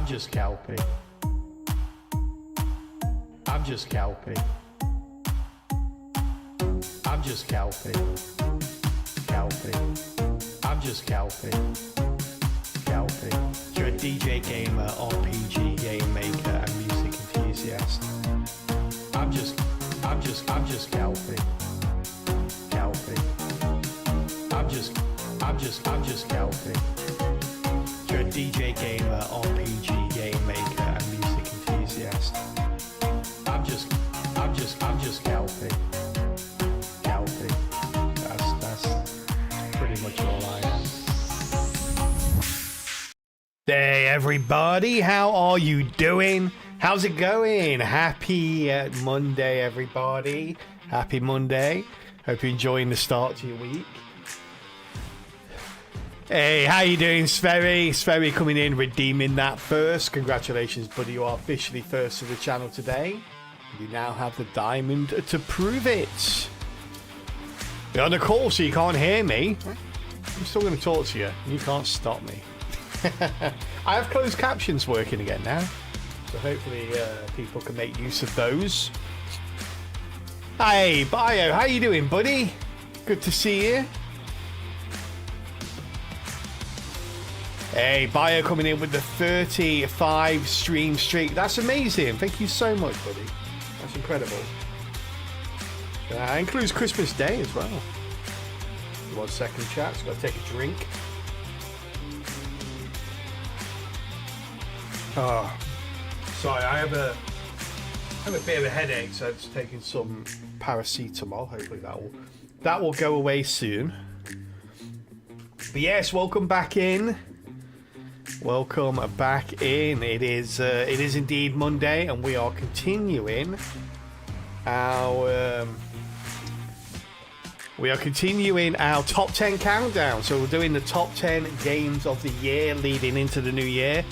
I'm just Calpey. I'm just Calpey. I'm just Calpey. Calpey. I'm just Calpey. Calpey. You're a DJ gamer, RPG game maker, and music enthusiast. I'm just Calpey. Calpey. I'm just Calpey. You're a DJ gamer, RPG game maker, and music enthusiast. I'm just Calpey. Calpey. That's pretty much all I am. Hey everybody, how are you doing? How's it going? Happy Monday, everybody. Happy Monday. Hope you're enjoying the start to your week. Hey, how you doing, Sverry? Sverry coming in, redeeming that first. Congratulations, buddy. You are officially first to the channel today. You now have the diamond to prove it. You're on the call, so you can't hear me. I'm still going to talk to you. You can't stop me. I have closed captions working again now. So hopefully people can make use of those. Hey, Bio, how you doing, buddy? Good to see you. Hey, Bio coming in with the 35 stream streak. That's amazing. Thank you so much, buddy. That's incredible. Includes Christmas Day as well. 1 second, chat. Just got to take a drink. Oh, sorry. I have a bit of a headache, so I'm just taking some paracetamol. Hopefully that will go away soon. But yes, welcome back in. Welcome back in. It is indeed Monday, and we are continuing our top 10 countdown. So we're doing the top 10 games of the year leading into the new year.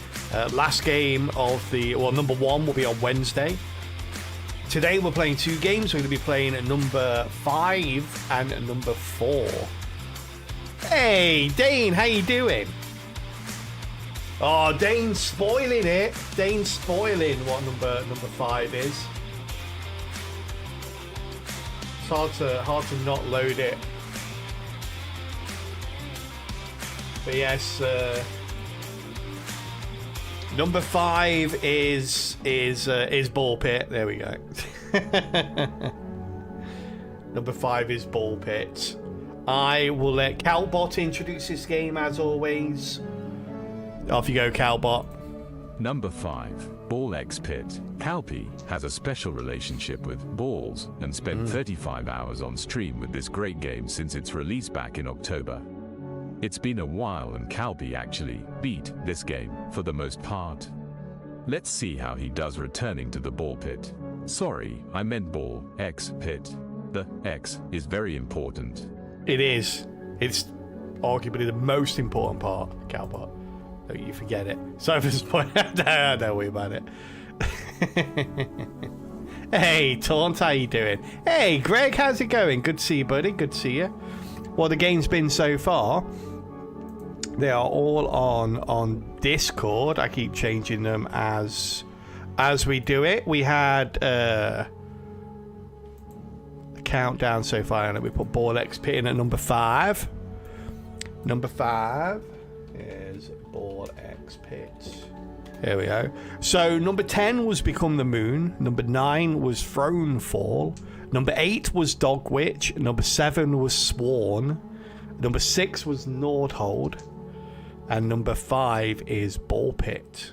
Last game of number 1 will be on Wednesday. Today we're playing 2 games. We're going to be playing number 5 and number 4. Hey, Dane, how you doing? Oh, Dane's spoiling it. Dane's spoiling what number 5 is. It's hard to not load it. But yes, number 5 is Ball Pit. There we go. Number 5 is Ball Pit. I will let Calbot introduce this game as always. Off you go, Calbot. Number 5, Ball X Pit. Calpey has a special relationship with balls and spent 35 hours on stream with this great game since its release back in October. It's been a while and Calpey actually beat this game for the most part. Let's see how he does returning to the Ball Pit. Sorry, I meant Ball X Pit. The X is very important. It is. It's arguably the most important part, Calbot. Don't you forget it. Sorry for this point. Don't worry about it. Hey, Taunt, how you doing? Hey, Greg, how's it going? Good to see you, buddy. Good to see you. Well, the game's been so far. They are all on Discord. I keep changing them as we do it. We had the countdown so far, and we put Ball X Pit in at number 5. Number 5 is Ball X Pit. There we go. So number 10 was Become the Moon. Number 9 was Throne Fall. Number 8 was Dog Witch. Number 7 was Sworn. Number 6 was Nordhold. And number 5 is Ball Pit.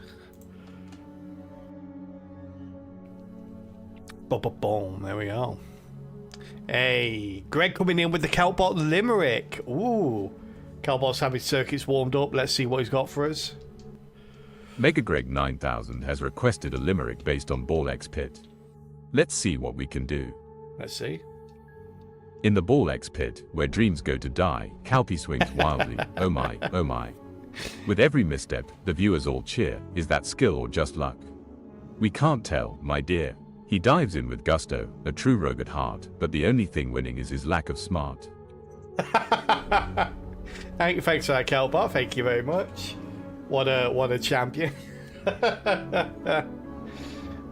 Boom. There we go. Hey, Greg coming in with the Calbot Limerick. Ooh. Calbot's having circuits warmed up. Let's see what he's got for us. Mega Greg 9000 has requested a limerick based on Ball X Pit. Let's see what we can do. Let's see. In the Ball X Pit, where dreams go to die, Calpey swings wildly. Oh my, oh my. With every misstep, the viewers all cheer. Is that skill or just luck? We can't tell, my dear. He dives in with gusto, a true rogue at heart, but the only thing winning is his lack of smart. Thanks for that, Calbot. Thank you very much. What a champion.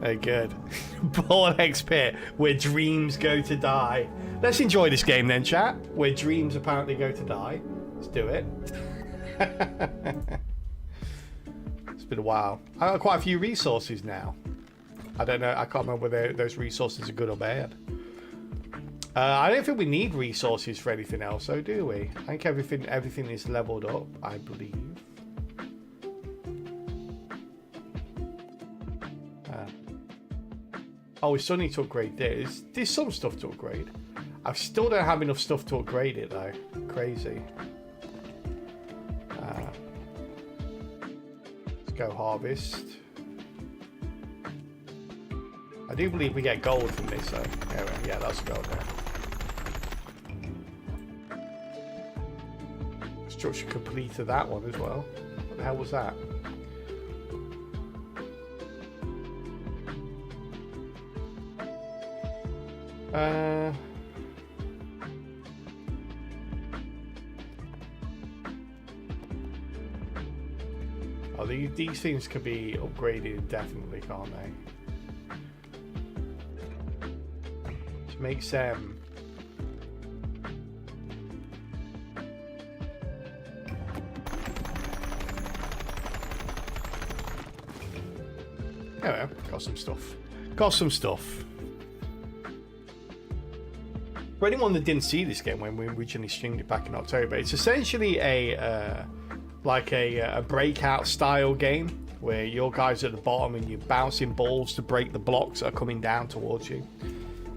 Very good. Ball X Pit, where dreams go to die. Let's enjoy this game then, chat. Where dreams apparently go to die. Let's do it. It's been a while. I got quite a few resources now. I don't know. I can't remember whether those resources are good or bad. I don't think we need resources for anything else, though, do we? I think everything is leveled up, I believe. Oh, we still need to upgrade this. There's some stuff to upgrade. I still don't have enough stuff to upgrade it, though. Crazy. Let's go harvest. I do believe we get gold from this, though. Yeah, that's gold there. Structure complete to that one as well. What the hell was that? Oh, these things can be upgraded indefinitely, can't they? Which makes them anyway, got some stuff. Got some stuff. For anyone that didn't see this game when we originally streamed it back in October, it's essentially a breakout style game where your guys at the bottom and you're bouncing balls to break the blocks that are coming down towards you.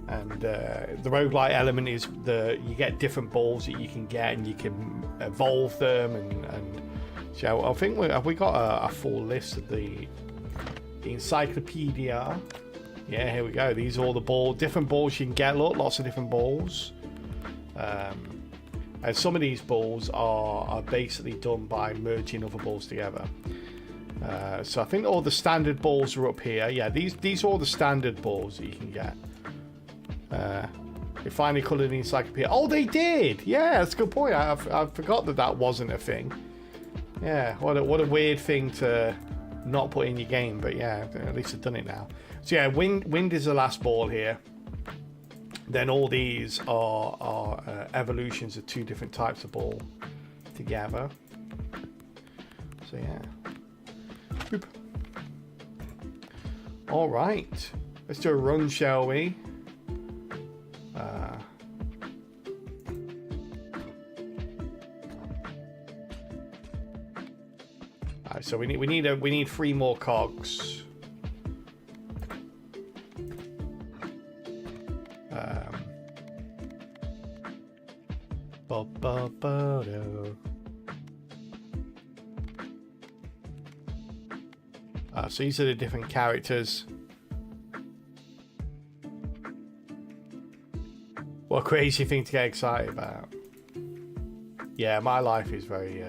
And the roguelite element is you get different balls that you can get and you can evolve them and so I think have we got a full list of the encyclopedia. Yeah, here we go. These are all the different balls you can get. Look, lots of different balls. And some of these balls are basically done by merging other balls together. So I think all the standard balls are up here. Yeah, these are all the standard balls that you can get. They finally coloured the encyclopedia. Oh, they did! Yeah, that's a good point. I forgot that wasn't a thing. Yeah, what a weird thing to not put in your game, but yeah, at least I've done it now. So yeah, wind is the last ball here. Then all these are evolutions of two different types of ball together. So yeah. Boop. All right, let's do a run, shall we? Alright, so we need 3 more cogs. So these are the different characters. What a crazy thing to get excited about. Yeah, my life is very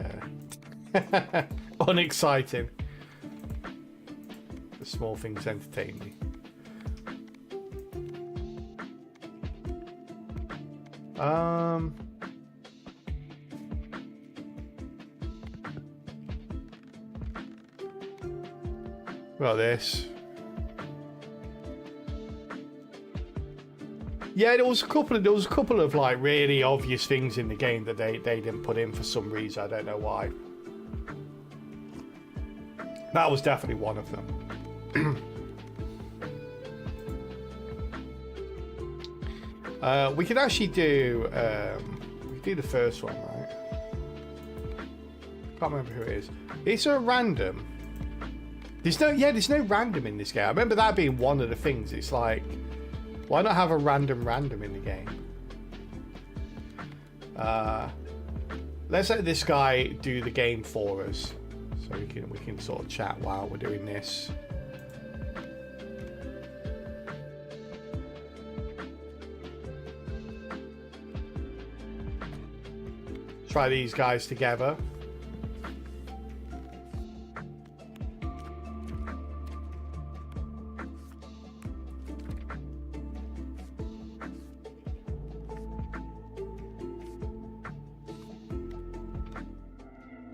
unexciting. The small things entertain me. Well, this. Yeah, there was a couple of like really obvious things in the game that they didn't put in for some reason. I don't know why. That was definitely one of them. We could actually do the first one, right? Can't remember who it is. Is there a random? There's no random in this game. I remember that being one of the things. It's like, why not have a random in the game? Let's let this guy do the game for us, so we can sort of chat while we're doing this. Try these guys together.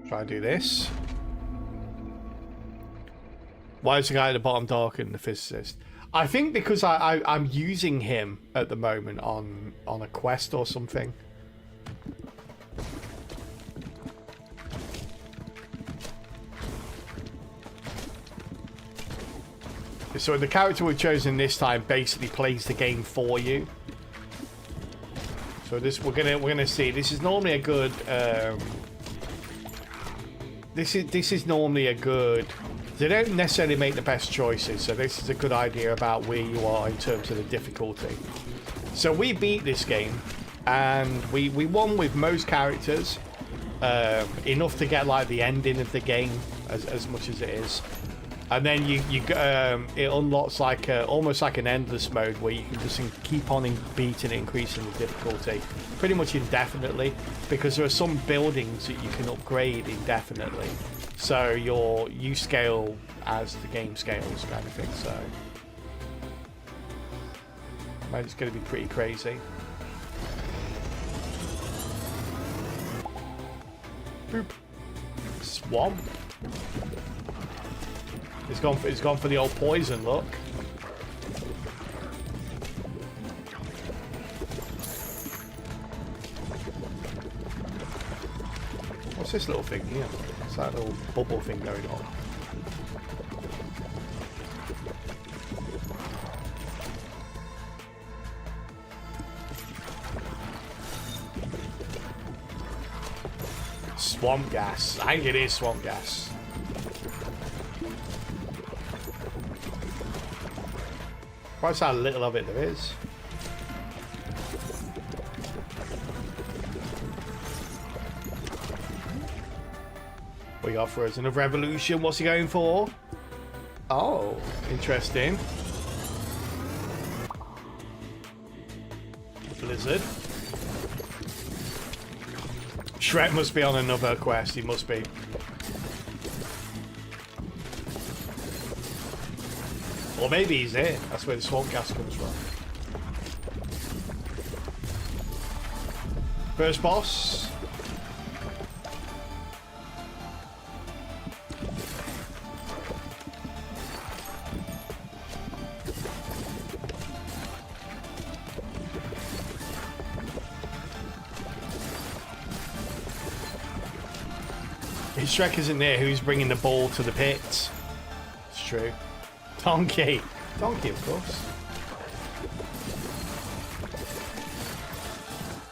Try and do this. Why is the guy at the bottom darker than the physicist? I think because I'm using him at the moment on a quest or something. So the character we've chosen this time basically plays the game for you. So this we're gonna see. This is normally a good. This is normally a good. They don't necessarily make the best choices, so this is a good idea about where you are in terms of the difficulty. So we beat this game, and we won with most characters, enough to get like the ending of the game as much as it is. And then it unlocks like almost like an endless mode where you can just keep on beating, increasing the difficulty pretty much indefinitely, because there are some buildings that you can upgrade indefinitely. So you scale as the game scales, kind of thing. So it's going to be pretty crazy. Boop. Swamp. It's gone for the old poison look. What's this little thing here? What's that little bubble thing going on? Swamp gas. I think it is swamp gas. That's how little of it there is. What you got for us? Another revolution. What's he going for? Oh, interesting. Blizzard. Shrek must be on another quest. He must be. Or maybe he's here. That's where the swamp gas comes from. First boss. If Shrek isn't there, who's bringing the ball to the pit? It's true. Donkey. Donkey, of course.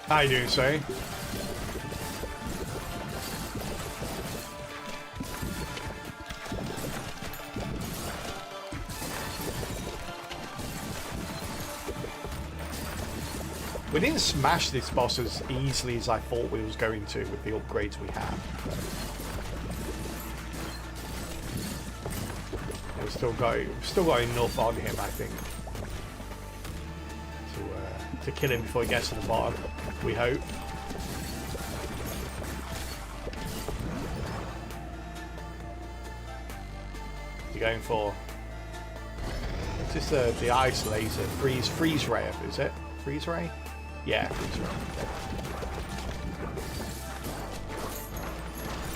How you doing, sorry? We didn't smash this boss as easily as I thought we was going to with the upgrades we have. We've still got enough on him, I think, to kill him before he gets to the bottom. We hope. What are you going for? It's just the ice laser, freeze ray, is it? Freeze ray? Yeah, freeze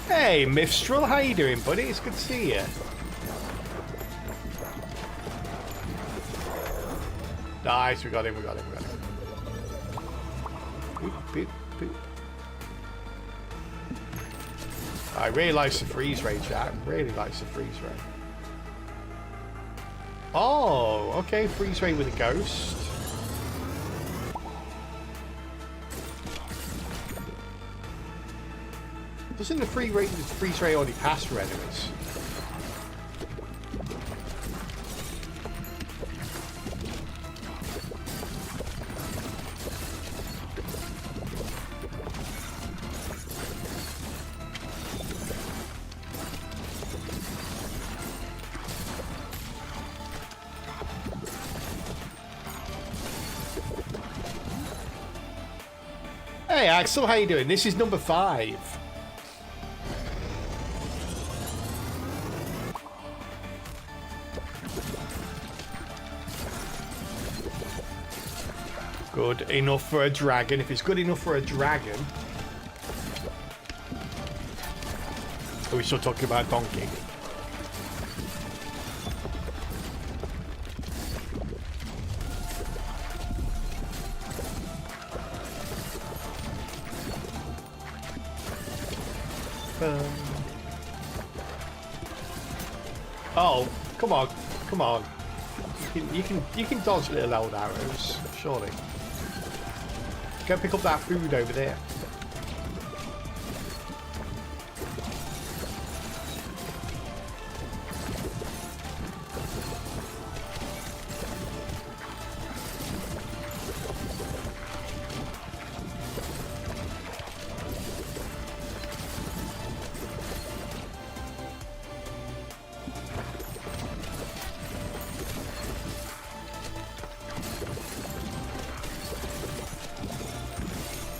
ray. Hey, Mistral, how you doing, buddy? It's good to see you. Nice, we got him. Boop, boop, boop. I really like the freeze ray, chat. Really likes the freeze ray. Oh, okay, freeze ray with a ghost. Doesn't the freeze ray already pass for enemies? Hey Axel, how you doing? This is number 5. Good enough for a dragon. If it's good enough for a dragon. Are we still talking about Donkey? Oh, come on, come on. You can dodge little old arrows, surely. Go pick up that food over there.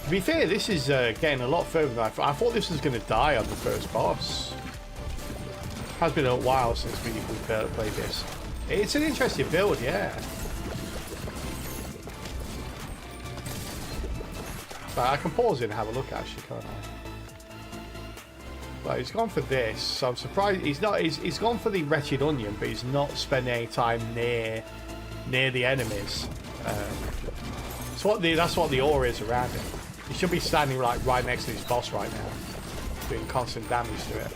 To be fair, this is getting a lot further than I thought. I thought this was going to die on the first boss. Has been a while since we've played this. It's an interesting build, yeah. But I can pause it and have a look, actually, can't I? But he's gone for this, so I'm surprised he's not. He's gone for the wretched onion, but he's not spending any time near the enemies. That's what the aura is around him. He should be standing like right next to his boss right now, doing constant damage to it.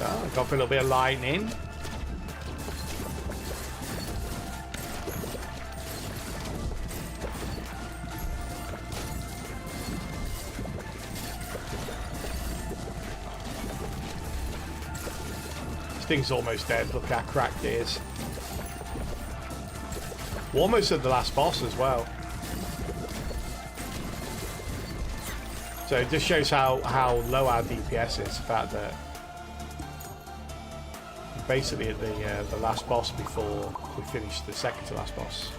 Oh, got for a little bit of lightning. This thing's almost dead. Look how cracked it is. We're almost at the last boss as well. So it just shows how low our DPS is. The fact that we're basically at the last boss before we finish the second to last boss.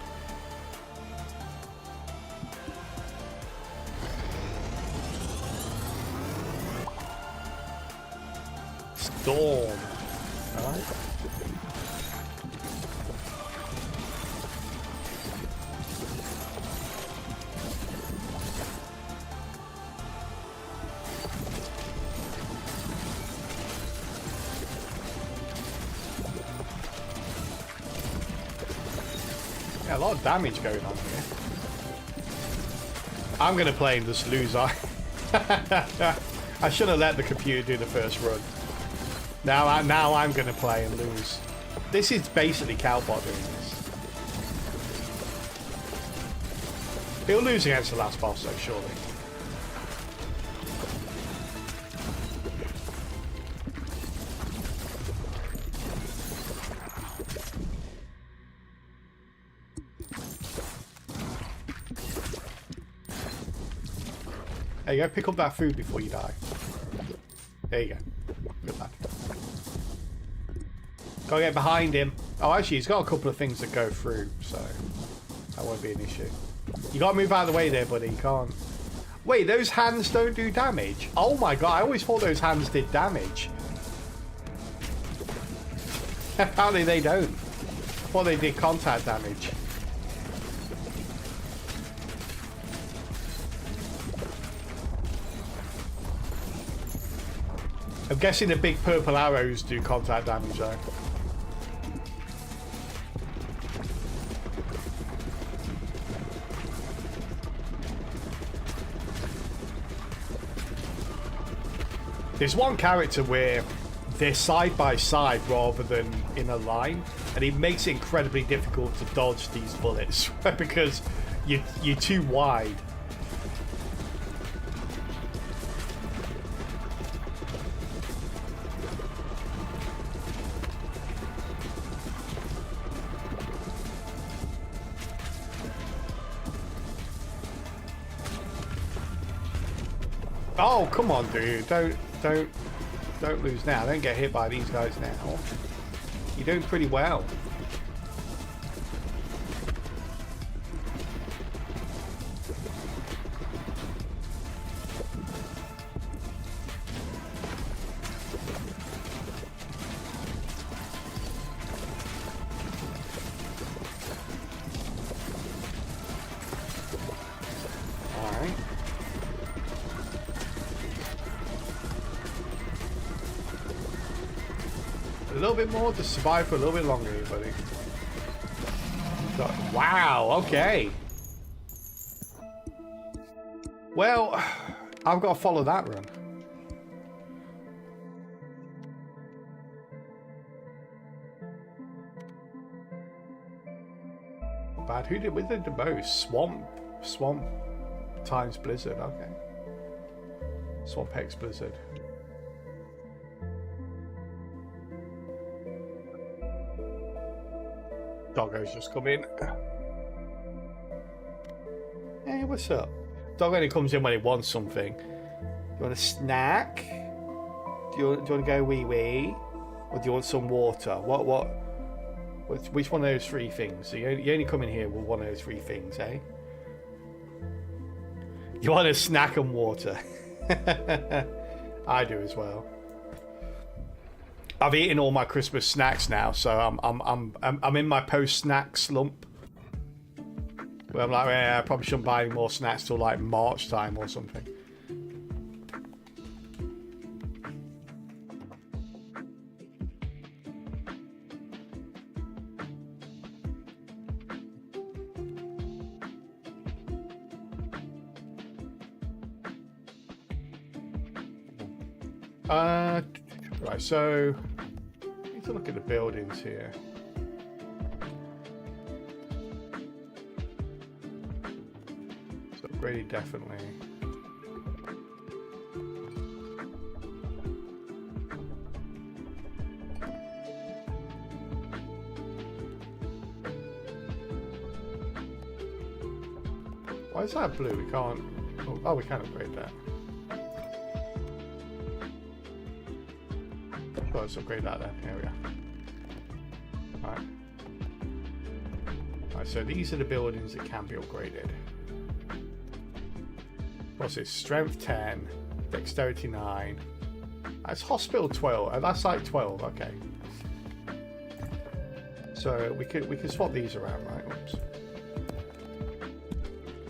Storm. Alright. Yeah, a lot of damage going on here. I'm going to play and just lose. I should have let the computer do the first run. Now I'm going to play and lose. This is basically Calpot doing this. He'll lose against the last boss though, surely. There you go, pick up that food before you die. There you go. Good luck. Gotta get behind him. Oh, actually, he's got a couple of things that go through, so that won't be an issue. You gotta move out of the way there, buddy. You can't. Wait, those hands don't do damage? Oh my god, I always thought those hands did damage. Apparently they don't. I thought they did contact damage. I'm guessing the big purple arrows do contact damage though. There's one character where they're side by side rather than in a line, and it makes it incredibly difficult to dodge these bullets because you're too wide. Oh, come on, dude. Don't lose now. Don't get hit by these guys now. You're doing pretty well. A little bit more to survive for a little bit longer here, buddy. Wow, okay. Well, I've got to follow that run. Bad. Who did the most? Swamp times Blizzard. Okay. Swamp X Blizzard. Doggo's just come in. Hey, what's up? Dog only comes in when he wants something. You want a snack? Do you want to go wee wee? Or do you want some water? Which one of those three things? So you only come in here with one of those three things, eh? You want a snack and water? I do as well. I've eaten all my Christmas snacks now, so I'm in my post-snack slump. Where I'm like, I probably shouldn't buy any more snacks till like March time or something. Right, so I need to look at the buildings here. So upgraded definitely. Why is that blue? We can't. Oh, we can upgrade that. Let's upgrade that then. Here we are. Alright. Alright, so these are the buildings that can be upgraded. What's this? Strength 10, Dexterity 9. That's Hospital 12. That's like 12, okay. So we could swap these around, right? Oops.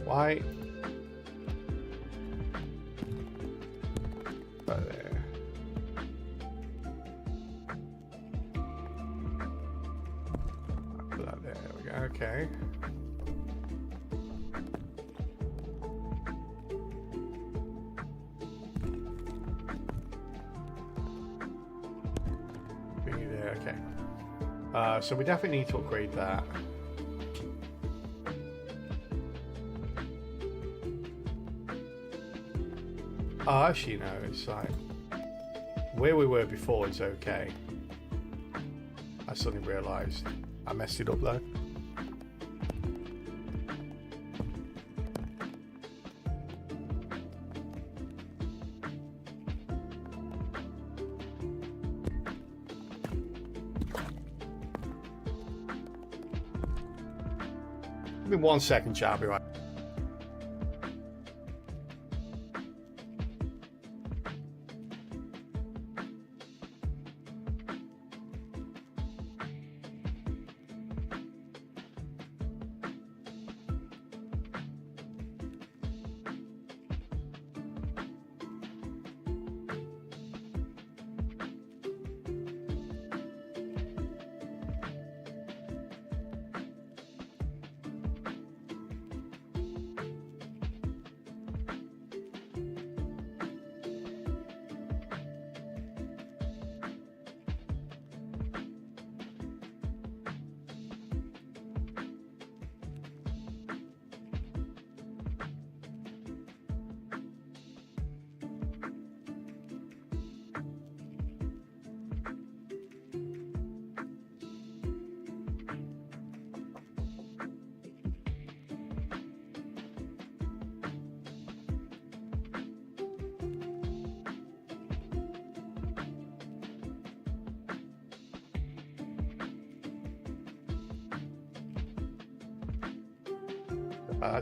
Why? Right there. Okay. There, okay. So we definitely need to upgrade that. Oh, actually, no, it's like where we were before is okay. I suddenly realised I messed it up though. Give me 1 second, chat, I'll be right.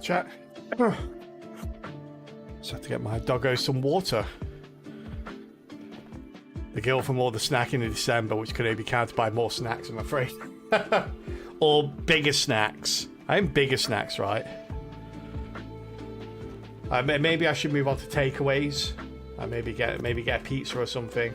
Chat. Just have to get my doggo some water. The guilt from all the snacking in December, which could only be counted by more snacks, I'm afraid. Or bigger snacks. I am bigger snacks, right? Maybe I should move on to takeaways. Maybe get a pizza or something.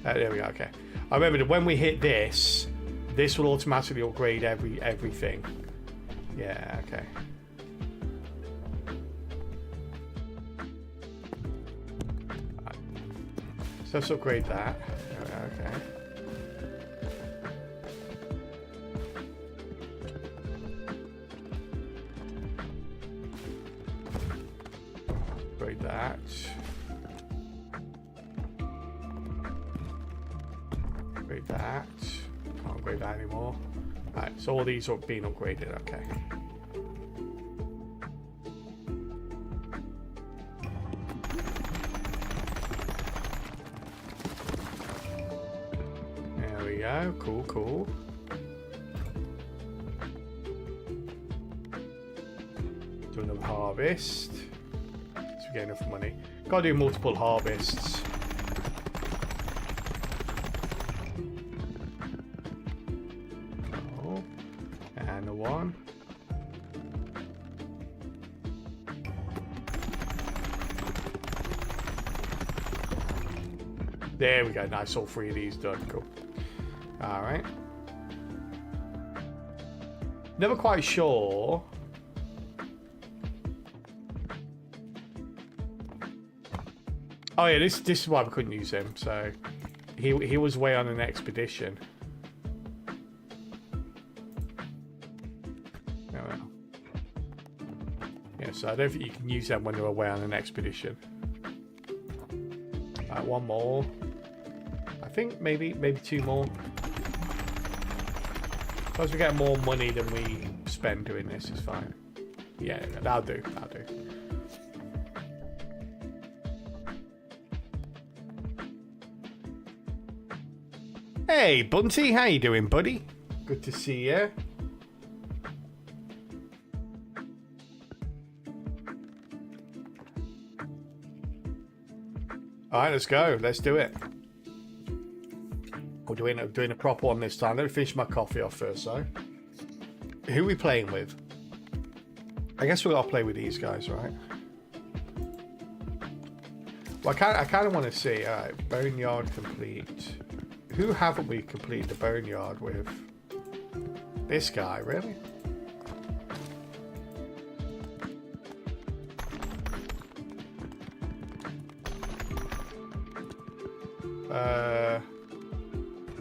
There we go, okay. I remember that when we hit this, This will automatically upgrade everything. Yeah, okay. Right. So let's upgrade that. Okay. Upgrade that. Upgrade that. Can't upgrade that anymore. Right, so all these are being upgraded, okay. There we go, cool, cool. Do another harvest. So we get enough money. Gotta do multiple harvests. And a one. There we go. Nice, all three of these done. Cool. All right. Never quite sure. Oh yeah, this is why we couldn't use him. So he was away on an expedition. So I don't think you can use them when they're away on an expedition. One more. I think maybe two more. As long as we get more money than we spend doing this, it's fine. Yeah, that'll do. That'll do. Hey, Bunty, how you doing, buddy? Good to see you. All right, let's go. Let's do it. We're doing a proper one this time. Let me finish my coffee off first, though. Who are we playing with? I guess we gotta play with these guys, right? Well, I kind of want to see. All right, Boneyard complete. Who haven't we completed the Boneyard with? This guy, really?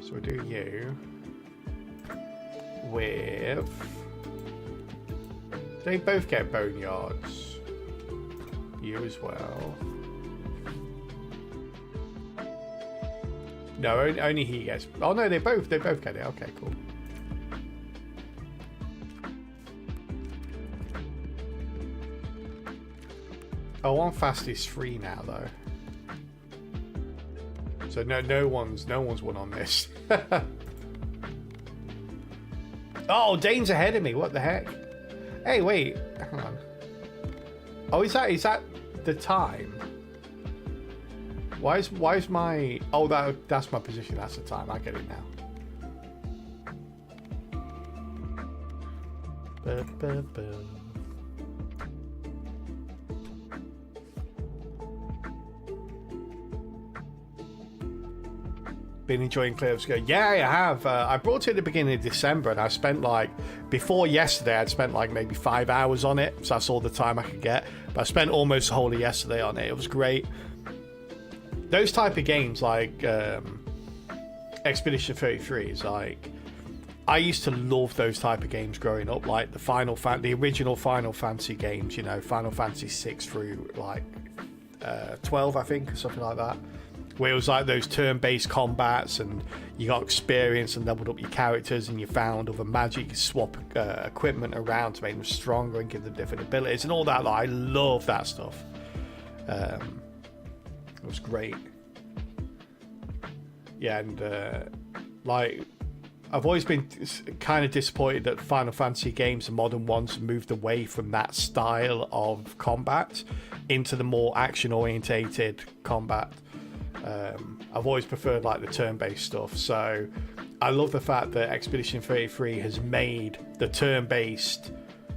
So we do you with. They both get boneyards. You as well. No, only he gets. Oh no, they both get it. Okay, cool. Oh, one fast is free now though. So no one's won on this. Oh, Dane's ahead of me. What the heck? Hey, wait. Hang on. Oh, is that the time? Why is my? Oh, that's my position. That's the time. I get it now. Been enjoying Clear of Sky. Yeah, I have. I brought it at the beginning of December, and I spent before yesterday, I'd spent maybe 5 hours on it, so that's all the time I could get. But I spent almost the whole of yesterday on it. It was great. Those type of games, like Expedition 33, is I used to love those type of games growing up, like the original Final Fantasy games. You know, Final Fantasy 6 through 12, I think, or something like that. Where it was like those turn-based combats, and you got experience and leveled up your characters, and you found other magic, you could swap equipment around to make them stronger and give them different abilities and all that. I love that stuff. It was great. Yeah, and I've always been kind of disappointed that Final Fantasy games, the modern ones, moved away from that style of combat into the more action-orientated combat. I've always preferred the turn-based stuff, so I love the fact that Expedition 33 has made the turn-based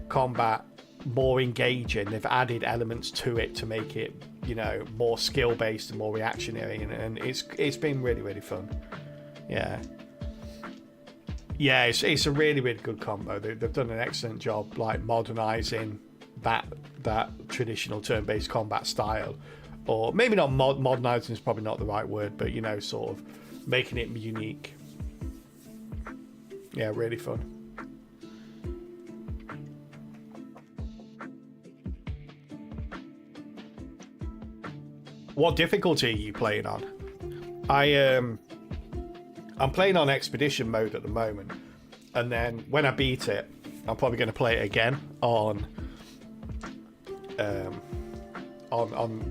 combat more engaging. They've added elements to it to make it, more skill-based and more reactionary, and it's been really, really fun. Yeah. Yeah, it's a really, really good combo. They've done an excellent job, like modernizing that traditional turn-based combat style, or maybe not modernizing is probably not the right word, but you know, sort of making it unique. Yeah, really fun. What difficulty are you playing on? I'm playing on expedition mode at the moment, and then when I beat it, I'm probably going to play it again on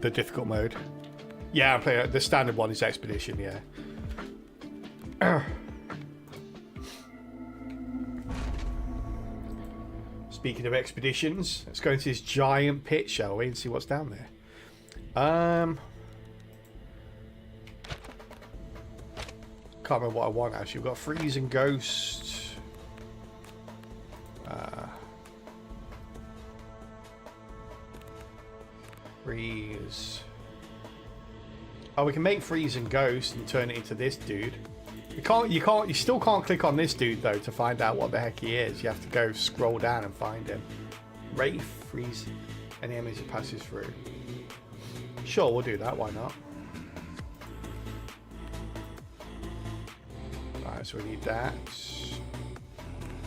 the difficult mode. Yeah, I'm playing the standard one is expedition. Yeah. Speaking of expeditions, let's go into this giant pit, shall we, and see what's down there. Can't remember what I want actually. We've got Freeze and Ghost. Freeze. Oh, we can make Freeze and Ghost and turn it into this dude. You still can't click on this dude though to find out what the heck he is. You have to go scroll down and find him. Wraith, Freeze, any enemies it passes through. Sure, we'll do that. Why not? Right, so we need that.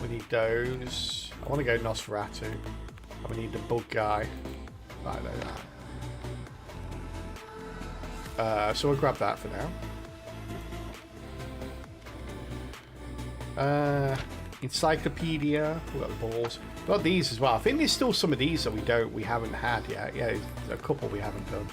We need those. I want to go Nosferatu. And we need the bug guy. Right, like that. So we'll grab that for now. Encyclopedia. We've got the balls. We've got these as well. I think there's still some of these that we haven't had yet. Yeah, a couple we haven't done.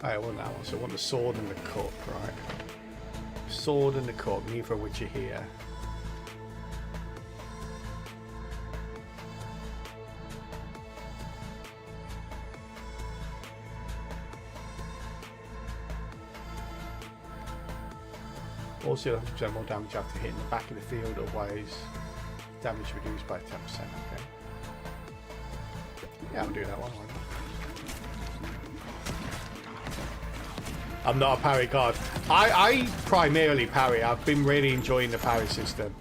I want that one. So I want the sword and the cup, right? Sword and the cup, neither of which are here. Also, 100% more damage after hitting the back of the field, otherwise damage reduced by 10%. Okay. Yeah, I'll do that one. I'm not a parry god. I primarily parry. I've been really enjoying the parry system.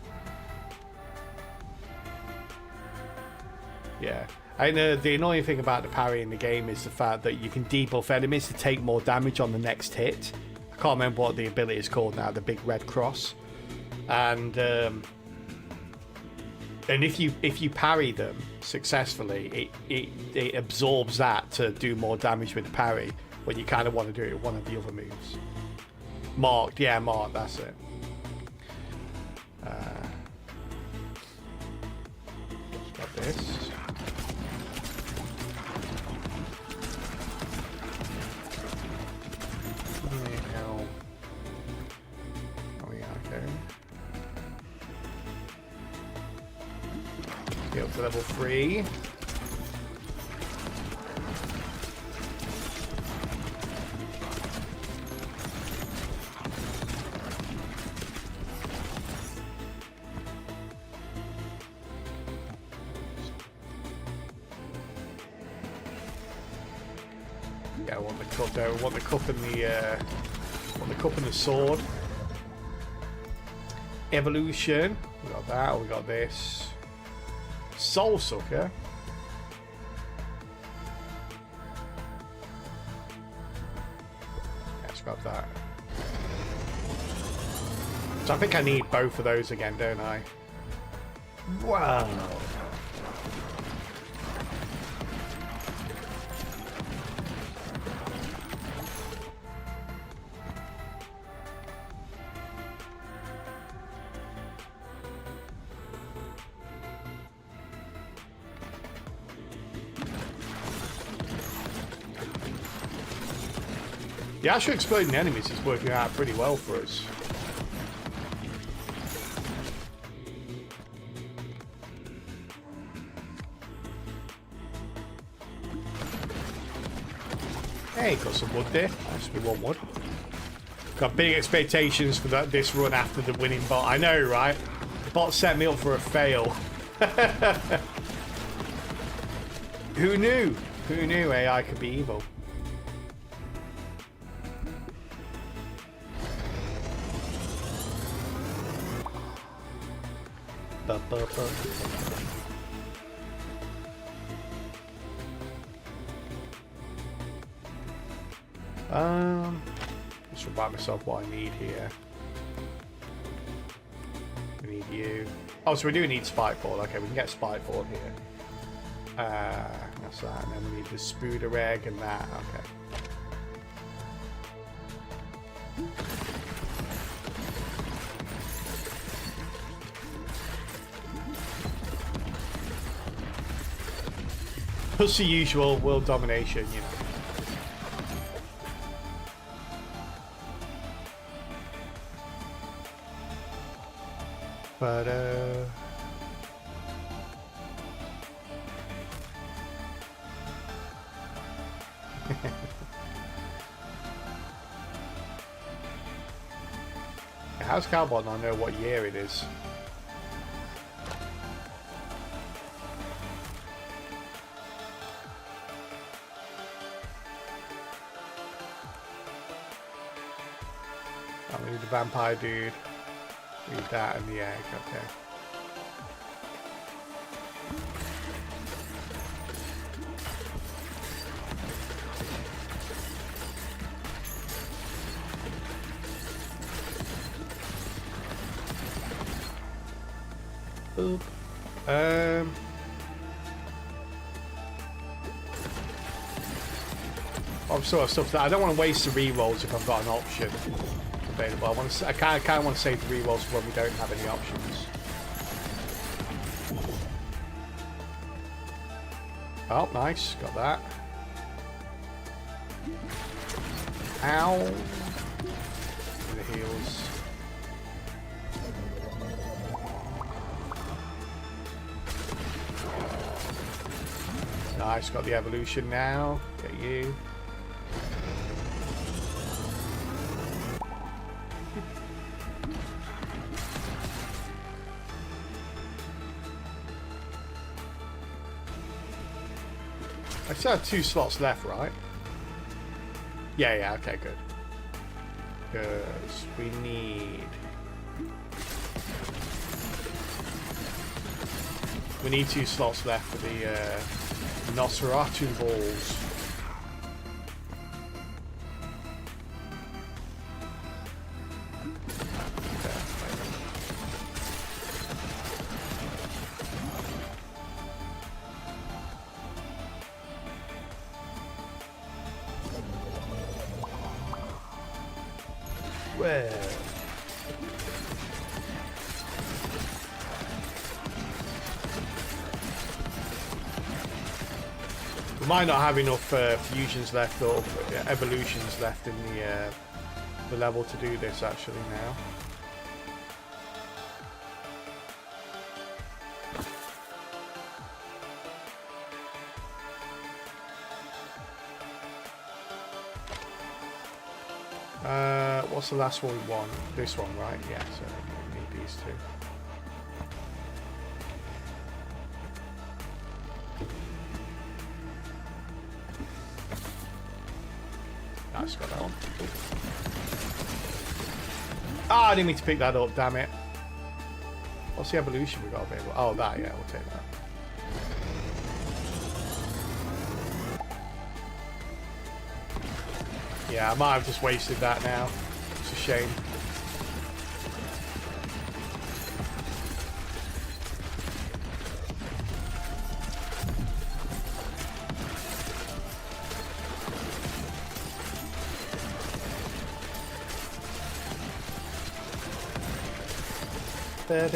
Yeah. And the annoying thing about the parry in the game is the fact that you can debuff enemies to take more damage on the next hit. I can't remember what the ability is called now, the big red cross. And if you parry them successfully, it absorbs that to do more damage with the parry. When you kind of want to do it with one of the other moves. Marked, yeah, marked, that's it. Got this. Oh yeah, okay. Get up to level 3. Yeah, I want the cup there. I want the cup and the sword. Evolution. We got that. We got this. Soul Sucker. Let's grab that. So I think I need both of those again, don't I? Wow. The actual exploding enemies is working out pretty well for us. Hey, got some wood there. Nice, we want wood. Got big expectations for this run after the winning bot. I know, right? The bot set me up for a fail. Who knew? Who knew AI could be evil? Just remind myself what I need here. We need you. Oh, so we do need Spikeball. Okay, we can get Spikeball here. That's that. And then we need the Spooder Egg and that. Okay. Plus the usual world domination, you know. But how's Cowboy not know what year it is? I need the vampire dude. Need that and the egg, okay. Boop. I'm sort of stuff that I don't want to waste the rerolls if I've got an option available. I kind of want to save the rerolls for when we don't have any options. Oh, nice, got that. Ow. The heals. Nice, got the evolution now. Get you. I still have 2 slots left, right? Yeah, okay, good. Because we need 2 slots left for the Nosferatu balls. We might not have enough fusions left or evolutions left in the level to do this actually now. What's the last one we want? This one, right? Yeah, so we need these 2. Nice, got that one. Ah, I didn't mean to pick that up, damn it. What's the evolution we got available? Oh, that, yeah, we'll take that. Yeah, I might have just wasted that now. It's a shame. Did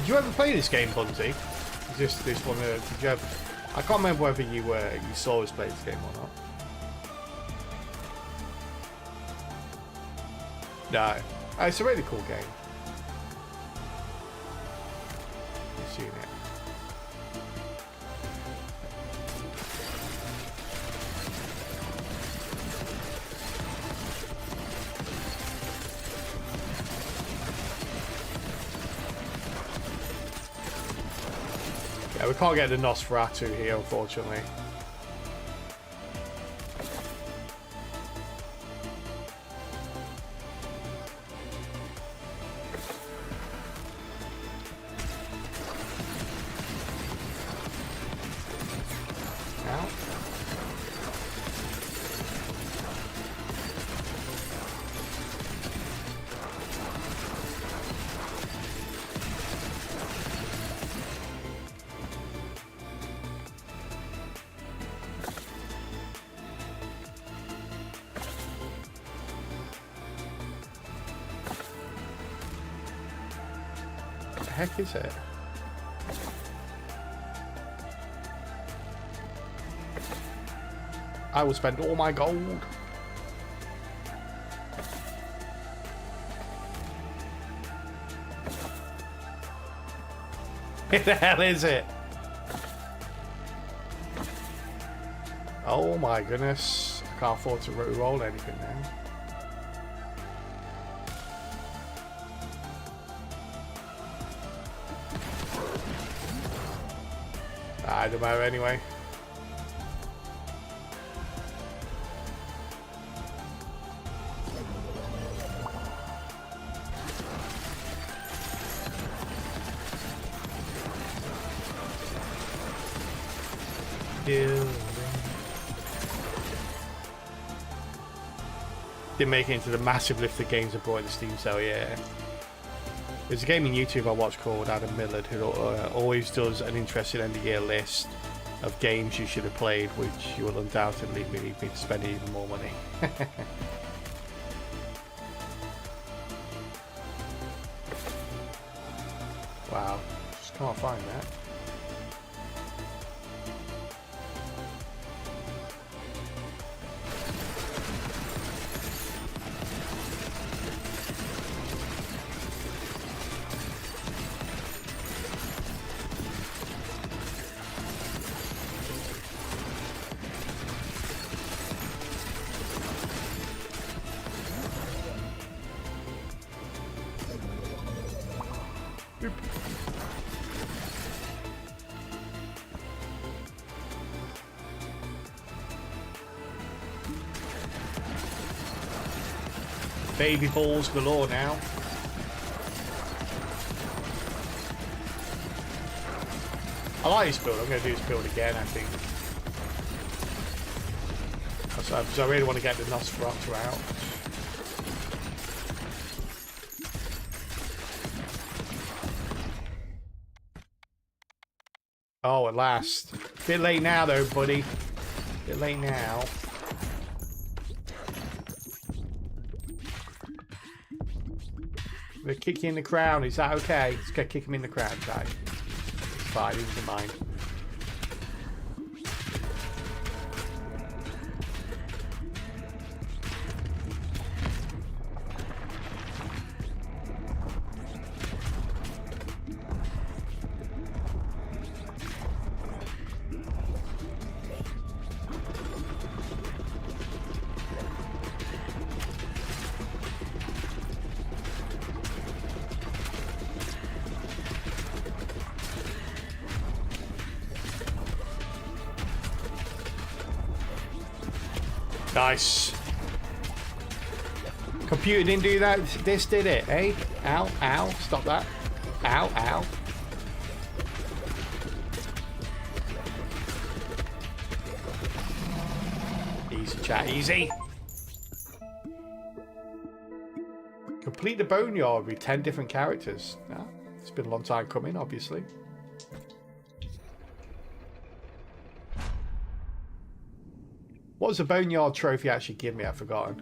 you ever play this game, Bunty? Is this one? Did you ever? I can't remember whether you saw us play this game or not. No, it's a really cool game. You've seen it. we can't get the Nosferatu here, unfortunately. The heck is it? I will spend all my gold. What the hell is it? Oh my goodness. I can't afford to roll anything now. I don't matter anyway. Didn't make it into the massive list of games I brought in the Steam sale, yeah. There's a gaming YouTuber I watch called Adam Millard who always does an interesting end of year list of games you should have played, which you will undoubtedly lead me to spend even more money. Wow, just can't find that. Baby balls galore now. I like this build. I'm going to do this build again, I think. Because I really want to get the Nosferatu out. Oh, at last. Bit late now, though, buddy. Bit late now. We'll kick you in the crown. Is that okay? Let's go kick him in the crown, guy. It's fine. He doesn't mind. Nice. Computer didn't do that. This did it, eh? Ow, ow. Stop that. Ow, ow. Easy, chat. Easy. Complete the boneyard with 10 different characters. No, it's been a long time coming, obviously. What does the boneyard trophy actually give me? I've forgotten.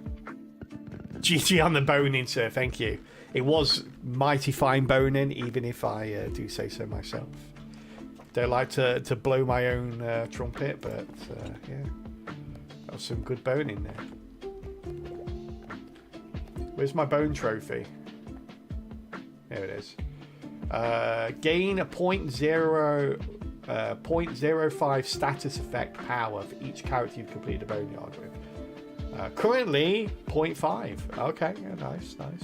GG on the boning, sir. Thank you. It was mighty fine boning, even if I do say so myself. Don't like to blow my own trumpet, but yeah, that was some good boning there. Where's my bone trophy? There it is. Gain a 0.05 status effect power for each character you've completed a boneyard with. Currently 0.5. Okay, yeah, nice, nice.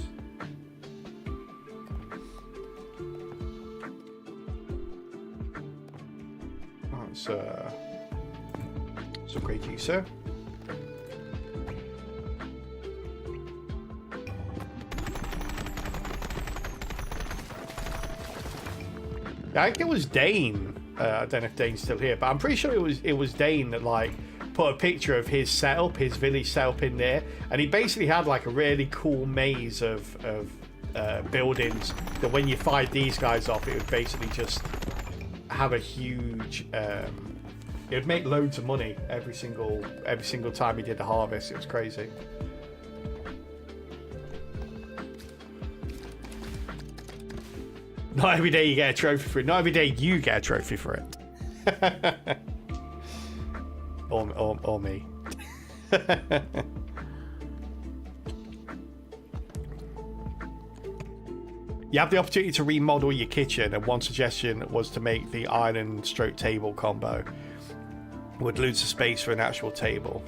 some great use, sir. I think it was Dane. I don't know if Dane's still here, but I'm pretty sure it was Dane that like put a picture of his setup, his village setup in there, and he basically had like a really cool maze of buildings that when you fired these guys off, it would basically just have a huge. It would make loads of money every single time he did the harvest. It was crazy. Not every day you get a trophy for it. Not every day you get a trophy for it. or me. You have the opportunity to remodel your kitchen, and one suggestion was to make the island stroke table combo. Would lose the space for an actual table.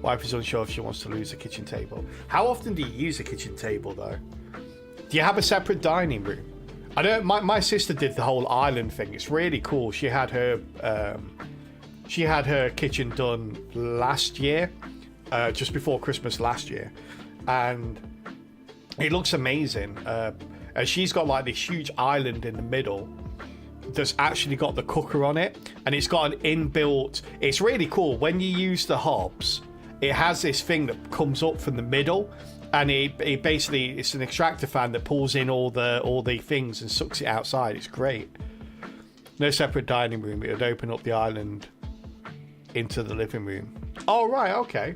Wife is unsure if she wants to lose a kitchen table. How often do you use a kitchen table though? Do you have a separate dining room? I know my sister did the whole island thing. It's really cool. She had her kitchen done last year, just before Christmas last year, and it looks amazing. And she's got like this huge island in the middle that's actually got the cooker on it, and it's got an inbuilt. It's really cool. When you use the hobs, it has this thing that comes up from the middle. And it basically, it's an extractor fan that pulls in all the things and sucks it outside. It's great. No separate dining room. It would open up the island into the living room. Oh, right, okay.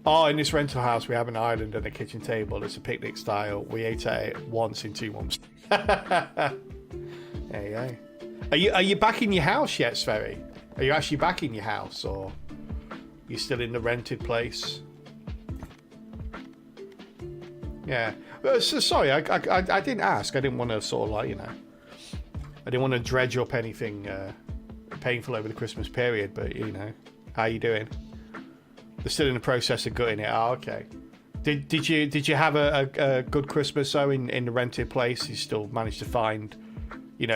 Oh, in this rental house, we have an island and a kitchen table. It's a picnic style. We ate at it once in 2 months. There you go. Are you back in your house yet, Sverry? Are you actually back in your house, or... You still in the rented place? Yeah. So, sorry, I didn't ask. I didn't want to sort of like, I didn't want to dredge up anything painful over the Christmas period, but, how you doing? They're still in the process of gutting it. Oh, okay. Did you have a good Christmas, though, in the rented place? You still managed to find,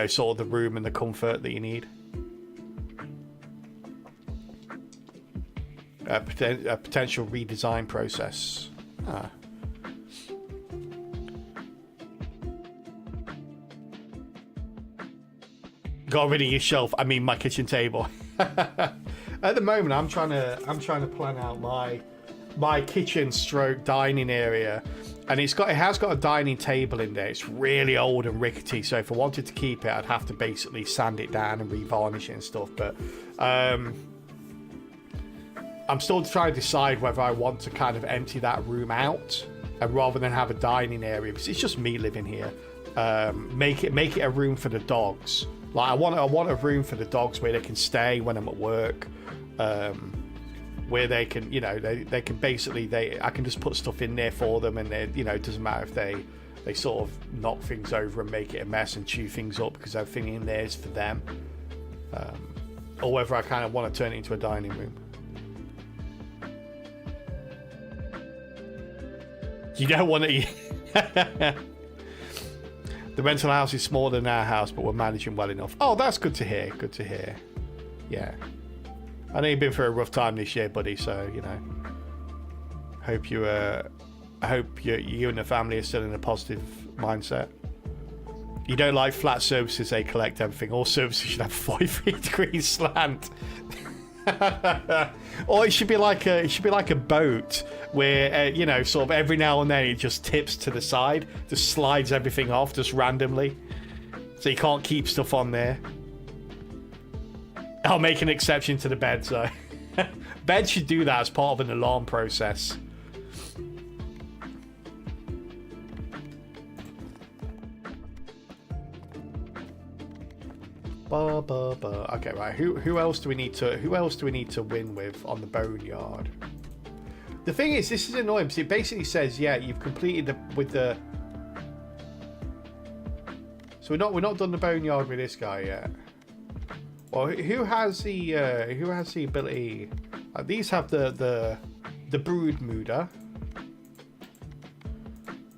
sort of the room and the comfort that you need? A potential redesign process. Got rid of your shelf. I mean, my kitchen table. At the moment, I'm trying to plan out my kitchen stroke dining area, and it has got a dining table in there. It's really old and rickety, so if I wanted to keep it, I'd have to basically sand it down and revarnish it and stuff. But I'm still trying to decide whether I want to kind of empty that room out, and rather than have a dining area, because it's just me living here, make it a room for the dogs. Like I want a room for the dogs where they can stay when I'm at work, where they can, they can basically, I can just put stuff in there for them, and it doesn't matter if they sort of knock things over and make it a mess and chew things up, because everything in there is for them, or whether I kind of want to turn it into a dining room. You don't want to... The rental house is smaller than our house, but we're managing well enough. Oh, that's good to hear. Good to hear. Yeah. I know you've been through a rough time this year, buddy, so, I hope you and the family are still in a positive mindset. You don't like flat surfaces, they collect everything. All surfaces should have a 45-degree slant. Or it should be like a boat where sort of every now and then it just tips to the side, just slides everything off just randomly, so you can't keep stuff on there. I'll make an exception to the bed, so bed should do that as part of an alarm process. Okay, right. Who else do we need to win with on the boneyard? The thing is, this is annoying because it basically says, yeah, you've completed the. So we're not done the boneyard with this guy yet. Well, who has the ability? These have the brood mooder.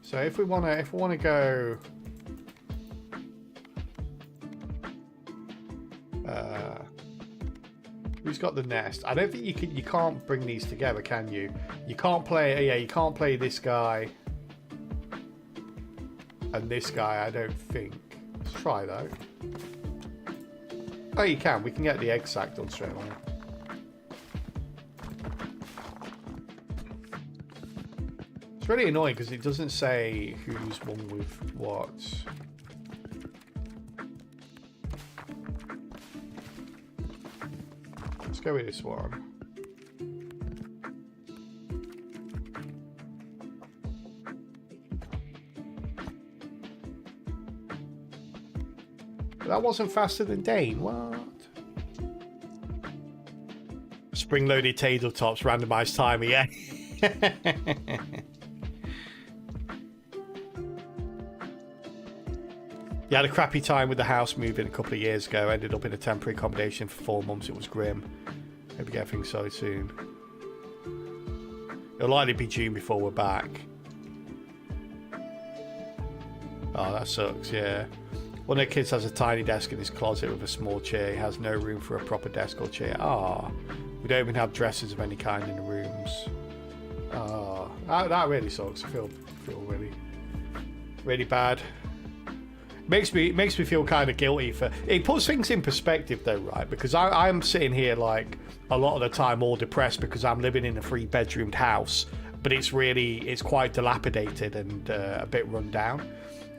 So if we wanna go. Who's got the nest? I don't think you can. You can't bring these together, can you? You can't play. Yeah, you can't play this guy and this guy. I don't think. Let's try though. Oh, you can. We can get the egg sack done straight away. It's really annoying because it doesn't say who's won with what. Let's go with this one. That wasn't faster than Dane. What? Spring-loaded tabletops, randomized timer. Yeah. You had a crappy time with the house moving a couple of years ago. Ended up in a temporary accommodation for 4 months. It was grim. Hope you get things sorted soon. It'll likely be June before we're back. Oh, that sucks, yeah. One of the kids has a tiny desk in his closet with a small chair. He has no room for a proper desk or chair. Ah, we don't even have dressers of any kind in the rooms. Ah, that really sucks. I feel really, really bad. Makes me feel kind of guilty for it. Puts things in perspective though, right? Because I'm sitting here like a lot of the time all depressed because I'm living in a 3-bedroomed house, but it's quite dilapidated and a bit run down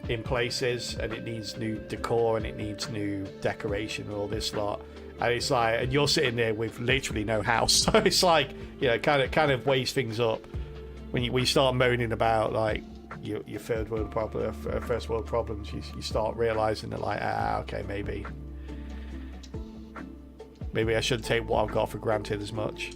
in places, and it needs new decor and it needs new decoration and all this lot. And it's like, and you're sitting there with literally no house, so it's like, you know, kind of weighs things up when you start moaning about like your first world problems. You start realizing that like, okay, maybe I shouldn't take what I've got for granted as much.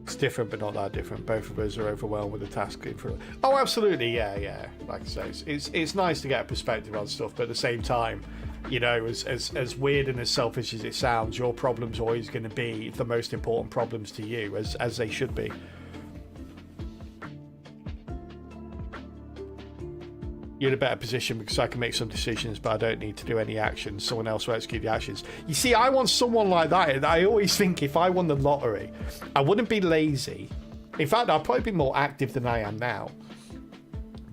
It's different, but not that different. Both of us are overwhelmed with the task in front. Oh, absolutely, yeah. Like I say, it's nice to get a perspective on stuff, but at the same time, you know, as weird and as selfish as it sounds, your problem's always going to be the most important problems to you, as they should be. You're in a better position because I can make some decisions, but I don't need to do any actions. Someone else will execute the actions. You see, I want someone like that. I always think if I won the lottery, I wouldn't be lazy. In fact, I'd probably be more active than I am now.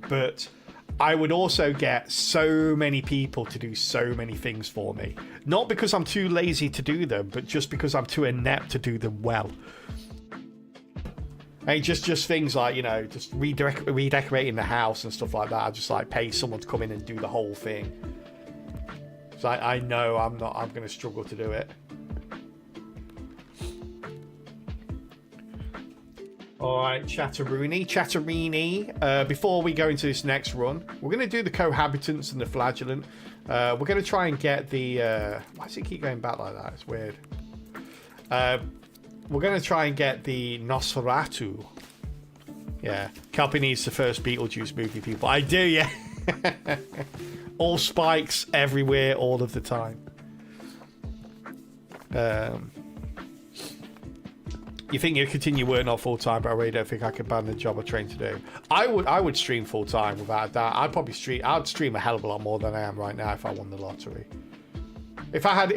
But I would also get so many people to do so many things for me. Not because I'm too lazy to do them, but just because I'm too inept to do them well. And just things like, you know, just redecorating the house and stuff like that. I just like pay someone to come in and do the whole thing. So I know I'm going to struggle to do it. All right, Chatterini. Before we go into this next run, we're going to do the cohabitants and the flagellant. We're going to try and get the... why does it keep going back like that? It's weird. We're going to try and get the Nosferatu. Yeah. Calpey needs the first Beetlejuice movie, people. I do, yeah. All spikes everywhere, all of the time. You think you'd continue working on full time, but I really don't think I could abandon the job I'm trained to do. I would stream full time without that. I'd stream a hell of a lot more than I am right now if I won the lottery. If I had,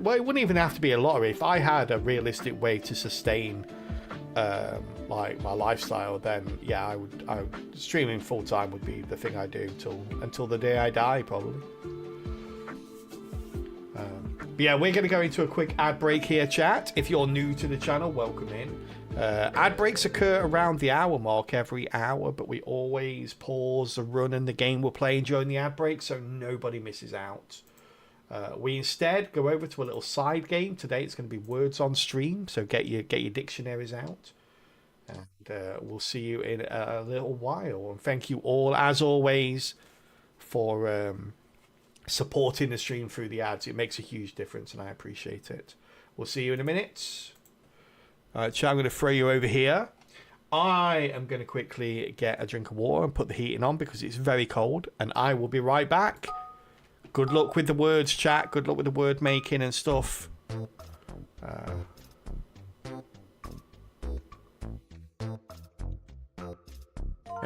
well, it wouldn't even have to be a lottery. If I had a realistic way to sustain, like my lifestyle, then yeah, I would streaming full time would be the thing I do until the day I die, probably. But yeah, we're going to go into a quick ad break here, chat. If you're new to the channel, welcome in. Ad breaks occur around the hour mark every hour, but we always pause the run and the game we're playing during the ad break, so nobody misses out. We instead go over to a little side game. Today it's going to be words on stream, so get your dictionaries out. And we'll see you in a little while. And thank you all, as always, for supporting the stream through the ads. It makes a huge difference, and I appreciate it. We'll see you in a minute. All right, so I'm going to throw you over here. I am going to quickly get a drink of water and put the heating on because it's very cold, and I will be right back. Good luck with the words, chat. Good luck with the word making and stuff.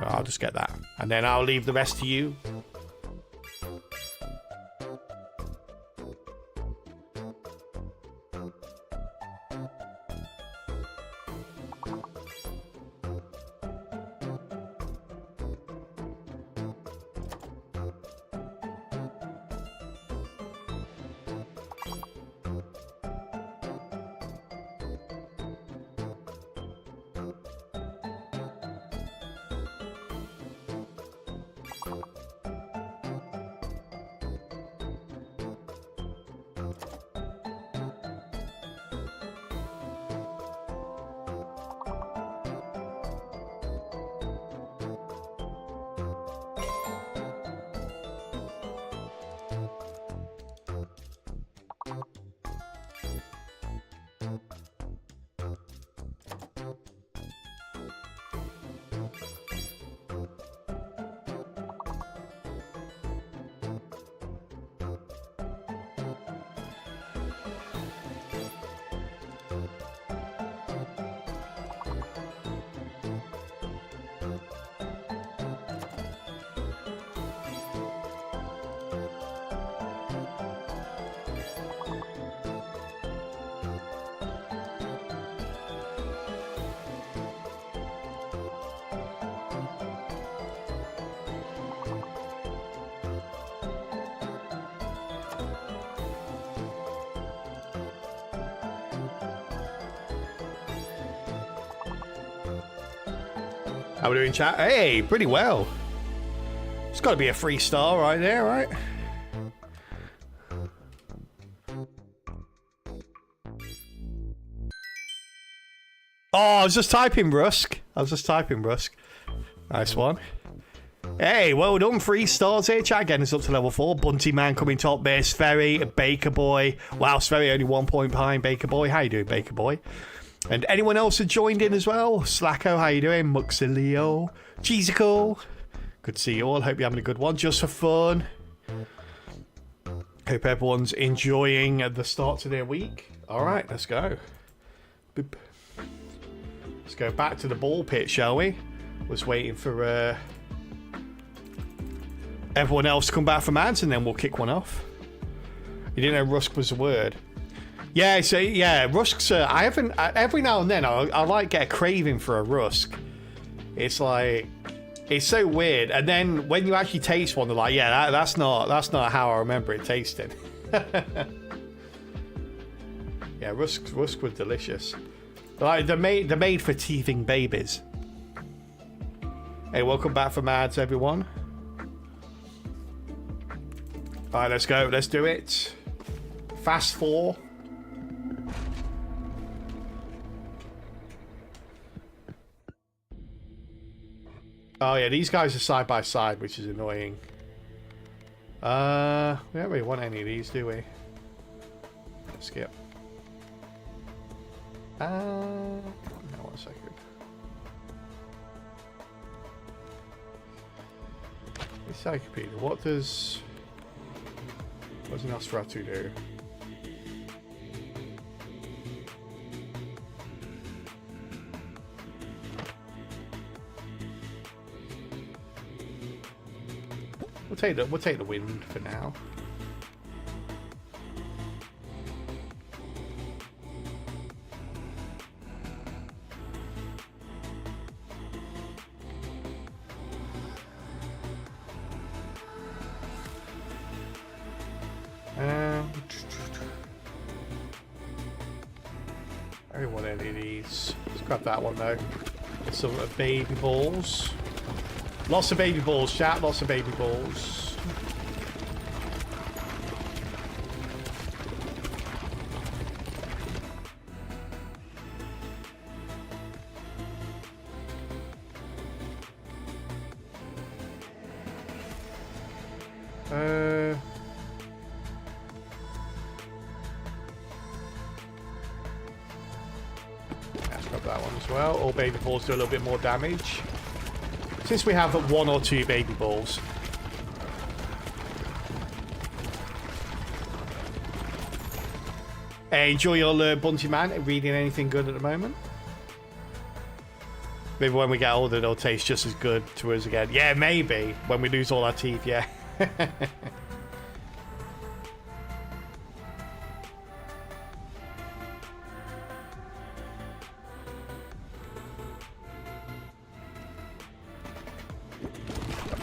I'll just get that. And then I'll leave the rest to you. How are we doing, chat? Hey, pretty well. It's got to be a 3-star right there, right? Oh, I was just typing Rusk. Nice one. Hey, well done. 3 stars here, chat. Getting us up to level 4. Bunty Man coming top there. Sferry, Baker Boy. Wow, Sferry only 1 point behind Baker Boy. How you doing, Baker Boy? And anyone else had joined in as well? Slacko, how you doing? Muxilio, Cheesical. Good to see you all. Hope you're having a good one. Just for fun. Hope everyone's enjoying the start to their week. All right, let's go. Boop. Let's go back to the ball pit, shall we? Was waiting for everyone else to come back from ads, and then we'll kick one off. You didn't know Rusk was a word. Yeah, so yeah, Rusk's. I haven't. Every now and then, I like get a craving for a Rusk. It's like, it's so weird. And then when you actually taste one, they're like, yeah, that's not how I remember it tasting. Yeah, Rusk was delicious. Like they're made for teething babies. Hey, welcome back from ads, everyone. All right, let's go. Let's do it. Fast 4. Oh yeah, these guys are side by side, which is annoying. We don't really want any of these, do we? Skip. No, 1 second. Encyclopedia. What does an Nosferatu do? We'll take the wind for now. I don't want any of these. Let's grab that one though. Get some baby balls. Lots of baby balls, chat. Lots of baby balls. Let's grab that one as well. All baby balls do a little bit more damage. Since we have 1 or 2 baby balls. Hey, enjoy your Bunty Man. Reading anything good at the moment? Maybe when we get older, they'll taste just as good to us again. Yeah, maybe. When we lose all our teeth, yeah. Got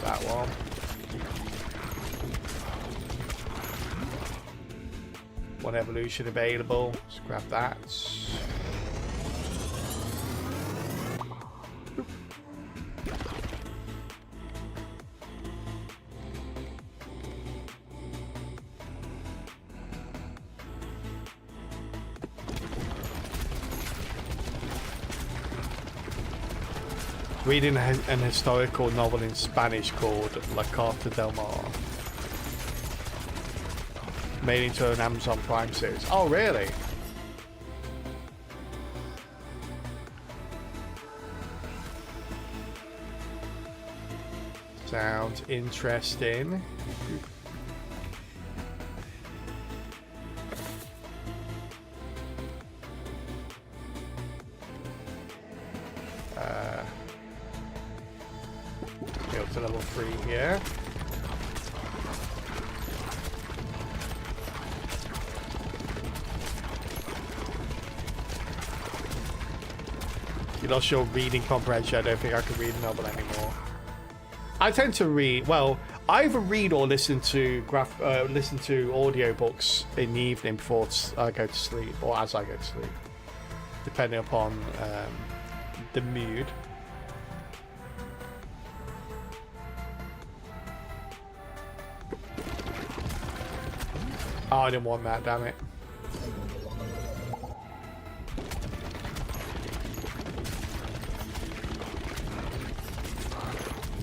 that one. One evolution available. Let's grab that. Reading an historical novel in Spanish called La Carta del Mar. Made into an Amazon Prime series. Oh, really? Sounds interesting. Go to level 3 here. You lost your reading comprehension. I don't think I can read a novel anymore. I tend to read, well, I either read or listen to audiobooks in the evening before I go to sleep, or as I go to sleep, depending upon the mood. Oh, I didn't want that, damn it.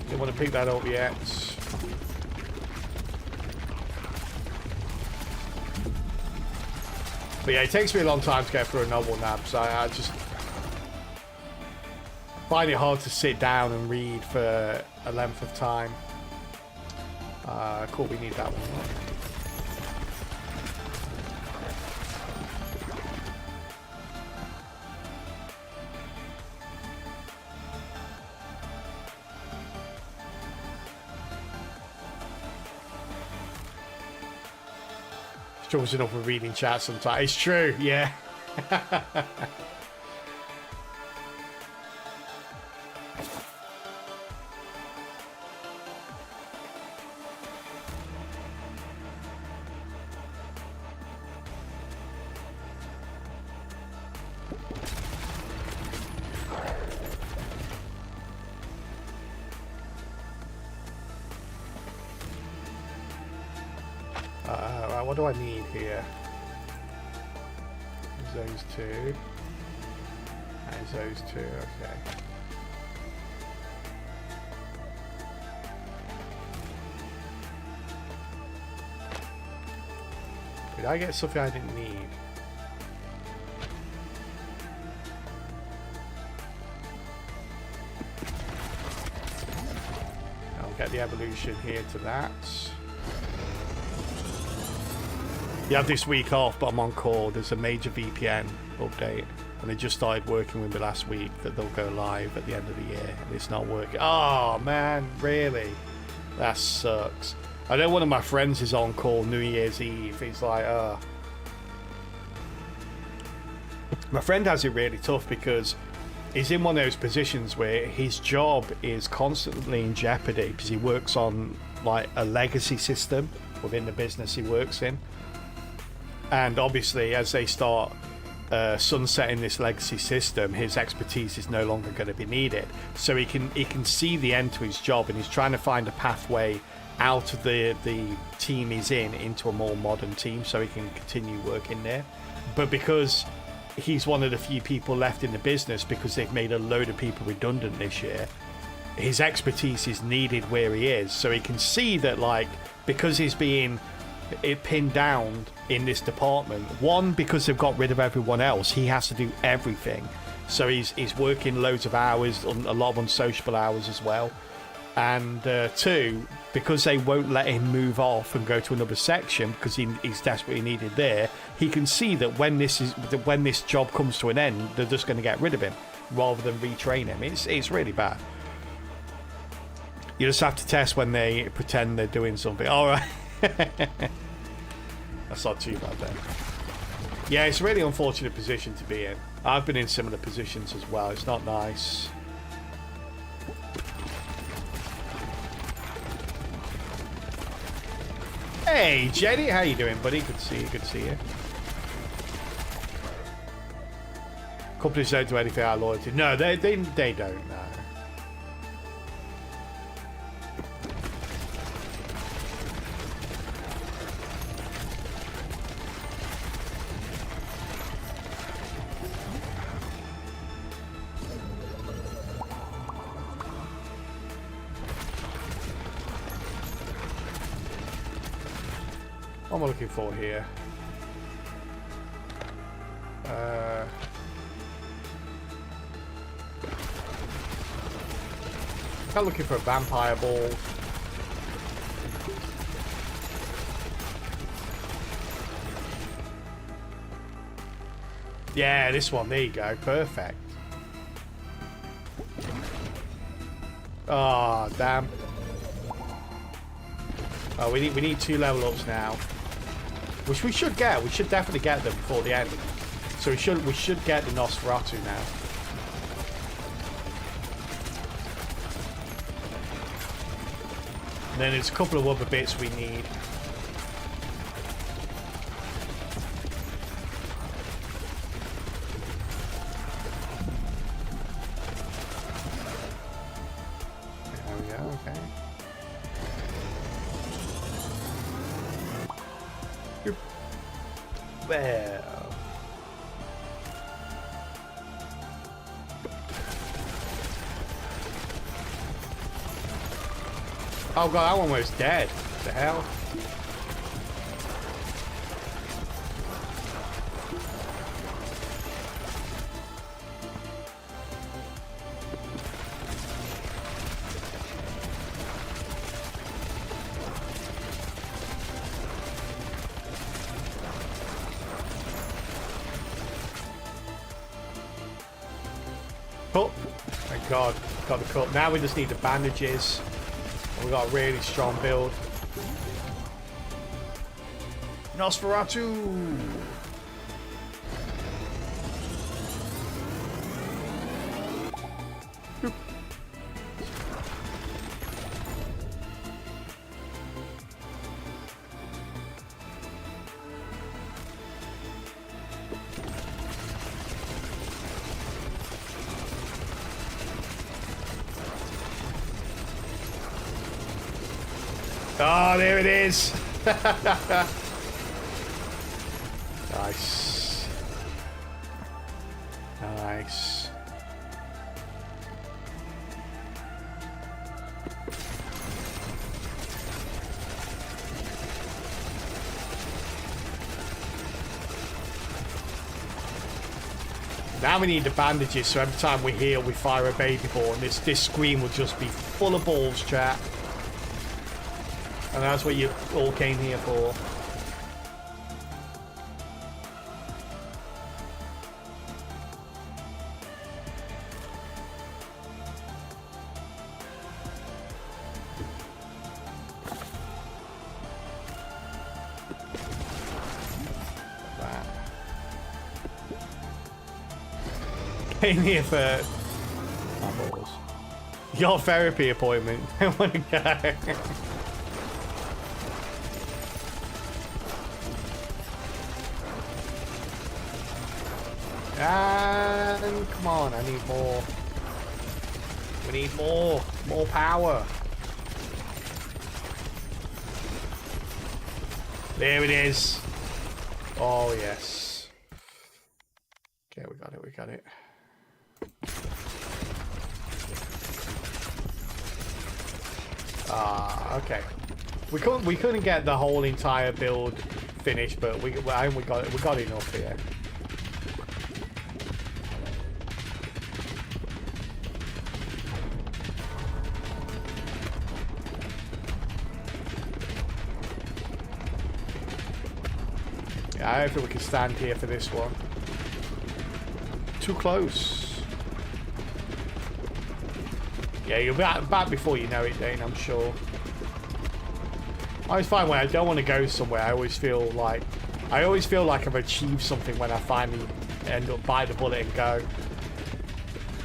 Didn't want to pick that up yet. But yeah, it takes me a long time to get through a novel now, so I just find it hard to sit down and read for a length of time. Cool, we need that one. Struggles enough with reading chat sometimes. It's true, yeah. Right, what do I need here? There's those two. There's those two, okay. Did I get something I didn't need? I'll get the evolution here to that. You have this week off, but I'm on call. There's a major VPN update, and they just started working with me last week that they'll go live at the end of the year, and it's not working. Oh man, really? That sucks. I know one of my friends is on call New Year's Eve. He's like, My friend has it really tough because he's in one of those positions where his job is constantly in jeopardy because he works on like a legacy system within the business he works in. And obviously, as they start sunsetting this legacy system, his expertise is no longer going to be needed. So he can see the end to his job, and he's trying to find a pathway out of the team he's in into a more modern team, so he can continue working there. But because he's one of the few people left in the business, because they've made a load of people redundant this year, his expertise is needed where he is. So he can see that, like, because he's being pinned down in this department, one, because they've got rid of everyone else, he has to do everything. So he's working loads of hours, a lot of unsociable hours as well. And two, because they won't let him move off and go to another section because he's desperately needed there, he can see that when this job comes to an end, they're just going to get rid of him. rather than retrain him. It's really bad. You just have to test when they pretend they're doing something. All right. That's not too bad then. Yeah, it's a really unfortunate position to be in. I've been in similar positions as well. It's not nice. Hey, Jenny, how you doing, buddy? Good to see you. Good to see you. Companies don't do anything out of loyalty. No, they don't. No. What am I looking for here? I'm looking for a vampire ball. Yeah, this one. There you go. Perfect. Oh, damn. Oh, we need 2 level ups now. Which we should get. We should definitely get them before the end. So we should get the Nosferatu now. And then there's a couple of other bits we need. There we go, okay. Well. Oh god, that one was dead. What the hell? Oh, thank god. Got the cup. Now we just need the bandages. We got a really strong build. Nosferatu! Oh, there it is. Nice. Nice. Now we need the bandages, so every time we heal, we fire a baby ball, and this screen will just be full of balls, chat. And that's what you all came here for. Came here for my balls. Your therapy appointment. I want to go. And come on, I need more. We need more power. There it is. Oh yes. Okay, we got it. We got it. Ah, okay. We couldn't get the whole entire build finished, but we got enough here. I don't think we can stand here for this one. Too close. Yeah, you'll be back before you know it, Dane, I'm sure. I always find when I don't want to go somewhere, I always feel like I've achieved something when I finally end up bite the bullet and go.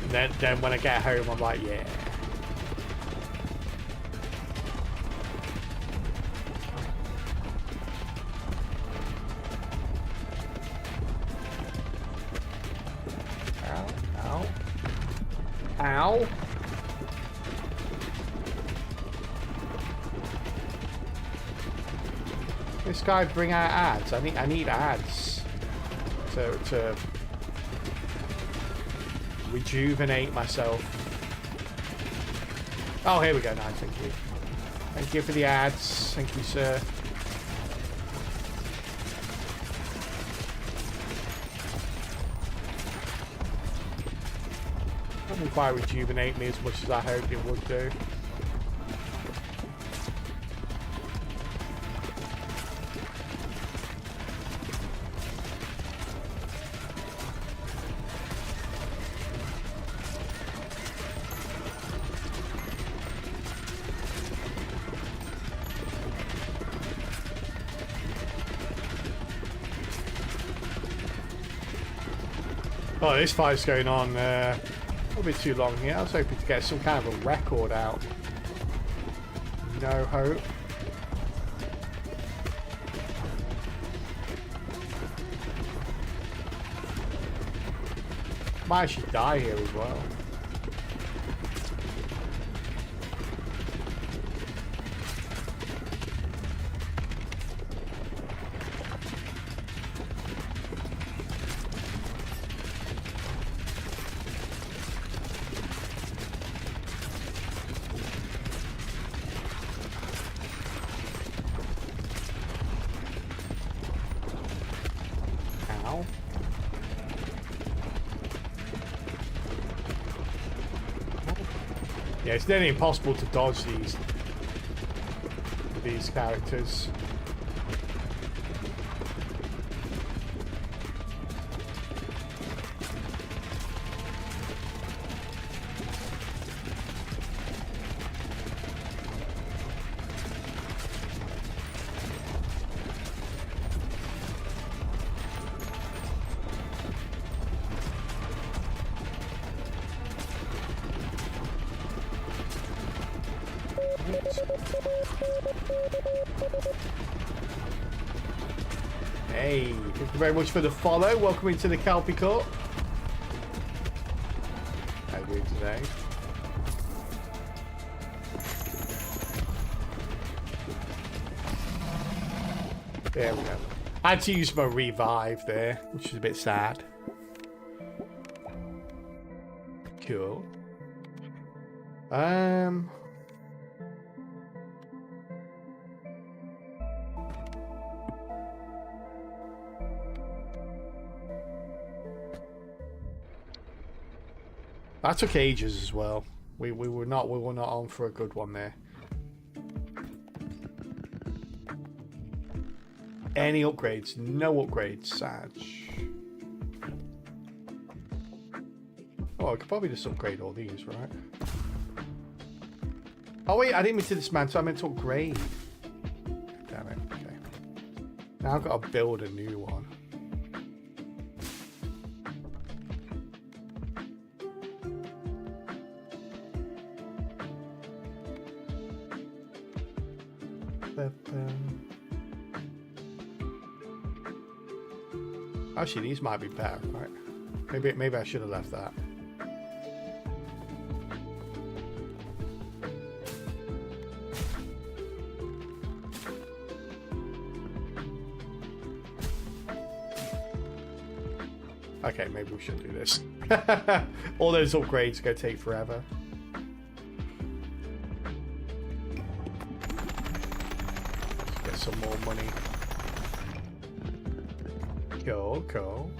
And then when I get home, I'm like, yeah. Ow. Ow. Ow. This guy bring out ads. I need ads to rejuvenate myself. Oh, here we go. Nice, thank you. Thank you for the ads. Thank you, sir. Doesn't quite rejuvenate me as much as I hoped it would do. Oh, this fight's going on a little bit too long here. I was hoping to get some kind of a record out. No hope. Might actually die here as well. Yeah, it's nearly impossible to dodge these characters. Hey, thank you very much for the follow. Welcome into the Calpey Cup. How are you doing today? There we go. I had to use my revive there, which is a bit sad. Cool. That took ages as well. We were not on for a good one there. Any upgrades? No upgrades, Saj. Oh, I could probably just upgrade all these, right? Oh wait, I didn't mean to dismantle, I meant to upgrade. Damn it, okay. Now I've got to build a new one. Actually, these might be better, right? Maybe I should have left that. Okay, maybe we should do this. All those upgrades are going to take forever. Let's get some more money. Cool.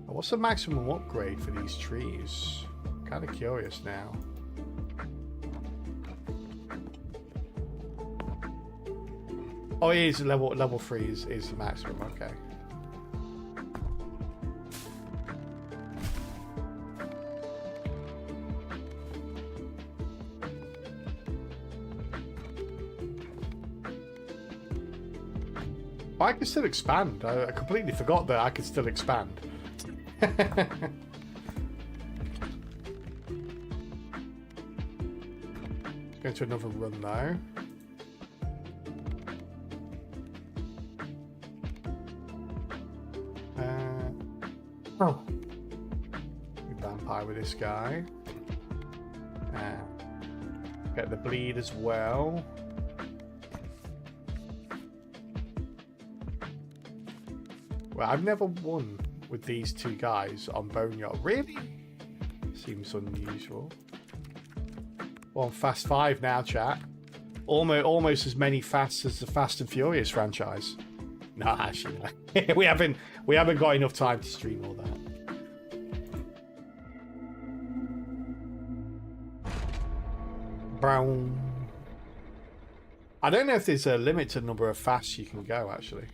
What's the maximum upgrade for these trees? Kind of curious now. Oh, it is level 3 is the maximum. Okay. I can still expand. I completely forgot that I could still expand. Go to another run now. Oh, you vampire with this guy. Get the bleed as well. Well, I've never won with these two guys on Boneyard. Really? Seems unusual. Well, I'm Fast 5 now, chat. Almost as many fasts as the Fast and Furious franchise. No, actually, no. we haven't got enough time to stream all that. Brown. I don't know if there's a limited number of fasts you can go, actually.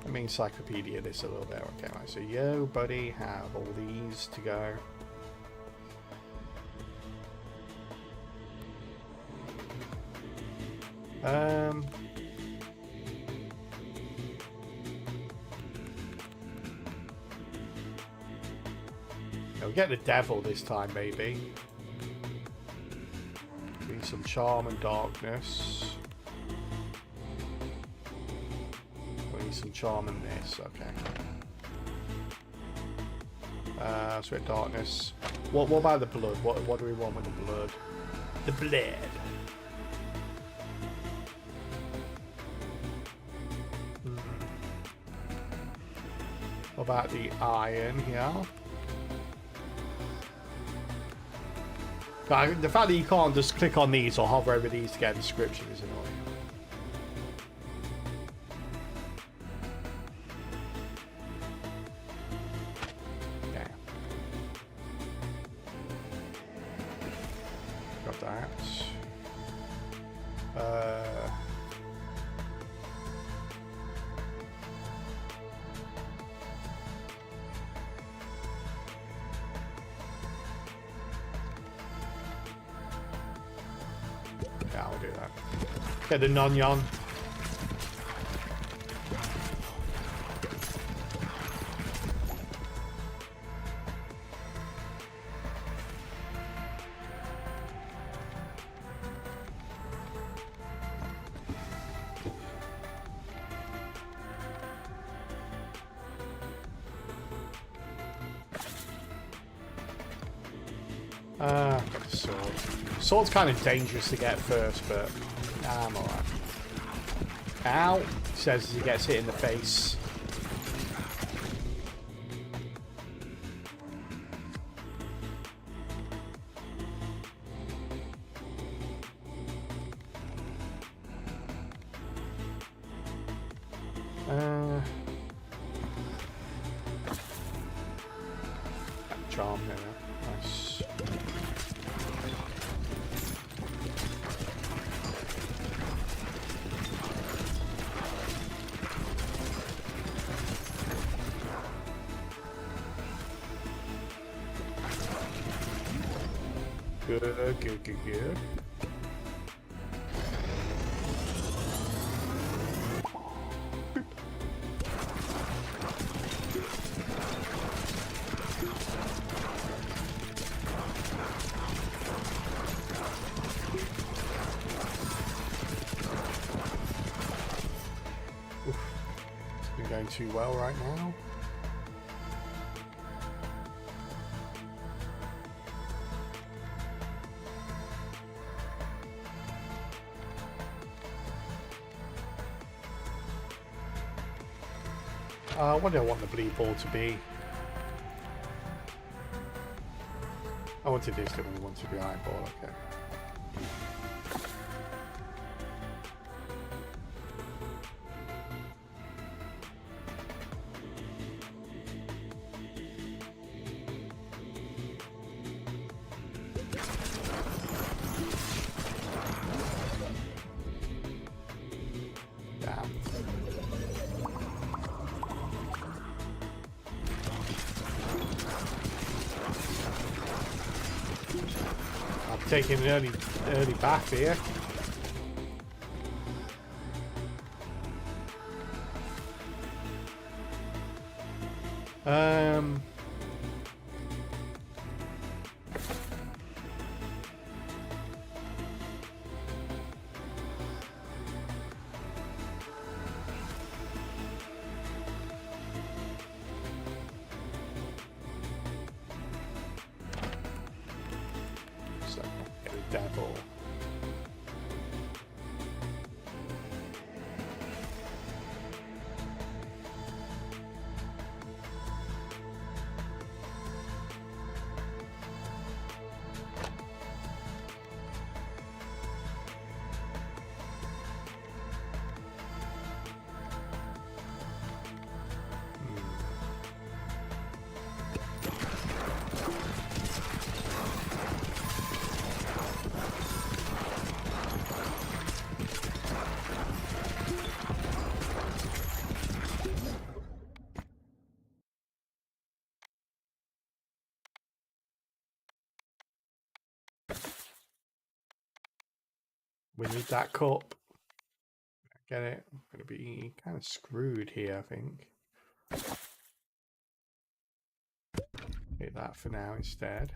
I mean, encyclopedia this a little bit. Okay, right. So, yo, buddy, have all these to go. We'll get the devil this time, maybe. Need some charm and darkness. We need some charm and this. Okay. So we have darkness. What about the blood? What do we want with the blood? The blood. What about the iron here? The fact that you can't just click on these or hover over these to get a description is annoying. Yeah. Got that. Yeah, I'll do that. Get the non-yon. Got the sword. Sword's kind of dangerous to get first, but I'm alright. Ow! Says as he gets hit in the face. Charm there. Nice. Good. Oof. It's been going too well right now. What do I want the bleed ball to be? I wanted this, didn't we? Want to be iron ball, okay. taking an early bath here. So, devil. We need that cup. Get it? I'm going to be kind of screwed here, I think. Hit that for now instead.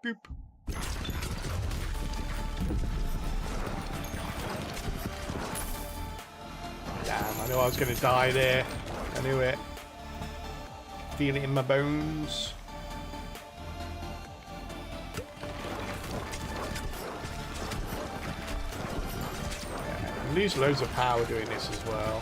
Boop. Damn, I knew I was going to die there. I knew it. Feel it in my bones. Yeah, lose loads of power doing this as well.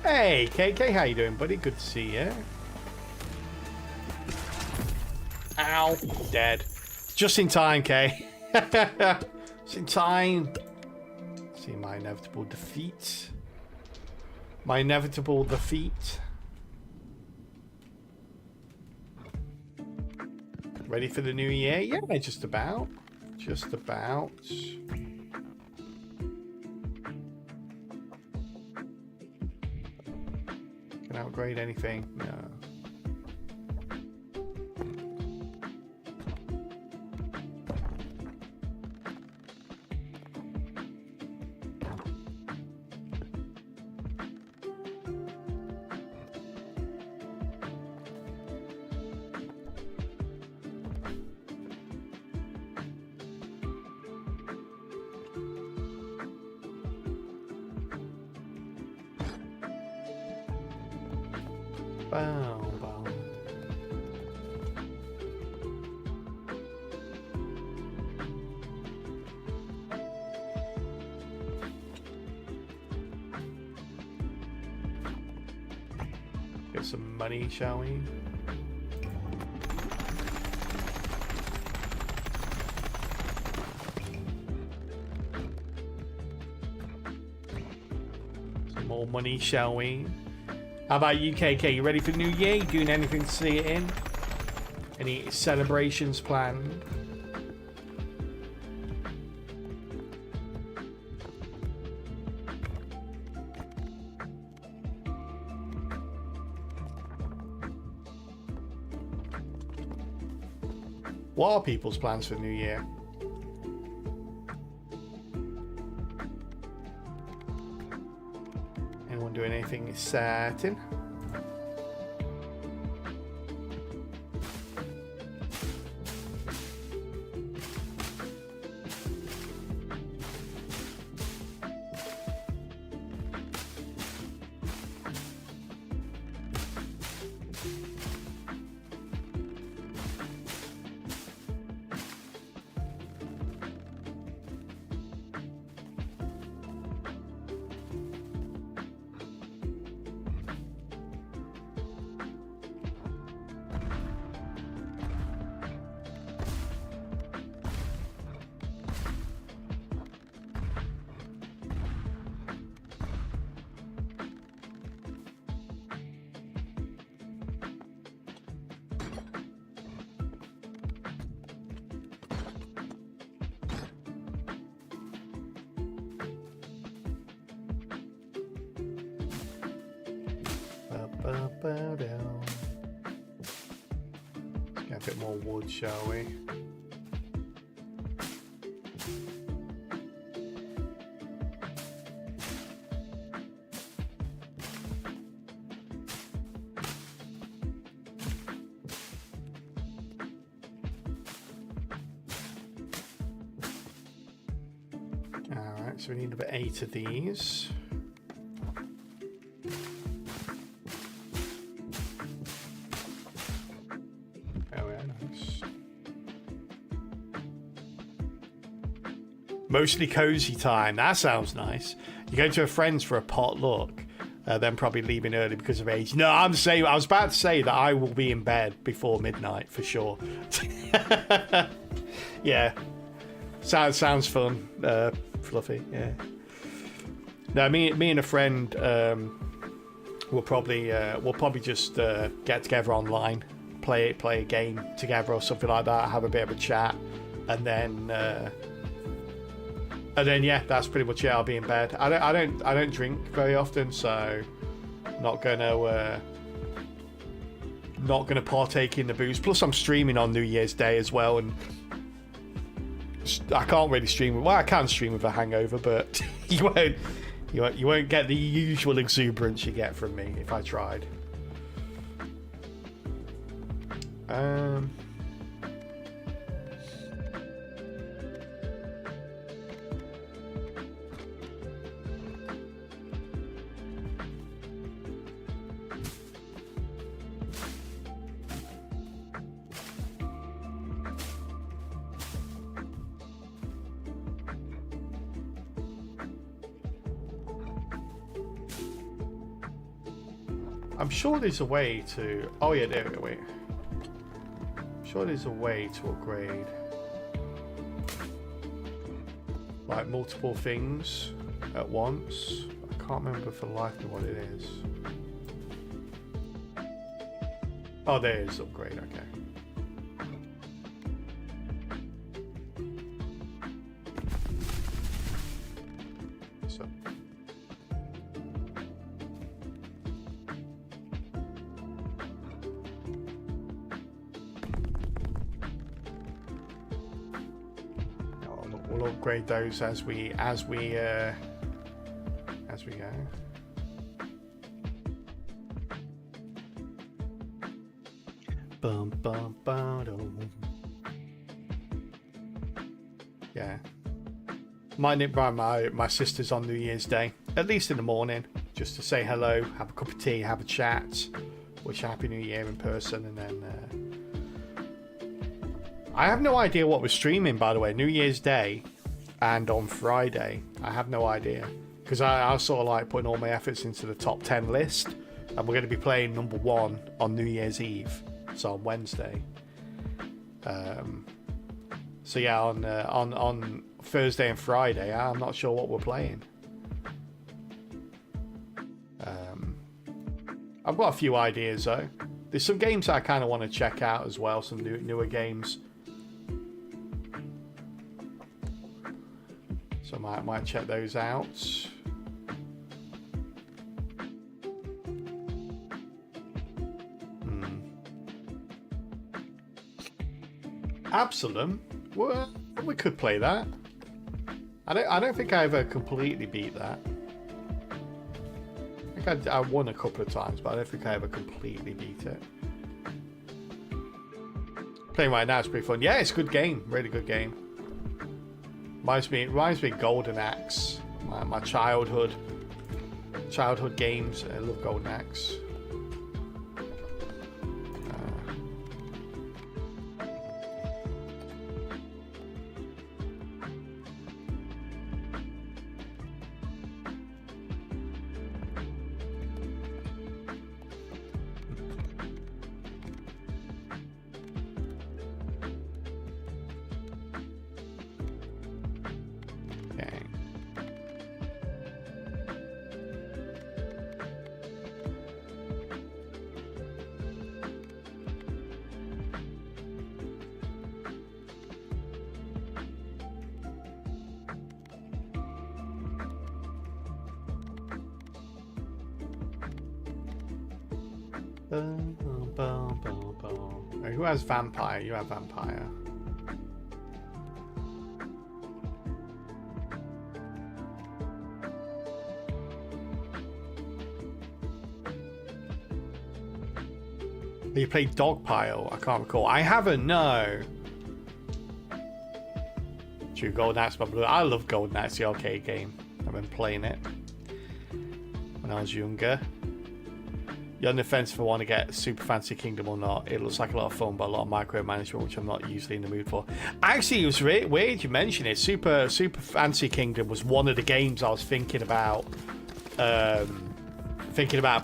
Hey, KK, how you doing, buddy? Good to see you. Ow, dead. Just in time, K. Just in time. See my inevitable defeat. My inevitable defeat. Ready for the new year? Yeah, just about. Just about. Can I upgrade anything? No. Bow, bow. Get some money, shall we? Some more money, shall we? How about you, KK? You ready for New Year? You doing anything to see it in? Any celebrations planned? What are people's plans for New Year? Anyone doing anything exciting? Let's get a bit more wood, shall we? Alright, so we need about 8 of these. Mostly cozy time. That sounds nice. You go to a friend's for a potluck, then probably leaving early because of age. No, I was about to say that I will be in bed before midnight for sure. Yeah, sounds fun. Fluffy. Yeah. No, me and a friend we'll probably just get together online, play a game together or something like that. Have a bit of a chat, and then yeah, that's pretty much it. I'll be in bed. I don't drink very often, so not gonna partake in the booze. Plus, I'm streaming on New Year's Day as well, and I can't really stream. Well, I can stream with a hangover, but you won't get the usual exuberance you get from me if I tried. I'm sure there's a way to... Oh yeah, there we go, wait. I'm sure there's a way to upgrade like multiple things at once. I can't remember for the life of me what it is. Oh, there is upgrade, okay. So we'll upgrade those as we go. Bum, bum, bum, yeah. Might nip by my sister's on New Year's Day, at least in the morning, just to say hello, have a cup of tea, have a chat, wish a Happy New Year in person, and then I have no idea what we're streaming, by the way. New Year's Day and on Friday, I have no idea, because I was sort of like putting all my efforts into the top 10 list, and we're going to be playing number 1 on New Year's Eve, so on Wednesday. So yeah, on Thursday and Friday, I'm not sure what we're playing. I've got a few ideas though. There's some games I kind of want to check out as well, some newer games. So I might check those out. Absalom? Well, we could play that. I don't think I ever completely beat that. I think I won a couple of times, but I don't think I ever completely beat it. Playing right now is pretty fun. Yeah, it's a good game. Really good game. Reminds me of Golden Axe. My childhood games. I love Golden Axe. Who has vampire? You have vampire. You played Dogpile? I can't recall. I haven't, no. True, Golden Axe by Blue. I love Golden Axe, the arcade game. I've been playing it when I was younger. You're on the fence if I want to get Super Fancy Kingdom or not. It looks like a lot of fun, but a lot of micromanagement, which I'm not usually in the mood for. Actually, it was weird you mentioned it. Super Fancy Kingdom was one of the games I was thinking about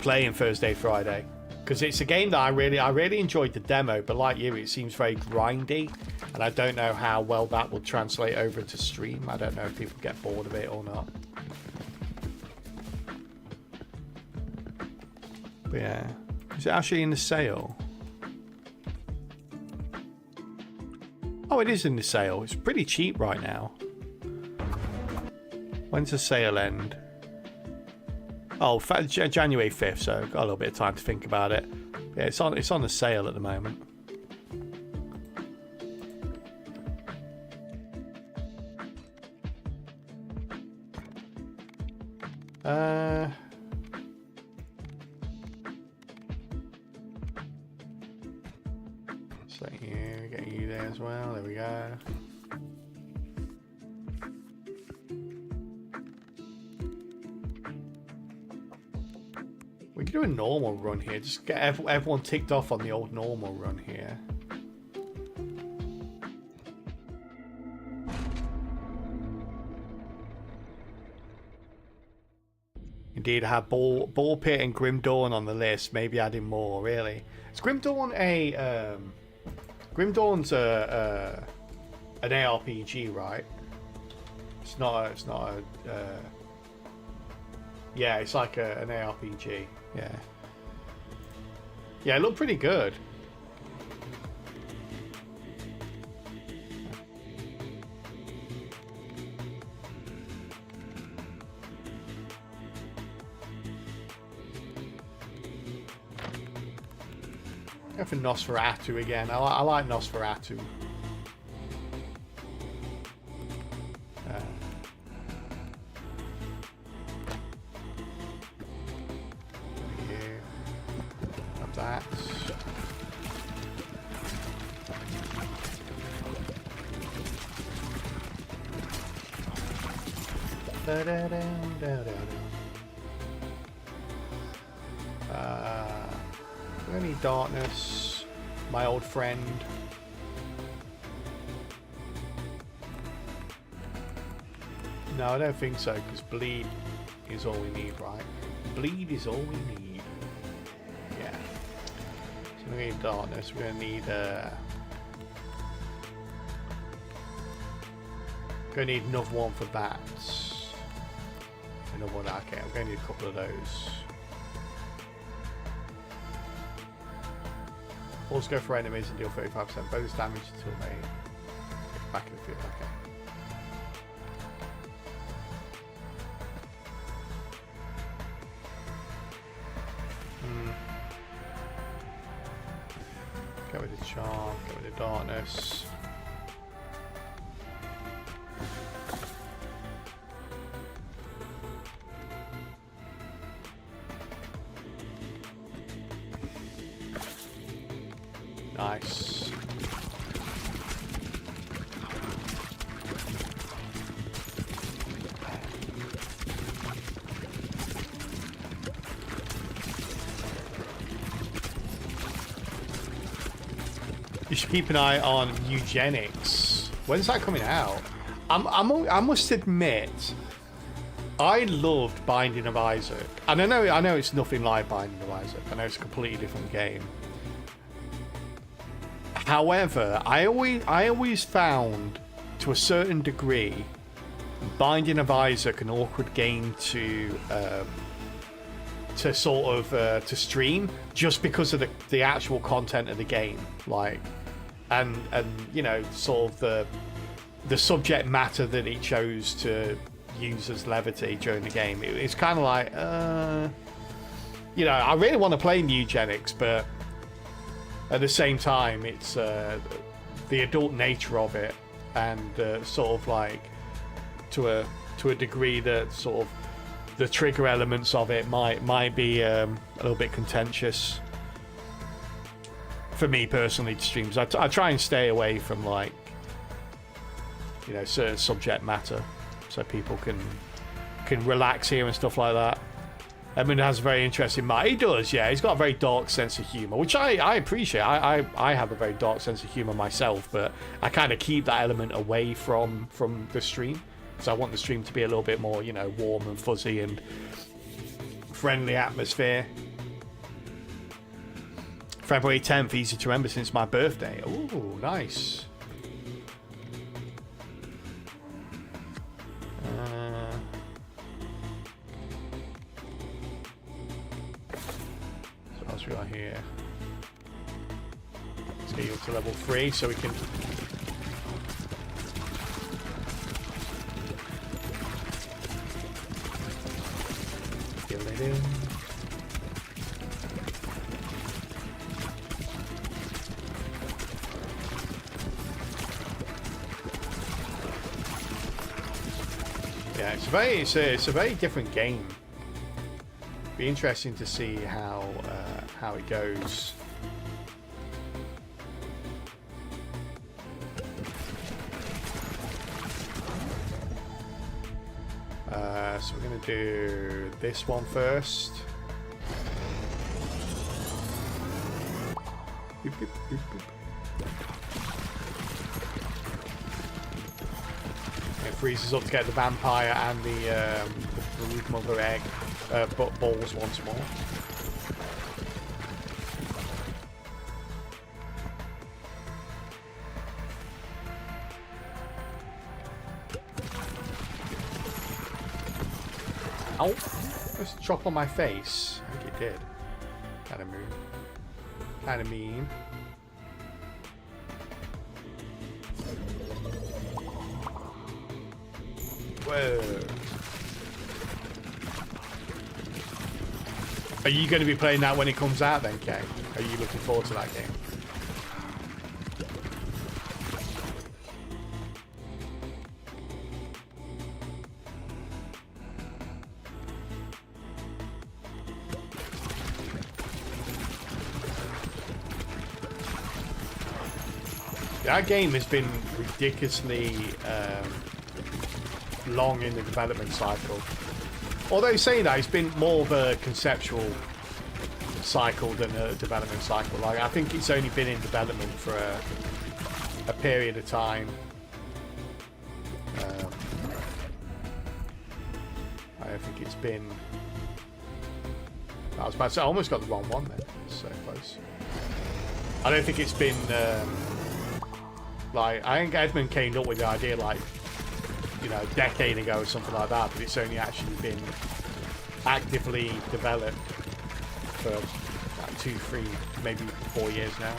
playing Thursday, Friday. Because it's a game that I really enjoyed the demo, but like you, it seems very grindy, and I don't know how well that will translate over into stream. I don't know if people get bored of it or not. But yeah, is it actually in the sale? Oh, it is in the sale. It's pretty cheap right now. When's the sale end? Oh, January 5th, so got a little bit of time to think about it. Yeah, it's on the sale at the moment. So you get you there as well. There we go. We can do a normal run here. Just get everyone ticked off on the old normal run here. Indeed, I have Ball Pit and Grim Dawn on the list. Maybe adding more. Really, is Grim Dawn a Grim Dawn's an ARPG, right? It's not a. Yeah, it's like an ARPG. Yeah. Yeah, it looked pretty good. Go for Nosferatu again. I like Nosferatu. That. We need darkness, my old friend. No, I don't think so, because bleed is all we need, right? Bleed is all we need. Yeah. So we need darkness. We're gonna need another one for bats. Another one. Okay, I'm gonna need a couple of those. Also go for enemies and deal 35% bonus damage until they get back in the field. Okay. Get rid of charm, get rid of darkness. Nice. You should keep an eye on Eugenics. When's that coming out? I must admit, I loved Binding of Isaac, and I know it's nothing like Binding of Isaac. I know it's a completely different game. However, I always found, to a certain degree, Binding of Isaac an awkward game to stream, just because of the actual content of the game, like, and you know, sort of the subject matter that it chose to use as levity during the game. It's kind of like, you know, I really want to play Nugenics, but at the same time, it's the adult nature of it, and sort of like to a degree that sort of the trigger elements of it might be a little bit contentious for me personally to stream. So I try and stay away from, like, you know, certain subject matter, so people can relax here and stuff like that. Edmund has a very interesting mind. He does, yeah. He's got a very dark sense of humor, which I appreciate. I have a very dark sense of humor myself, but I kind of keep that element away from the stream. So I want the stream to be a little bit more, you know, warm and fuzzy and friendly atmosphere. February 10th, easy to remember since my birthday. Ooh, nice. So what else we got here? Let's get you up to level 3 so we can... Fill it in. Yeah, it's a very different game. Be interesting to see how it goes. So we're gonna do this one first. Boop, boop, boop, boop. It freezes up to get the vampire and the brood mother egg balls once more. Ow! Just chop on my face. I think it did. Kinda mean. Kinda mean. Whoa. Are you going to be playing that when it comes out then, Kay? Are you looking forward to that game? That game has been ridiculously long in the development cycle. Although saying that, it's been more of a conceptual cycle than a development cycle. Like, I think it's only been in development for a period of time. I don't think it's been... I was about to say, I almost got the wrong one there. So close. I don't think it's been... like, I think Edmund came up with the idea, like, you know, a decade ago or something like that, but it's only actually been actively developed for like 2, 3, maybe 4 years now.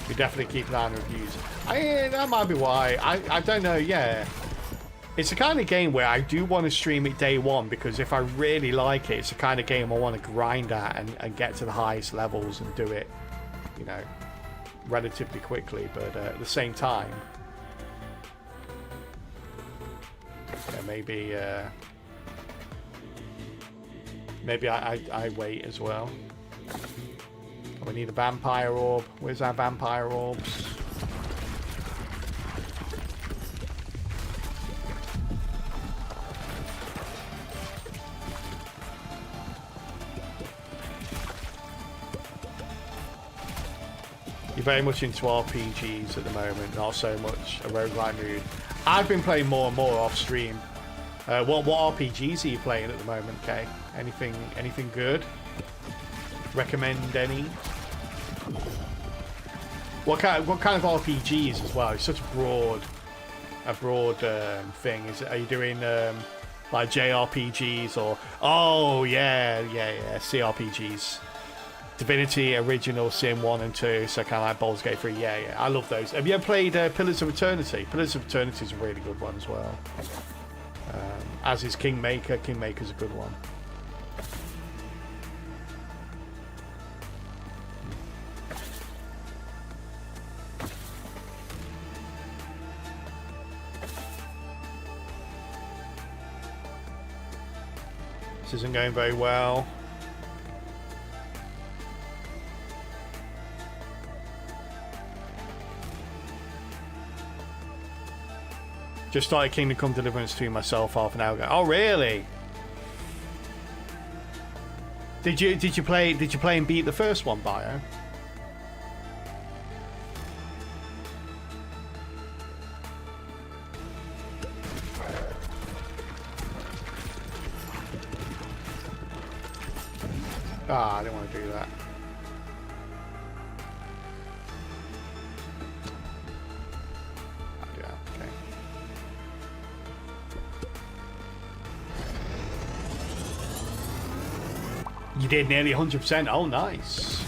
We definitely keep an eye on reviews. That might be why. I don't know, yeah. It's the kind of game where I do want to stream it day one, because if I really like it, it's the kind of game I want to grind at and get to the highest levels and do it, you know, relatively quickly. But at the same time, yeah, maybe I wait as well. We need a vampire orb. Where's our vampire orbs? You're very much into RPGs at the moment, not so much a roguelike mood. I've been playing more and more off stream. What RPGs are you playing at the moment, Kay? Anything good? Recommend any? What kind of RPGs as well? It's such a broad thing. Are you doing like JRPGs or CRPGs? Divinity, Original Sin 1 and 2, so kind of like Baldur's Gate 3. Yeah, I love those. Have you ever played Pillars of Eternity? Pillars of Eternity is a really good one as well. As is Kingmaker. Kingmaker's a good one. This isn't going very well. Just started Kingdom Come Deliverance 2 myself half an hour ago. Oh really? Did you play and beat the first one, Bio? Ah, I didn't want to do that. Yeah, okay. You did nearly 100%. Oh, nice.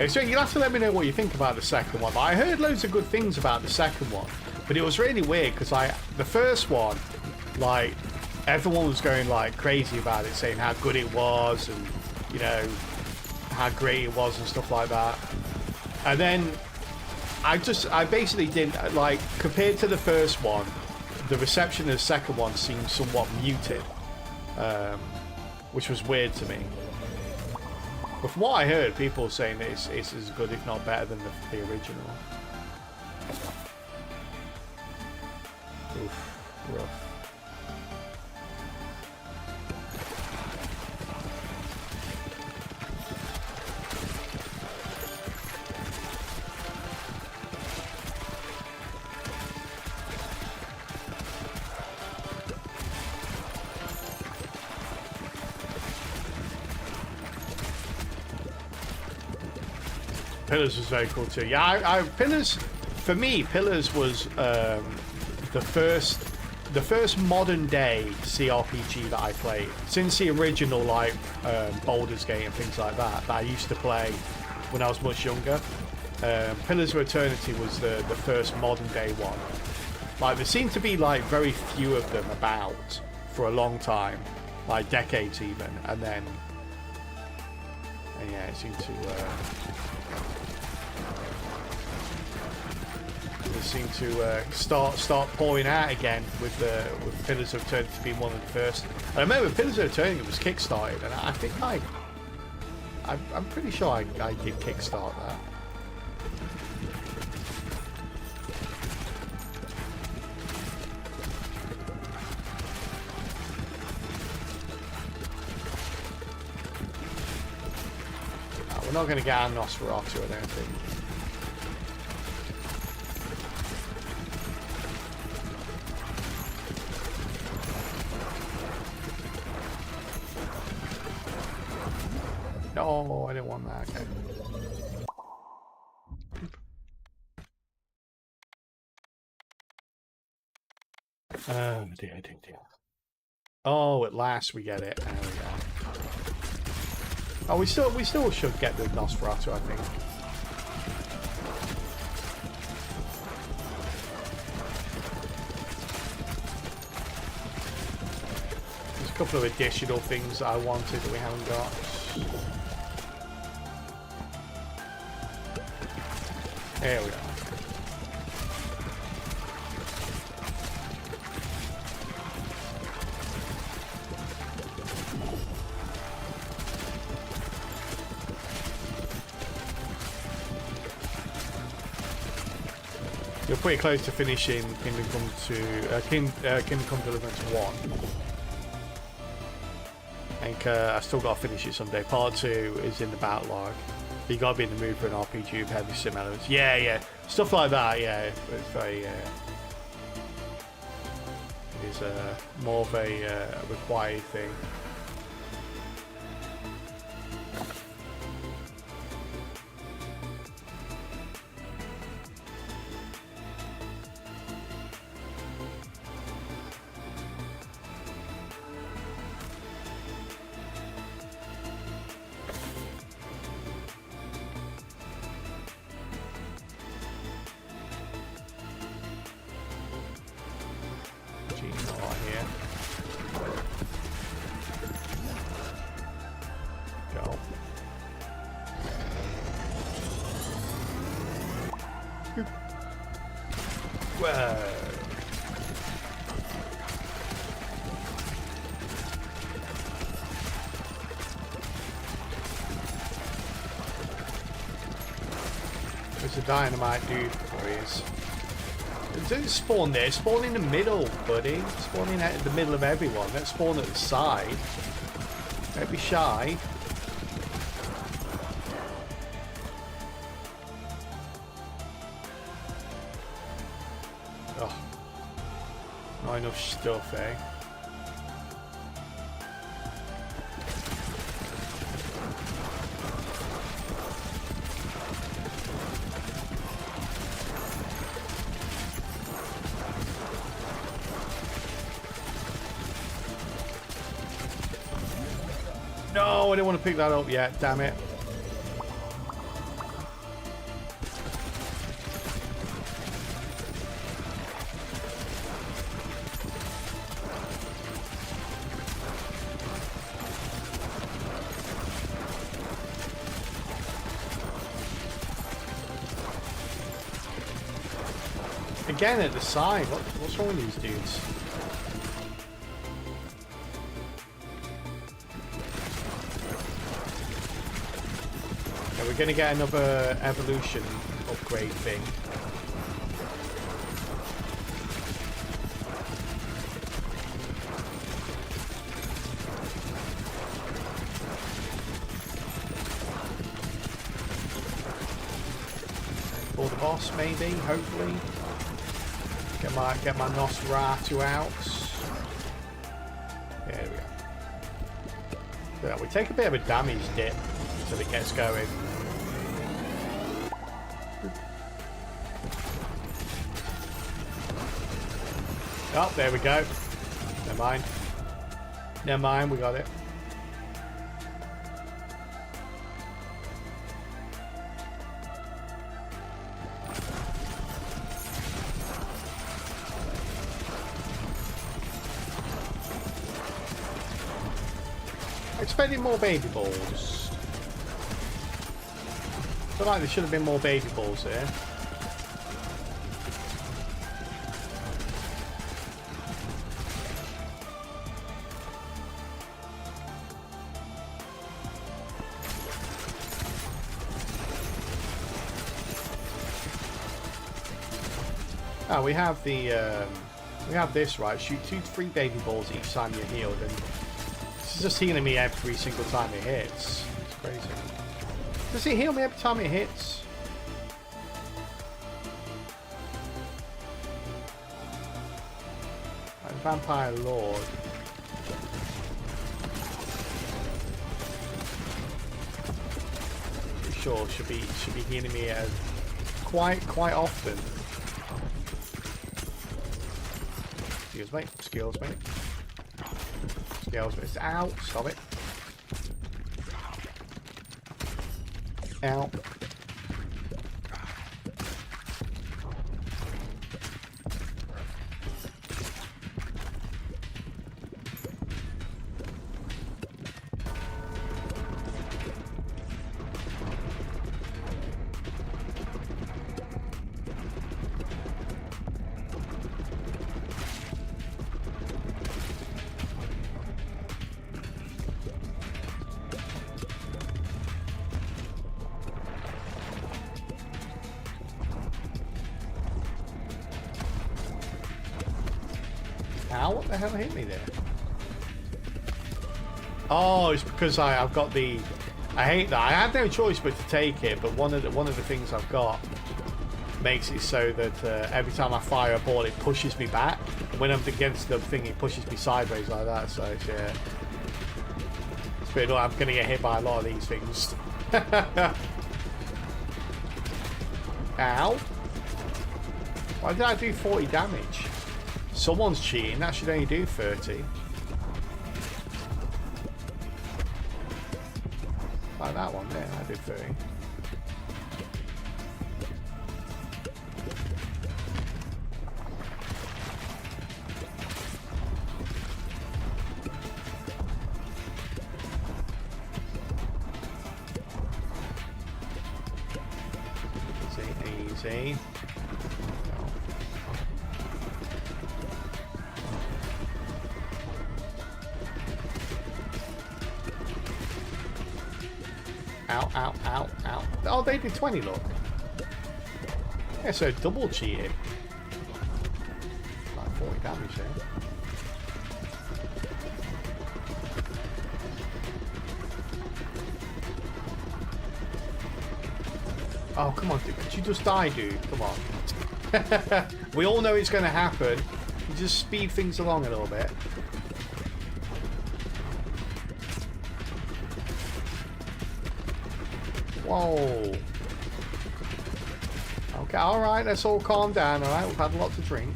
So you'll have to let me know what you think about the second one. I heard loads of good things about the second one, but it was really weird because the first one, like, everyone was going like crazy about it, saying how good it was and, you know, how great it was and stuff like that. And then I basically didn't, like, compared to the first one, the reception of the second one seemed somewhat muted, which was weird to me. But from what I heard, people were saying that it's as good, if not better, than the original. Oof, rough. Pillars was very cool too. Yeah, Pillars, for me, Pillars was the first modern day CRPG that I played since the original, like, Baldur's Gate and things like that I used to play when I was much younger. Pillars of Eternity was the first modern day one. Like, there seemed to be like very few of them about for a long time, like decades even, and yeah, it seemed to start pouring out again with Pillars of Eternity being one of the first. I remember Pillars of Eternity was kickstarted, and I think I'm pretty sure I did kickstart that. We're not going to get our Nosferatu, I don't think. No, I didn't want that. Okay. Oh dear. Oh, at last we get it. There we go. Oh, we still should get the Nosferatu, I think. There's a couple of additional things that I wanted that we haven't got. There we are. You're pretty close to finishing Kingdom Come Deliverance 1. I think I still got to finish it someday. Part 2 is in the backlog. You got to be in the mood for an RPG with heavy sim elements. Yeah. Stuff like that, yeah. It's very... it is more of a required thing. Whoa. What's the dynamite dude? There he is. Don't spawn there. Spawn in the middle, buddy. Spawn in at the middle of everyone. Don't spawn at the side. Don't be shy. Oh. Not enough stuff, eh? No, I didn't want to pick that up yet, damn it. Again at the side, what's wrong with these dudes? We're going to get another evolution upgrade thing. For the boss, maybe, hopefully. Get my Nosferatu out. There we go. Yeah, we take a bit of a damage dip until it gets going. Oh, there we go. Never mind. Never mind, we got it. Expecting more baby balls. I feel like there should have been more baby balls here. Oh, we have this, right? Shoot 2 to 3 baby balls each time you're healed, and this is just healing me every single time it hits. It's crazy. Does it heal me every time it hits? Like Vampire Lord. Pretty sure should be healing me quite often. Excuse me. Excuse me. Excuse me. Ow! Stop it. Ow. Ow, what the hell hit me there? Oh, it's because I've got the... I hate that. I had no choice but to take it, but one of the things I've got makes it so that every time I fire a ball, it pushes me back. And when I'm against the thing, it pushes me sideways like that. So it's, yeah, it's pretty annoying. I'm going to get hit by a lot of these things. Ow. Why did I do 40 damage? Someone's cheating. That should only do 30. Like that one there. I did 30. See, Easy. Ow, ow, ow, ow. Oh, they did 20, look. Yeah, so double cheated. Like 40 damage there. Oh, come on, dude. Could you just die, dude? Come on. We all know it's going to happen. You just speed things along a little bit. Whoa. Okay, alright, let's all calm down, alright? We've had a lot to drink.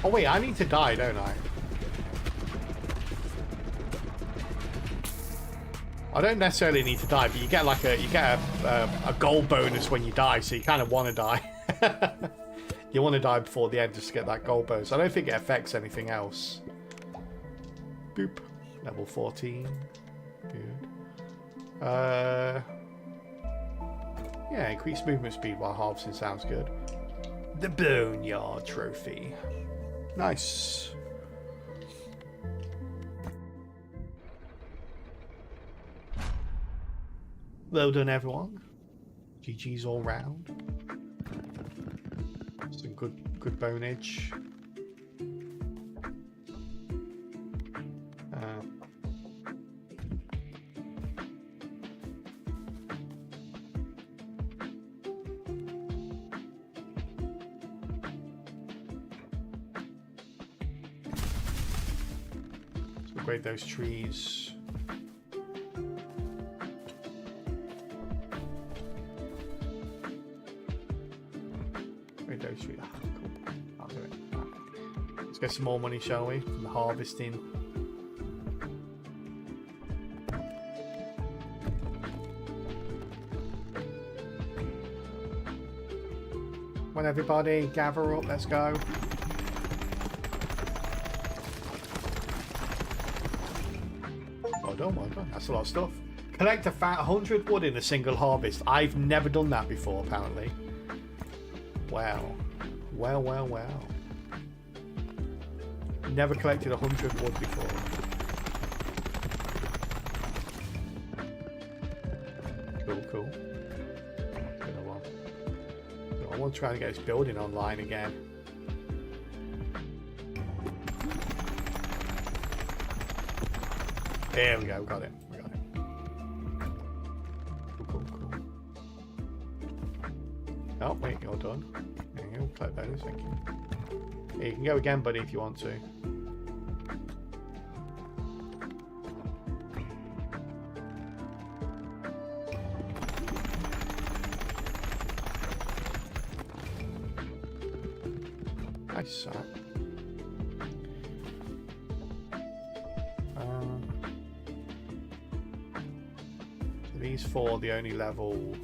Oh wait, I need to die, don't I? I don't necessarily need to die, but you get like a gold bonus when you die, so you kind of want to die. You want to die before the end just to get that gold bonus. I don't think it affects anything else. Boop. Level 14. Good. Yeah, increased movement speed while harvesting sounds good. The Boneyard Trophy. Nice. Well done, everyone. GG's all round. Some good bonage. Let's upgrade those trees. Cool. I'll do it. Right. Let's get some more money, shall we? From the harvesting. Come on, everybody, gather up. Let's go. Well done, well done. That's a lot of stuff. Collect 100 wood in a single harvest. I've never done that before, apparently. Wow. Well. Never collected 100 wood before. Cool. I want to try and get this building online again. There we go, we got it. Cool. Oh, wait, you're done. There you go, collect those, thank you. Yeah, you can go again, buddy, if you want to. Nice. So these four are the only level.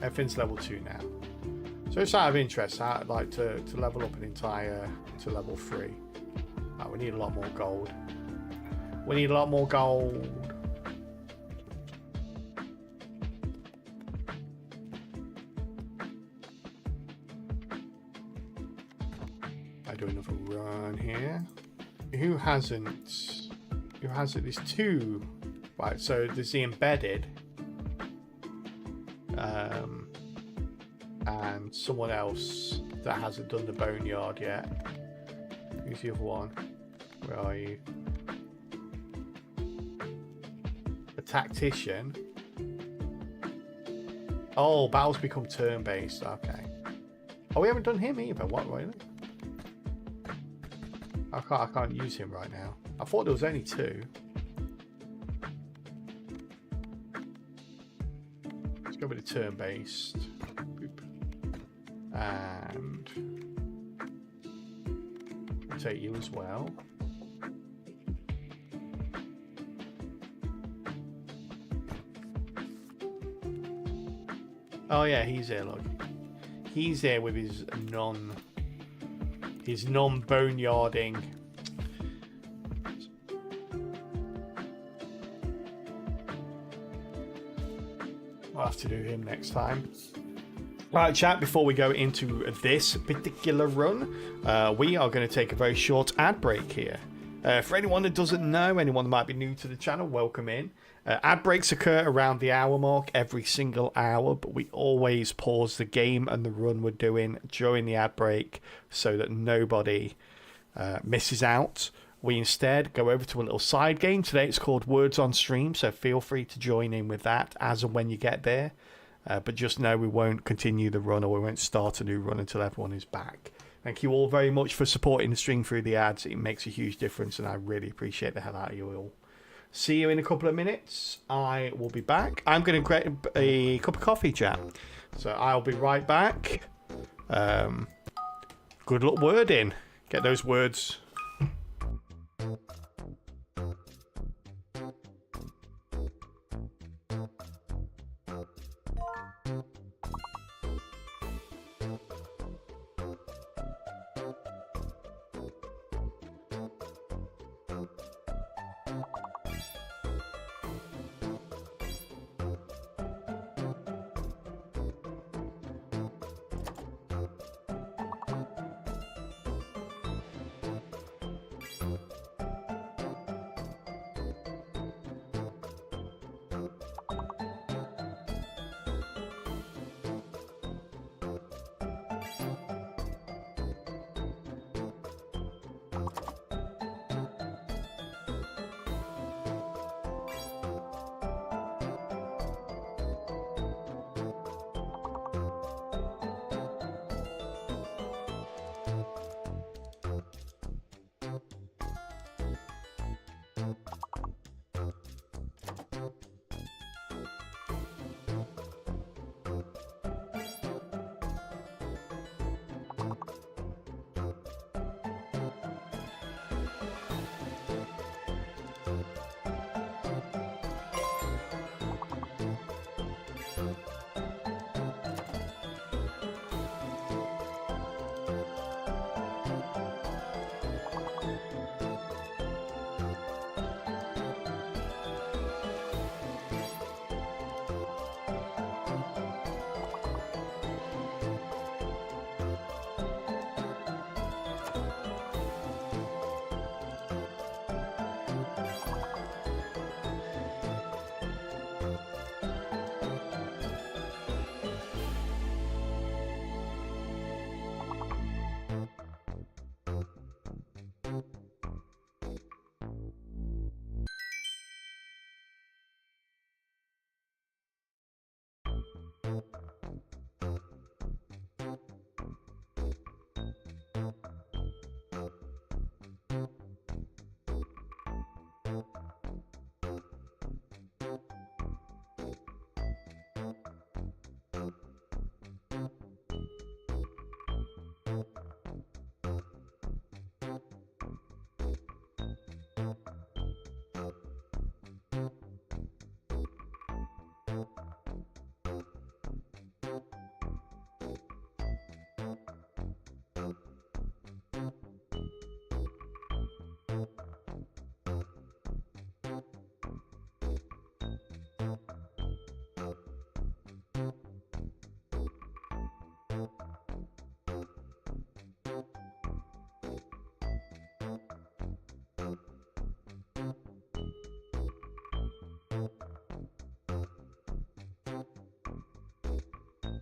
Everything's level 2 now. So it's out of interest. I'd like to level up an entire to level 3. Oh, we need a lot more gold. I do another run here. Who hasn't? There's 2. Right, so there's the embedded. And someone else that hasn't done the boneyard yet. Who's the other one? Where are you? A tactician. Oh, battles become turn-based. Okay. Oh, we haven't done him either. What, really? I can't use him right now. I thought there was only 2. Let's go with the turn-based. And I'll take you as well. Oh yeah, he's here, look. He's here with his non-boneyarding. I'll have to do him next time. Right, chat, before we go into this particular run, we are going to take a very short ad break here. For anyone that doesn't know, anyone that might be new to the channel, welcome in. Ad breaks occur around the hour mark every single hour, but we always pause the game and the run we're doing during the ad break so that nobody misses out. We instead go over to a little side game. Today it's called Words on Stream, so feel free to join in with that as and when you get there. But just know we won't continue the run, or we won't start a new run until everyone is back. Thank you all very much for supporting the stream through the ads. It makes a huge difference, and I really appreciate the hell out of you all. See you in a couple of minutes. I will be back. I'm going to grab a cup of coffee, chat. So I'll be right back. Good luck wording. Get those words.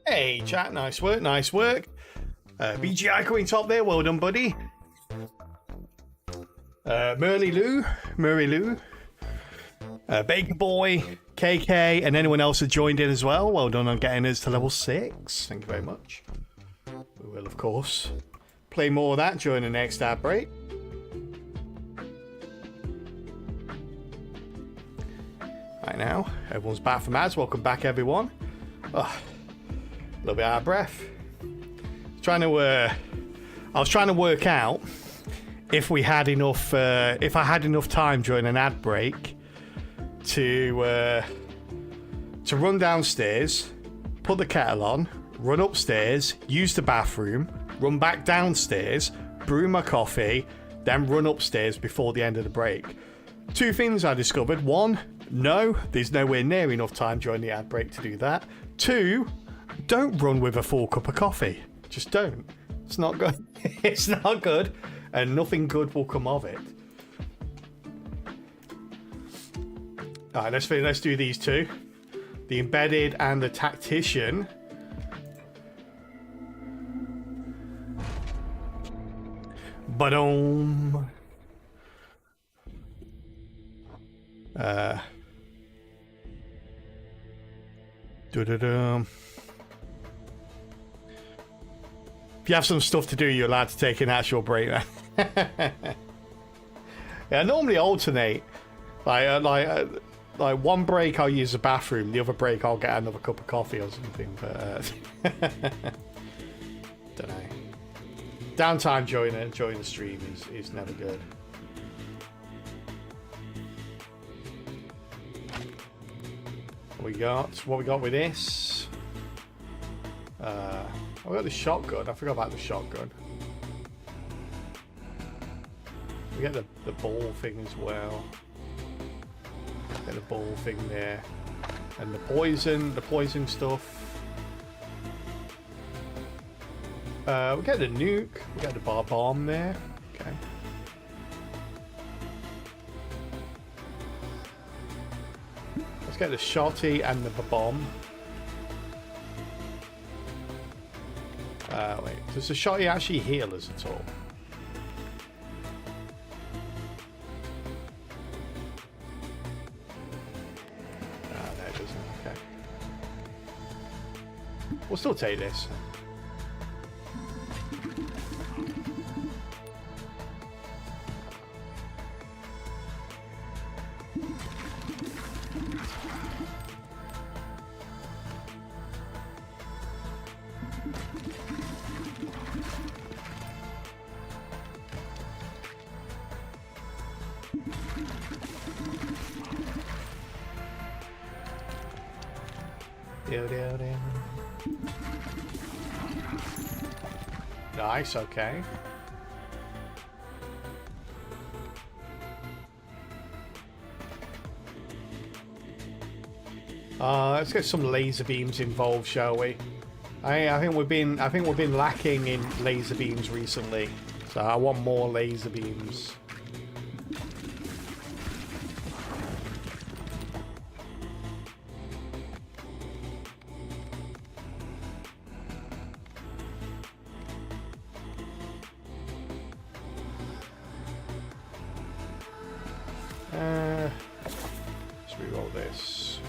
Hey, chat, nice work, nice work. BGI going top there, well done, buddy. Murray Lou, Baker Boy, KK, and anyone else who joined in as well. Well done on getting us to level 6. Thank you very much. We will, of course, play more of that during the next ad break. Right now, everyone's back from ads. Welcome back, everyone. Oh, a little bit out of breath. I was trying to work out if we had enough, if I had enough time during an ad break to run downstairs, put the kettle on, run upstairs, use the bathroom, run back downstairs, brew my coffee, then run upstairs before the end of the break. 2 things I discovered. 1, no, there's nowhere near enough time during the ad break to do that. 2, don't run with a full cup of coffee. Just don't. It's not good. It's not good, and nothing good will come of it. All right, let's do these 2. The embedded and the tactician. Ba-dum. Do-do-dum. If you have some stuff to do, you're allowed to take an actual break then. Yeah, I normally alternate. Like one break I'll use the bathroom, the other break I'll get another cup of coffee or something, but don't know. Downtime during the stream is never good. What we got with this? We got the shotgun. I forgot about the shotgun. We get the ball thing as well. Get the ball thing there, and the poison stuff. We get the nuke. We get the bar bomb there. Okay. Let's get the shotty and the bomb. Wait, does the shotty actually heal us at all? No, it doesn't. Okay. We'll still take this. Nice, okay. Let's get some laser beams involved, shall we? I think we've been lacking in laser beams recently, so I want more laser beams. Let's reroll this.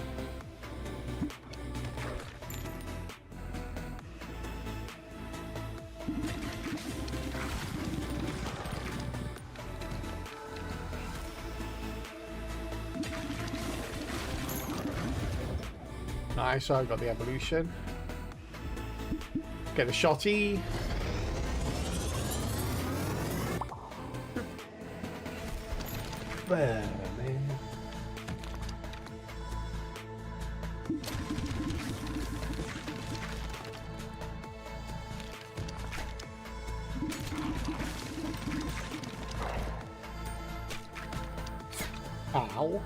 Nice, so I've got the evolution. Get a shotty. There, man. Ow.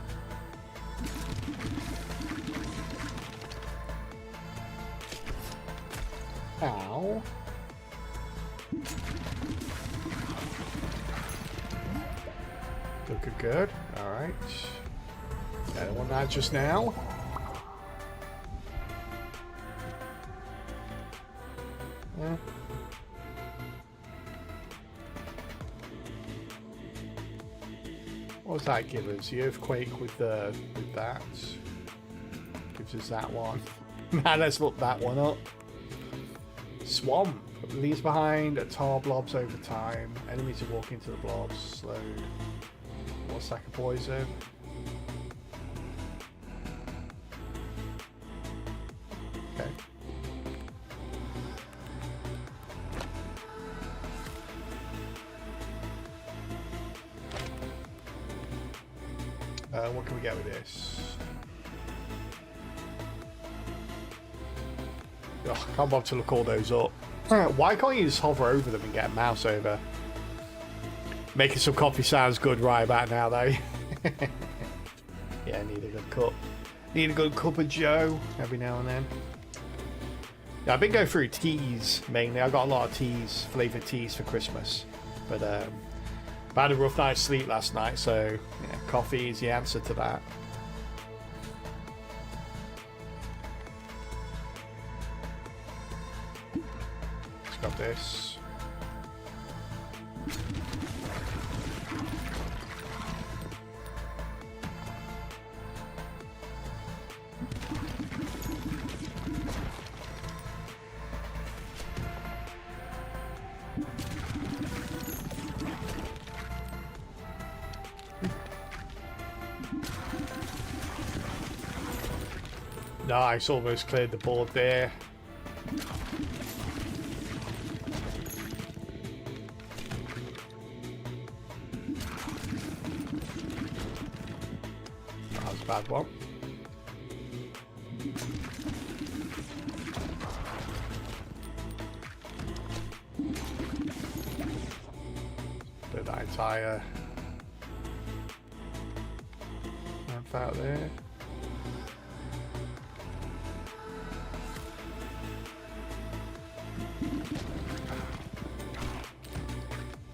Ow. Looking good. Alright. That one that just now. Yeah. What does that give us? The earthquake with that. Gives us that one. Now let's look that one up. Swamp. Leaves behind tar blobs over time. Enemies who walk into the blobs slowed. One sack of poison. Okay. What can we get with this? Oh, I can't bother to look all those up. Why can't you just hover over them and get a mouse over? Making some coffee sounds good right about now, though. Yeah, need a good cup. Need a good cup of Joe every now and then. Yeah, I've been going through teas mainly. I got a lot of teas, flavoured teas for Christmas. But I had a rough night's sleep last night, so yeah, coffee is the answer to that. Let's grab this. Nice, almost cleared the board there. That was a bad one. Did that entire ramp out there.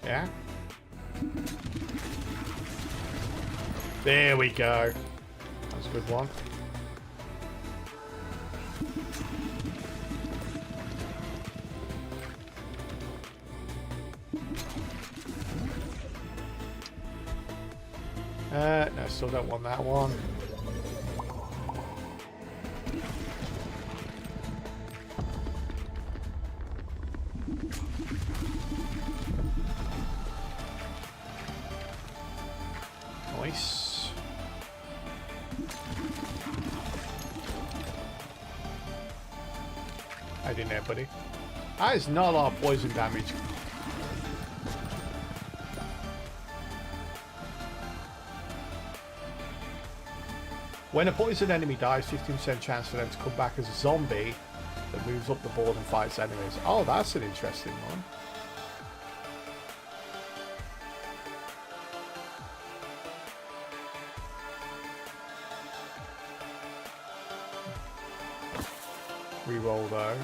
Yeah. There we go. That's a good one. No, still don't want that one. Nice. I didn't there, buddy. That is not a lot of poison damage. When a poisoned enemy dies, 15% chance for them to come back as a zombie that moves up the board and fights enemies. Oh, that's an interesting one. Reroll though.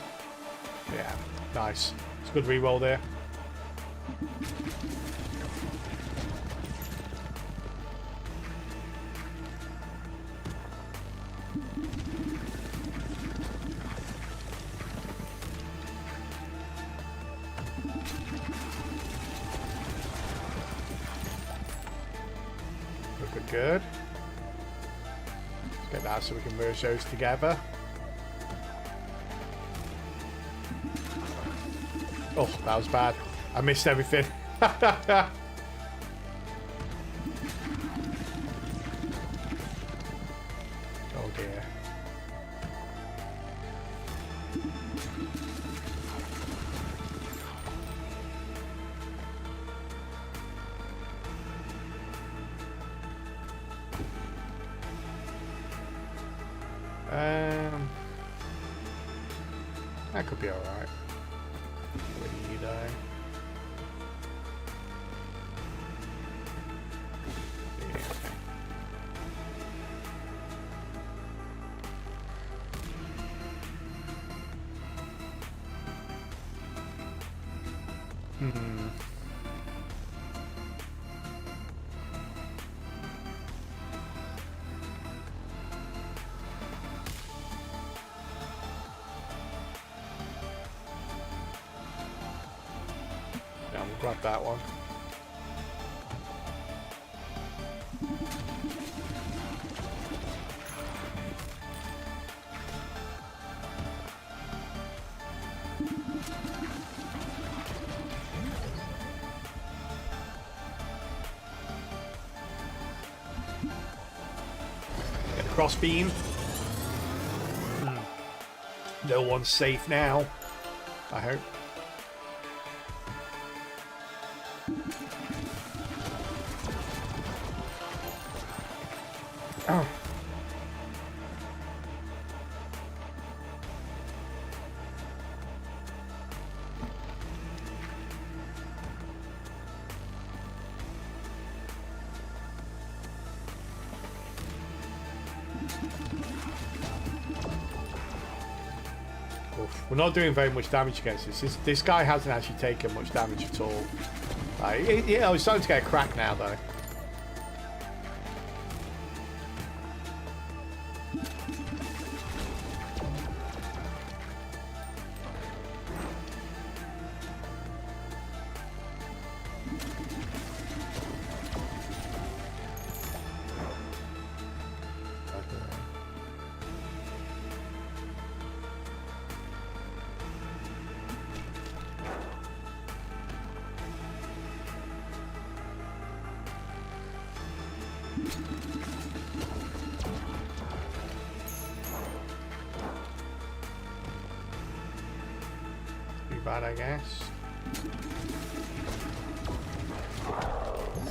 Yeah, nice. It's a good reroll there. Good. Let's get that so we can merge those together. Oh, that was bad. I missed everything. Oh dear. That could be alright. What do you die? Yeah, okay. Yeah, we'll grab that one. Get a cross beam. No one's safe now, I hope. Oh. We're not doing very much damage against this. This guy hasn't actually taken much damage at all. He's starting to get a crack now, though. Bad, I guess.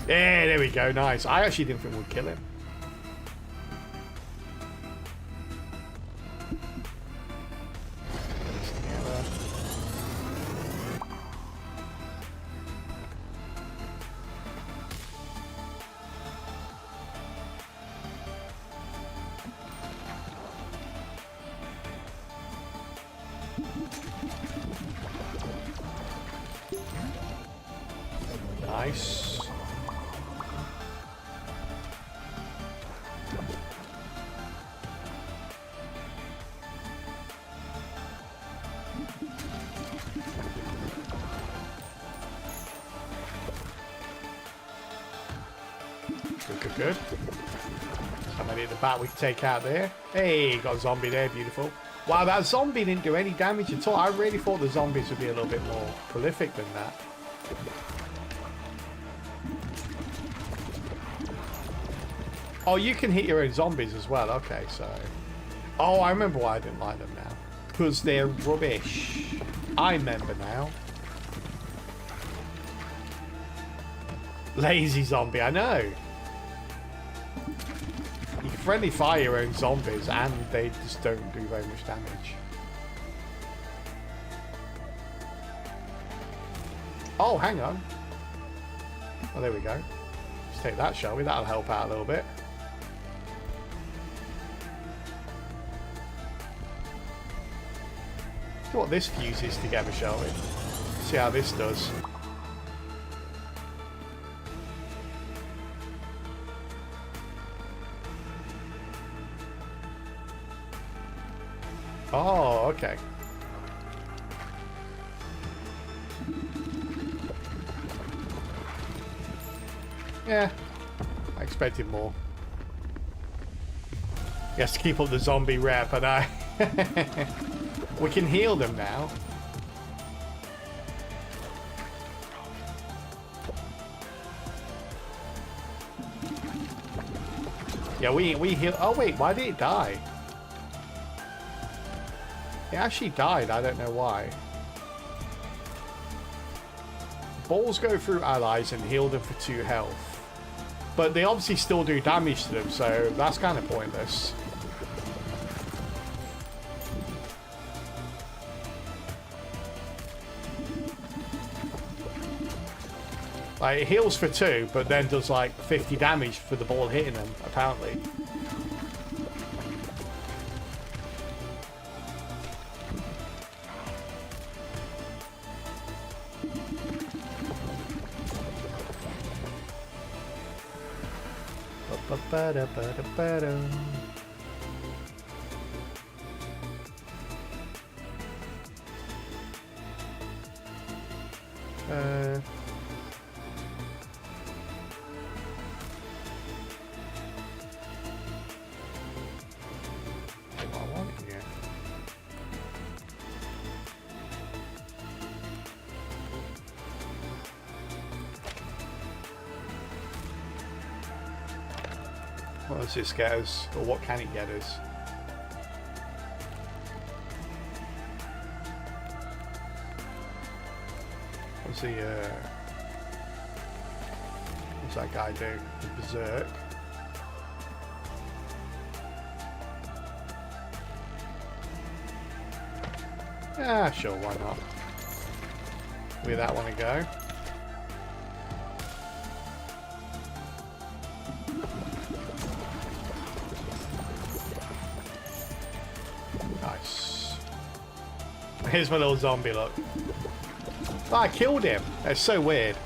Yeah, there we go. Nice. I actually didn't think we'd kill him. Nice. Good. Somebody at the back we can take out there. Hey, got a zombie there. Beautiful. Wow, that zombie didn't do any damage at all. I really thought the zombies would be a little bit more prolific than that. Oh, you can hit your own zombies as well. Okay, so... Oh, I remember why I didn't like them now. Because they're rubbish. I remember now. Lazy zombie, I know. You can friendly fire your own zombies and they just don't do very much damage. Oh, hang on. Oh, there we go. Let's take that, shall we? That'll help out a little bit. See what this fuses together, shall we? See how this does. Oh, okay. Yeah, I expected more. He has to keep up the zombie rep, and I... We can heal them now. Yeah, we heal... Oh, wait, why did it die? It actually died, I don't know why. Balls go through allies and heal them for 2 health. But they obviously still do damage to them, so that's kind of pointless. Like, it heals for 2, but then does like 50 damage for the ball hitting them, apparently. What does this get us? Or what can it get us? What's that guy do? The Berserk. Ah, sure, why not? Give that one a go. Here's my little zombie, look. Oh, I killed him. That's so weird.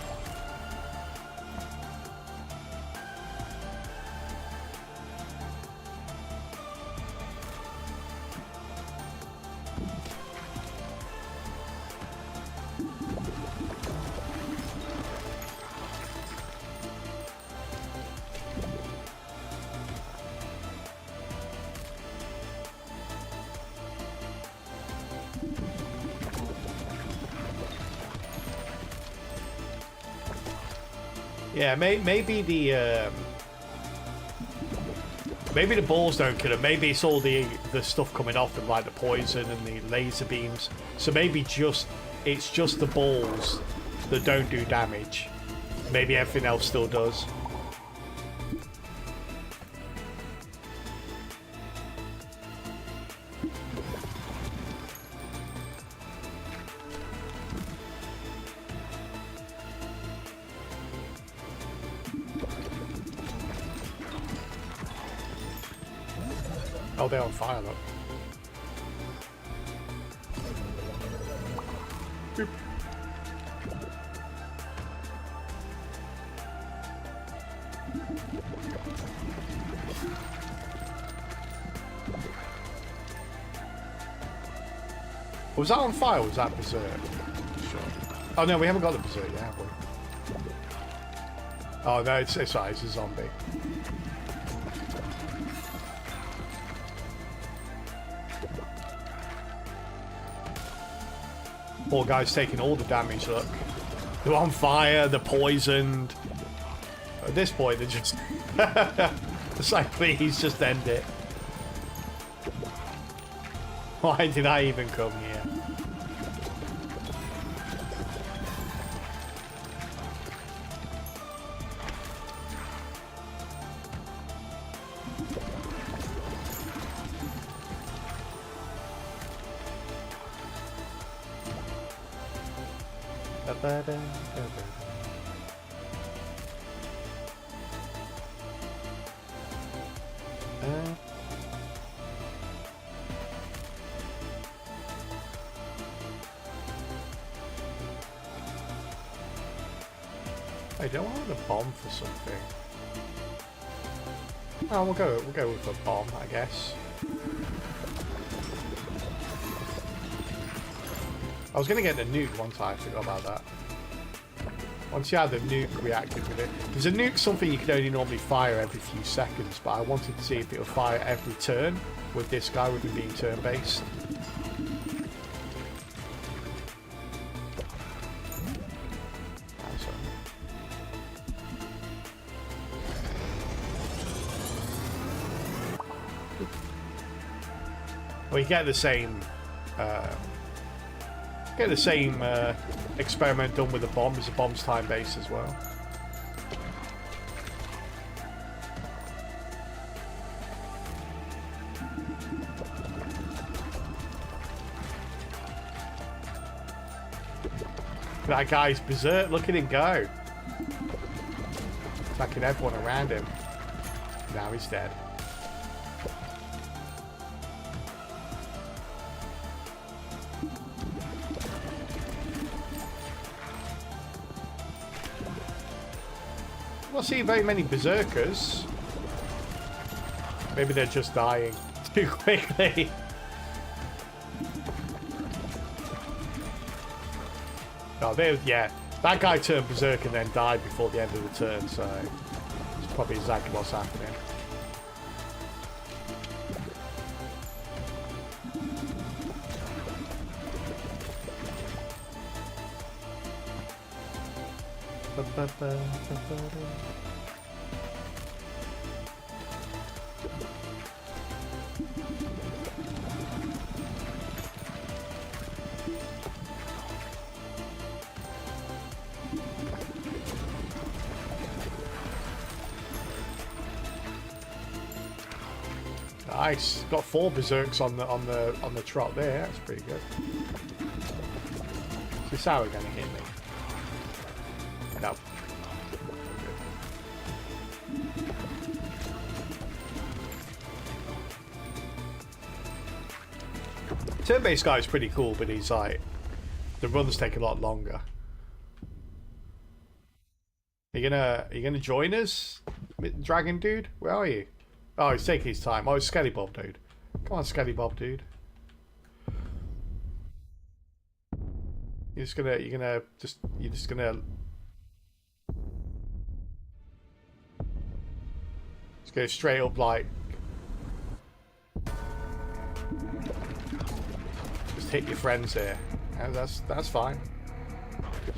Yeah, maybe the balls don't kill him. Maybe it's all the stuff coming off them, like the poison and the laser beams. So maybe it's just the balls that don't do damage. Maybe everything else still does. Oh, they're on fire, look. Boop. Was that on fire or was that berserk? Sure. Oh no, we haven't got the berserk yet, have we? Oh no, it's right, it's a zombie. Poor guy's taking all the damage, look. They're on fire, they're poisoned. At this point, they're just... It's like, please, just end it. Why did I even come here? I don't want a bomb for something. Oh, we'll go with a bomb, I guess. I was gonna get the nuke once, I forgot about that. Once you had the nuke reacted with it. There's a nuke something you can only normally fire every few seconds, but I wanted to see if it would fire every turn with this guy, with him being turn-based. Well, you get the same experiment done with the bomb, as the bomb's time-based as well. That guy's berserk, look at him go. Attacking everyone around him. Now he's dead. I'm not seeing very many berserkers. Maybe they're just dying too quickly. Oh, yeah. That guy turned berserk and then died before the end of the turn, so it's probably exactly what's happening. Nice. Got 4 berserks on the trot there. That's pretty good. Is this how we're gonna hit me? No. Turn-based guy is pretty cool, but he's like, the runs take a lot longer. Are you gonna join us, Dragon Dude? Where are you? Oh, he's taking his time. Oh, it's Skelly Bob Dude. Come on, Skelly Bob Dude. You're just gonna go straight up like just hit your friends here. Yeah, that's fine.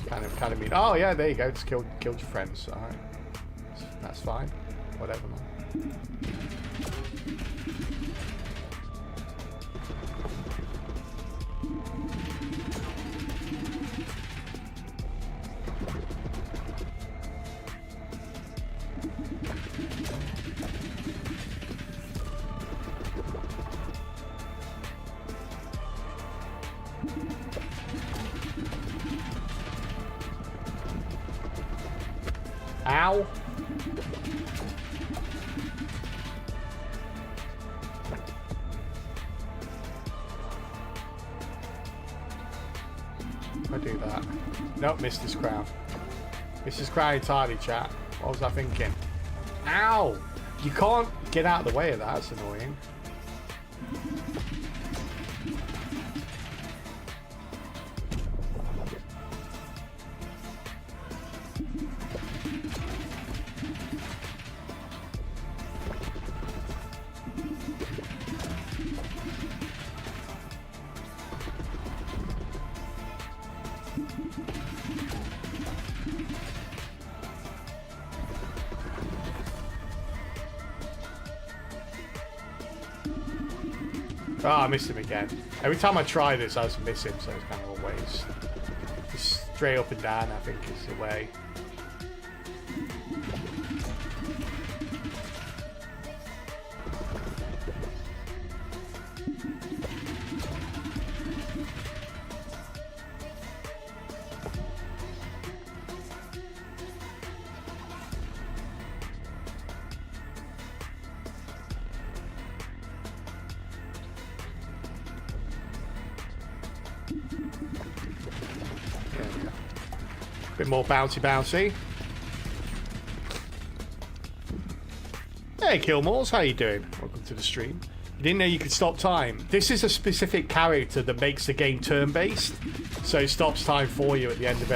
Kind of mean. Oh yeah, there you go. Just killed your friends. All right, that's fine. Whatever, man. Ow. I do that. Nope, missed his crown. Missed his crown entirely, chat. What was I thinking? Ow! You can't get out of the way of that, that's annoying. Oh, I missed him again. Every time I try this, I just miss him, so it's kind of always just straight up and down, I think, is the way. Bit more bouncy. Hey Killmores, how you doing? Welcome to the stream. You didn't know you could stop time. This is a specific character that makes the game turn-based, so it stops time for you at the end of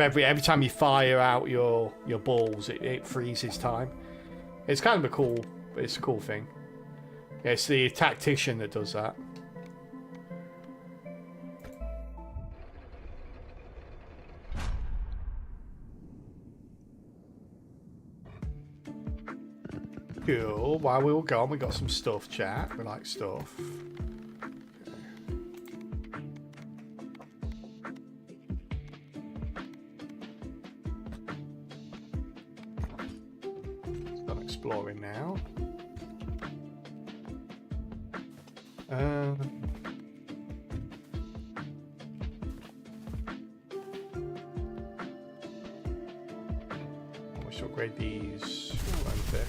every time you fire out your balls, it freezes time. It's kind of a cool thing. Yeah, it's the tactician that does that. Cool. While we were gone, we got some stuff, chat. We like stuff. Start exploring now. We should upgrade these right there.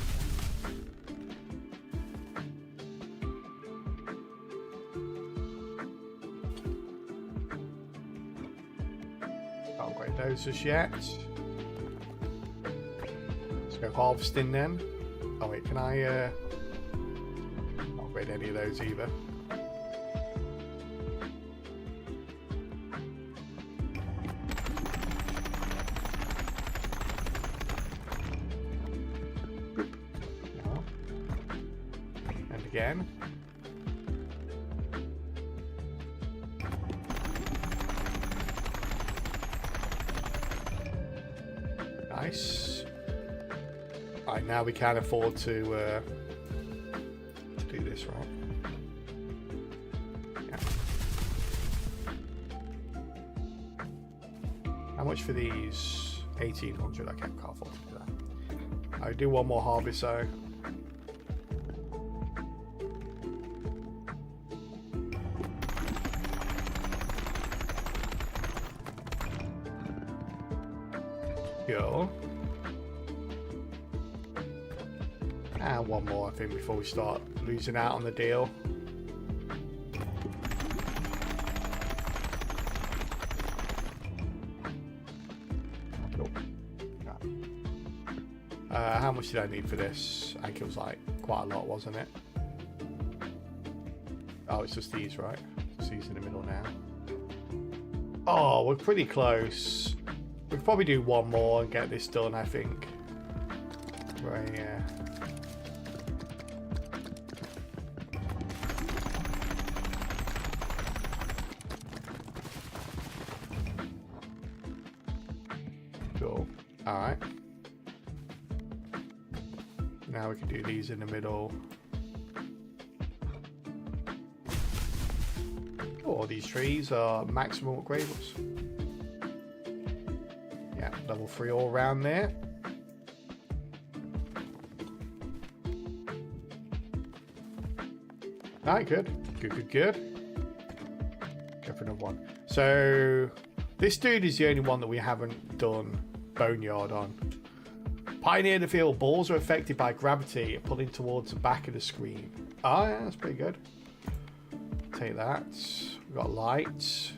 Those just yet. Let's go harvesting then. Oh wait, can I not upgrade any of those either. No. And again. Nice. Right, now we can afford to do this, right? Yeah. How much for these? 1,800. I can't afford to do that. I'll do one more harvest though. Go. And one more, I think, before we start losing out on the deal. much did I need for this? I think it was like quite a lot, wasn't it? Oh, it's just these, right? Just these in the middle now. Oh, we're pretty close. We could probably do one more and get this done, I think. Right, yeah. Cool. Alright. Now we can do these in the middle. Oh, these trees are maximum upgradables. Yeah, level 3 all around there. Alright, good. Good. Go for another one. So, this dude is the only one that we haven't done Boneyard on. Pioneer the field. Balls are affected by gravity, pulling towards the back of the screen. Oh, yeah, that's pretty good. Take that. We've got lights.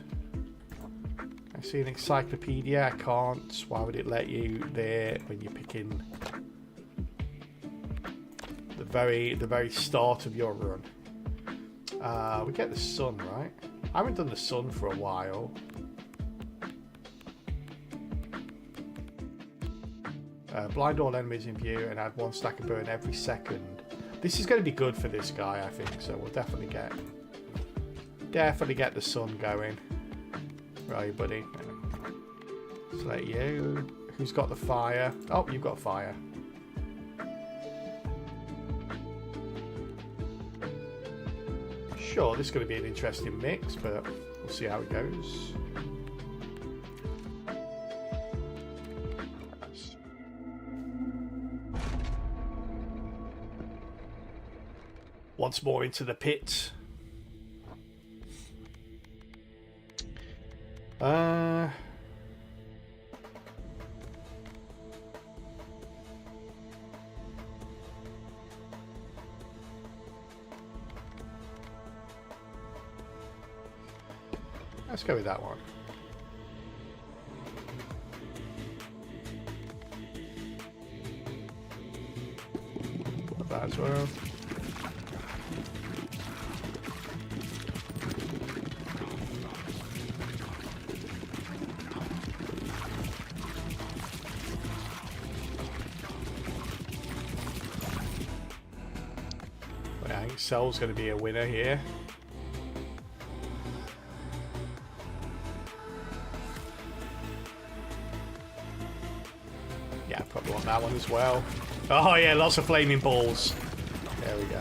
I see an encyclopedia. I can't. Why would it let you there when you're picking the very start of your run? We get the sun, right? I haven't done the sun for a while. Blind all enemies in view and add 1 stack of burn every second. This is going to be good for this guy, I think. So we'll definitely get the sun going. Right, buddy. Select you. Who's got the fire? Oh, you've got fire. Sure, this is going to be an interesting mix, but we'll see how it goes. Once more into the pit. Let's go with that one. Put that as well. I think Cell's going to be a winner here. Yeah, probably want that one as well. Oh yeah, lots of flaming balls. There we go.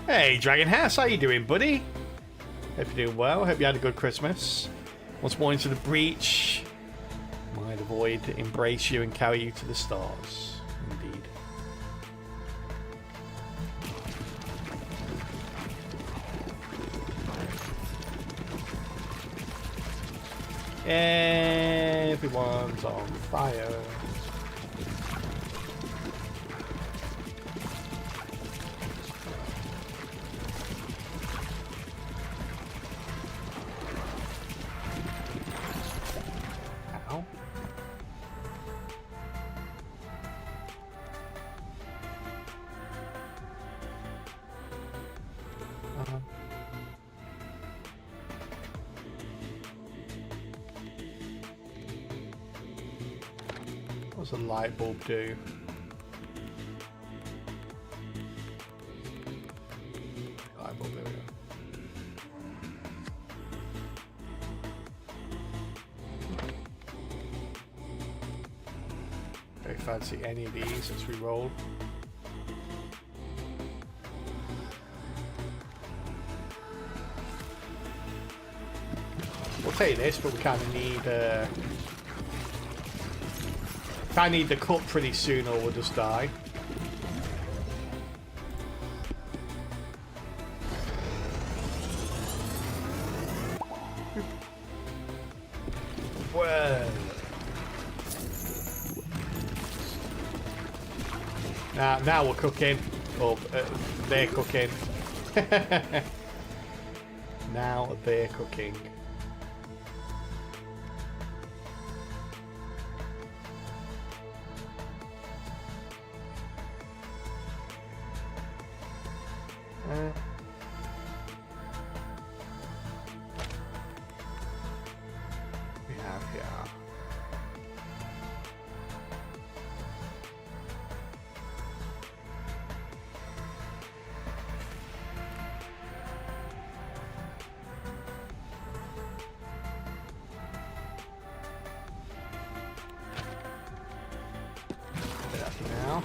Hey, Dragon House, how you doing, buddy? Hope you're doing well. Hope you had a good Christmas. Once more into the breach. Might the void embrace you and carry you to the stars. Indeed. Everyone's on fire. What does a light bulb do? Light bulb, there we go. Don't fancy any of these as we roll. We'll take this, but we kind of need I need the cup pretty soon or we'll just die. Well. Now we're cooking. Or they're cooking. Now they're cooking. We have here. Now.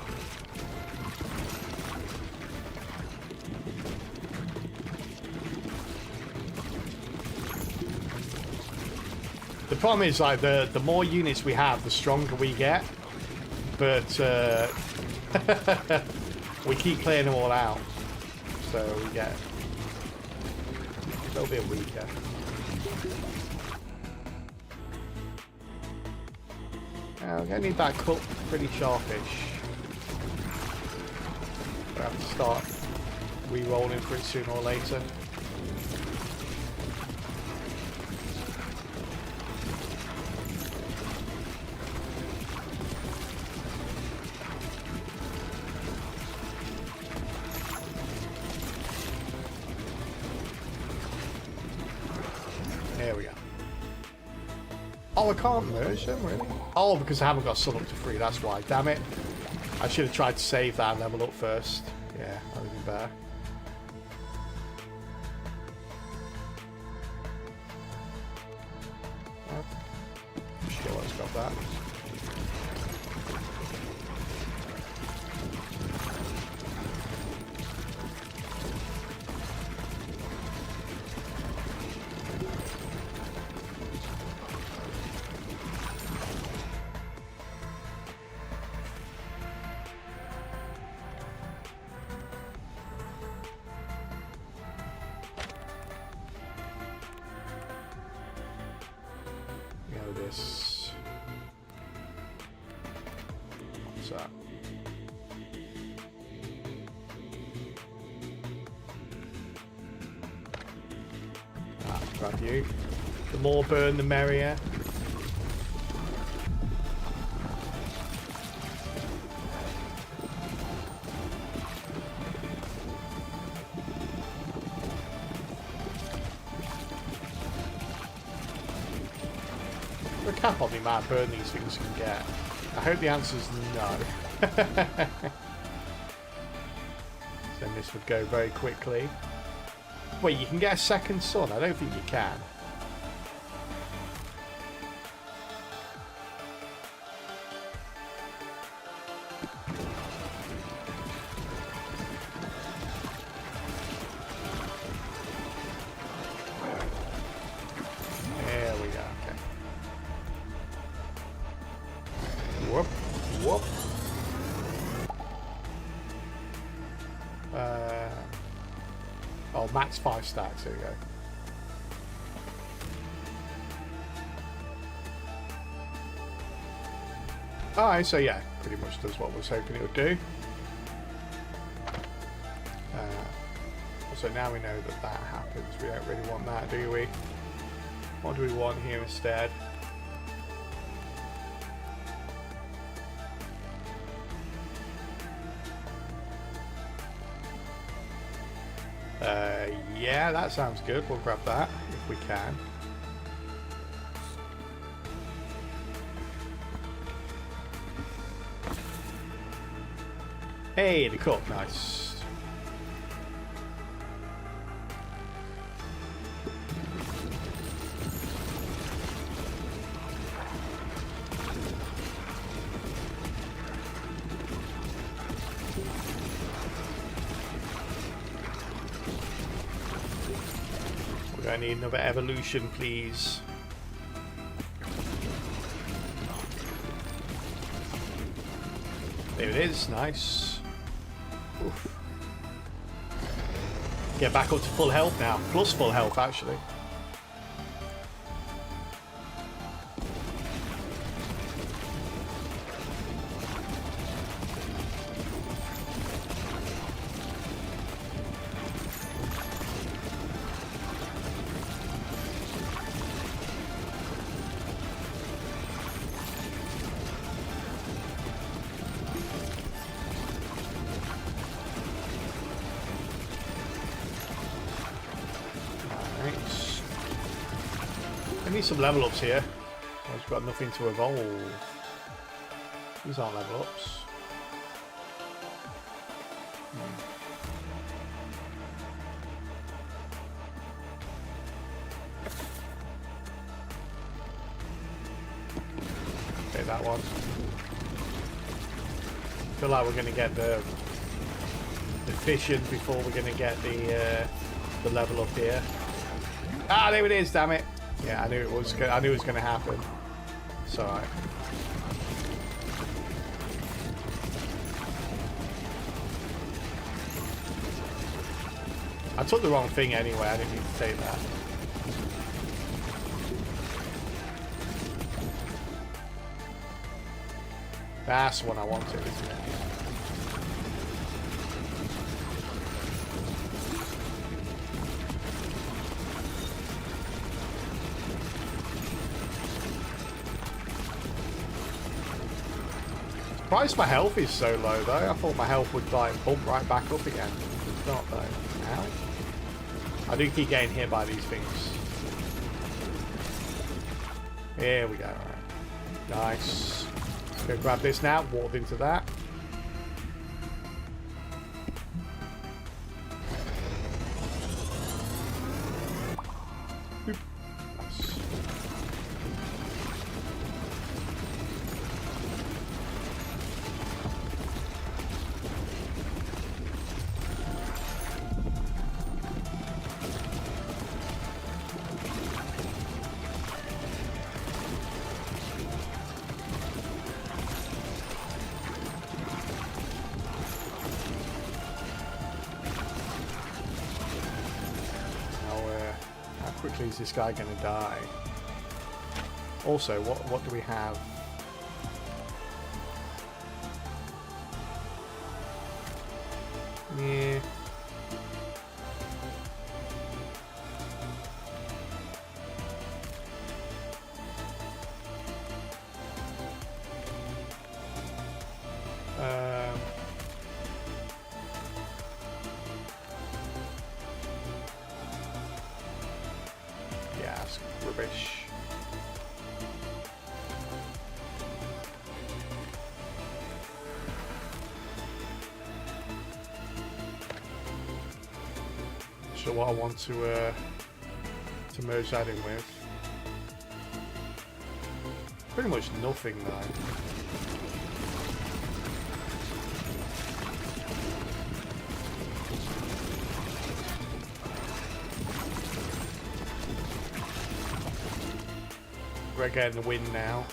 The problem is, like, the more units we have, the stronger we get. But we keep playing them all out, so we get a little bit weaker. We're gonna need that cut pretty sharpish. We have to start re-rolling for it sooner or later. There we go. Oh, I can't merge them, really? Oh, because I haven't got sun up to 3, that's why. Damn it. I should have tried to save that and level up first. Yeah, that would have been better. Oh, sure, let's got that. This. What's that? Grab you. The more burn, the merrier. A cap on the amount of burn these things can get. I hope the answer is no. Then this would go very quickly. Wait, you can get a second sun? I don't think you can. There we go, okay. Whoop, whoop. Oh, max 5 stacks, there we go. Alright, so yeah, pretty much does what I was hoping it would do. So now we know that that happens. We don't really want that, do we? What do we want here instead? Yeah, that sounds good. We'll grab that if we can. Hey, the cup, nice. I need another evolution, please. There it is, nice. Oof. Get back up to full health now, plus full health actually. I need some level ups here. I've got nothing to evolve. These aren't level ups. Okay, that one. I feel like we're going to get the fission before we're going to get the level up here. Ah, there it is! Damn it! Yeah, I knew it was. I knew it was going to happen. It's alright. I took the wrong thing anyway. I didn't need to take that. That's what I wanted, isn't it? Surprised my health is so low though. I thought my health would like bump right back up again. It's not though. Ow. I do keep getting hit by these things. Here we go. Right. Nice. Go grab this now. Walk into that. Boop. Nice. Is this guy going to die? Also, what do we have? Yeah. Rubbish. So what I want to merge that in with. Pretty much nothing though. We're getting the win now.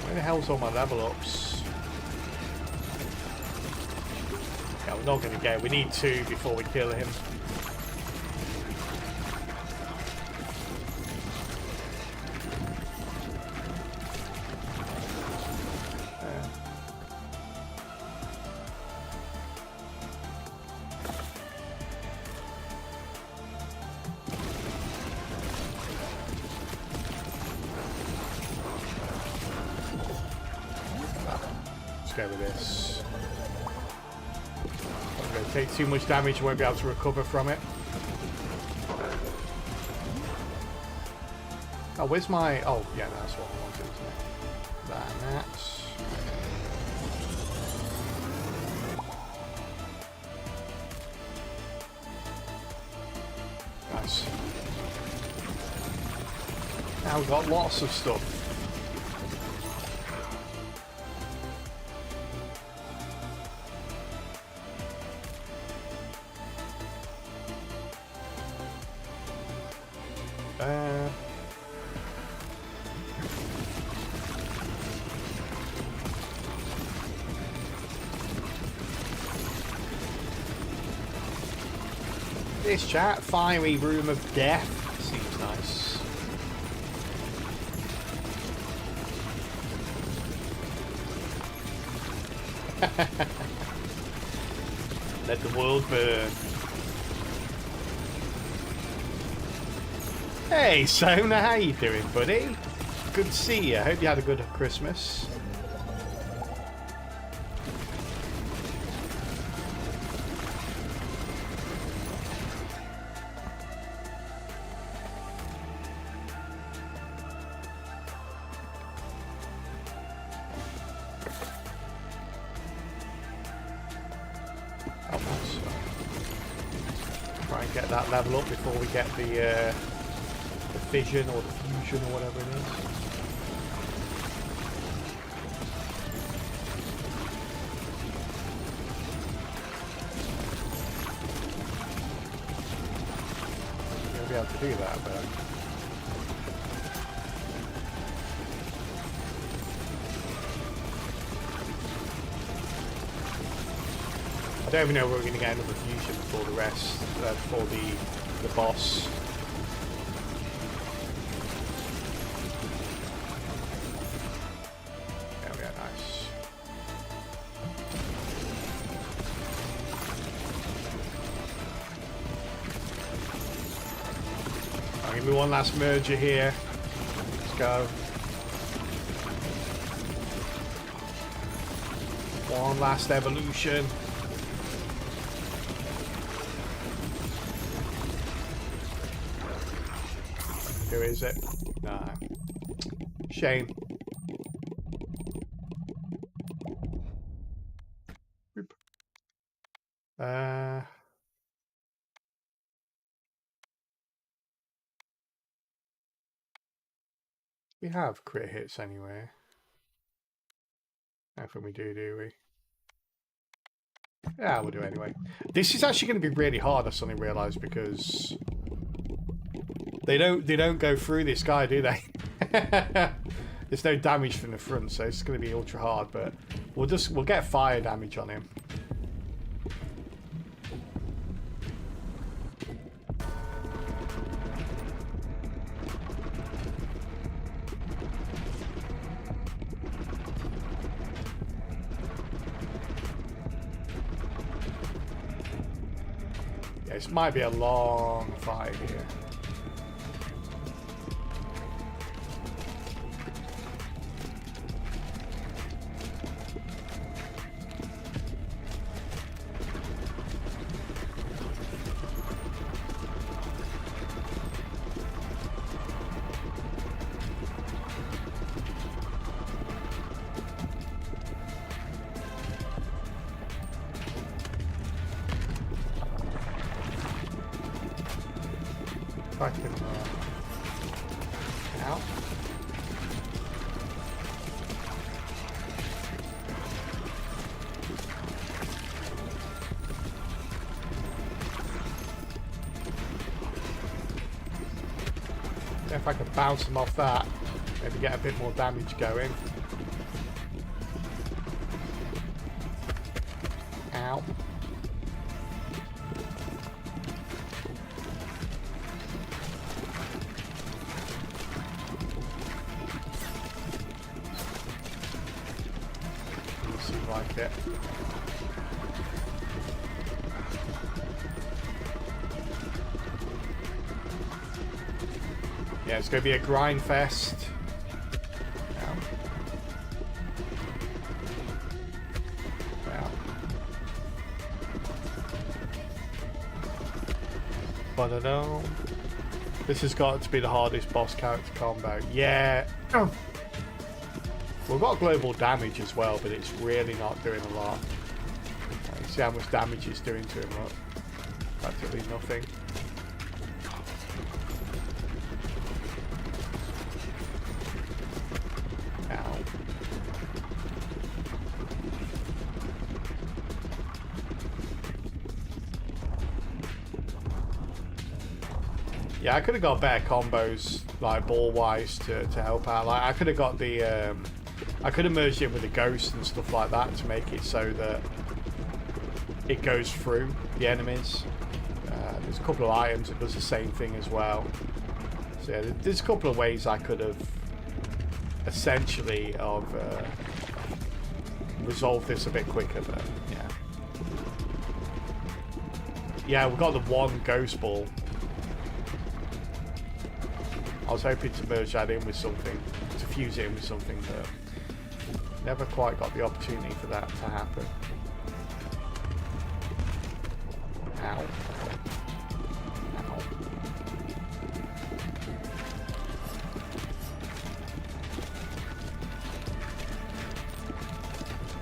Where the hell's all my level ups? Yeah, we're not going to get it. We need 2 before we kill him. Go with this. I'm going to take too much damage, won't be able to recover from it. Oh, where's my... Oh, yeah, that's what I wanted, isn't it? That and that. Nice. Now we've got lots of stuff. This chat, fiery room of death, seems nice. Let the world burn. Hey, Sona, how you doing, buddy? Good to see you. Hope you had a good Christmas. Oh, nice. Try and get that level up before we get the fission or the fusion or whatever it is. You'll be able to do that, but I don't even know if we're going to get another fusion before the rest, before the boss. Give me one last merger here. Let's go. One last evolution. Who is it? Nah. Shame. We have crit hits anyway. I don't think we do we? Yeah, we'll do anyway. This is actually going to be really hard, I suddenly realised, because they don't go through this guy, do they? There's no damage from the front, so it's going to be ultra hard. But we'll get fire damage on him. This might be a long fight here. If I can out. If I could bounce him off that, maybe get a bit more damage going. Ow. Like it. Yeah, it's going to be a grind fest. Wow. Wow. Ba-da-dum. This has got to be the hardest boss character combo. Yeah. Oh. We've got global damage as well, but it's really not doing a lot. You see how much damage it's doing to him, look. Practically nothing. Ow. Yeah, I could have got better combos, like ball-wise, to help out. Like, I could have got the... I could have merged it with a ghost and stuff like that to make it so that it goes through the enemies. There's a couple of items that does the same thing as well. So yeah, there's a couple of ways I could have essentially resolved this a bit quicker, but yeah. Yeah, we've got the one ghost ball. was hoping to merge that in with something, to fuse it in with something, but never quite got the opportunity for that to happen. Ow. Ow.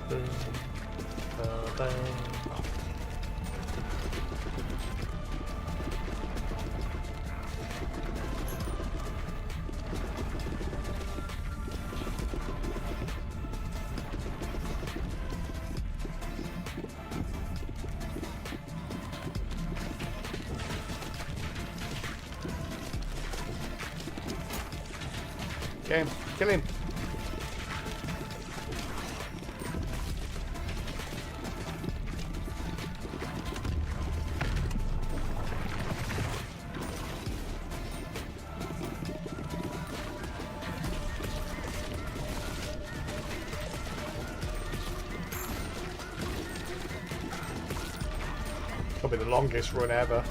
Boom. Boom. Get him. Kill him. Probably the longest run ever.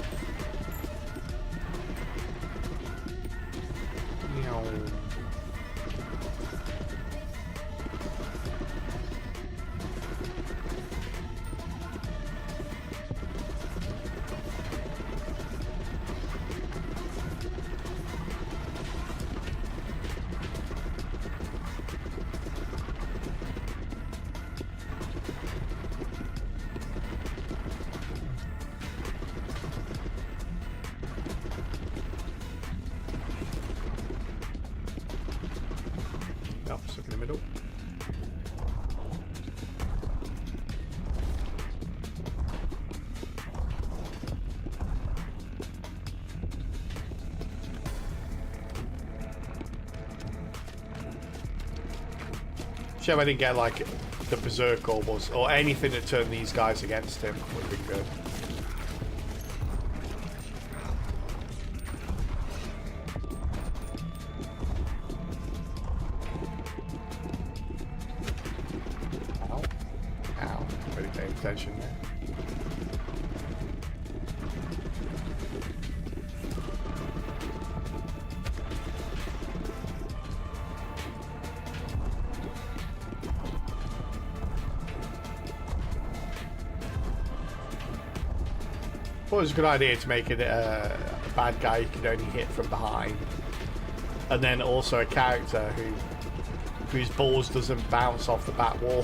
Oh, stuck in the middle. Shame I didn't get like the berserker or anything that turned these guys against him. Would have been good. Attention there. Thought it was a good idea to make it a bad guy you can only hit from behind, and then also a character whose balls doesn't bounce off the back wall.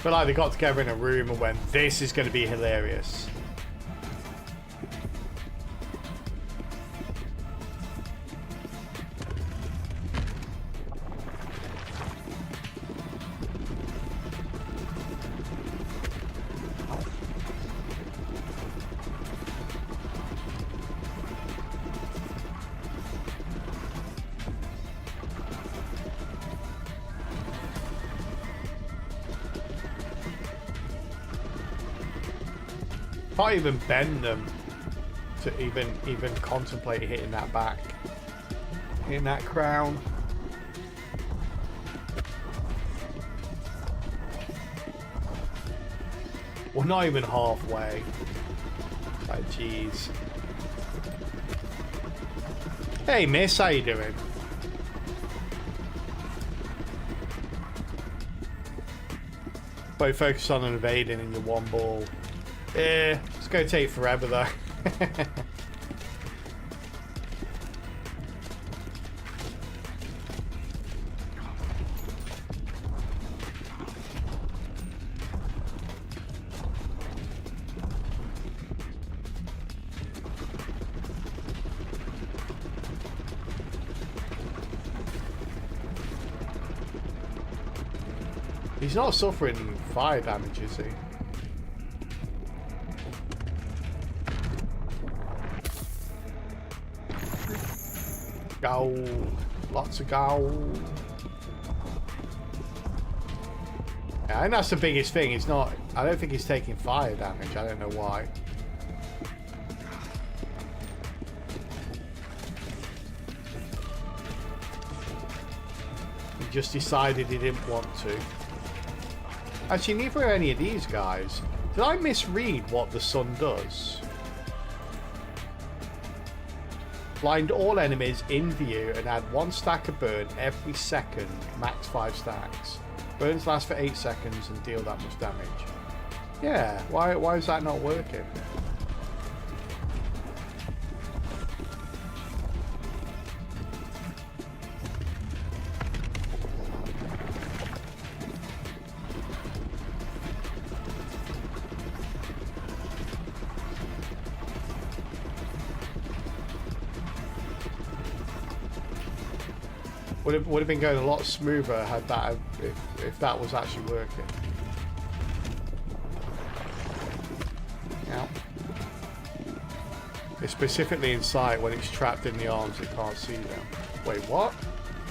But like they got together in a room and went, this is going to be hilarious. Can't even bend them to even contemplate hitting that back, hitting that crown. Well, not even halfway. Like, jeez. Hey, miss, how you doing? Both focus on evading in your one ball. Yeah, it's going to take forever though. He's not suffering fire damage, is he? Gold. Lots of gold. Yeah, I think that's the biggest thing. It's not... I don't think he's taking fire damage. I don't know why. He just decided he didn't want to. Actually, neither are any of these guys. Did I misread what the sun does? Blind all enemies in view and add 1 stack of burn every second, max 5 stacks. Burns last for 8 seconds and deal that much damage. Yeah, why is that not working? Would have been going a lot smoother had that if that was actually working. Now, it's specifically in sight when it's trapped in the arms. It can't see them. Wait, what?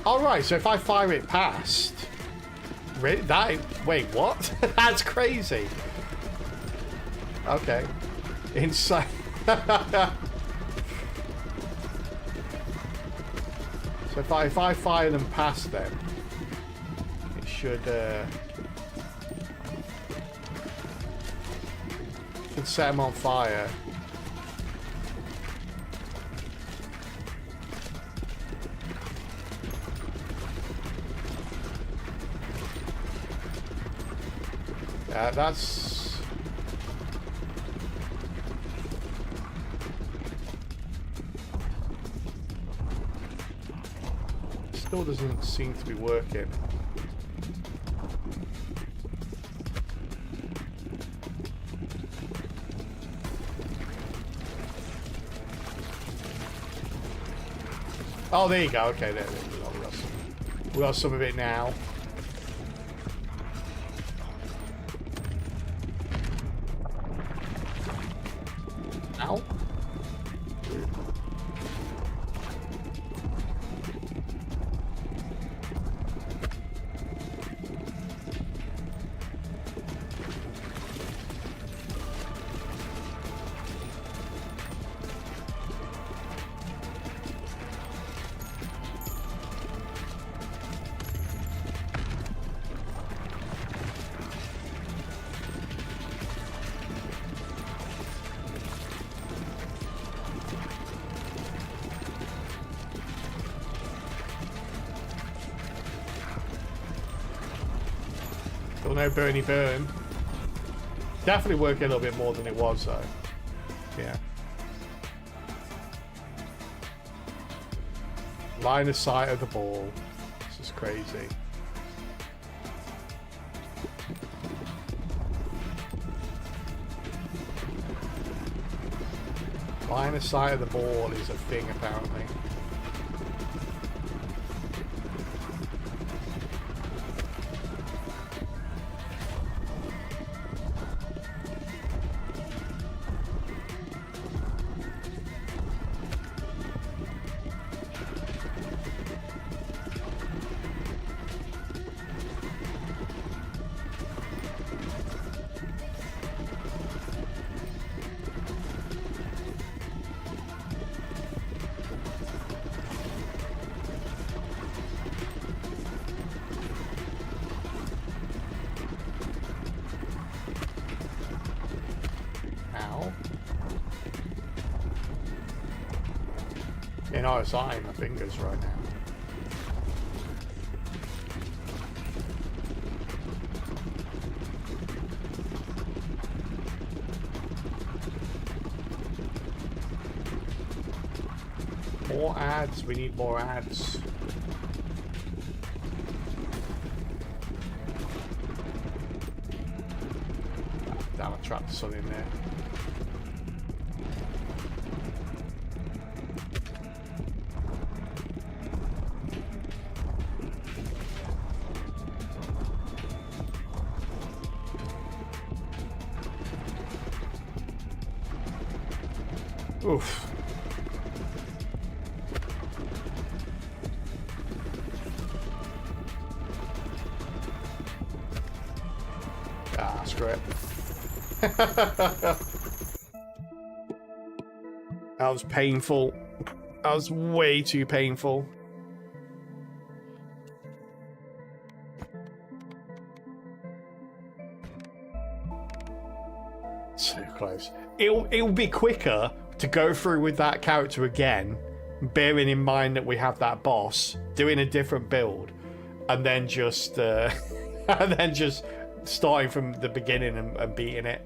All right. So if I fire it past, wait, what? That's crazy. Okay, inside. So if I fire them past them, it should set them on fire. Yeah, that's... Still doesn't seem to be working. Oh, there you go. Okay, there we go. We got some of it now. Ow. Still no Bernie burn. Definitely working a little bit more than it was though. Yeah. Line of sight of the ball. This is crazy. Line of sight of the ball is a thing apparently. In RSI, my fingers right now. More ads. We need more ads. Damn, I trapped the sun in there. Oof. Ah, screw it. That was painful. That was way too painful. So close. It'll be quicker to go through with that character again, bearing in mind that we have that boss, doing a different build, and then just starting from the beginning and beating it,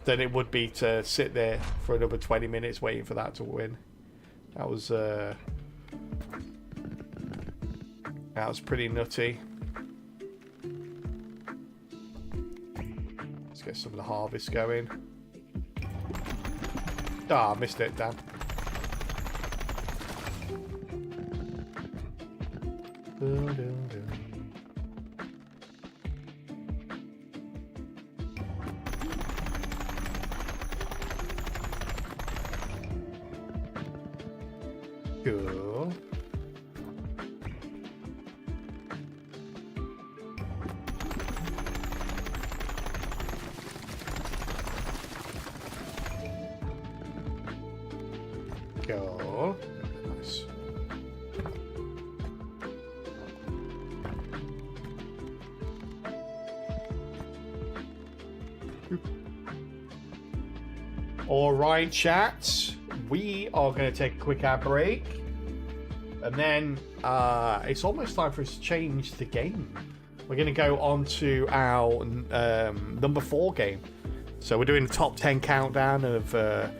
than it would be to sit there for another 20 minutes waiting for that to win. That was pretty nutty. Let's get some of the harvest going. Ah, I missed it, damn. Cool. Go. Nice. All right, chat. We are going to take a quick ad break, and then it's almost time for us to change the game. We're going to go on to our number 4 game. So we're doing the top 10 countdown of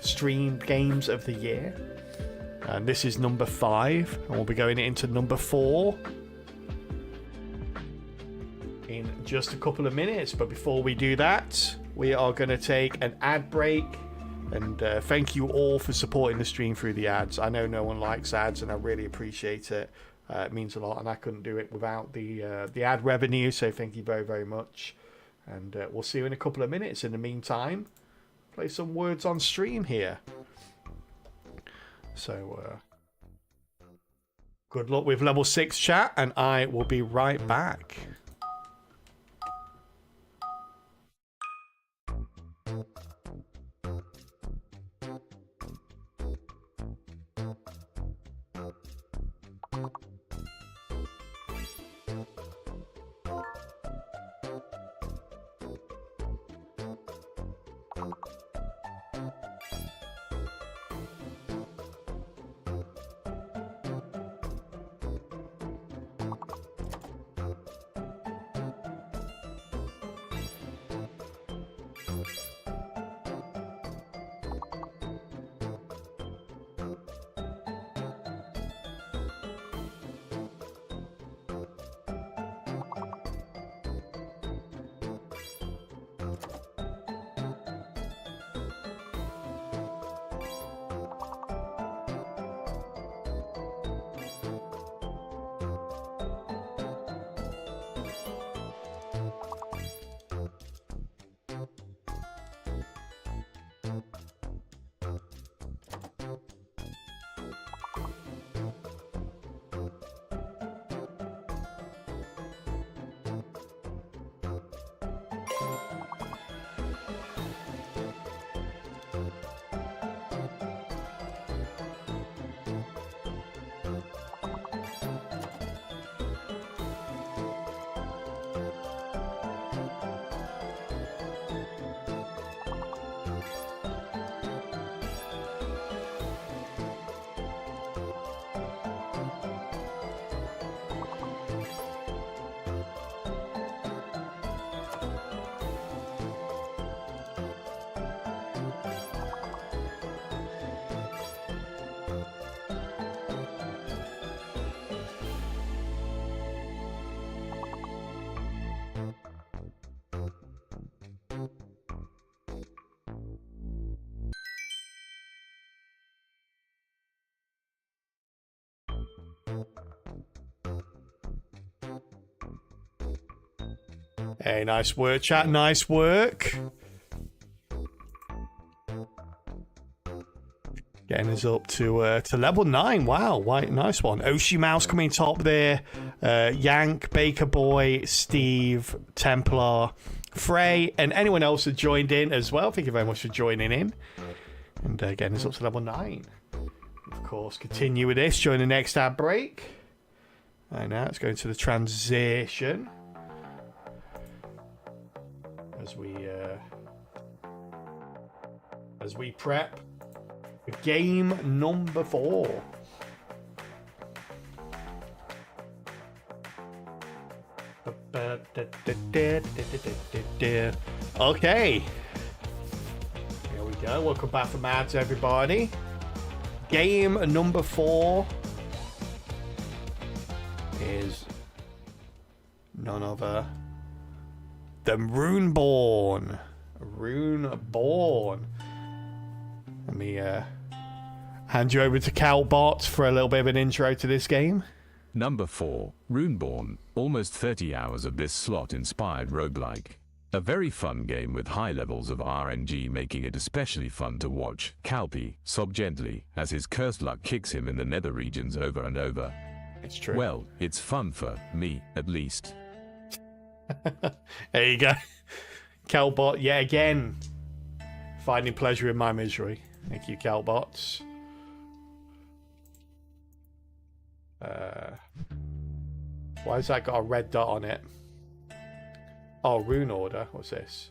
streamed games of the year, and this is number 5, and we'll be going into number 4 in just a couple of minutes. But before we do that, we are going to take an ad break. And thank you all for supporting the stream through the ads. I know no one likes ads, and I really appreciate it. It means a lot, and I couldn't do it without the ad revenue. So thank you very, very much. And we'll see you in a couple of minutes. In the meantime, play some words on stream here. So good luck with level 6, chat, and I will be right back. Hey, nice work, chat. Nice work. Getting us up to level 9. Wow, nice one. Oshi Mouse coming top there. Yank, Baker Boy, Steve, Templar, Frey, and anyone else that joined in as well. Thank you very much for joining in. And getting us up to level 9. Of course, continue with this during the next ad break. Right now, it's going to the transition. As we as we prep for game number 4. Okay. Here we go. Welcome back from ads, everybody. Game number 4 is none other than Runeborn. Runeborn. Let me hand you over to Calbot for a little bit of an intro to this game. Number 4, Runeborn. Almost 30 hours of this slot-inspired roguelike. A very fun game with high levels of RNG, making it especially fun to watch Calpey sob gently as his cursed luck kicks him in the nether regions over and over. It's true. Well, it's fun for me, at least. There you go. Calbot, yet again, finding pleasure in my misery. Thank you, Calbots. Why has that got a red dot on it? Oh, rune order. What's this?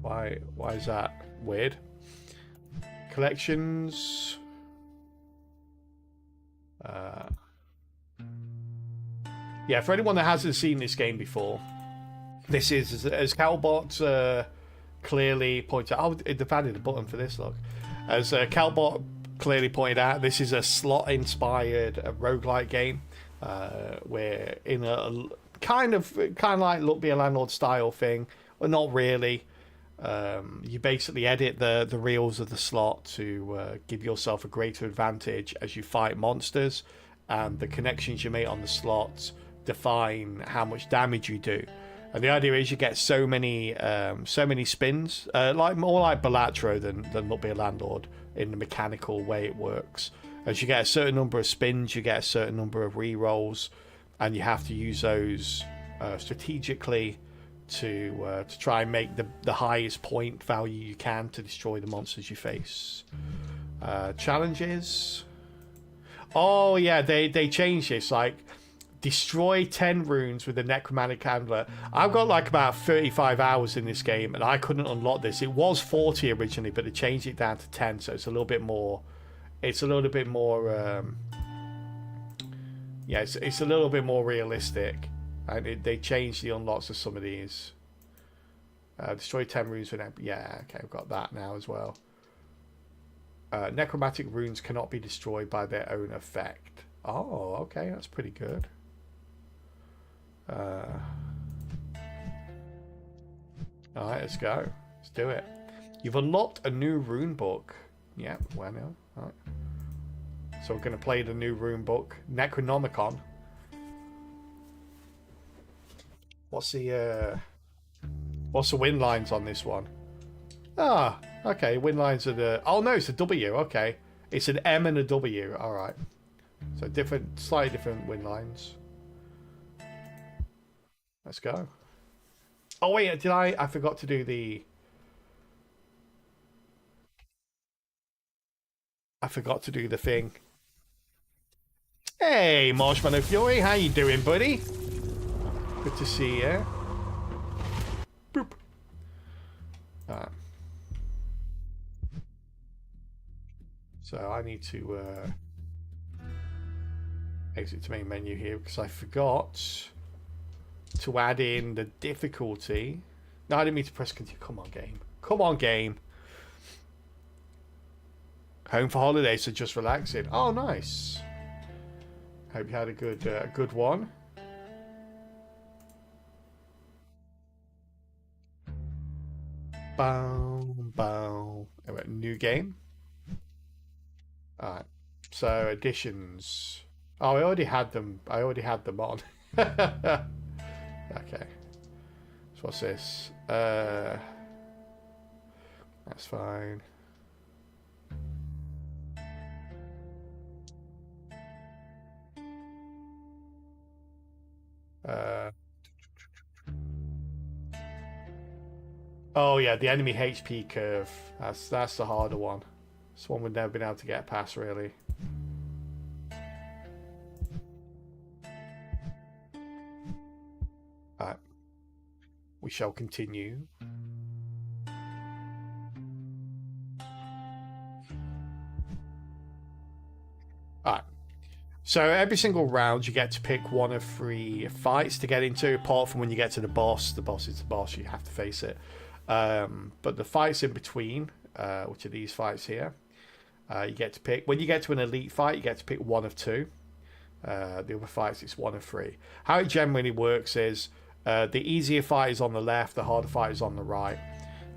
Why is that weird? Collections. Yeah, for anyone that hasn't seen this game before, this is, as Calbot clearly pointed out, oh, they've added a button for this, look. As Calbot clearly pointed out, this is a slot-inspired roguelike game. We're in a kind of like Look Be a Landlord style thing, but not really. You basically edit the reels of the slot to give yourself a greater advantage as you fight monsters, and the connections you make on the slots define how much damage you do. And the idea is you get so many spins, like more like Balatro than Look Be a Landlord in the mechanical way it works. As you get a certain number of spins, you get a certain number of re-rolls, and you have to use those strategically to try and make the highest point value you can to destroy the monsters you face. Challenges. Oh yeah, they changed this. Like, destroy 10 runes with a necromantic handler. I've got like about 35 hours in this game, and I couldn't unlock this. It was 40 originally, but they changed it down to 10, so it's a little bit more. It's a little bit more. Yeah, it's a little bit more realistic, and they changed the unlocks of some of these. Destroy 10 runes with yeah, okay, I've got that now as well. Necromantic runes cannot be destroyed by their own effect. Oh, okay, that's pretty good. Alright, let's go. Let's do it. You've unlocked a new rune book. Yeah, well now. Alright. So we're going to play the new rune book, Necronomicon. What's the win lines on this one? Ah, okay, win lines are the... Oh no, it's a W, okay. It's an M and a W, alright. So different, slightly different win lines. Let's go. Oh wait, did I forgot to do the... I forgot to do the thing. Hey, Marshmallow Fury, how you doing, buddy? Good to see you. Boop. Alright. So I need to exit to main menu here because I forgot to add in the difficulty. No, I didn't mean to press continue. Come on, game. Come on, game. Home for holidays, so just relaxing. Oh, nice. Hope you had a good one. Bow, bow. Anyway, new game. Alright. So additions. Oh, I already had them. I already had them on. Okay. So what's this? That's fine. Oh yeah, the enemy HP curve. That's the harder one. This one we've never been able to get past, really. Alright. We shall continue. So every single round you get to pick one of 3 fights to get into, apart from when you get to the boss. The boss is the boss, you have to face it. But the fights in between, which are these fights here, you get to pick. When you get to an elite fight, you get to pick one of 2. The other fights, it's one of 3. How it generally works is the easier fight is on the left, the harder fight is on the right.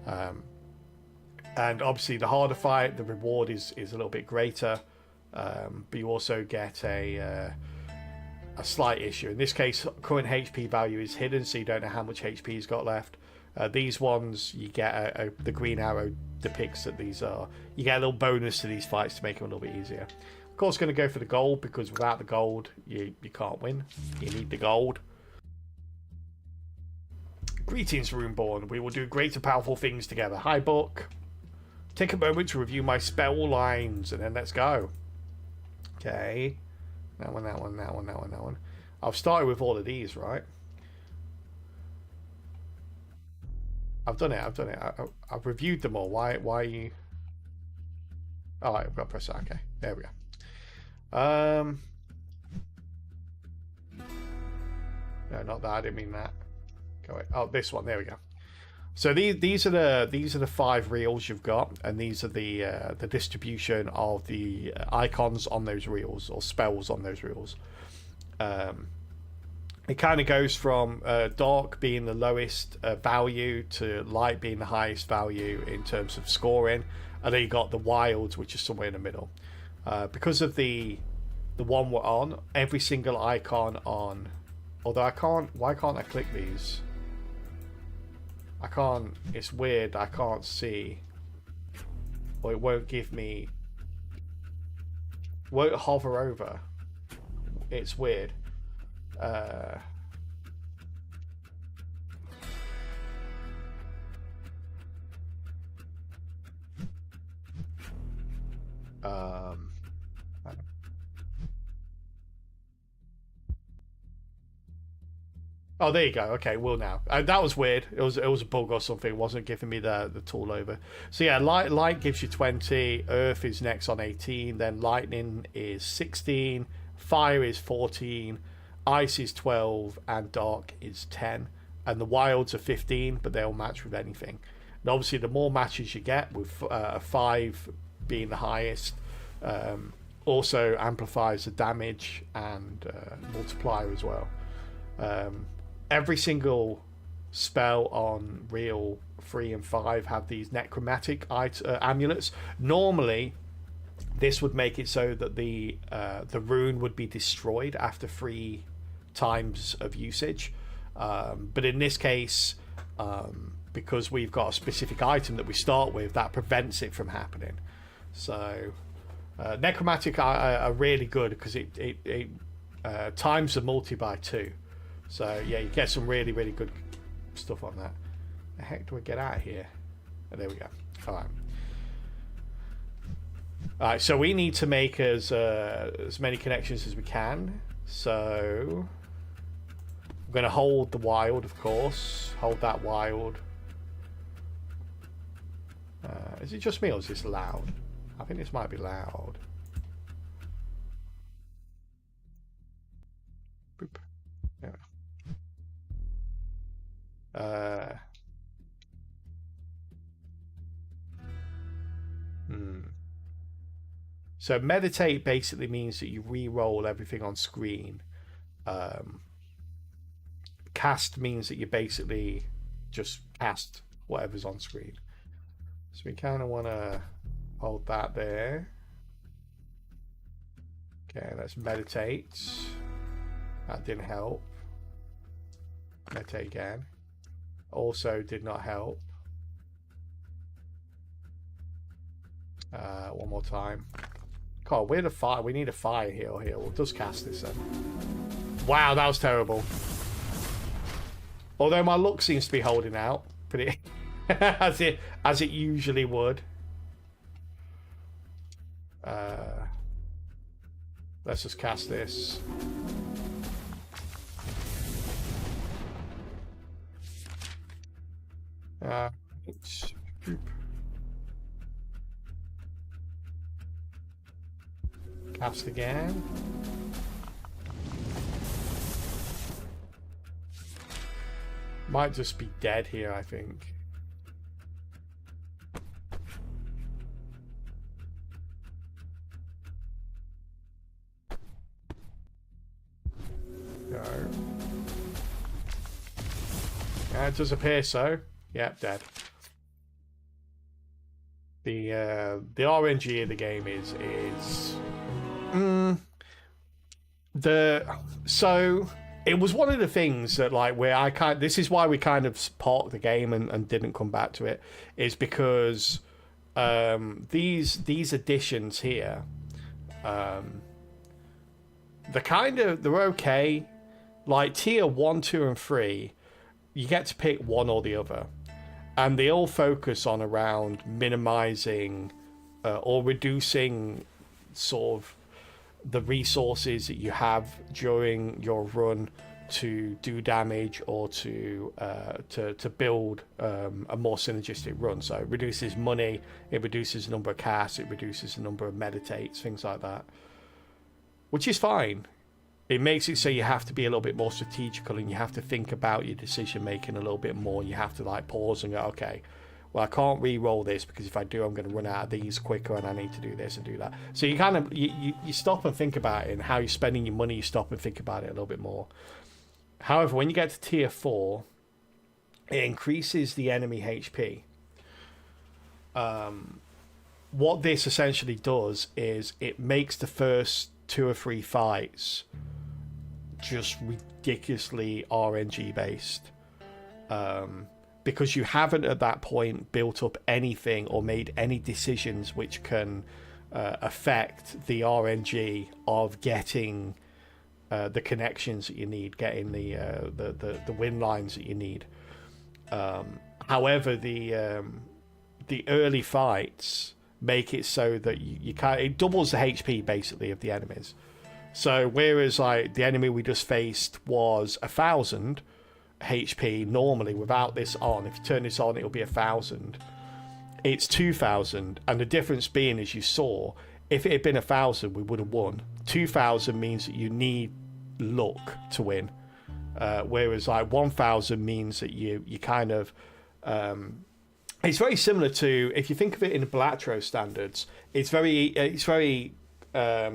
And obviously the harder fight, the reward is a little bit greater. But you also get a slight issue. In this case, current HP value is hidden, so you don't know how much HP he's got left. These ones, you get the green arrow depicts that these are. You get a little bonus to these fights to make them a little bit easier. Of course, going to go for the gold, because without the gold, you can't win. You need the gold. Greetings, Runeborn. We will do great and powerful things together. Hi, book. Take a moment to review my spell lines, and then let's go. Okay, that one. I've started with all of these, right? I've done it. I've reviewed them all. Why are you... Oh, I've got to press that. Okay, there we go. No, not that. I didn't mean that. Go away. Oh, this one. There we go. So these are the 5 reels you've got, and these are the distribution of the icons on those reels, or spells on those reels. It kind of goes from dark being the lowest value to light being the highest value in terms of scoring, and then you got the wilds, which is somewhere in the middle. Because of the one we're on, every single icon on. Although I can't. Why can't I click these? I can't, it's weird, I can't see, or it won't give me, won't hover over, it's weird. Oh, there you go. Okay, well now that was weird. It was a bug or something. It wasn't giving me the tool over. So yeah, light gives you 20. Earth is next on 18. Then lightning is 16. Fire is 14. Ice is 12, and dark is 10. And the wilds are 15, but they'll match with anything. And obviously, the more matches you get, with 5 being the highest, also amplifies the damage and multiplier as well. Every single spell on reel 3 and 5 have these necromantic amulets. Normally, this would make it so that the rune would be destroyed after 3 times of usage. But in this case, because we've got a specific item that we start with, that prevents it from happening. So necromantic are really good because it times the multi by 2. So yeah, you get some really good stuff on that. The heck do I get out of here? Oh, there we go. All right, so we need to make as many connections as we can. So I'm going to hold the wild, of course. Hold that wild. Is it just me, or is this loud? I think this might be loud. Boop. There we go. So meditate basically means that you re-roll everything on screen. Cast means that you basically just cast whatever's on screen. So we kind of want to hold that there. Okay, let's meditate. That didn't help. Meditate again. Also did not help. One more time. God, we're the fire. We need a fire heal here. We'll just cast this then. Wow, that was terrible. Although my luck seems to be holding out pretty as it usually would. Let's just cast this. Cast again. Might just be dead here, I think. Go. Yeah, it does appear so. Yep, dead. The RNG of the game is so it was one of the things that like where this is why we kind of parked the game and didn't come back to it, is because these additions here, they're okay. Like tier 1, 2 and 3, you get to pick one or the other, and they all focus on around minimizing or reducing sort of the resources that you have during your run to do damage or to build a more synergistic run. So it reduces money, it reduces the number of casts, it reduces the number of meditates, things like that, which is fine. It makes it so you have to be a little bit more strategical, and you have to think about your decision making a little bit more. You have to like pause and go, okay, well, I can't re-roll this because if I do, I'm going to run out of these quicker, and I need to do this and do that. So you kind of you stop and think about it, and how you're spending your money. You stop and think about it a little bit more. However, when you get to tier 4, it increases the enemy HP. What this essentially does is it makes the first 2 or 3 fights just ridiculously RNG based, because you haven't at that point built up anything or made any decisions which can affect the RNG of getting the connections that you need, getting the win lines that you need. However, the early fights make it so that you can't. It doubles the HP basically of the enemies. So whereas like the enemy we just faced was 1,000 HP normally without this on, if you turn this on, it'll be 1,000. It's 2,000, and the difference being, as you saw, if it had been 1,000, we would have won. 2,000 means that you need luck to win, whereas like 1,000 means that you kind of. It's very similar to, if you think of it in the Balatro standards, it's very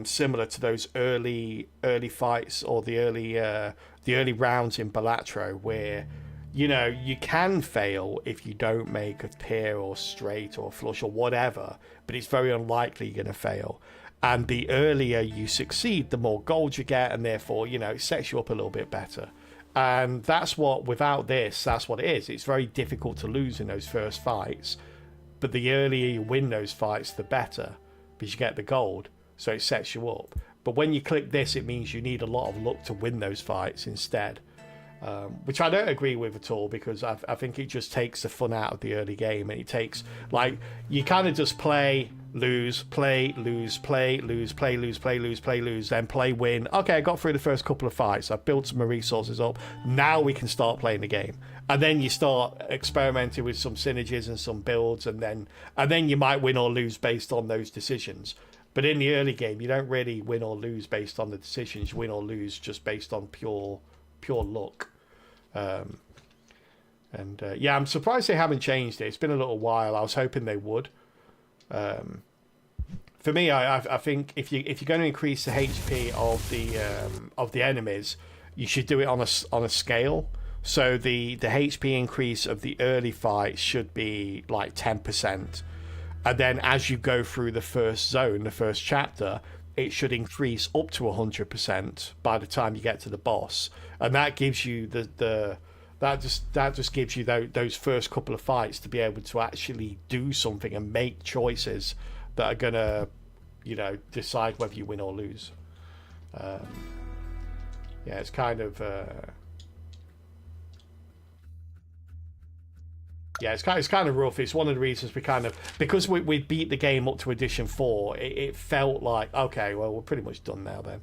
similar to those early fights or the early rounds in Balatro, where you can fail if you don't make a pair or straight or flush or whatever, but it's very unlikely you're going to fail. And the earlier you succeed, the more gold you get, and therefore it sets you up a little bit better. And that's what, without this, that's what it is. It's very difficult to lose in those first fights, but the earlier you win those fights, the better, because you get the gold, so it sets you up. But when you click this, it means you need a lot of luck to win those fights instead, which I don't agree with at all, because I think it just takes the fun out of the early game, and it takes, like, you kind of just play, lose, play, lose, play, lose, play, lose, play, lose, play, lose, then play, win. Okay, I got through the first couple of fights. I've built some resources up. Now we can start playing the game. And then you start experimenting with some synergies and some builds, and then you might win or lose based on those decisions. But in the early game, you don't really win or lose based on the decisions. You win or lose just based on pure luck. Yeah, I'm surprised they haven't changed it. It's been a little while. I was hoping they would. For me, I think if you're going to increase the HP of the enemies, you should do it on a scale. So the HP increase of the early fight should be like 10%, and then as you go through the first zone, the first chapter, it should increase up to 100% by the time you get to the boss, and that gives you that just gives you those first couple of fights to be able to actually do something and make choices that are gonna, decide whether you win or lose. Yeah, it's kind of it's kind of rough. It's one of the reasons because we beat the game up to Edition 4. It felt like, okay, well, we're pretty much done now then.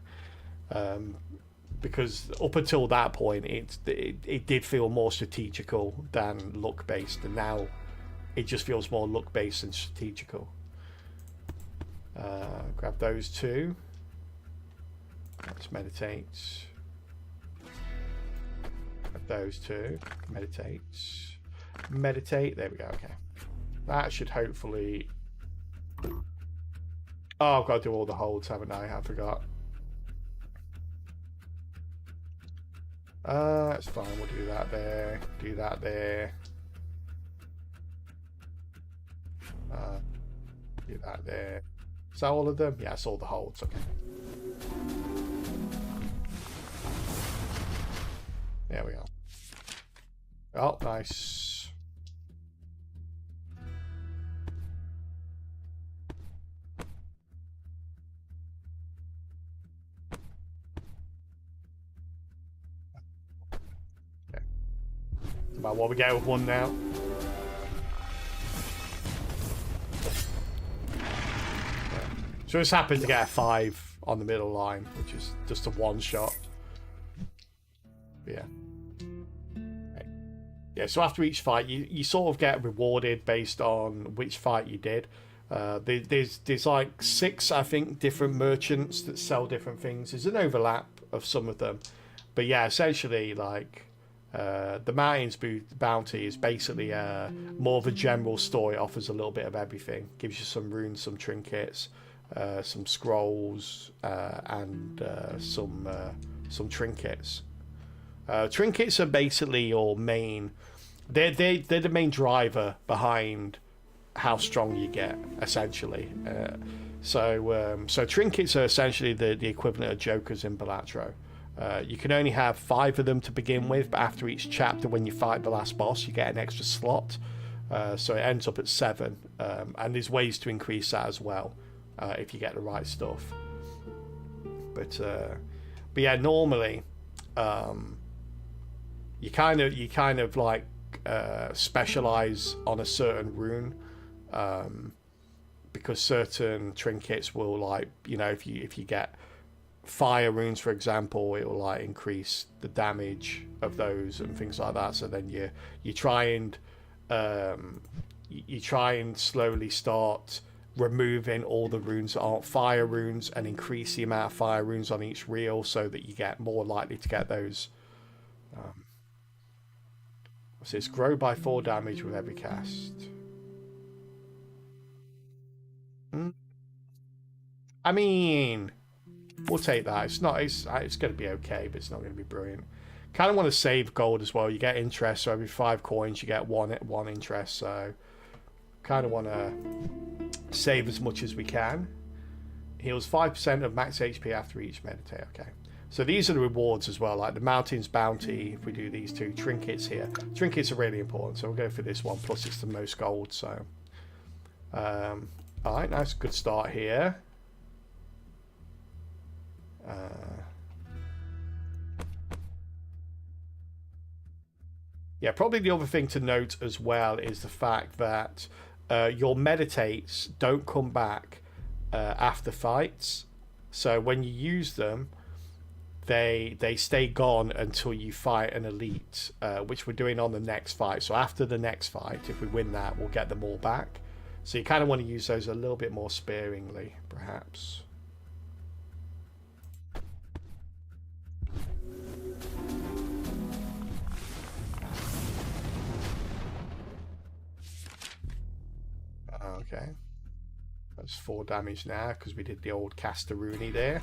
Because up until that point, it did feel more strategical than luck based, and now it just feels more luck based than strategical. Grab those two. Let's meditate. Those two. Meditate. Meditate. There we go. Okay. That should hopefully... Oh, I've got to do all the holds, haven't I? I forgot. That's fine. We'll do that there. Do that there. Do that there. Is that all of them? Yeah, it's all the holds. Okay. There we go. Oh, nice. Okay. About what we get with one now. So just happened to get a 5 on the middle line, which is just a one shot. Yeah. Okay. Yeah, so after each fight, you sort of get rewarded based on which fight you did. There's like 6, I think, different merchants that sell different things. There's an overlap of some of them. But yeah, essentially, like, the Mountains Bounty is basically more of a general store. It offers a little bit of everything. Gives you some runes, some trinkets, some scrolls, and some trinkets. Trinkets are basically your main... They're the main driver behind how strong you get, essentially. So trinkets are essentially the equivalent of jokers in Balatro. You can only have 5 of them to begin with, but after each chapter, when you fight the last boss, you get an extra slot. So it ends up at 7, and there's ways to increase that as well if you get the right stuff. But yeah, normally you kind of like specialize on a certain rune, because certain trinkets will, like, you know, if you get fire runes, for example, it will like increase the damage of those and things like that. So then you try and slowly start removing all the runes that aren't fire runes and increase the amount of fire runes on each reel so that you get more likely to get those. So it's grow by 4 damage with every cast. I mean, we'll take that. It's going to be okay, but it's not going to be brilliant. Kind of want to save gold as well. You get interest, so every 5 coins you get one interest. So kind of want to save as much as we can. Heals 5% of max HP after each meditate. Okay. So these are the rewards as well, like the Mountains Bounty. If we do these 2 trinkets here, trinkets are really important. So we'll go for this one. Plus, it's the most gold. So, all right, nice, good start here. Yeah, probably the other thing to note as well is the fact that your meditates don't come back after fights. So when you use them, they stay gone until you fight an elite, which we're doing on the next fight. So after the next fight, if we win that, we'll get them all back. So you kind of want to use those a little bit more sparingly, perhaps. Okay. That's 4 damage now because we did the old caster Rooney there.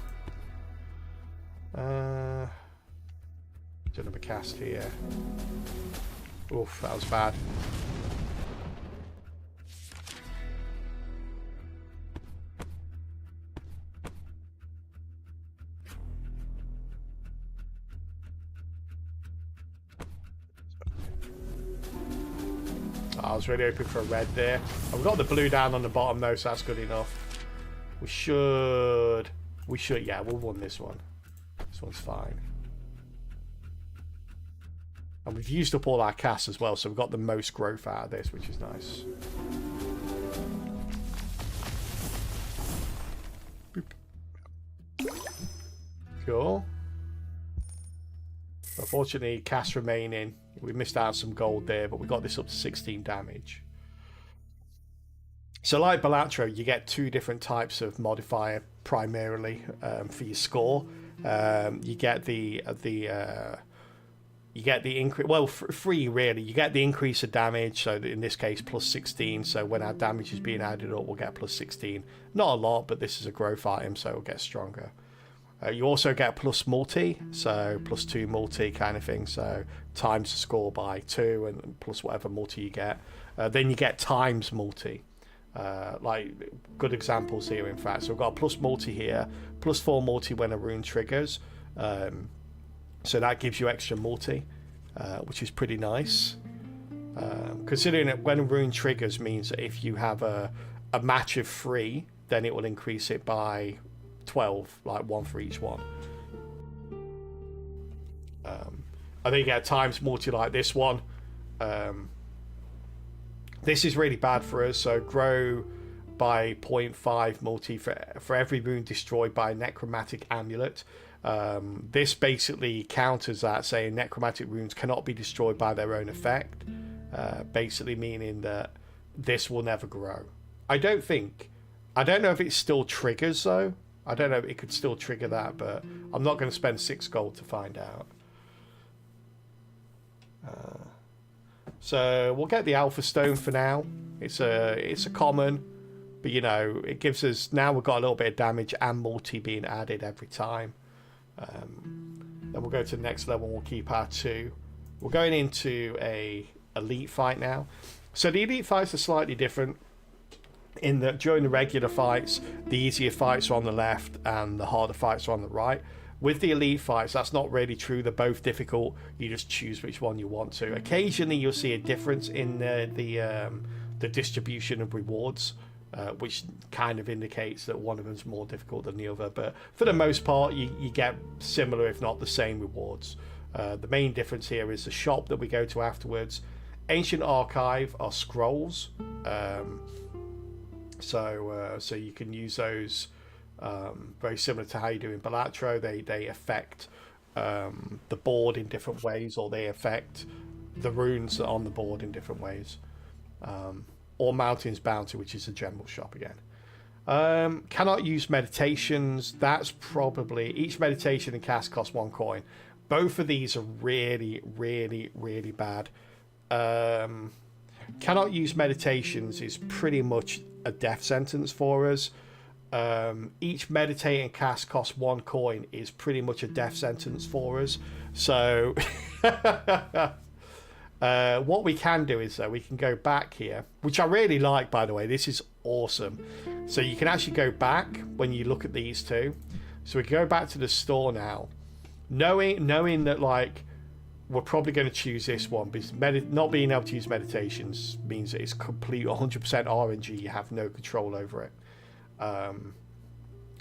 Do another cast here. Oof, that was bad. I was really hoping for a red there. I've got the blue down on the bottom though, so that's good enough. We should, yeah, we'll win this one. This one's fine. And we've used up all our casts as well, so we've got the most growth out of this, which is nice. Boop. Cool. Unfortunately, casts remaining. We missed out on some gold there, but we got this up to 16 damage. So like Balatro, you get 2 different types of modifier primarily for your score. You get the you get the increase. Well, free really. You get the increase of damage. So in this case, plus 16. So when our damage is being added up, we'll get plus 16. Not a lot, but this is a growth item, so it'll get stronger. You also get plus multi, so plus 2 multi kind of thing. So times the score by 2 and plus whatever multi you get. Then you get times multi. Like good examples here, in fact. So we've got a plus multi here, plus 4 multi when a rune triggers. So that gives you extra multi, which is pretty nice. Considering that when a rune triggers means that if you have a match of 3, then it will increase it by 12, like 1 for each one. I think you get times multi like this one. This is really bad for us, so grow by 0.5 multi for every rune destroyed by a necromantic amulet. This basically counters that, saying necromantic runes cannot be destroyed by their own effect, basically meaning that this will never grow. I don't know if it still triggers though. I don't know if it could still trigger that, but I'm not going to spend 6 gold to find out. So we'll get the Alpha Stone for now. It's a common, but you know, it gives us, now we've got a little bit of damage and multi being added every time. Then we'll go to the next level and we'll keep our 2. We're going into a elite fight now. So the elite fights are slightly different in that during the regular fights, the easier fights are on the left and the harder fights are on the right. With the elite fights, that's not really true. They're both difficult. You just choose which one you want to. Occasionally, you'll see a difference in the distribution of rewards, which kind of indicates that one of them's more difficult than the other. But for the most part, you get similar, if not the same, rewards. The main difference here is the shop that we go to afterwards. Ancient Archive are scrolls, so you can use those. Very similar to how you do in Balatro. They affect the board in different ways, or they affect the runes on the board in different ways. Or Mountains Bounty, which is a general shop again. Cannot use meditations. That's probably, each meditation and cast costs 1 coin. Both of these are really, really, really bad. Cannot use meditations is pretty much a death sentence for us. Each meditate and cast costs 1 coin is pretty much a death sentence for us. So what we can do is we can go back here, which I really like, by the way. This is awesome. So you can actually go back when you look at these two. So we can go back to the store now, knowing that like we're probably going to choose this one because not being able to use meditations means that it's complete 100% RNG. You have no control over it.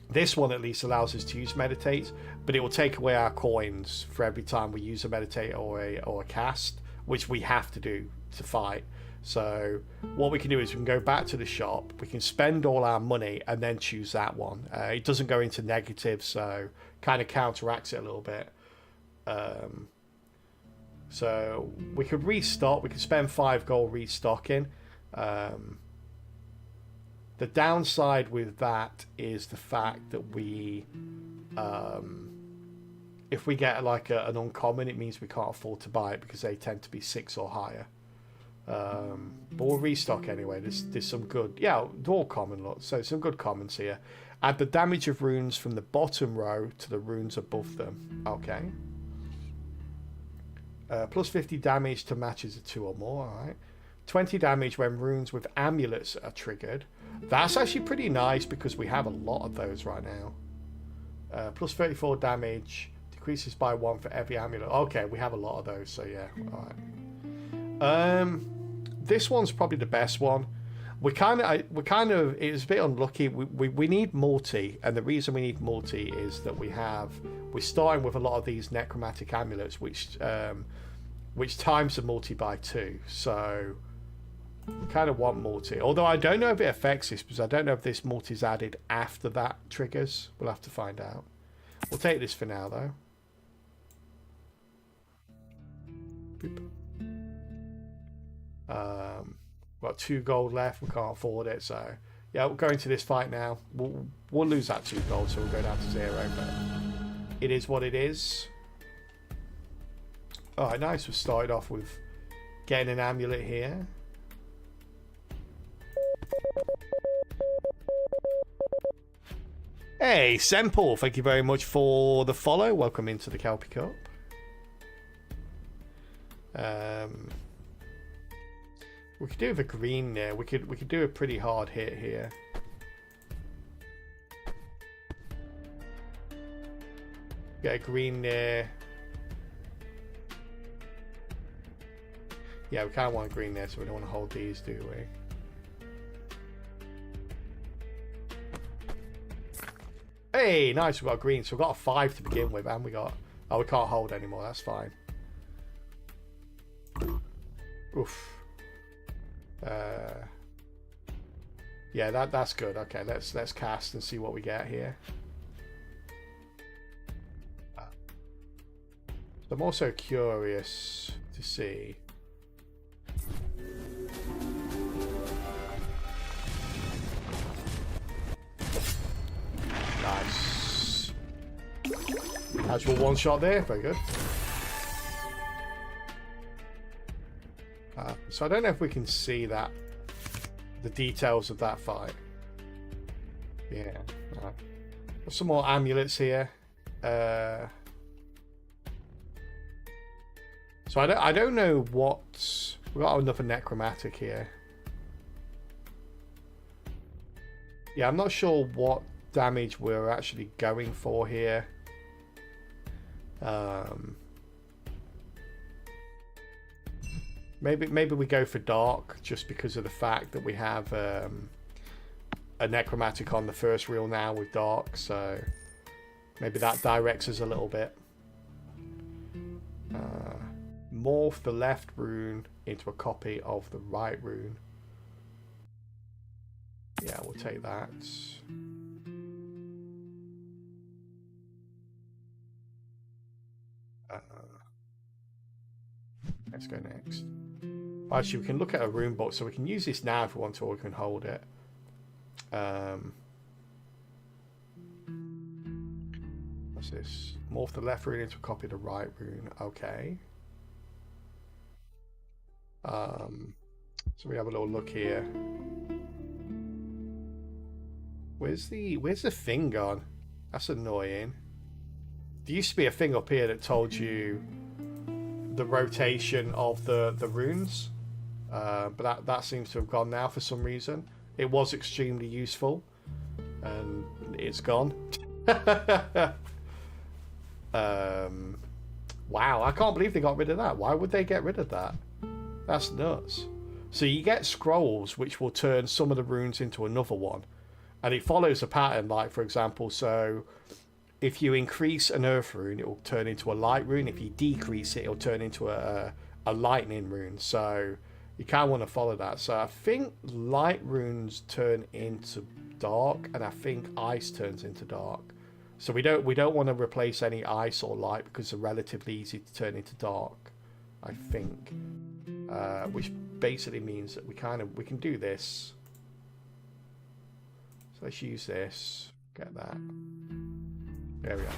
This one at least allows us to use meditate, but it will take away our coins for every time we use a meditate or a cast, which we have to do to fight. So what we can do is we can go back to the shop, we can spend all our money and then choose that one. It doesn't go into negative, so kind of counteracts it a little bit. So we could restock, we could spend 5 gold restocking. The downside with that is the fact that we, if we get like an uncommon, it means we can't afford to buy it because they tend to be 6 or higher. But we'll restock anyway. There's some good, yeah, they're all common, look. So some good commons here. Add the damage of runes from the bottom row to the runes above them. Okay. Plus 50 damage to matches of 2 or more. All right. 20 damage when runes with amulets are triggered. That's actually pretty nice because we have a lot of those right now. Plus 34 damage, decreases by 1 for every amulet. Okay, we have a lot of those, so yeah. Alright. This one's probably the best one. It was a bit unlucky. We need multi, and the reason we need multi is that we're starting with a lot of these necromantic amulets, which times the multi by 2. So we kind of want multi. Although I don't know if it affects this, because I don't know if this multi is added after that triggers. We'll have to find out. We'll take this for now, though. Boop. Got 2 gold left. We can't afford it, so yeah, we'll go into this fight now. We'll lose that 2 gold, so we'll go down to 0. But it is what it is. Alright, nice. We started off with getting an amulet here. Hey, Semple, thank you very much for the follow. Welcome into the Calpey Cup. We could do with a green there. We could do a pretty hard hit here. Get a green there. Yeah, we kind of want a green there, so we don't want to hold these, do we? Hey, nice, we got a green. So we've got a 5 to begin with, and we got... Oh, we can't hold anymore, that's fine. Oof. Yeah, that's good. Okay, let's cast and see what we get here. So I'm also curious to see. Nice. Actual one shot there. Very good. So I don't know if we can see that, the details of that fight. Yeah. There's some more amulets here. So I don't know what... We've got another necromantic here. Yeah, I'm not sure what damage we're actually going for here. Maybe we go for dark just because of the fact that we have a necromantic on the first reel now with dark, so maybe that directs us a little bit. Morph the left rune into a copy of the right rune. Yeah, we'll take that. Let's go next. Actually, we can look at a rune book, so we can use this now if we want to, or we can hold it. What's this? Morph the left rune into a copy of the right rune. Okay. So we have a little look here. Where's the thing gone? That's annoying. There used to be a thing up here that told you the rotation of the runes, but that seems to have gone now for some reason. It was extremely useful, and it's gone. Wow, I can't believe they got rid of that. Why would they get rid of that? That's nuts. So you get scrolls which will turn some of the runes into another one, and it follows a pattern. Like, for example, so if you increase an earth rune, it will turn into a light rune. If you decrease it, it'll turn into a lightning rune. So you kind of want to follow that. So I think light runes turn into dark, and I think ice turns into dark. So we don't want to replace any ice or light because they're relatively easy to turn into dark, I think. Which basically means that we can do this. So let's use this. Get that. There we are.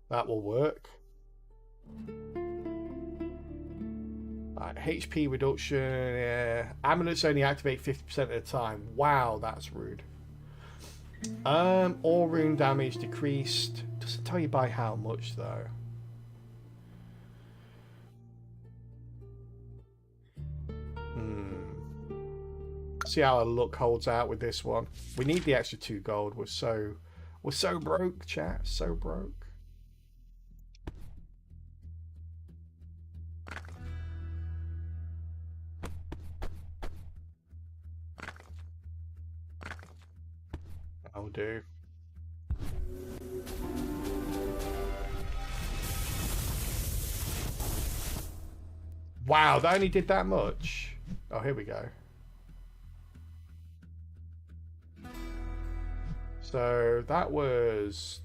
That will work. HP reduction. Amulets only activate 50% of the time. Wow, that's rude. All rune damage decreased. Doesn't tell you by how much though. See how our luck holds out with this one. We need the extra 2 gold. We're so broke, chat. So broke. I'll do. Wow, that only did that much. Oh, here we go. So that was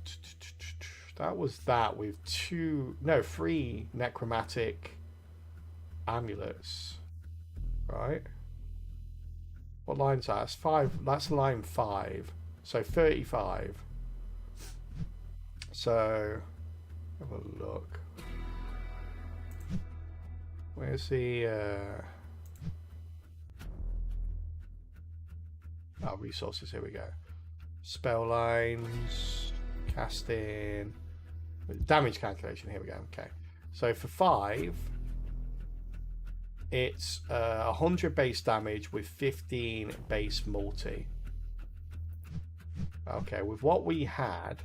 that with 3 necromantic amulets, right? What line's that? That's 5. That's line 5. So 35. So, have a look. Where's the resources? Here we go. Spell lines, casting, damage calculation. Here we go. Okay, so for 5, it's 100 base damage with 15 base multi. Okay, with what we had,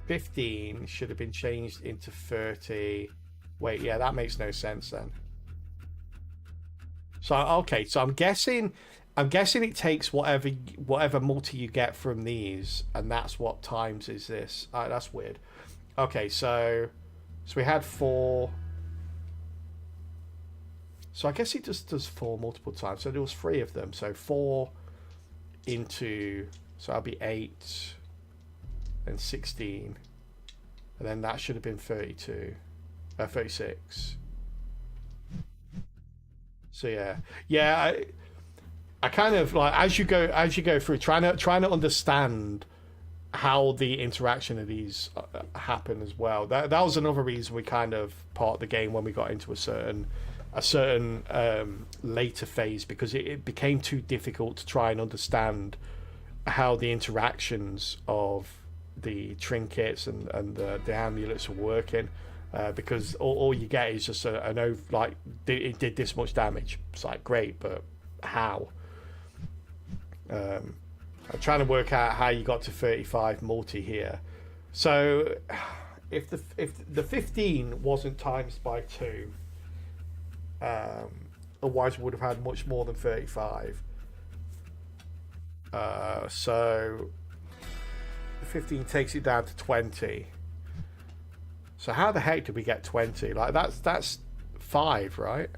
15 should have been changed into 30. Wait, yeah, that makes no sense then. So okay, so I'm guessing it takes whatever multi you get from these, and that's what times is this. That's weird. Okay, so we had 4. So I guess it just does 4 multiple times. So there was 3 of them. So 4 into, so that'll be 8 and 16, and then that should have been 32, 36. So yeah. I kind of like as you go through trying to understand how the interaction of these happen as well. That was another reason we kind of part the game when we got into a certain later phase, because it became too difficult to try and understand how the interactions of the trinkets and the amulets are working, because all you get is just it did this much damage. It's like, great, but how? I'm trying to work out how you got to 35 multi here. So if the 15 wasn't times by 2, otherwise we would have had much more than 35. So 15 takes it down to 20. So how the heck did we get 20? Like that's 5, right?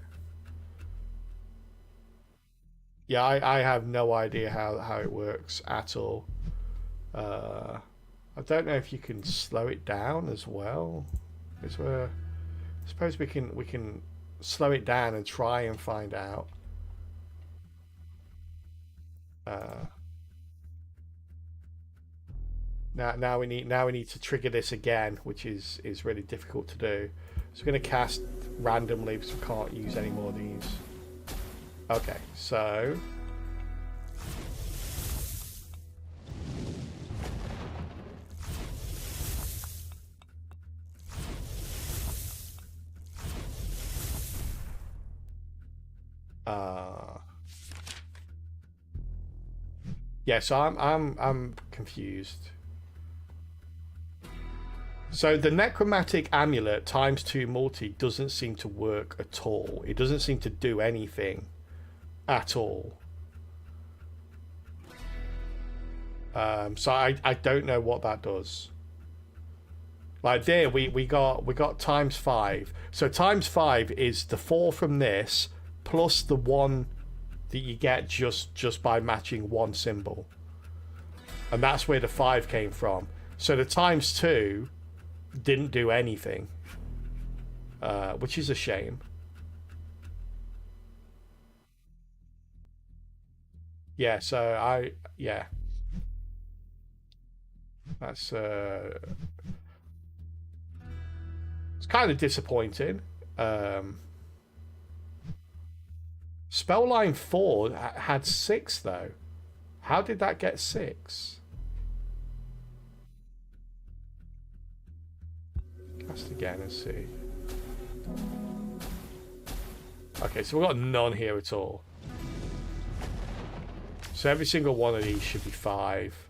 Yeah, I have no idea how it works at all. I don't know if you can slow it down as well. I suppose we can slow it down and try and find out. Now we need to trigger this again, which is really difficult to do. So we're going to cast randomly because we can't use any more of these. Okay, so yeah, so I'm confused. So the necromantic amulet times 2 multi doesn't seem to work at all. It doesn't seem to do anything at all. So I don't know what that does. Like there we got times 5. So times 5 is the 4 from this plus the 1 that you get just by matching 1 symbol. And that's where the 5 came from. So the times 2 didn't do anything, which is a shame. Yeah, so that's it's kind of disappointing. Spellline 4 had 6 though. How did that get 6? Cast again and see. Okay, so we've got none here at all. So every single one of these should be 5.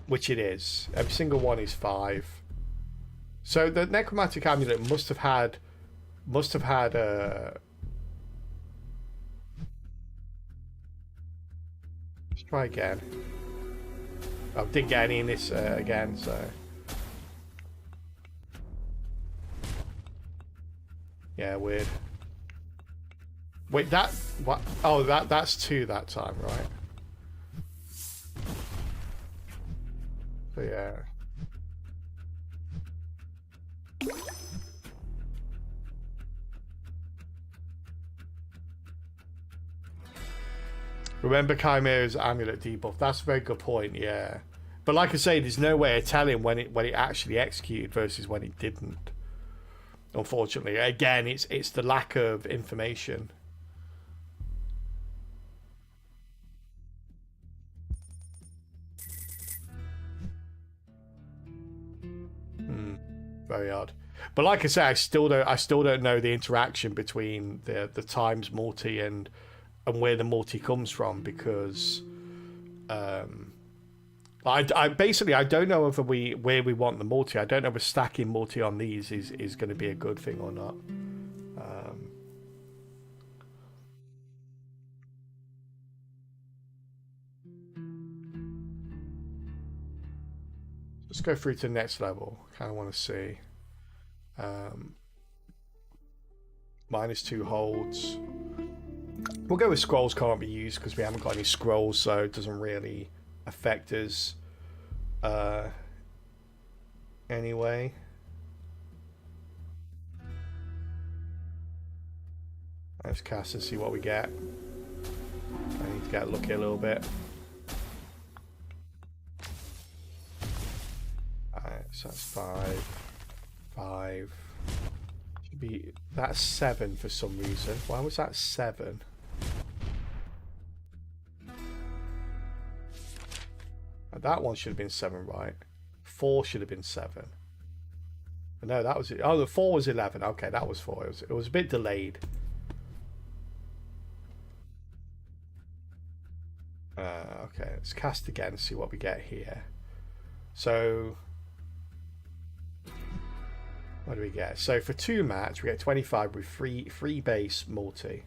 Which it is. Every single one is 5. So the necromantic amulet must have had a... Let's try again. I didn't get any in this again, so... Yeah, weird. Wait, that... What? Oh, that's 2 that time, right? So, yeah. Remember Chimera's amulet debuff. That's a very good point, yeah. But like I say, there's no way of telling when it actually executed versus when it didn't. Unfortunately. Again, it's the lack of information. Very odd. But like I say, I still don't know the interaction between the times multi and where the multi comes from, because I basically I don't know where we want the multi. I don't know if stacking multi on these is going to be a good thing or not. Let's go through to the next level. Kind of want to see. -2 holds. We'll go with scrolls can't be used because we haven't got any scrolls, so it doesn't really affect us anyway. Let's cast and see what we get. I need to get lucky a little bit. Alright, so that's 5. Should be, that's 7 for some reason. Why was that 7? That one should have been 7, right? 4 should have been 7. No, that was it. Oh, the 4 was 11. Okay, that was 4. It was a bit delayed. Okay, let's cast again, see what we get here. So, what do we get? So for 2 match, we get 25 with free base multi.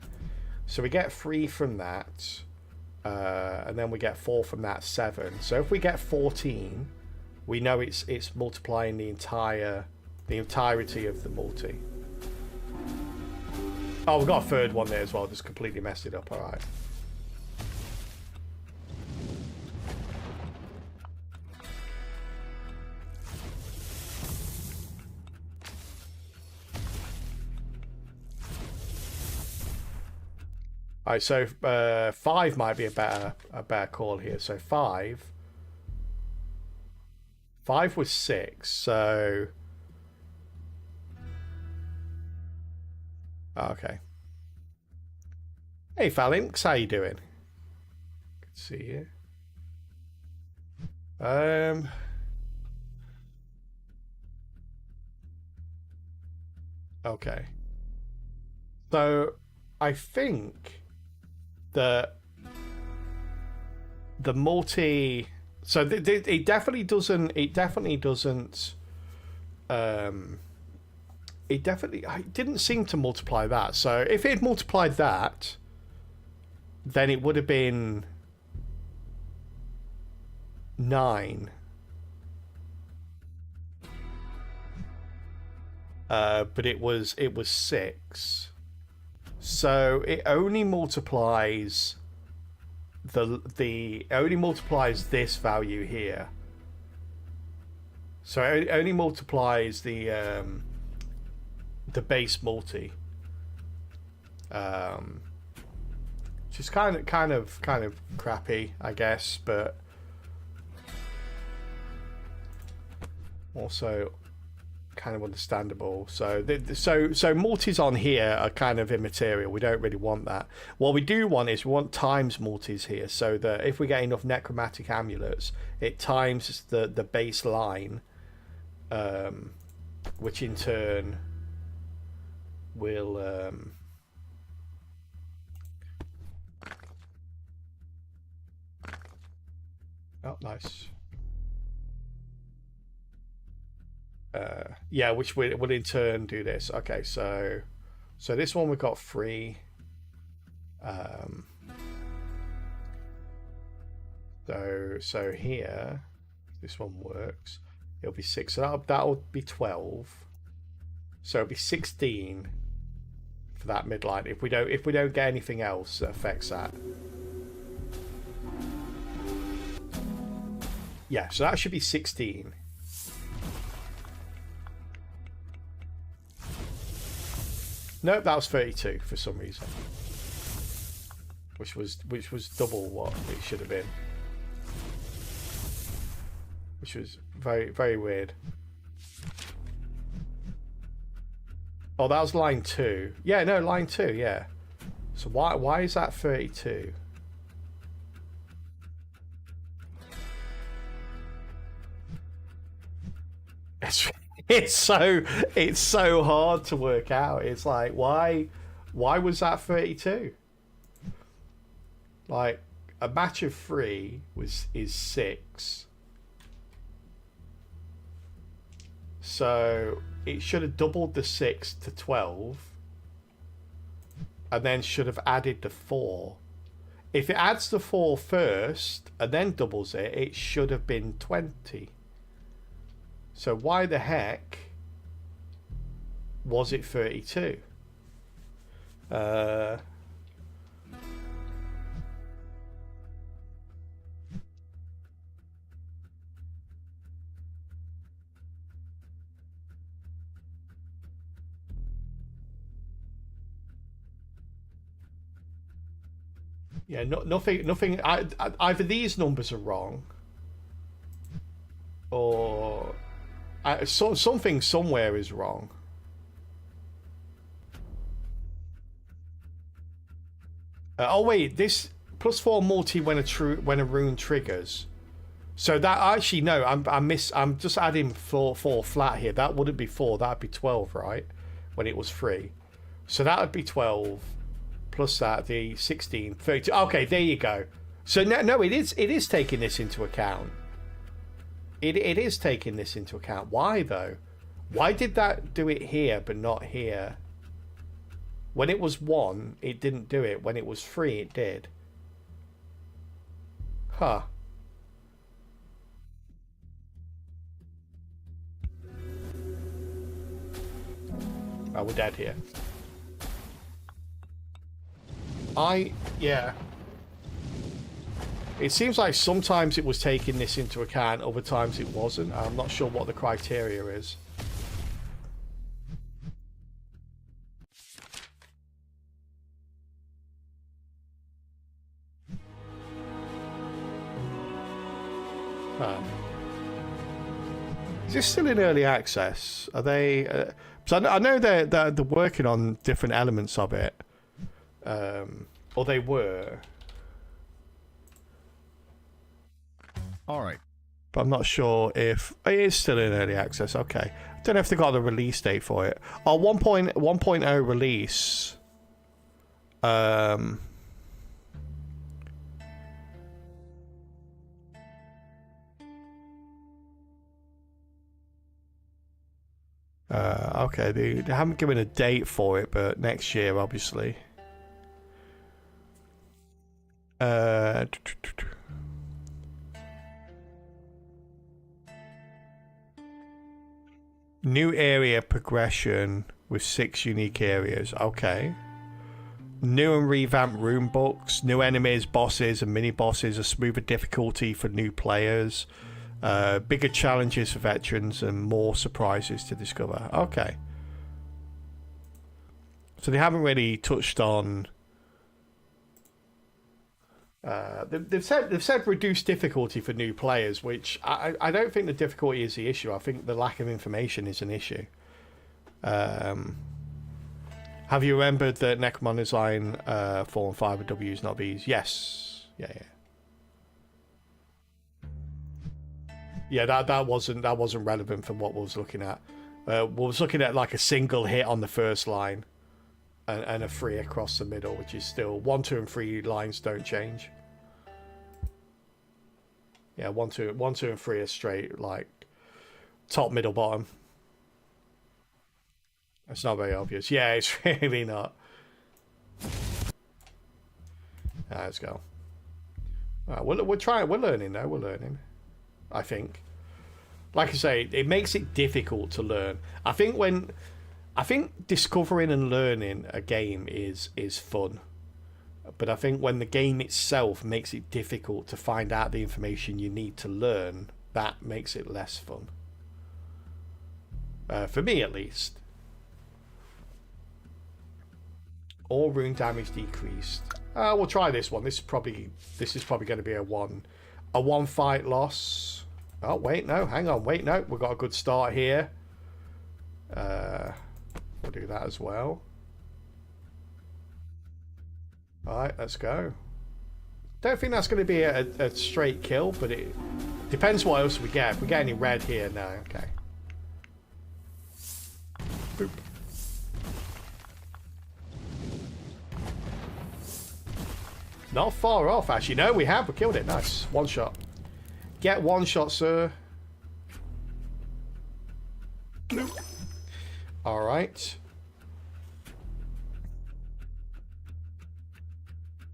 So we get 3 from that, and then we get 4 from that, 7. So if we get 14, we know it's multiplying the entirety of the multi. Oh, we've got a third one there as well. Just completely messed it up. All right. Alright, so 5 might be a better call here. So 5 was 6, so okay. Hey Phalanx, how you doing? Good to see you. Okay. So I think the multi, so it definitely doesn't it didn't seem to multiply that. So if it had multiplied that, then it would have been 9. But it was 6. So it only multiplies it only multiplies this value here. So it only multiplies the base multi. Which is kind of crappy, I guess, but also kind of understandable. So so multis on here are kind of immaterial. We don't really want that. What we do want is we want times multis here, so that if we get enough necromantic amulets, it times the baseline, which in turn will oh, nice. Yeah, which will in turn do this. Okay, so this one we've got 3. So here, this one works. It'll be 6. So that'll be 12. So it'll be 16 for that midline. If we don't get anything else that affects that. Yeah, so that should be 16. Nope, that was 32 for some reason. which was double what it should have been, which was very, very weird. Oh, that was line 2. Yeah, no, line 2. Yeah. So why is that 32? It's so hard to work out. It's like why was that 32? Like a match of 3 is 6. So it should have doubled the 6 to 12 and then should have added the 4. If it adds the 4 first and then doubles it, it should have been 20. So why the heck was it 32? Yeah, nothing. Either these numbers are wrong, or something somewhere is wrong. Oh wait, this +4 multi when a rune triggers. So that actually no, I'm just adding 4 flat here. That wouldn't be 4. That'd be 12, right? When it was 3, so that would be 12 plus that the 16, 32. Okay, there you go. So no, it is taking this into account. It is taking this into account. Why though? Why did that do it here but not here? When it was 1, it didn't do it. When it was 3, it did. Huh. Oh, we're dead here. Yeah. It seems like sometimes it was taking this into account, other times it wasn't. I'm not sure what the criteria is. Is this still in early access? Are they? So I know they're working on different elements of it, or they were. All right. But I'm not sure if it is still in early access. Okay, I don't know if they got the release date for it. Oh, 1.0 release. Okay, they haven't given a date for it, but next year, obviously. New area progression with 6 unique areas. Okay. New and revamped rune books, new enemies, bosses, and mini bosses, a smoother difficulty for new players. Bigger challenges for veterans and more surprises to discover. Okay. So they haven't really touched on... they've said reduced difficulty for new players, which I don't think the difficulty is the issue. I think the lack of information is an issue. Have you remembered that Necromon is line 4 and 5 are W's, not B's? Yes. Yeah. Yeah, that wasn't relevant for what we was looking at. We was looking at like a single hit on the first line and a 3 across the middle, which is still 1, 2, and 3 lines don't change. Yeah, 1, 2, and 3 are straight, like top, middle, bottom. It's not very obvious. Yeah, it's really not. Let's go. We're trying. We're learning though. We're learning. I think. Like I say, it makes it difficult to learn. I think discovering and learning a game is fun, but I think when the game itself makes it difficult to find out the information you need to learn, that makes it less fun. For me, at least. All rune damage decreased. We'll try this one. This is probably going to be a one fight loss. Oh wait, no, hang on, wait, no, we've got a good start here. We'll do that as well. All right, let's go. Don't think that's going to be a straight kill, but it depends what else we get. If we get any red here, no, okay. Boop. Not far off, actually. No, we have. We killed it. Nice. One shot. Get one shot, sir. Bloop. All right.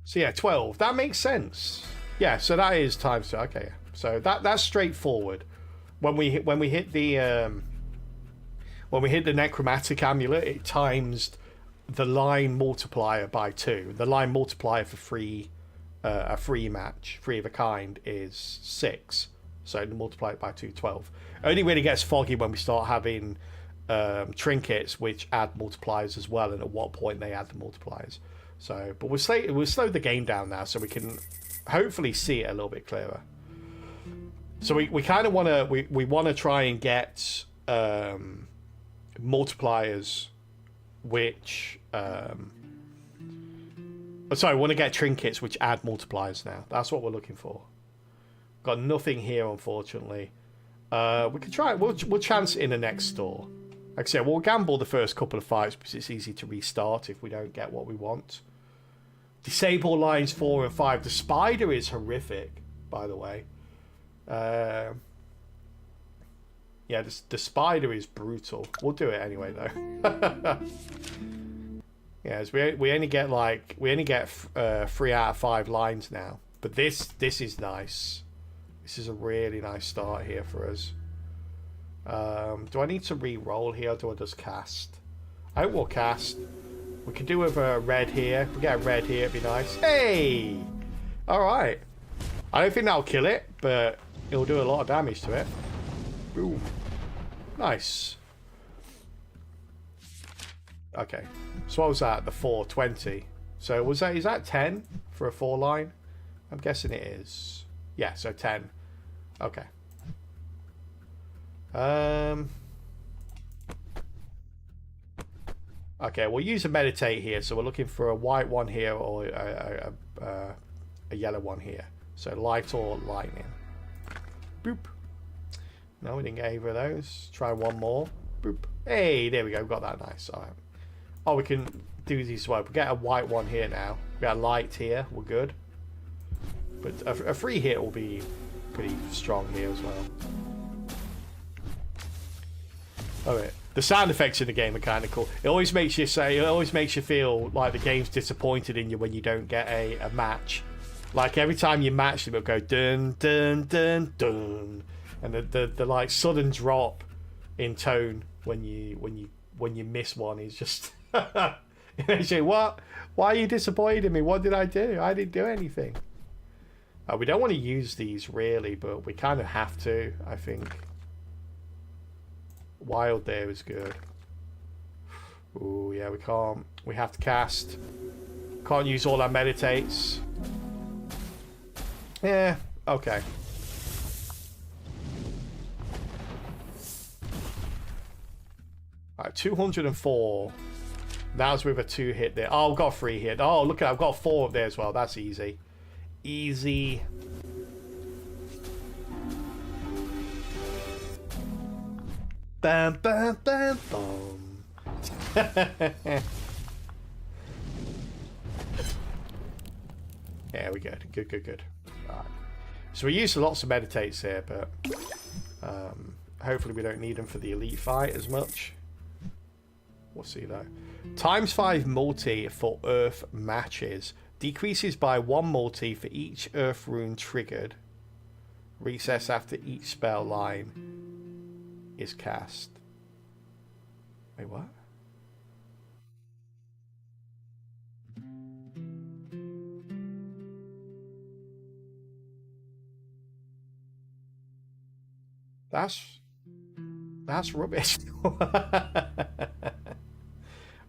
So yeah, 12. That makes sense. Yeah, so that is times 2. Okay, so that's straightforward. When we hit the necromantic amulet, it times the line multiplier by 2. The line multiplier for a free match, free of a kind, is 6. So multiply it by 2, 12. Only really gets foggy when we start having trinkets which add multipliers as well, and at what point they add the multipliers. So, but we'll slow the game down now, so we can hopefully see it a little bit clearer. So we kind of want to we want to try and get multipliers, which sorry, we want to get trinkets which add multipliers now. That's what we're looking for. Got nothing here, unfortunately. We can try. We'll chance it in the next store. Like I said, we'll gamble the first couple of fights because it's easy to restart if we don't get what we want. Disable lines 4 and 5. The spider is horrific, by the way. Yeah, the spider is brutal. We'll do it anyway, though. Yes, we only get 3 out of 5 lines now. But this is nice. This is a really nice start here for us. Do I need to re-roll here, or do I just cast? I hope we'll cast. We could do with a red here. If we get a red here, it'd be nice. Hey! Alright. I don't think that'll kill it, but it'll do a lot of damage to it. Boom. Nice. Okay. So what was that? The 420. So is that 10 for a 4 line? I'm guessing it is. Yeah, so 10. Okay. Okay, we'll use a meditate here. So we're looking for a white one here or a yellow one here. So light or lightning. Boop. No, we didn't get either of those. Try one more. Boop. Hey, there we go. We've got that nice. All right. Oh, we can do these as well. We get a white one here now. We got a light here. We're good. But a free hit will be pretty strong here as well. Alright. The sound effects in the game are kind of cool. It always makes you feel like the game's disappointed in you when you don't get a match. Like every time you match them, it'll go dun dun dun dun, and the like sudden drop in tone when you miss one is just. You say, what? Why are you disappointed in me? What did I do? I didn't do anything. We don't want to use these really, but we kind of have to, I think. Wild there is good. Ooh, yeah, we can't. We have to cast. Can't use all our meditates. Yeah, okay. Alright, 204. That was with a 2 hit there. Oh, I've got a 3 hit. Oh, look at I've got 4 up there as well. That's easy. Easy. Bam, bam, bam, boom. Yeah, we good. Good. Right. So we used lots of meditates here, but hopefully we don't need them for the elite fight as much. We'll see though. ×5 multi for earth matches. Decreases by 1 multi for each earth rune triggered. Recess after each spell line is cast. Wait, what? That's rubbish.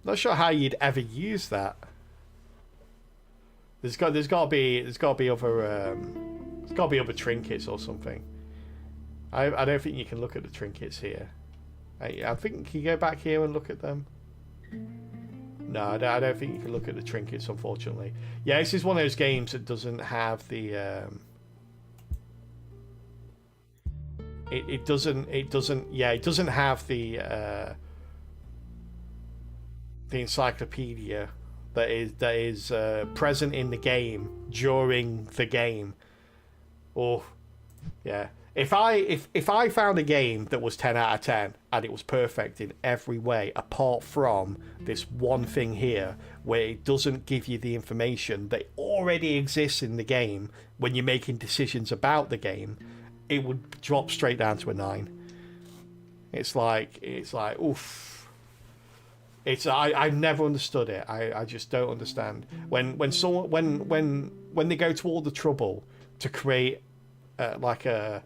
Not sure how you'd ever use that. There's got to be other trinkets or something. I don't think you can look at the trinkets here. I think, can you go back here and look at them? No, I don't think you can look at the trinkets, unfortunately. Yeah, this is one of those games that doesn't have the it doesn't have the encyclopedia that is present in the game during the game. Or yeah, if I found a game that was 10 out of 10 and it was perfect in every way apart from this one thing here where it doesn't give you the information that already exists in the game when you're making decisions about the game, it would drop straight down to a 9. It's like oof. I've never understood it. I just don't understand when they go to all the trouble to create like an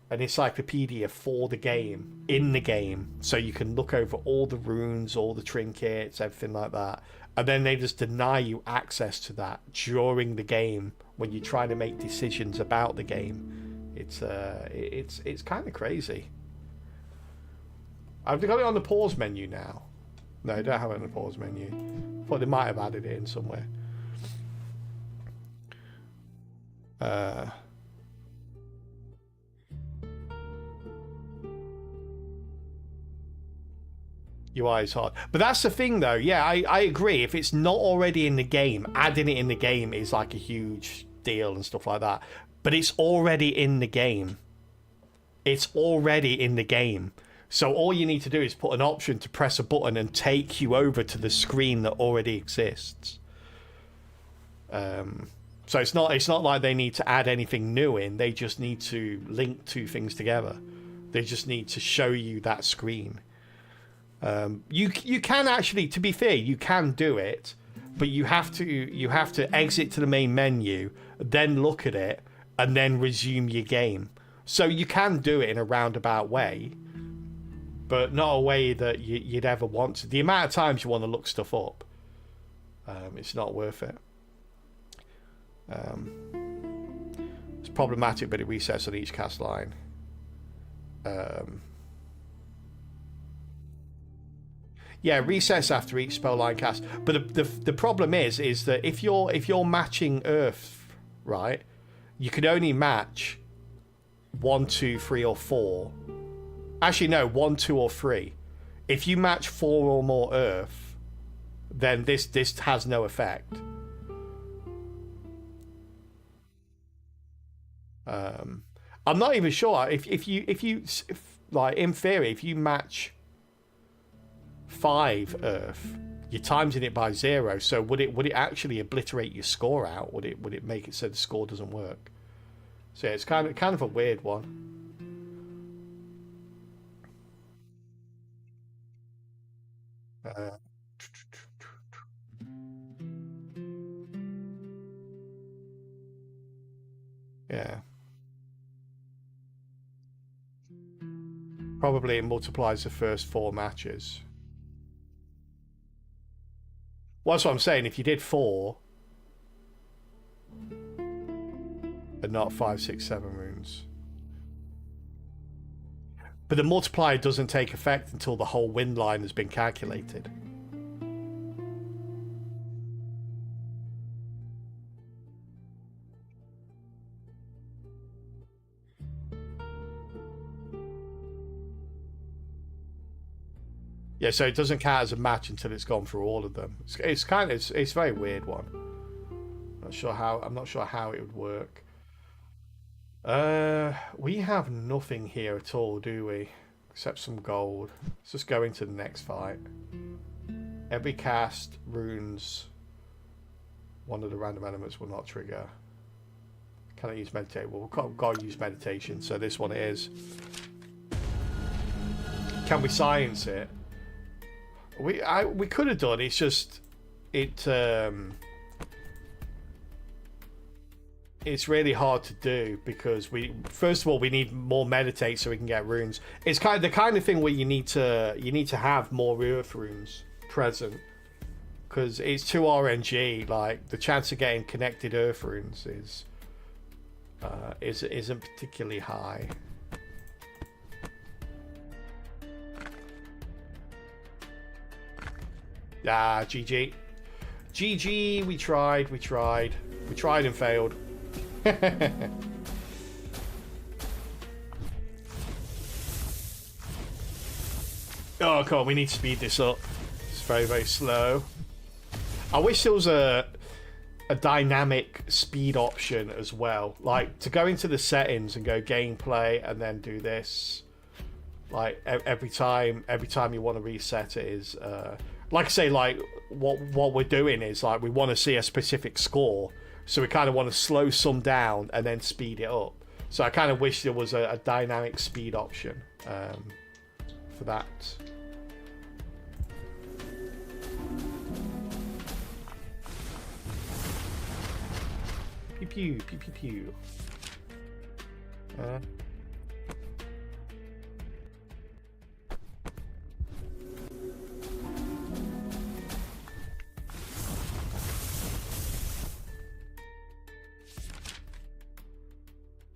encyclopedia for the game in the game, so you can look over all the runes, all the trinkets, everything like that, and then they just deny you access to that during the game when you're trying to make decisions about the game. It's kind of crazy. I've got it on the pause menu now. No, I don't have it on the pause menu. Thought they might have added it in somewhere. UI is hard. But that's the thing, though. Yeah, I agree. If it's not already in the game, adding it in the game is like a huge deal and stuff like that. But it's already in the game. It's already in the game. So all you need to do is put an option to press a button and take you over to the screen that already exists. So it's not like they need to add anything new in. They just need to link two things together. They just need to show you that screen. You can actually, to be fair, you can do it, but you have to exit to the main menu, then look at it, and then resume your game. So you can do it in a roundabout way, but not a way that you'd ever want to. The amount of times you want to look stuff up, it's not worth it. It's problematic, but it resets on each cast line. Yeah, resets after each spell line cast. But the problem is that if you're matching Earth, right, you can only match 1, 2, 3, or 4. Actually, no, 1, 2, or 3. If you match 4 or more Earth, then this has no effect. I'm not even sure if you like, in theory, if you match 5 Earth, you're timesing it by 0. So would it actually obliterate your score out? Would it make it so the score doesn't work? So yeah, it's kind of a weird one. Yeah. Probably it multiplies the first 4 matches. Well, that's what I'm saying. If you did 4 and not 5, 6, 7 runes. But the multiplier doesn't take effect until the whole win line has been calculated. Yeah, so it doesn't count as a match until it's gone through all of them. It's a very weird one. I'm not sure how it would work. We have nothing here at all, do we? Except some gold. Let's just go into the next fight. Every cast, runes, one of the random elements will not trigger. Can I use meditate? Well, we've got to use meditation, so this one it is. Can we science it? We could have done. It's just it's really hard to do because first of all we need more meditate so we can get runes. It's the kind of thing where you need to have more earth runes present because it's too RNG. Like the chance of getting connected Earth runes isn't particularly high. Ah, GG. GG, we tried and failed. Oh, come on, we need to speed this up. It's very, very slow. I wish there was a dynamic speed option as well. Like, to go into the settings and go gameplay and then do this. Like, every time you want to reset it is... like I say, like, what we're doing is, like, we want to see a specific score. So we kind of want to slow some down and then speed it up. So I kind of wish there was a dynamic speed option for that. Pew pew pew pew pew. Yeah,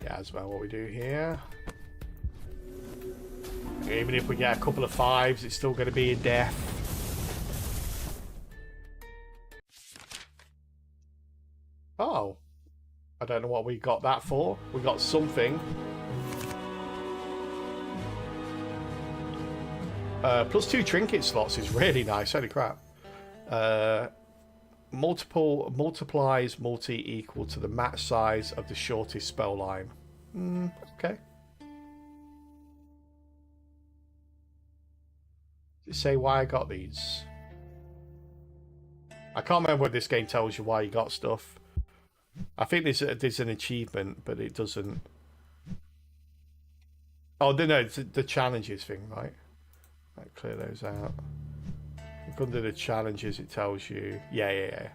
that's about what we do here. Even if we get a couple of 5s, it's still going to be a death. Oh. I don't know what we got that for. We got something. +2 trinket slots is really nice. Holy crap. Multiplies multi equal to the match size of the shortest spell line. Okay. Does it say why I got these? I can't remember what this game tells you why you got stuff. I think there's an achievement, but it doesn't. Oh, no, it's the challenges thing, right? Right, clear those out. Look under the challenges, it tells you. Yeah.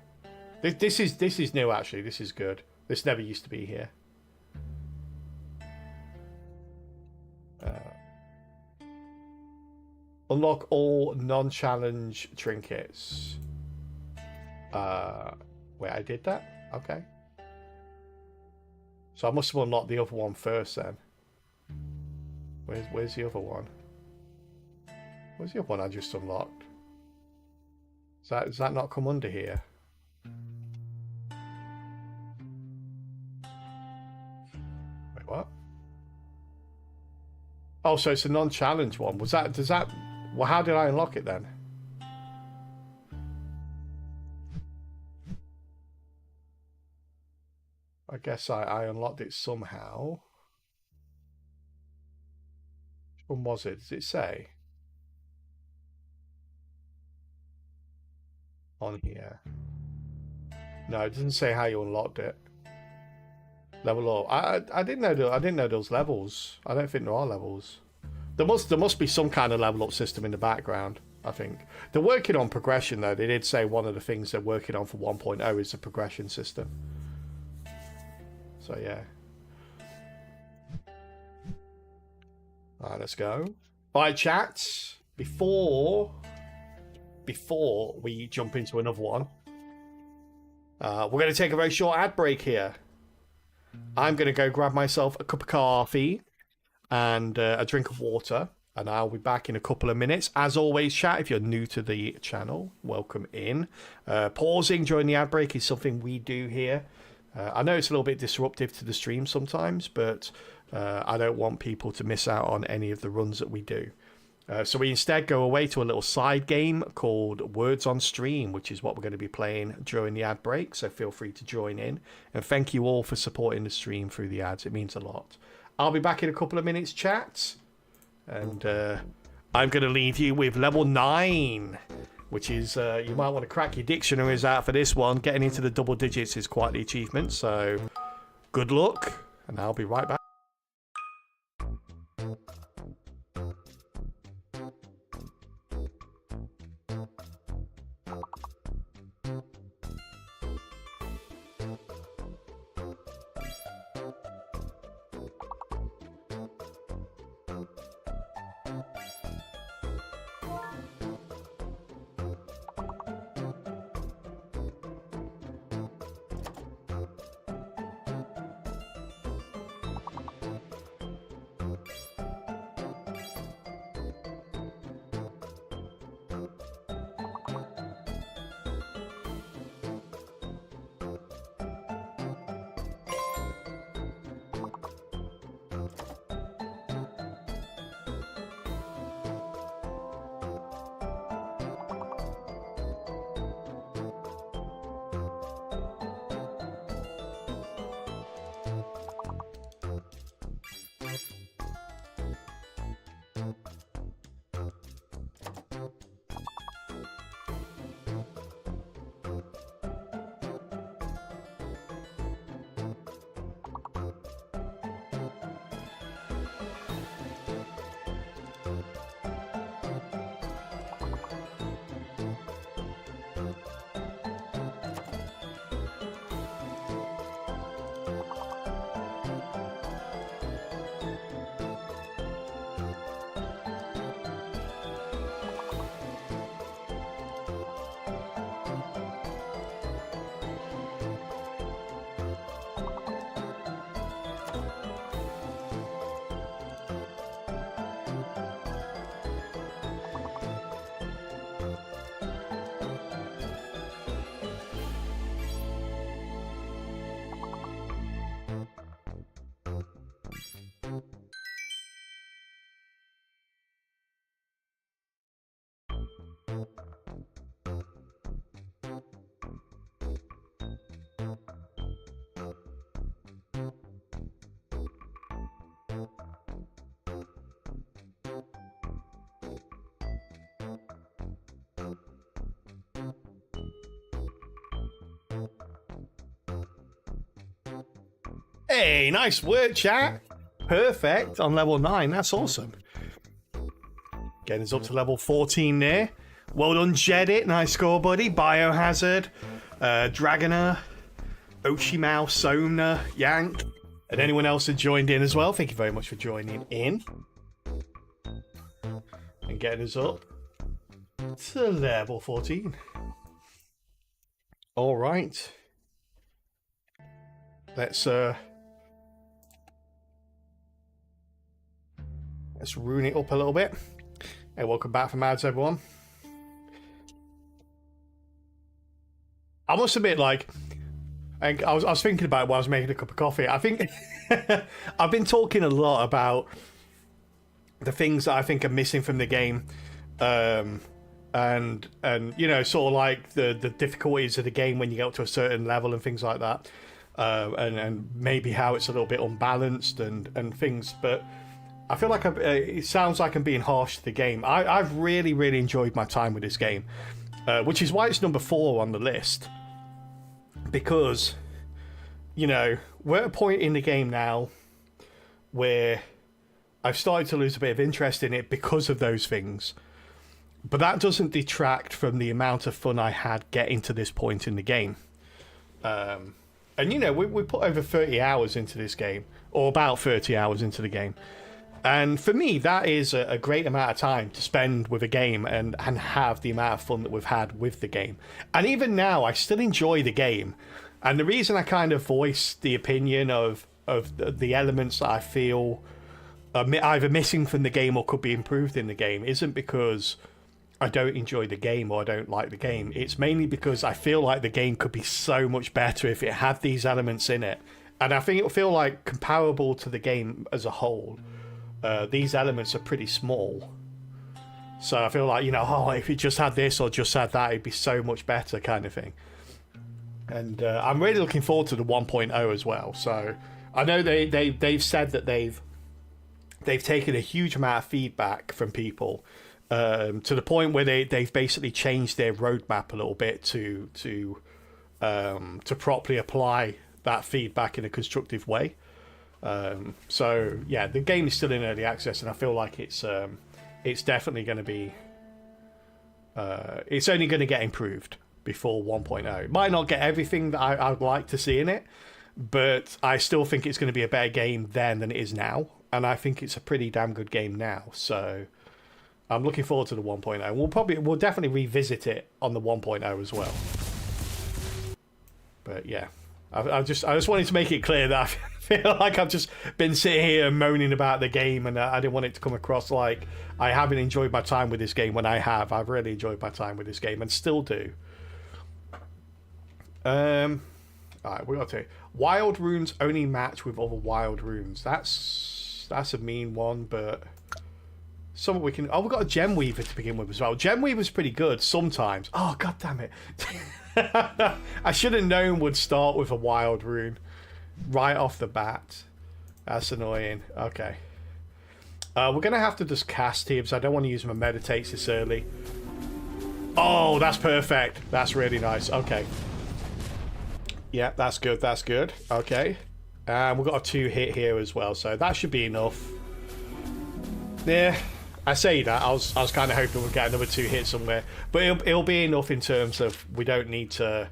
This is new actually. This is good. This never used to be here. Unlock all non-challenge trinkets. Wait, I did that? Okay. So I must have unlocked the other one first then. Where's the other one? Where's the other one I just unlocked? Does that not come under here? Wait, what? Oh, so it's a non-challenge one. Does that... Well, how did I unlock it then? I guess I unlocked it somehow. Which one was it? Does it say? On here. No, it doesn't say how you unlocked it. Level up. I didn't know there was levels. I don't think there are levels. There must be some kind of level up system in the background, I think. They're working on progression though. They did say one of the things they're working on for 1.0 is the progression system. So yeah. Alright, let's go. Alright, chat. Before we jump into another one, we're going to take a very short ad break here. I'm going to go grab myself a cup of coffee and a drink of water, and I'll be back in a couple of minutes. As always, chat, if you're new to the channel, welcome in. Pausing during the ad break is something we do here. I know it's a little bit disruptive to the stream sometimes, but I don't want people to miss out on any of the runs that we do. So we instead go away to a little side game called Words on Stream, which is what we're going to be playing during the ad break. So feel free to join in. And thank you all for supporting the stream through the ads. It means a lot. I'll be back in a couple of minutes, chat. And I'm going to leave you with level 9, which is, you might want to crack your dictionaries out for this one. Getting into the double digits is quite the achievement. So good luck, and I'll be right back. Hey, nice work, chat. Perfect on level 9. That's awesome. Getting us up to level 14 there. Well done, Jedit. Nice score, buddy. Biohazard, Dragoner, Oshimao, Somna, Yank, and anyone else that joined in as well. Thank you very much for joining in. And getting us up to level 14. All right. Let's rune it up a little bit. Hey, welcome back from ads, everyone. I must admit, like, I was thinking about it while I was making a cup of coffee. I think I've been talking a lot about the things that I think are missing from the game, and you know, sort of like the difficulties of the game when you get up to a certain level and things like that, and maybe how it's a little bit unbalanced and things. But I feel like it sounds like I'm being harsh to the game. I've really enjoyed my time with this game, which is why it's number 4 on the list. Because, you know, we're at a point in the game now where I've started to lose a bit of interest in it because of those things. But that doesn't detract from the amount of fun I had getting to this point in the game. And, you know, we put over 30 hours into this game, or about 30 hours into the game. And for me, that is a great amount of time to spend with a game and have the amount of fun that we've had with the game. And even now, I still enjoy the game. And the reason I kind of voice the opinion of the elements that I feel are either missing from the game or could be improved in the game isn't because I don't enjoy the game or I don't like the game. It's mainly because I feel like the game could be so much better if it had these elements in it. And I think it'll feel like comparable to the game as a whole. These elements are pretty small, so I feel like, you know, oh, if it just had this or just had that, it'd be so much better, kind of thing. And I'm really looking forward to the 1.0 as well. So I know they've said that they've taken a huge amount of feedback from people, to the point where they've basically changed their roadmap a little bit to properly apply that feedback in a constructive way. So yeah, the game is still in early access, and I feel like it's definitely going to be it's only going to get improved before 1.0. It might not get everything that I'd like to see in it, but I still think it's going to be a better game then than it is now, and I think it's a pretty damn good game now. So I'm looking forward to the 1.0. We'll definitely revisit it on the 1.0 as well. But yeah, I just wanted to make it clear that I feel like I've just been sitting here moaning about the game, and I didn't want it to come across like I haven't enjoyed my time with this game when I have. I've really enjoyed my time with this game and still do. Alright, we got to Wild Runes only match with other Wild Runes. That's a mean one, but something we can... Oh, we've got a Gem Weaver to begin with as well. Gem Weaver's pretty good sometimes. Oh, god damn it. I should have known would start with a Wild Rune right off the bat. That's annoying. Okay. We're going to have to just cast here because I don't want to use my meditates this early. Oh, that's perfect. That's really nice. Okay. Yeah, that's good. That's good. Okay. And we've got a 2-hit here as well, so that should be enough. Yeah, I say that. I was kind of hoping we'd get another 2-hit somewhere. But it'll be enough in terms of we don't need to...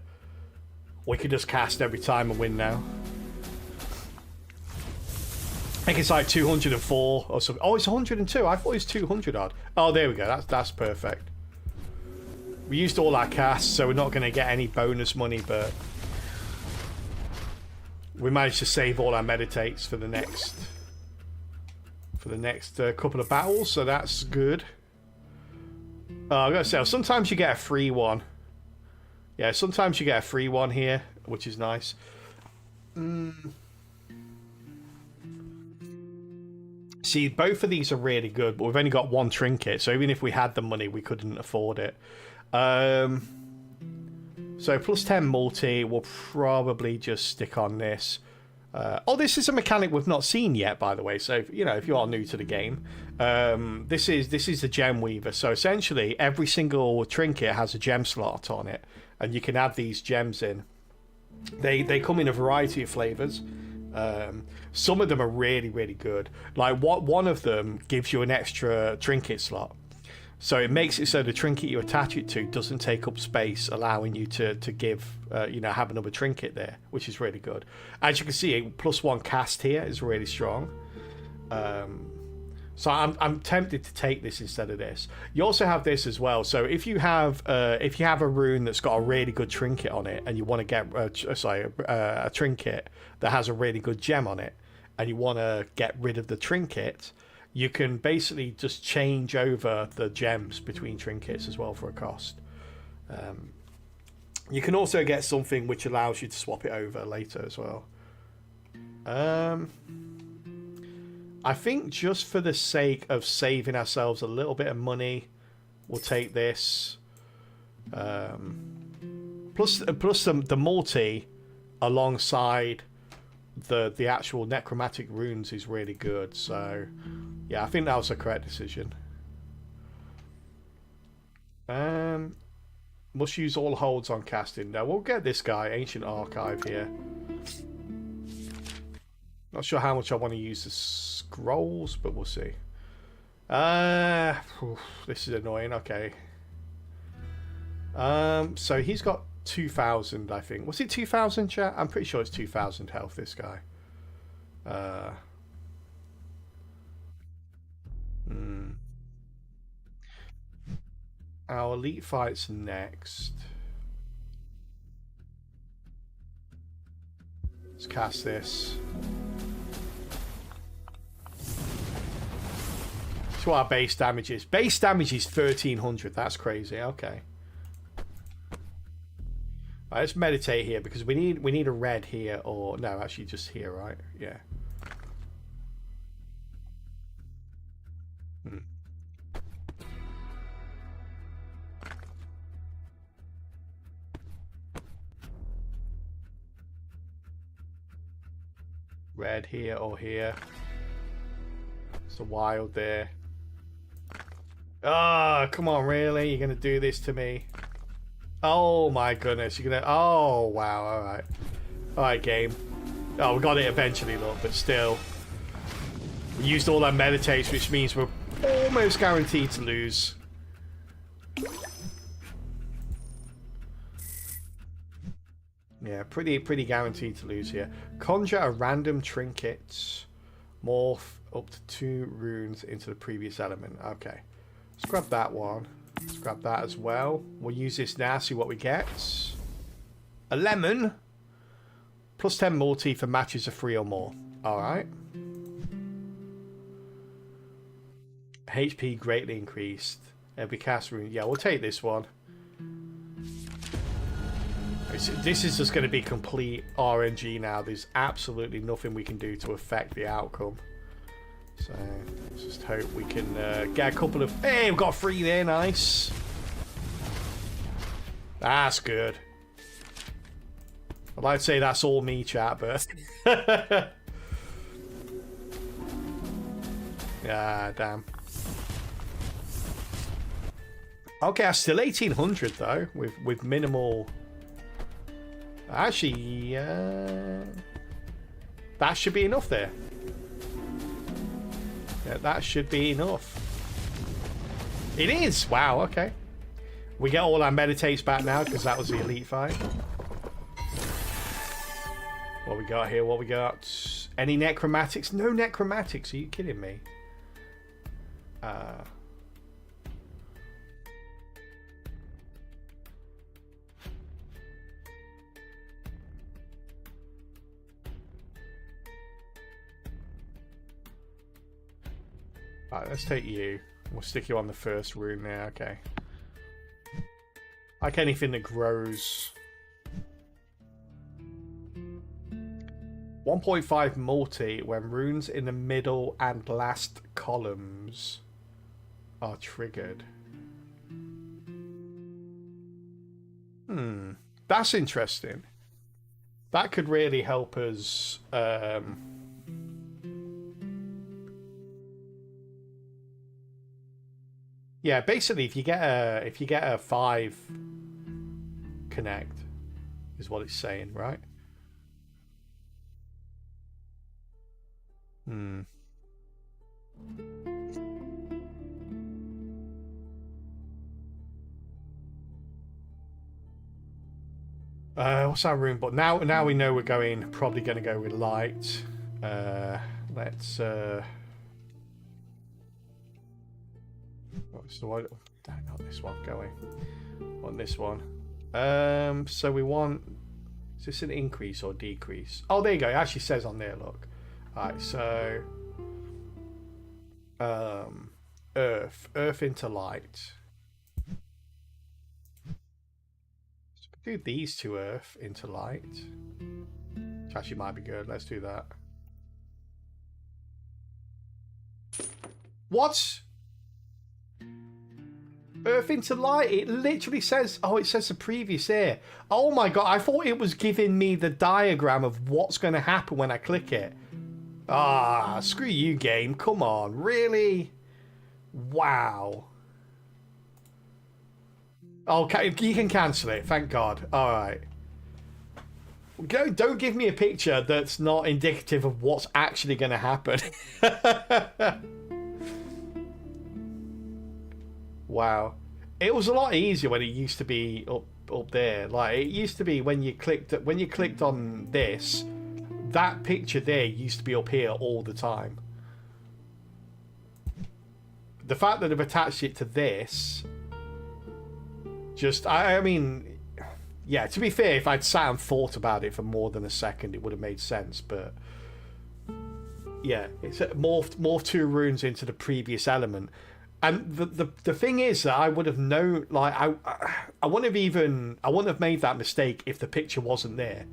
We can just cast every time and win now. I think it's like 204 or something. Oh, it's 102. I thought it was 200 odd. Oh, there we go. That's perfect. We used all our casts, so we're not going to get any bonus money, but we managed to save all our meditates for the next couple of battles, so that's good. I gotta say, sometimes you get a free one. Yeah, sometimes you get a free one here, which is nice. See, both of these are really good, but we've only got one trinket, so even if we had the money, we couldn't afford it. So plus 10 multi, we'll probably just stick on this. Oh, this is a mechanic we've not seen yet, by the way. So, you know, if you are new to the game, this is the Gem Weaver. So essentially, every single trinket has a gem slot on it, and you can add these gems in. They come in a variety of flavors. Some of them are really, really good. Like one of them gives you an extra trinket slot. So it makes it so the trinket you attach it to doesn't take up space, allowing you to give, have another trinket there, which is really good. As you can see, +1 cast here is really strong. So I'm tempted to take this instead of this. You also have this as well. So if you have a rune that's got a really good trinket on it, and you want to get a trinket that has a really good gem on it, and you want to get rid of the trinket, you can basically just change over the gems between trinkets as well for a cost. You can also get something which allows you to swap it over later as well. I think just for the sake of saving ourselves a little bit of money, we'll take this. Plus the multi alongside the actual necromantic runes is really good. So yeah, I think that was the correct decision. Must use all holds on casting. Now we'll get this guy, Ancient Archive here. Not sure how much I want to use the scrolls, but we'll see. This is annoying. Okay. So he's got 2,000, I think. Was it 2,000, chat? I'm pretty sure it's 2,000 health, this guy. Our elite fight's next. Let's cast this. That's what our base damage is. Base damage is 1,300. That's crazy. Okay. Right, let's meditate here because we need a red here, or no, actually just here, right? Yeah. Red here or here. It's a wild there. Ah, come on, really? You're gonna do this to me? Oh my goodness, you're gonna... Oh, wow, alright. Alright, game. Oh, we got it eventually, look, but still. We used all our meditates, which means we're almost guaranteed to lose. Yeah, pretty guaranteed to lose here. Conjure a random trinket. Morph up to 2 runes into the previous element. Okay. Let's grab that one. Let's grab that as well. We'll use this now, see what we get. A lemon. Plus 10 multi for matches of 3 or more. Alright. HP greatly increased. Every cast rune. Yeah, we'll take this one. This is just going to be complete RNG now. There's absolutely nothing we can do to affect the outcome. So let's just hope we can get a couple of... Hey, we've got 3 there. Nice. That's good. I'd like to say that's all me, chat, but... Yeah, damn. Okay, I'm still 1,800 though, with minimal... Actually, that should be enough there. Yeah, that should be enough. It is! Wow, okay. We get all our meditates back now because that was the elite fight. What we got here? What we got? Any necromatics? No necromatics. Are you kidding me? Right, let's take you. We'll stick you on the first rune there. Okay. Like anything that grows. 1.5 multi when runes in the middle and last columns are triggered. That's interesting. That could really help us. Yeah, basically, if you get a 5 connect, is what it's saying, right? Hmm. What's our room? But now we know we're probably going to go with light. Let's. What's the one? Not this one. Going on this one. So we want. Is this an increase or decrease? Oh, there you go. It actually says on there. Look. All right. So. Earth into light. Do these to Earth into light, which actually might be good. Let's do that. What? Earth into light? It literally says, oh, it says the previous air. Oh my god, I thought it was giving me the diagram of what's going to happen when I click it. Ah, screw you, game. Come on, really? Wow. Okay, you can cancel it. Thank God. All right. Don't give me a picture that's not indicative of what's actually going to happen. Wow. It was a lot easier when it used to be up there. Like it used to be when you clicked on this, that picture there used to be up here all the time. The fact that they've attached it to this. Just, I mean, yeah, to be fair, if I'd sat and thought about it for more than a second, it would have made sense, but yeah, it's morphed 2 runes into the previous element. And the thing is that I would have known, like, I wouldn't have made that mistake if the picture wasn't there.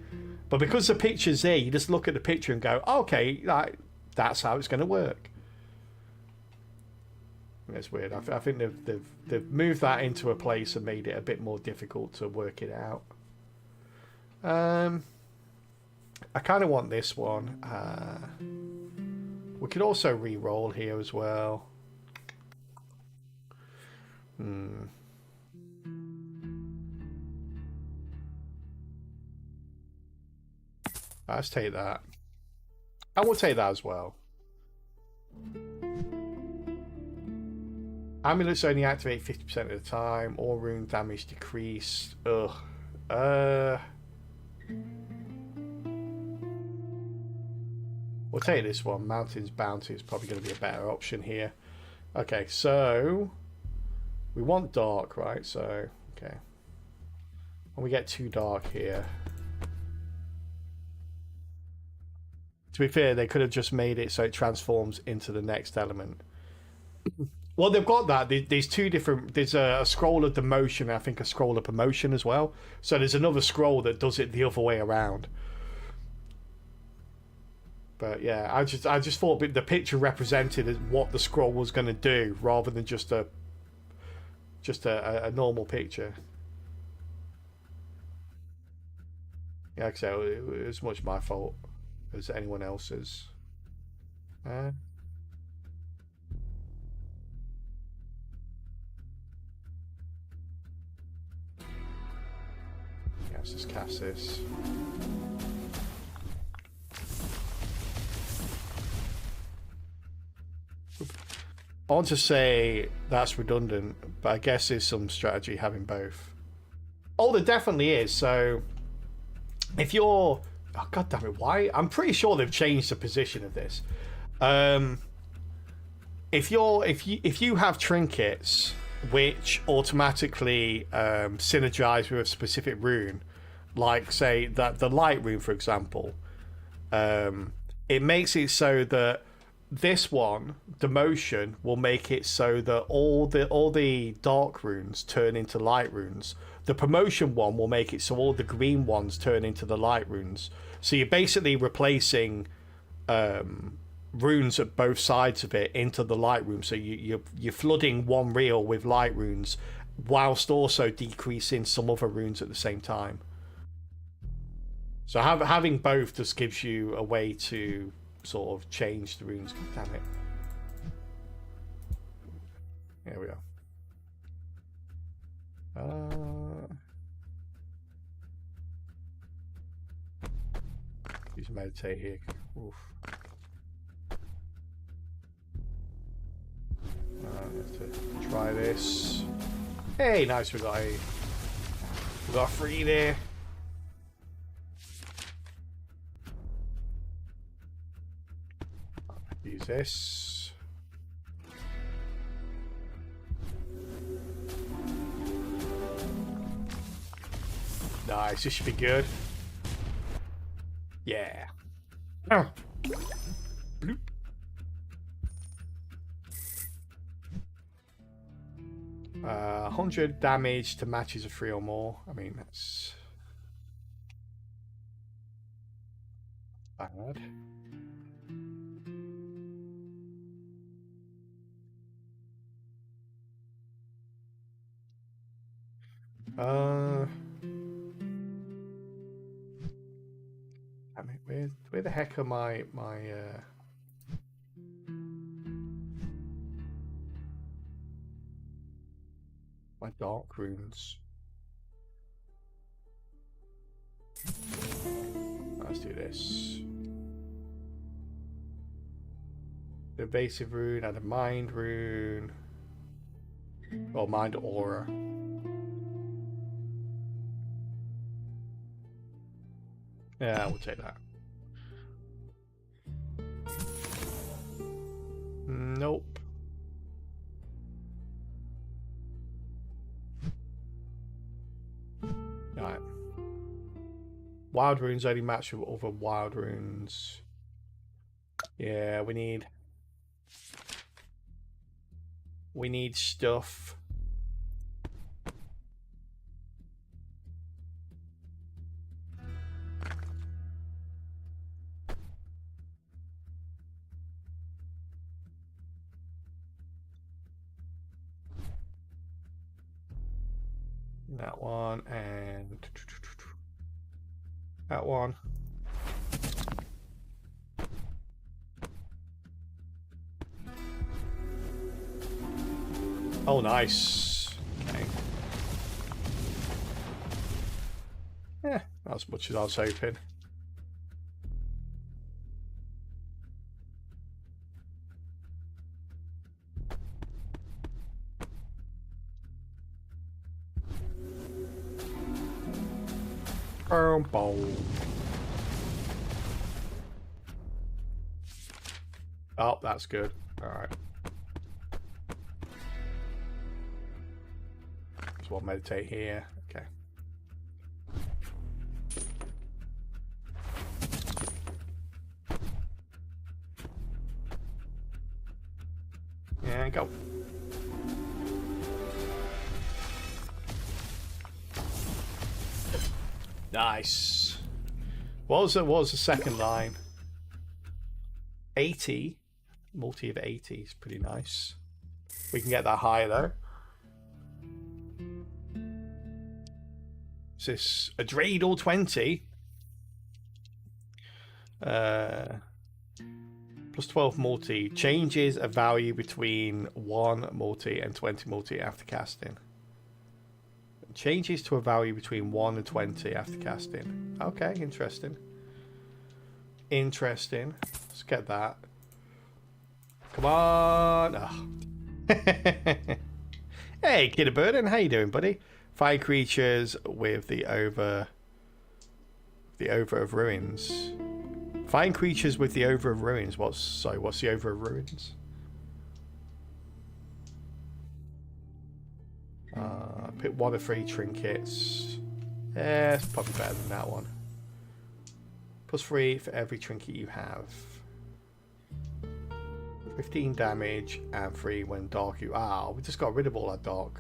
But because the picture's there, you just look at the picture and go, oh, okay, like, that's how it's going to work. It's weird. I think they've moved that into a place and made it a bit more difficult to work it out. I kind of want this one. We could also re-roll here as well. Let's take that. I will take that as well. Amulets only activate 50% of the time. All rune damage decreased. Ugh. We'll take this one. Mountains Bounty is probably going to be a better option here. Okay, so we want dark, right? So, okay. When we get too dark here. To be fair, they could have just made it so it transforms into the next element. Well, they've got that. There's 2 different... There's a scroll of demotion and I think a scroll of promotion as well. So there's another scroll that does it the other way around. But yeah, I just thought the picture represented what the scroll was going to do rather than just a normal picture. Yeah, so it was much my fault as anyone else's. Let's just cast this. I want to say that's redundant, but I guess there's some strategy having both. Oh, there definitely is. So if you're... Oh, God damn it, why? I'm pretty sure they've changed the position of this. If you have trinkets which automatically synergize with a specific rune, like say that the light rune, for example, it makes it so that this one, demotion, will make it so that all the dark runes turn into light runes. The promotion one will make it so all the green ones turn into the light runes. So you're basically replacing runes at both sides of it into the light rune. So you're flooding one reel with light runes, whilst also decreasing some other runes at the same time. So having both just gives you a way to sort of change the runes. God damn it. Here we are. Use meditate here. Oof. try this. Hey, nice. We got a free there. Use this. Nice. This should be good. Yeah. Oh. Bloop. 100 damage to matches of 3 or more. I mean, that's bad. I mean, where the heck are my dark runes? Let's do this. The evasive rune and a mind rune. Or mind aura. Yeah, we'll take that. Nope. Alright. Wild runes only match with other wild runes. Yeah, we need stuff. That one and that one. Oh, nice. Okay. Yeah, not as much as I was hoping. Oh, that's good. All right. So we'll meditate here. Okay. And go. Nice. What was the second line? 80. Multi of 80 is pretty nice. We can get that higher though. Is this a dreidel 20? Plus 12 multi. Changes a value between 1 multi and 20 multi after casting. Changes to a value between 1 and 20 after casting. Okay, interesting. Interesting. Let's get that. Come on. Oh. Hey, Kid Burden, how you doing, buddy? Find creatures with the over of ruins. Find creatures with the over of ruins. What's the over of ruins? Pick 1 of 3 trinkets. Yeah, it's probably better than that one. Plus 3 for every trinket you have. 15 damage and 3 when dark you are. We just got rid of all that dark.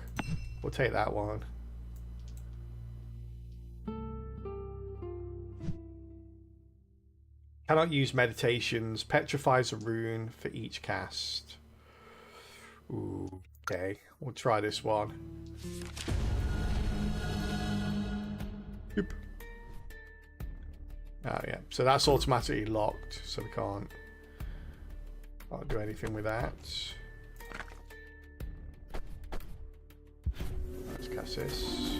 We'll take that one. Cannot use meditations. Petrifies a rune for each cast. Ooh, okay. We'll try this one. Yep. Oh yeah. So that's automatically locked, so we can't do anything with that. Let's cast this.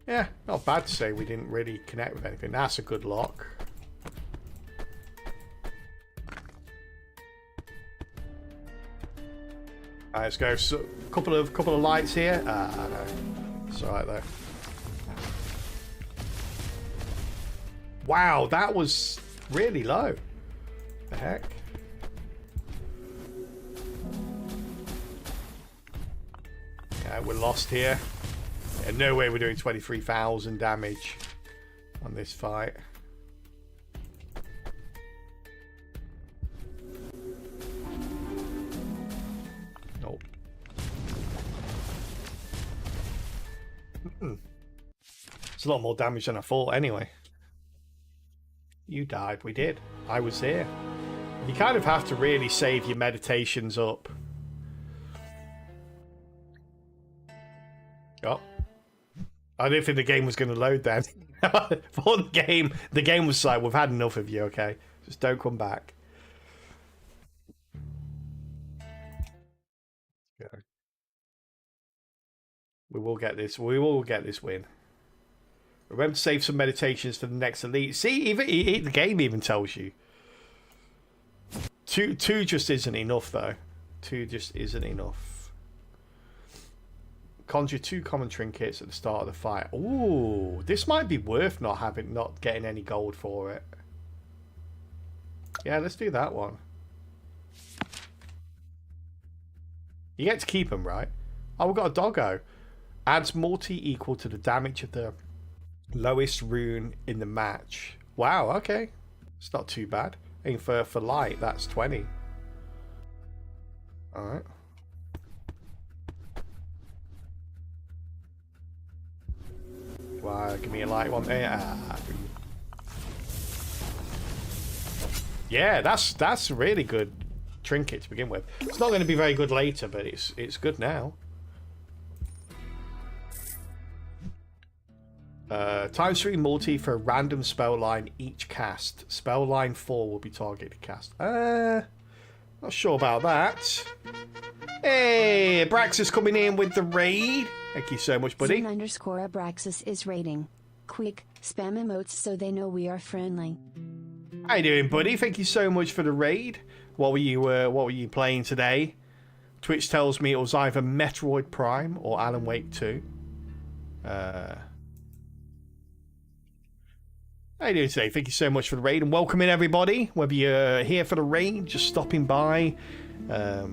Yeah, not bad to say we didn't really connect with anything. That's a good lock. Alright, let's go. So, couple of lights here. Ah, no. It's alright though. Wow, that was really low. The heck? Yeah, we're lost here. Yeah, no way we're doing 23,000 damage on this fight. Nope. It's a lot more damage than I thought anyway. You died. We did. I was here. You kind of have to really save your meditations up. Oh. I didn't think the game was going to load then. For the game was like, we've had enough of you, okay? Just don't come back. Okay. We will get this. We will get this win. Remember to save some meditations for the next elite. See, even the game even tells you. Two just isn't enough, though. 2 just isn't enough. Conjure 2 common trinkets at the start of the fight. Ooh, this might be worth not getting any gold for it. Yeah, let's do that one. You get to keep them, right? Oh, we've got a doggo. Adds multi equal to the damage of the lowest rune in the match. Wow, okay. It's not too bad. And for light, that's 20. Alright. Wow, give me a light one there. Ah. Yeah, that's a really good trinket to begin with. It's not going to be very good later, but it's good now. ×3 multi for a random spell line each cast. Spell line 4 will be targeted cast. Not sure about that. Hey, Abraxas coming in with the raid. Thank you so much, buddy. _Abraxas is raiding. Quick, spam emotes so they know we are friendly. How you doing, buddy? Thank you so much for the raid. What were you playing today? Twitch tells me it was either Metroid Prime or Alan Wake 2. How you doing today? Thank you so much for the raid and welcome in everybody. Whether you're here for the raid, just stopping by, a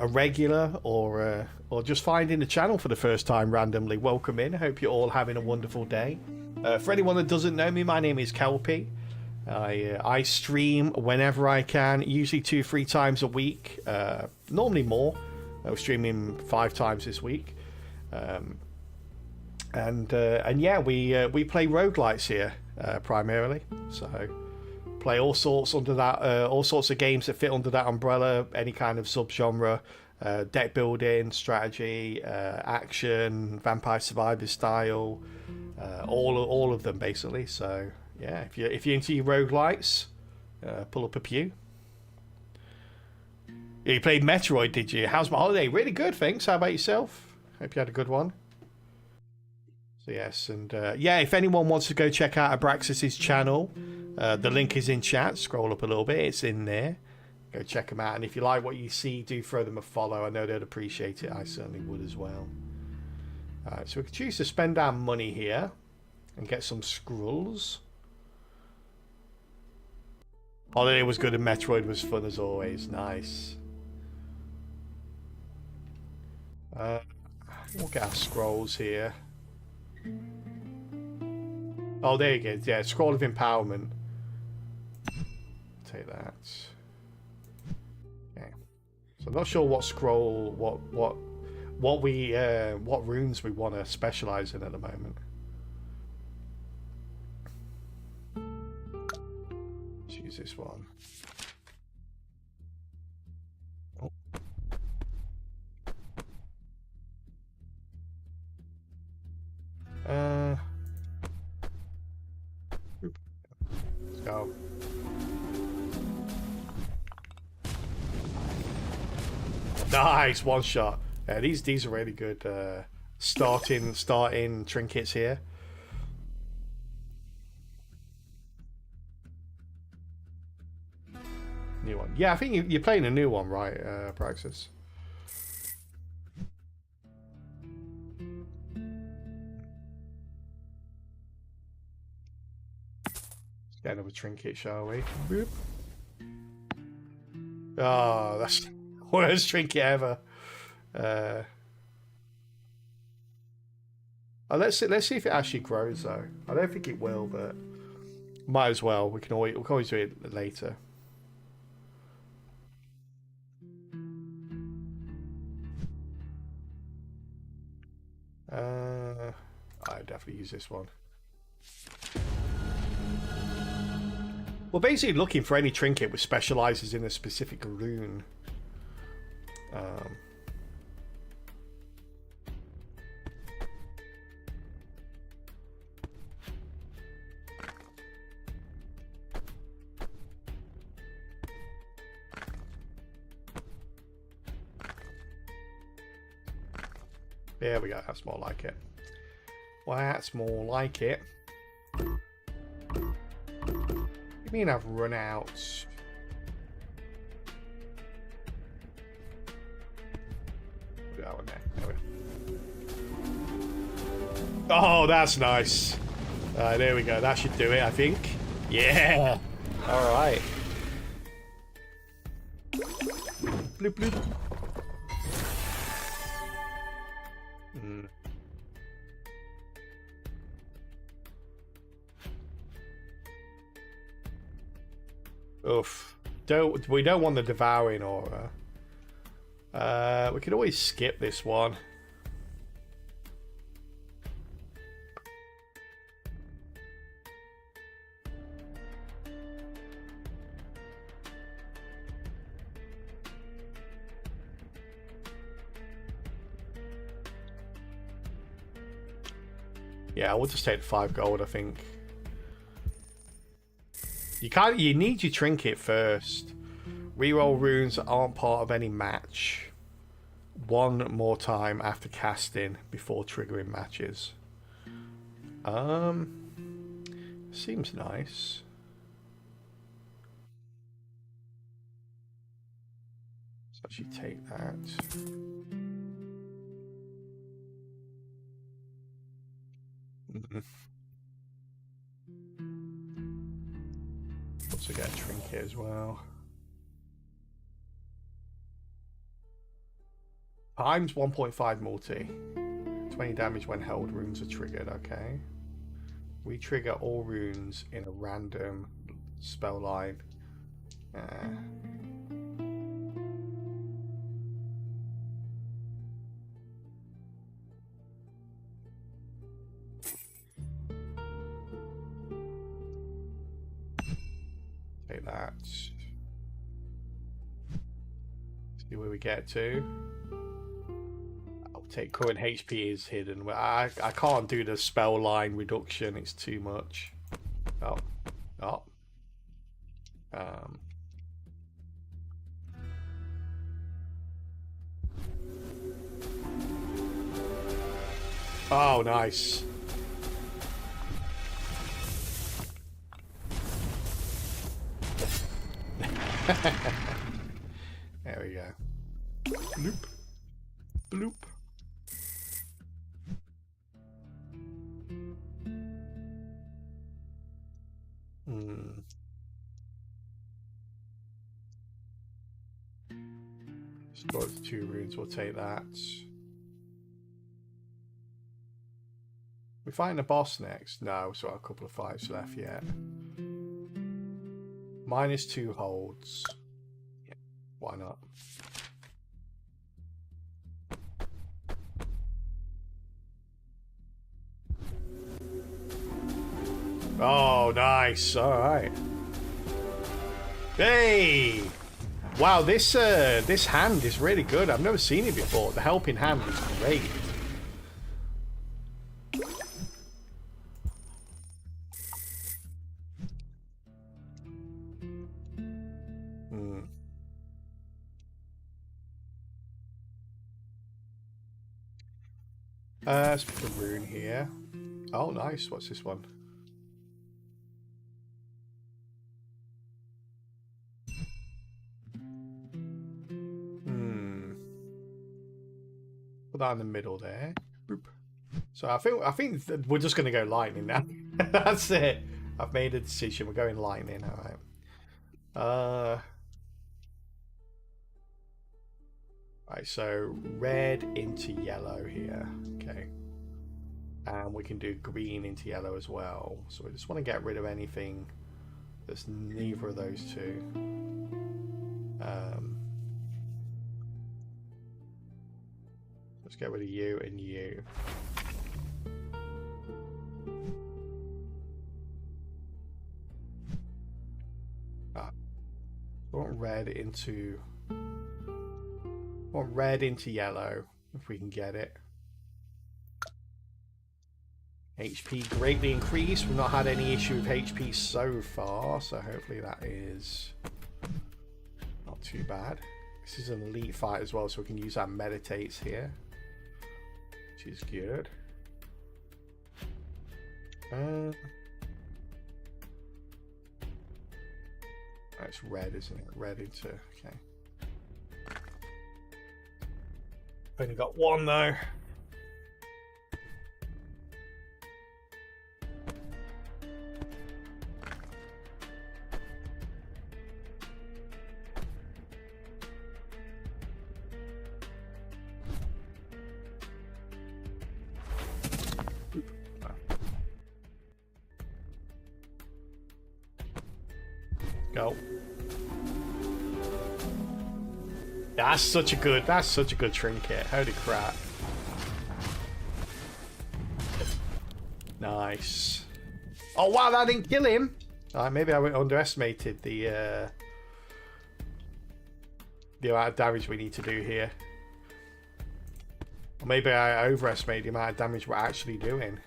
regular, or just finding the channel for the first time randomly, welcome in. I hope you're all having a wonderful day. For anyone that doesn't know me, my name is Calpey. I stream whenever I can, usually 2-3 times a week, normally more. I was streaming 5 times this week. And yeah, we play roguelites here primarily. So play all sorts under that, all sorts of games that fit under that umbrella. Any kind of subgenre, deck building, strategy, action, Vampire Survivor style, all of them basically. So yeah, if you're into your roguelites, pull up a pew. You played Metroid, did you? How's my holiday? Really good, thanks. How about yourself? Hope you had a good one. Yes, and yeah, if anyone wants to go check out Abraxas's channel, the link is in chat. Scroll up a little bit, it's in there. Go check them out, and if you like what you see, do throw them a follow. I know they'd appreciate it. I certainly would as well. Alright, so we can choose to spend our money here and get some scrolls. Holiday was good and Metroid was fun as always. Nice. We'll get our scrolls here. Oh, there you go. Yeah, Scroll of Empowerment. Take that. Okay. So I'm not sure what scroll, what runes we want to specialize in at the moment. Let's use this one. Oh. Let's go. Nice, one shot. These are really good starting trinkets here. New one. Yeah, I think you're playing a new one, right, Praxis? Get another trinket, shall we? Boop. Oh, that's the worst trinket ever. Let's see if it actually grows though. I don't think it will, but might as well. We can always do it later. I definitely use this one. We're basically looking for any trinket which specializes in a specific rune. There we go, that's more like it. Well, that's more like it. You mean I've run out? Put that one there. There we go. Oh, that's nice. There we go. That should do it, I think. Yeah. All right. Bloop, bloop. Oof. We don't want the devouring aura. We could always skip this one. Yeah, we'll just take 5 gold, I think. You need your trinket first. Reroll runes that aren't part of any match. One more time after casting before triggering matches. Seems nice. Let's actually take that. Also get a trinket as well. Times 1.5 multi. 20 damage when held runes are triggered, okay. We trigger all runes in a random spell line. Take that. See where we get to. I'll take current HP is hidden. I can't do the spell line reduction. It's too much. Oh. Oh, nice. There we go. Bloop. Bloop. Store 2 runes, we'll take that. We fighting a boss next? No, we've got a couple of fights left yet. -2 holds. Yeah, why not? Oh, nice. All right. Hey! Wow, this hand is really good. I've never seen it before. The helping hand is great. Let's put a rune here. Oh, nice. What's this one? Put that in the middle there. Boop. So I think we're just gonna go lightning now. That's it. I've made a decision. We're going lightning. All right. Right. So red into yellow here. Okay. And we can do green into yellow as well. So we just want to get rid of anything that's neither of those two. Let's get rid of you and you. I want red into yellow if we can get it. HP greatly increased. We've not had any issue with HP so far, so hopefully that is not too bad. This is an elite fight as well, so we can use our meditates here, which is good. That's red, isn't it? Red into, okay. Only got one though. Go. That's such a good trinket. Holy crap. Nice. Oh wow, that didn't kill him. Maybe I underestimated the amount of damage we need to do here. Or maybe I overestimated the amount of damage we're actually doing.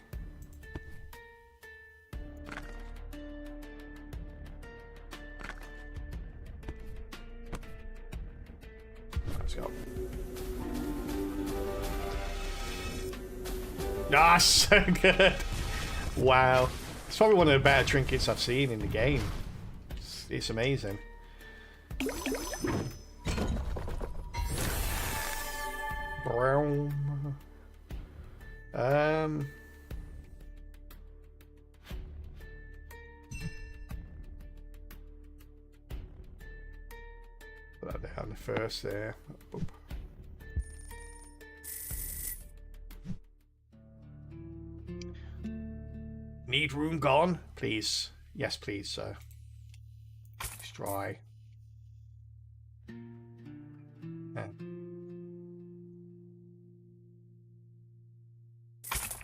Let's go. Ah, so good. Wow. It's probably one of the better trinkets I've seen in the game. It's amazing. Brown. Put that down the first there. Oop. Need room gone? Please. Yes, please, sir. Destroy. Yeah.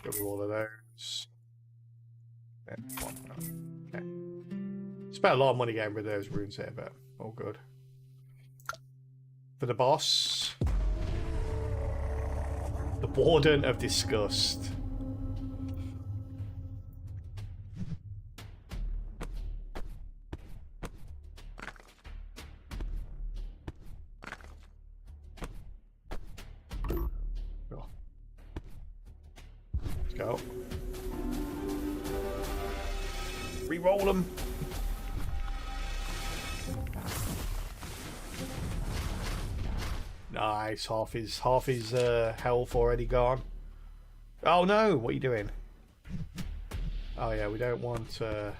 Get rid of all of those. Okay. Spent a lot of money getting rid of those runes here, but all good. For the boss. The Warden of Disgust. Go. Re-roll them. Nice. Half his health already gone. Oh no! What are you doing? Oh yeah, we don't want. Oh,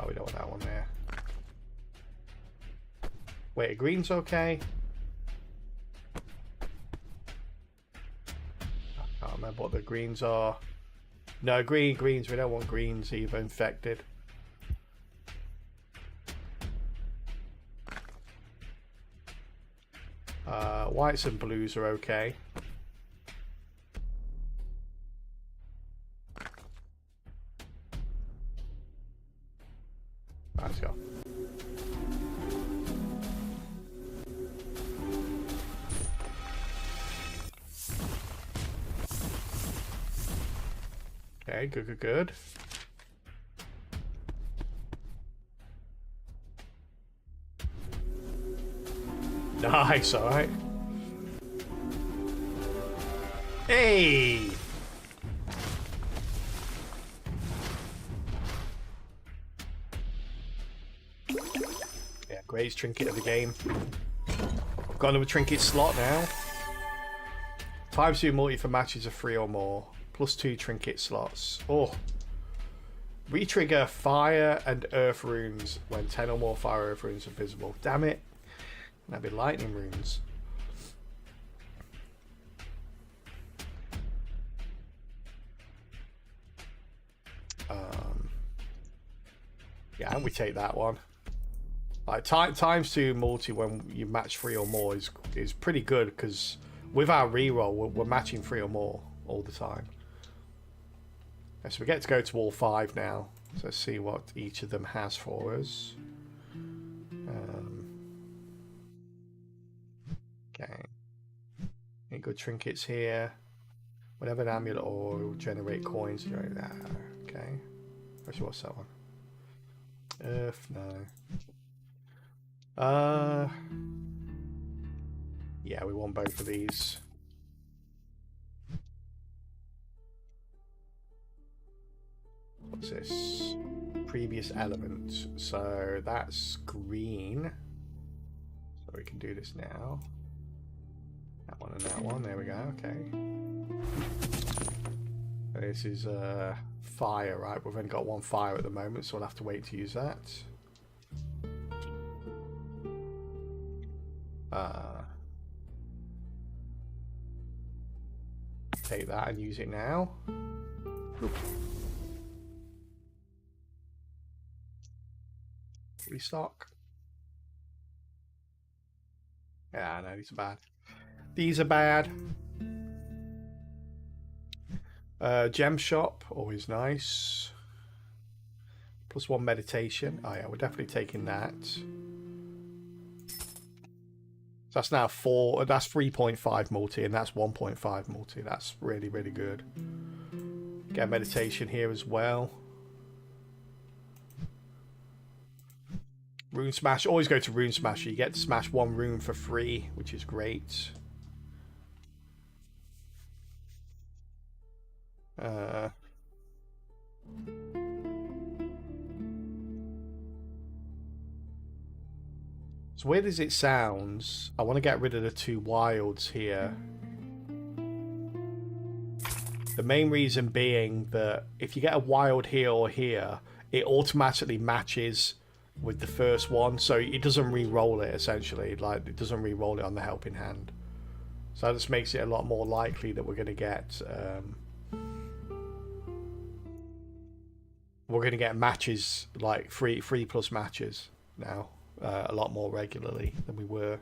we don't want that one there. Wait, green's okay. I can't remember what the greens are. No, greens. We don't want greens either. Infected. Whites and blues are okay. Let's go. Okay, good. Nice, alright. Hey! Yeah, greatest trinket of the game. I've got another trinket slot now. 5-2 multi for matches of 3 or more. +2 trinket slots. Oh. Retrigger fire and earth runes when 10 or more fire earth runes are visible. Damn it. That'd be lightning runes. Yeah, we take that one. Like ×2 multi when you match 3 or more is pretty good, because with our reroll we're matching 3 or more all the time. Okay, so we get to go to all 5 now. So let's see what each of them has for us. Okay. Any good trinkets here? Whenever an amulet or generate coins. Okay. Actually, what's that one? Earth, no. Yeah, we want both of these. What's this? Previous element. So that's green. So we can do this now. That one and that one. There we go. Okay. This is fire, right? We've only got 1 fire at the moment, so we'll have to wait to use that. Take that and use it now. Oop. Restock. Yeah, no, these are bad. These are bad. Gem shop, always nice. +1 meditation. Oh yeah, we're definitely taking that. So that's now 4. That's 3.5 multi, and that's 1.5 multi. That's really, really good. Get a meditation here as well. Rune smash. Always go to rune smash. You get to smash 1 rune for free, which is great. As weird as it sounds, I want to get rid of the 2 wilds here. The main reason being that if you get a wild here or here, it automatically matches with the first one, so it doesn't re-roll it, essentially. Like, it doesn't re-roll it on the helping hand. So that just makes it a lot more likely that we're going to get matches, like 3+ matches now, a lot more regularly than we were,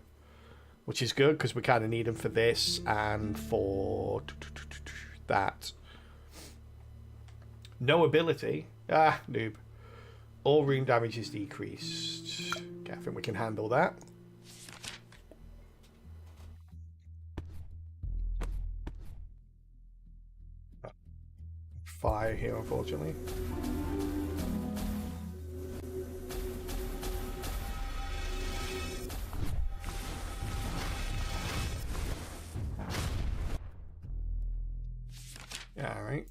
which is good because we kind of need them for this and for that. No ability. Noob. All rune damage is decreased. Okay, I think we can handle that. Fire here, unfortunately. All right.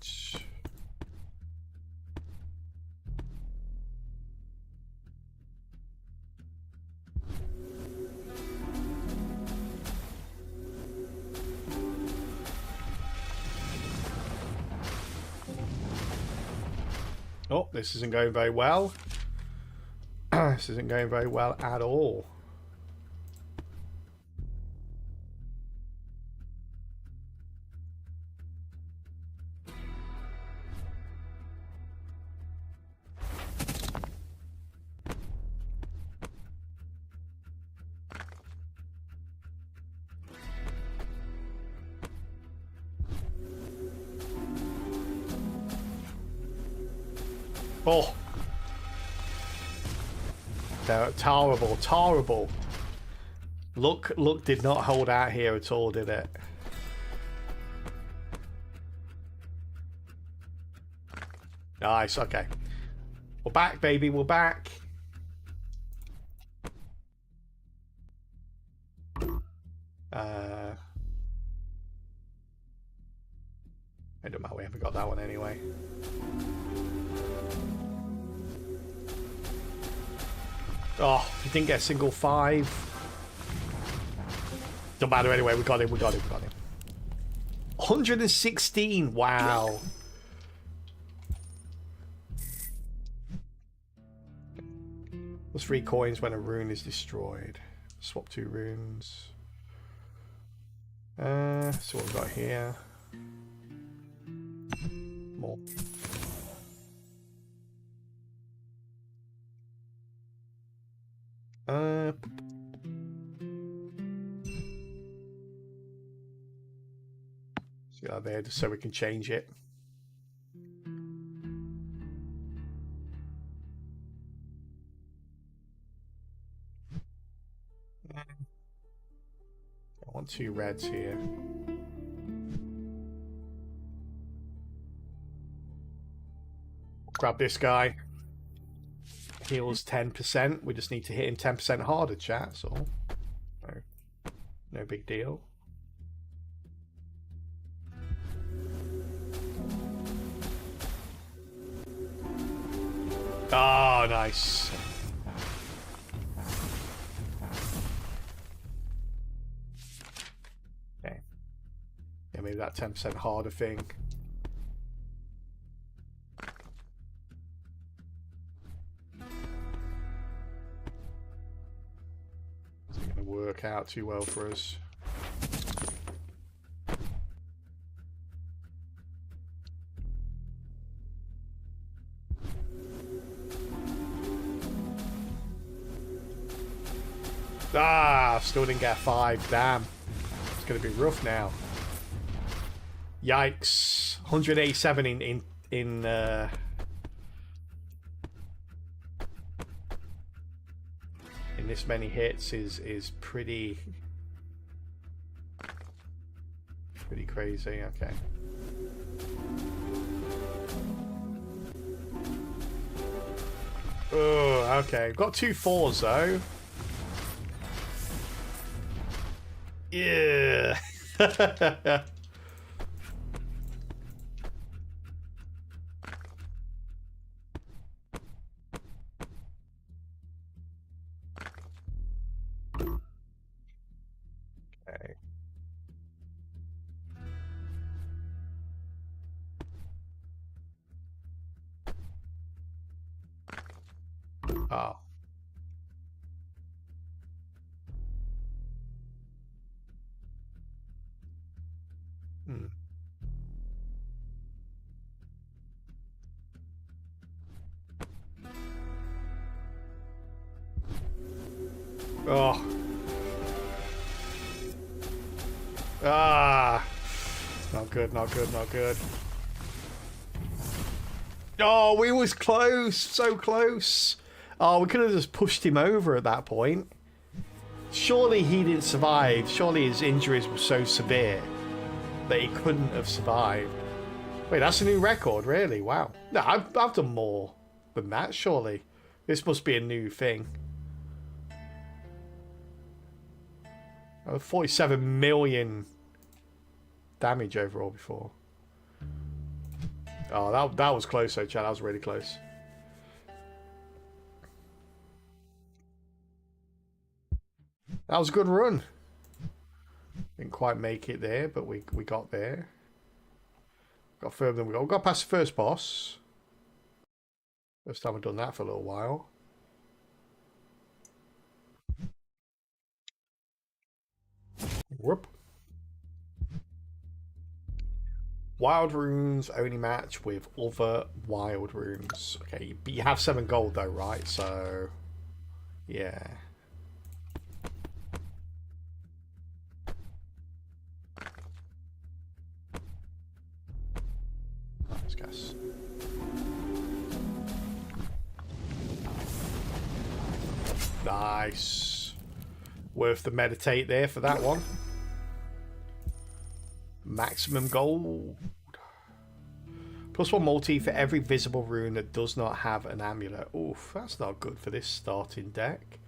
Oh, this isn't going very well. This isn't going very well at all. Oh. Terrible, terrible. Luck did not hold out here at all, did it? Nice, okay. We're back, baby, we're back. It don't matter, we haven't got that one anyway. Oh, he didn't get a single 5. Don't matter anyway, we got him, we got him, we got him. 116. Wow. Plus 3 coins when a rune is destroyed. Swap 2 runes. So what we've got here. More. See that there, just so we can change it. I want 2 reds here. Grab this guy. Heals 10%. We just need to hit him 10% harder, chat. So, no big deal. Oh, nice. Okay. Yeah, maybe that 10% harder thing. It's going to work out too well for us. Ah, still didn't get a 5. Damn. It's going to be rough now. Yikes. 187 in this many hits is pretty crazy. Okay. Oh, okay. Got 2 4s though. Yeah. Okay. Oh. Oh. Ah. Not good, not good, not good. Oh, we was close. So close. Oh, we could have just pushed him over at that point. Surely he didn't survive. Surely his injuries were so severe that he couldn't have survived. Wait, that's a new record, really? Wow. No, I've done more than that, surely. This must be a new thing. 47 million damage overall before. Oh, that was close though, Chad. That was really close. That was a good run. Didn't quite make it there, but we got there. Got further than we got. We got past the first boss. First time I've done that for a little while. Whoop. Wild runes only match with other wild runes. Okay, but you have 7 gold though, right? So, yeah. Let's guess. Nice. Worth the meditate there for that one. Maximum gold. +1 multi for every visible rune that does not have an amulet. Oof, that's not good for this starting deck.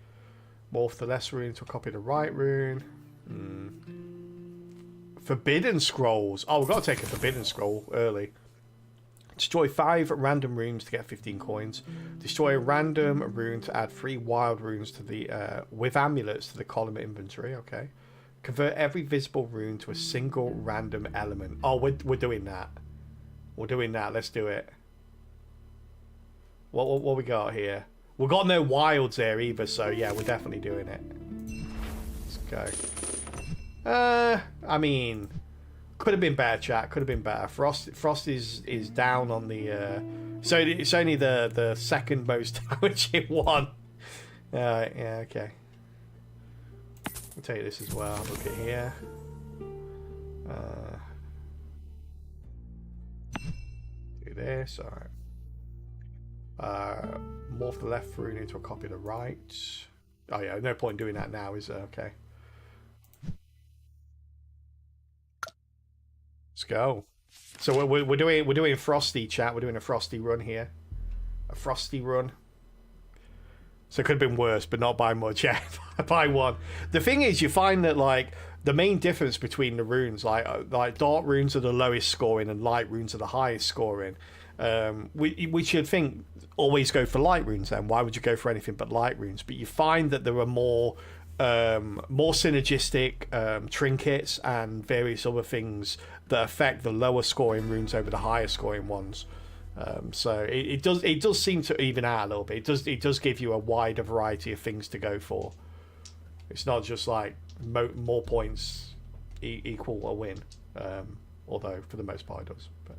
Morph the lesser rune to a copy of the right rune. Forbidden scrolls. Oh, we've got to take a forbidden scroll early. Destroy 5 random runes to get 15 coins. Destroy a random rune to add 3 wild runes to the with amulets to the column inventory. Okay. Convert every visible rune to a single random element. Oh, we're doing that. We're doing that. Let's do it. What we got here? We've got no wilds there either, so yeah, we're definitely doing it. Let's go. I mean, could have been better, chat. Could have been better. Frost is down on the. So it's only the second most damaging one. Yeah, okay. I'll take this as well. Look at here. Do this. All right. Morph the left rune into a copy of the right. Oh yeah, no point doing that now, is there? Okay. Let's go. So we're doing frosty, chat. We're doing a frosty run here. A frosty run. So it could have been worse, but not by much. Yeah, by one. The thing is, you find that like the main difference between the runes, like dark runes are the lowest scoring and light runes are the highest scoring. We should think always go for light runes. Then why would you go for anything but light runes? But you find that there are more synergistic trinkets and various other things that affect the lower scoring runes over the higher scoring ones. So it does seem to even out a little bit. It does give you a wider variety of things to go for. It's not just like more points equal a win, although for the most part it does. But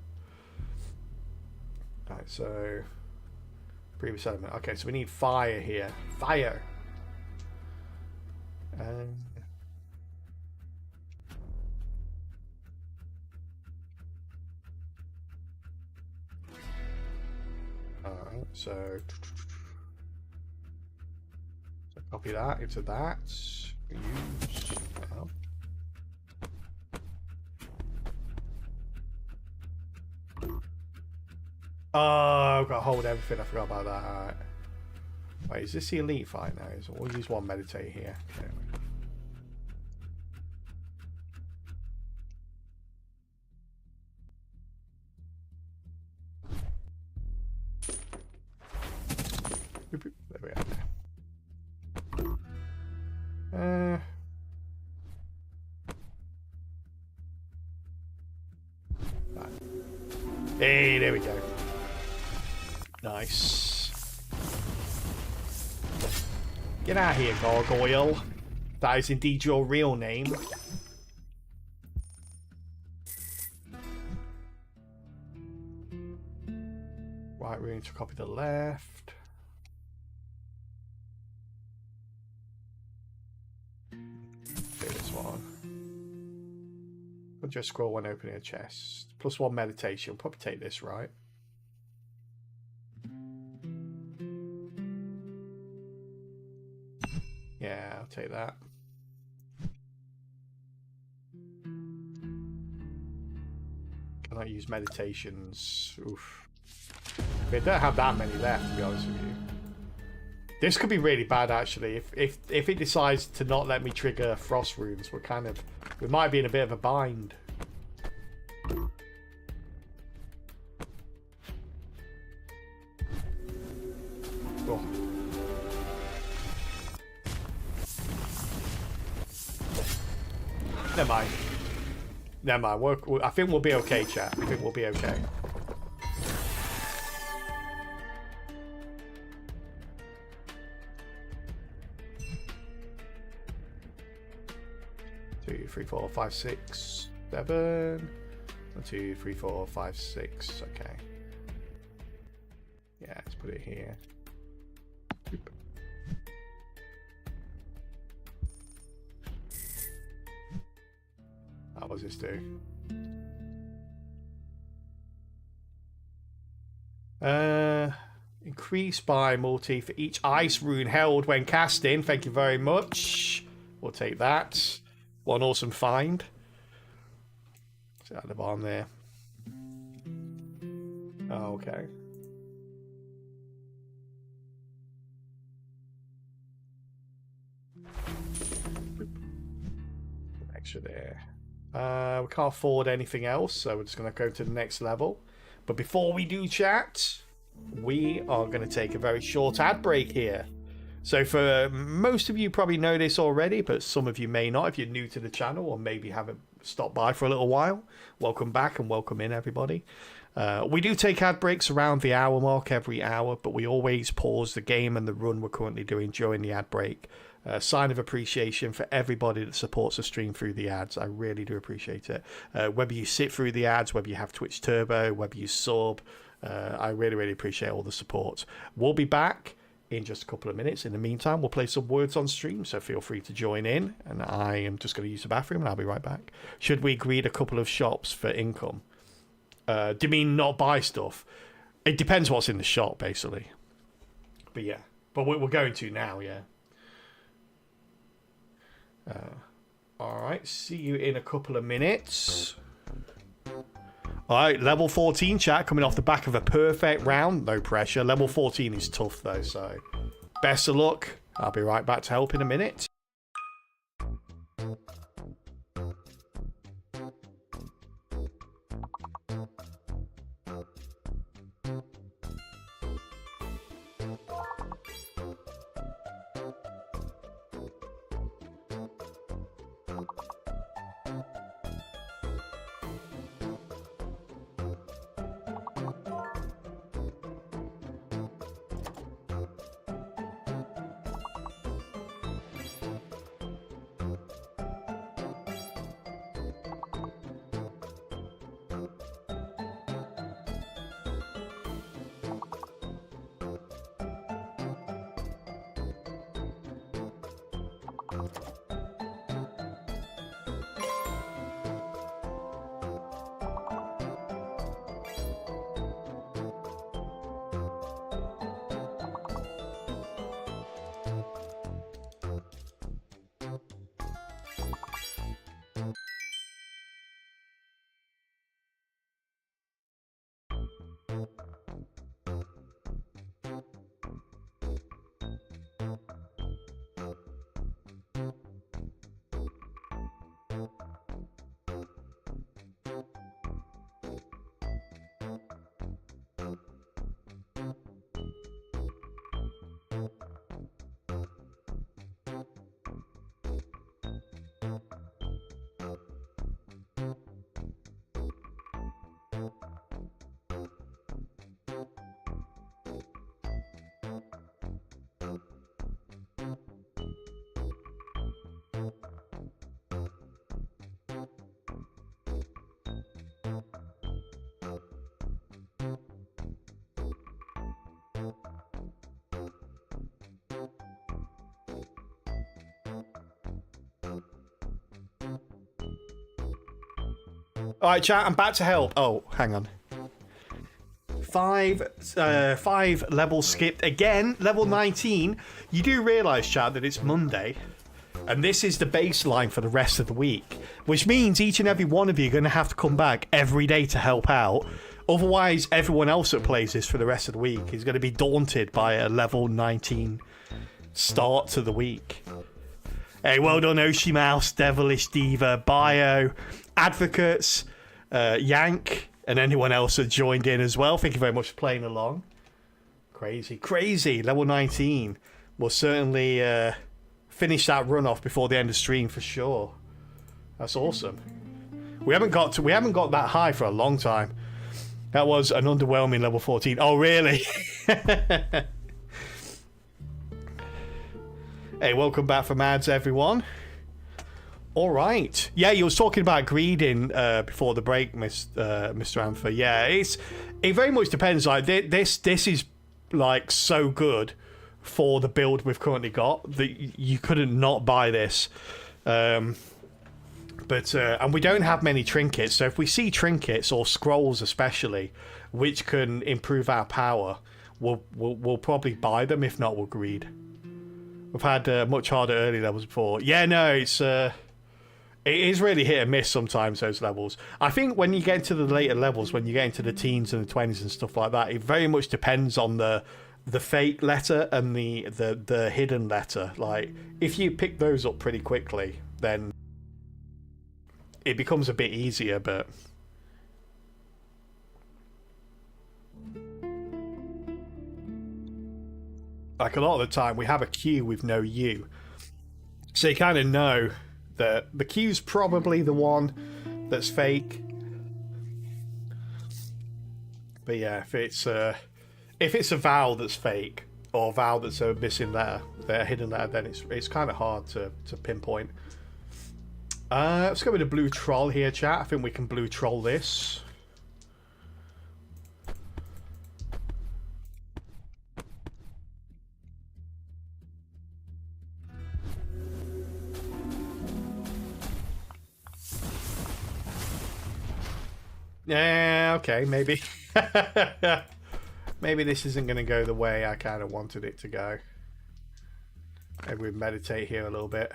right, so previous element. Okay, so we need fire here. Fire. Alright, so copy that into that. Use. Well. Oh, I've got to hold everything. I forgot about that. Alright. Wait, is this the elite fight now? We'll use one meditate here. Okay. There we are. Right. Hey, there we go. Nice. Get out of here, Gargoyle. That is indeed your real name. Right, we need to copy the left. This one. We'll just scroll when opening a chest. Plus one meditation. We'll probably take this, right? Yeah, I'll take that. Can I use meditations? Oof. I don't have that many left, to be honest with you. This could be really bad, actually. If it decides to not let me trigger frost runes, we might be in a bit of a bind. Oh. Never mind. Never mind. I think we'll be okay, chat. I think we'll be okay. 2, 3, 4, 5, 6, 7. 1, 2, 3, 4, 5, 6. Okay. Yeah, let's put it here. Oop. What does this do? Increase by multi for each ice rune held when casting. Thank you very much. We'll take that. One awesome find. It's at the bottom there. Oh, okay. Extra there. We can't afford anything else, so we're just going to go to the next level. But before we do, chat, we are going to take a very short ad break here. So for most of you probably know this already, but some of you may not if you're new to the channel or maybe haven't stopped by for a little while. Welcome back and welcome in, everybody. We do take ad breaks around the hour mark every hour, but we always pause the game and the run we're currently doing during the ad break. Sign of appreciation for everybody that supports the stream through the ads. I really do appreciate it. Whether you sit through the ads, whether you have Twitch Turbo, whether you sub, I really, really appreciate all the support. We'll be back in just a couple of minutes. In the meantime, we'll play some words on stream, so feel free to join in. And I am just going to use the bathroom, and I'll be right back. Should we greet a couple of shops for income? Do you mean not buy stuff? It depends what's in the shop, basically. But yeah, but we're going to now, yeah. All right, see you in a couple of minutes. All right, level 14 chat coming off the back of a perfect round. No pressure. Level 14 is tough, though, so best of luck. I'll be right back to help in a minute. All right, chat, I'm back to help. Oh, hang on. Five levels skipped again. Level 19. You do realise, chat, that it's Monday, and this is the baseline for the rest of the week, which means each and every one of you are going to have to come back every day to help out. Otherwise, everyone else that plays this for the rest of the week is going to be daunted by a level 19 start to the week. Hey, well done, Oshi Mouse, Devilish Diva, Bio, Advocates, Yank, and anyone else that joined in as well. Thank you very much for playing along. Crazy. Level 19. We'll certainly finish that run off before the end of stream for sure. That's awesome. We haven't got that high for a long time. That was an underwhelming level 14. Oh, really? Hey, welcome back from ads, everyone. All right. Yeah, you was talking about greeding before the break, Mr. Ampher. Yeah, it very much depends. Like this is like so good for the build we've currently got that you couldn't not buy this. And we don't have many trinkets, so if we see trinkets or scrolls especially, which can improve our power, we'll probably buy them. If not, we'll greed. We've had much harder early levels before. Yeah, no, it is really hit and miss sometimes, those levels. I think when you get into the later levels, when you get into the teens and the 20s and stuff like that, it very much depends on the fake letter and the hidden letter. Like, if you pick those up pretty quickly, then it becomes a bit easier, but... like a lot of the time we have a Q with no U. So you kind of know that the Q's probably the one that's fake. But yeah, if it's a vowel that's fake or a vowel that's a missing letter, a hidden letter, then it's kind of hard to pinpoint. Let's go with a blue troll here, chat. I think we can blue troll this. Yeah, okay, maybe. Maybe this isn't going to go the way I kind of wanted it to go. Maybe we meditate here a little bit.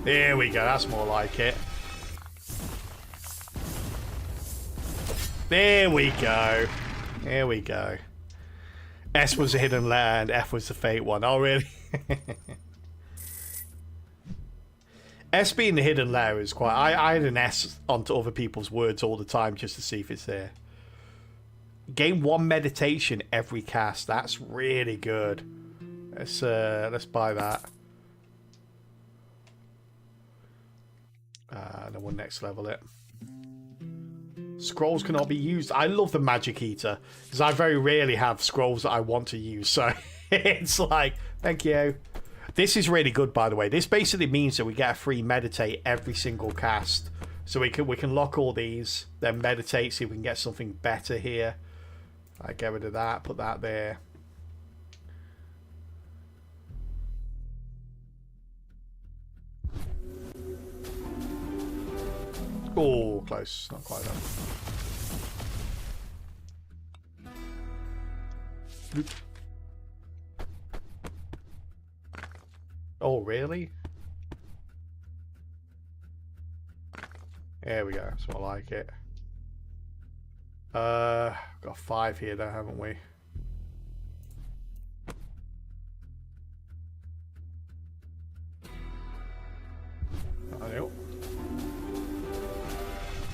There we go, that's more like it. There we go. There we go. S was a hidden letter and F was the fake one. Oh, really? S being the hidden letter is quite... I had an S onto other people's words all the time just to see if it's there. Gain 1 meditation every cast. That's really good. Let's buy that. And then we'll next level it. Scrolls cannot be used. I love the magic eater because I very rarely have scrolls that I want to use. So it's like, thank you. This is really good, by the way. This basically means that we get a free meditate every single cast. So we can lock all these, then meditate, see if we can get something better here. I get rid of that, put that there. Oh, close. Not quite enough. Oh, really? There we go. That's more like it. Got 5 here though, haven't we?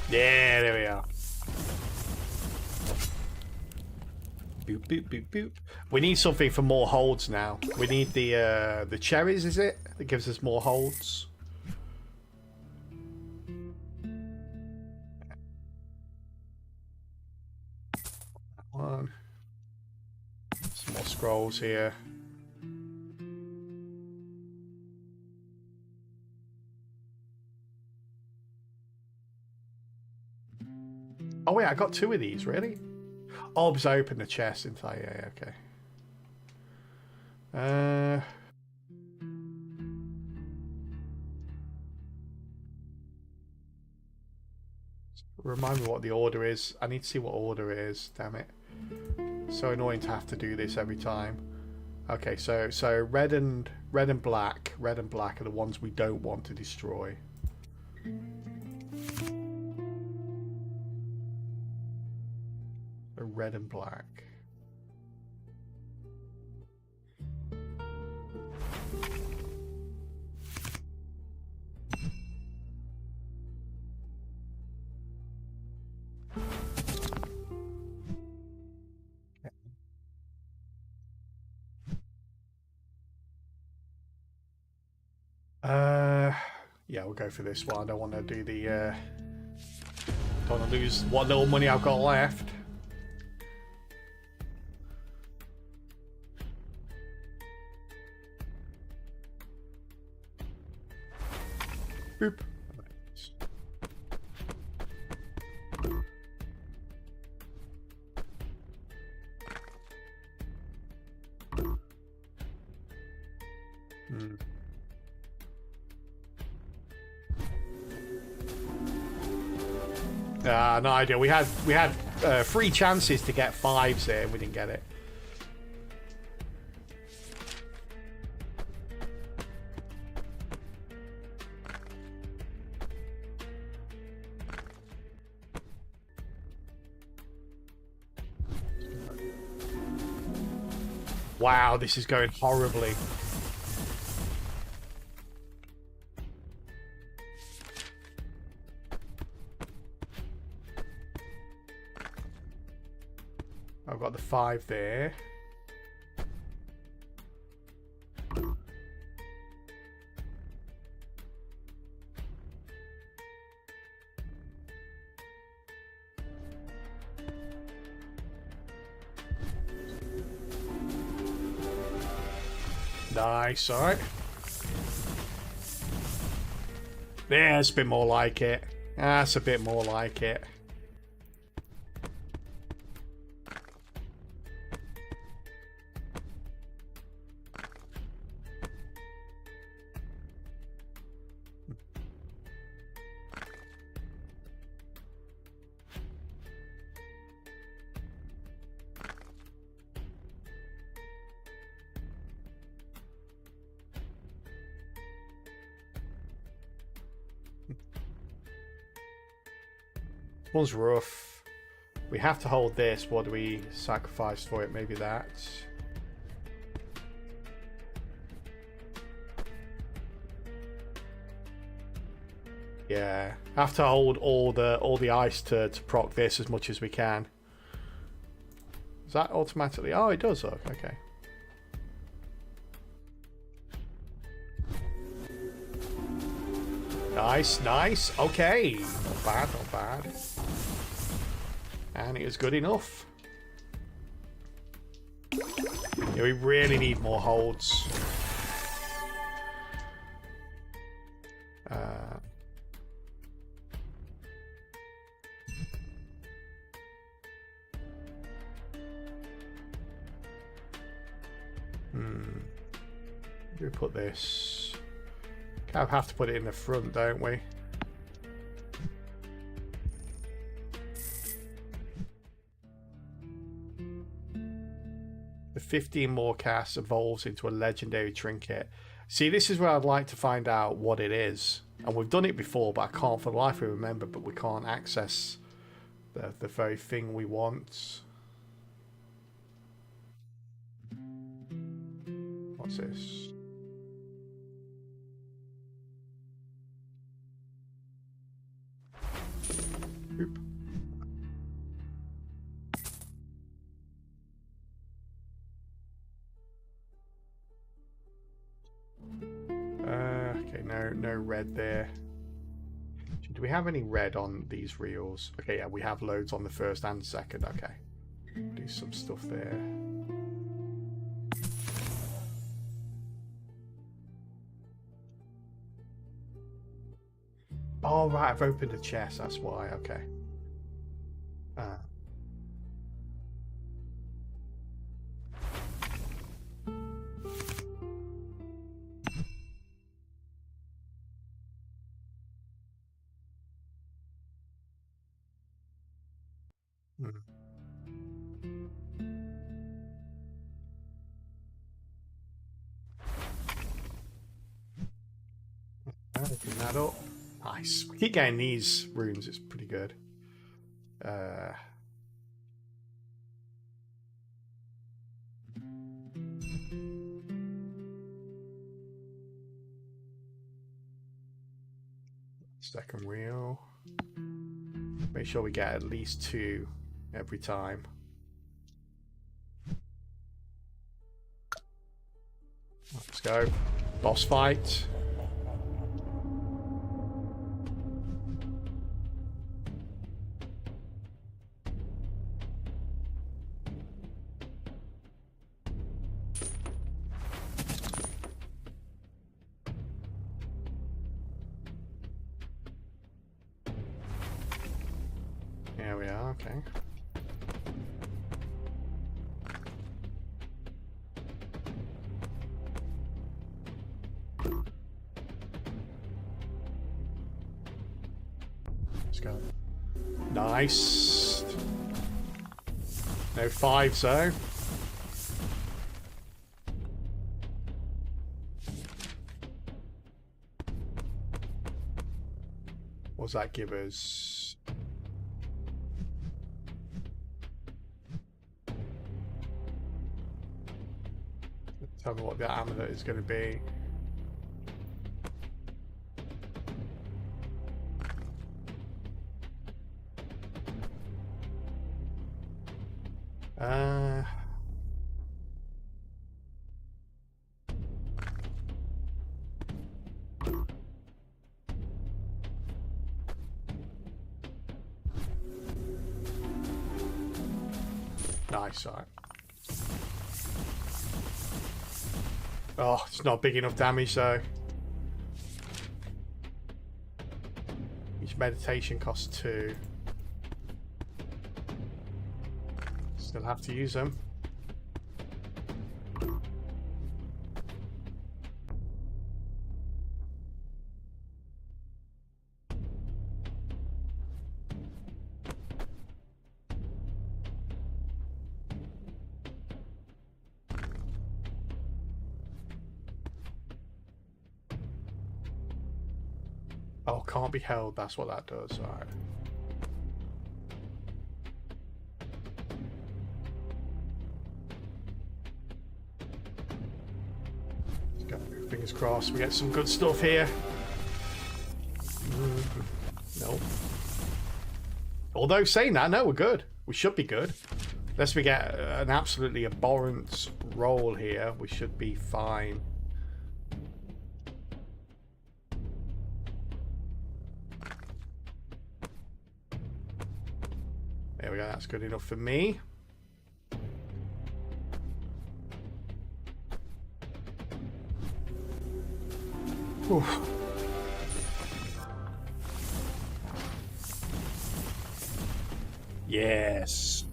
Yeah, there we are. Boop, boop, boop, boop. We need something for more holds now. We need the cherries, is it? That gives us more holds. One. Some more scrolls here. Oh wait, I got 2 of these, really? Oh, because I opened the chest, didn't I? Yeah, okay. Remind me what the order is. I need to see what order it is, damn it. So annoying to have to do this every time. Okay, so red and black are the ones we don't want to destroy. Red and black. Yeah, we'll go for this one. I don't want to do the don't want to lose what little money I've got left. Boop. No idea. We had 3 chances to get 5s here and we didn't get it. Wow, this is going horribly. I've got the 5 there. Nice, alright. There's a bit more like it. That's a bit more like it. One's rough. We have to hold this. What do we sacrifice for it? Maybe that. Yeah, have to hold all the ice to proc this as much as we can. Does that automatically? Oh, it does. Oh, okay. Nice, nice. Okay, not bad, not bad. And it was good enough. Yeah, we really need more holds. We put this. Kind of have to put it in the front, don't we? The 15 more casts evolves into a legendary trinket. See, this is where I'd like to find out what it is. And we've done it before, but I can't for the life of me remember, but we can't access the very thing we want. What's this? Oop. Okay, no red there. Do we have any red on these reels? Okay, yeah, we have loads on the first and second. Okay, do some stuff there. Oh right, I've opened a chest. That's why. Okay. Open that up. Nice. We keep getting these rooms. It's pretty good. Second reel. Make sure we get at least 2 every time. Let's go. Boss fight. There we are, okay. Let's go. Nice. No 5s though. What does that give us? Tell me what the amulet is going to be. Uh, nice, alright. Oh, it's not big enough damage though. Each meditation costs 2. Still have to use them. Oh, can't be held. That's what that does. All right. Let's go. Fingers crossed. We get some good stuff here. No. Although saying that, no, we're good. We should be good. Unless we get an absolutely abhorrent roll here, we should be fine. There we go, that's good enough for me. Oof. Yes.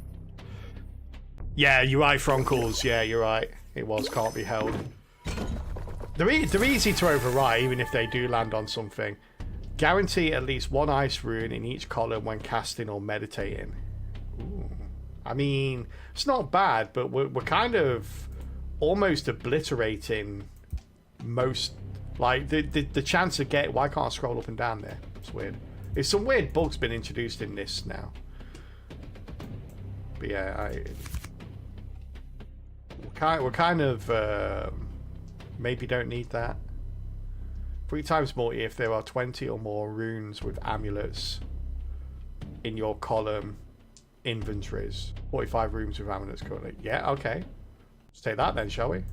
Yeah, you're right, Fronkles. Yeah, you're right. It was can't be held. They're easy to override, even if they do land on something. Guarantee at least 1 ice rune in each column when casting or meditating. Ooh. I mean, it's not bad, but we're kind of almost obliterating most, like the chance of get. Why can't I scroll up and down there? It's weird. There's some weird bugs been introduced in this now. But yeah, we're kind of maybe don't need that. 3 times more if there are 20 or more runes with amulets in your column inventories. 45 rooms with amulets currently. Yeah, okay. Let's take that then, shall we?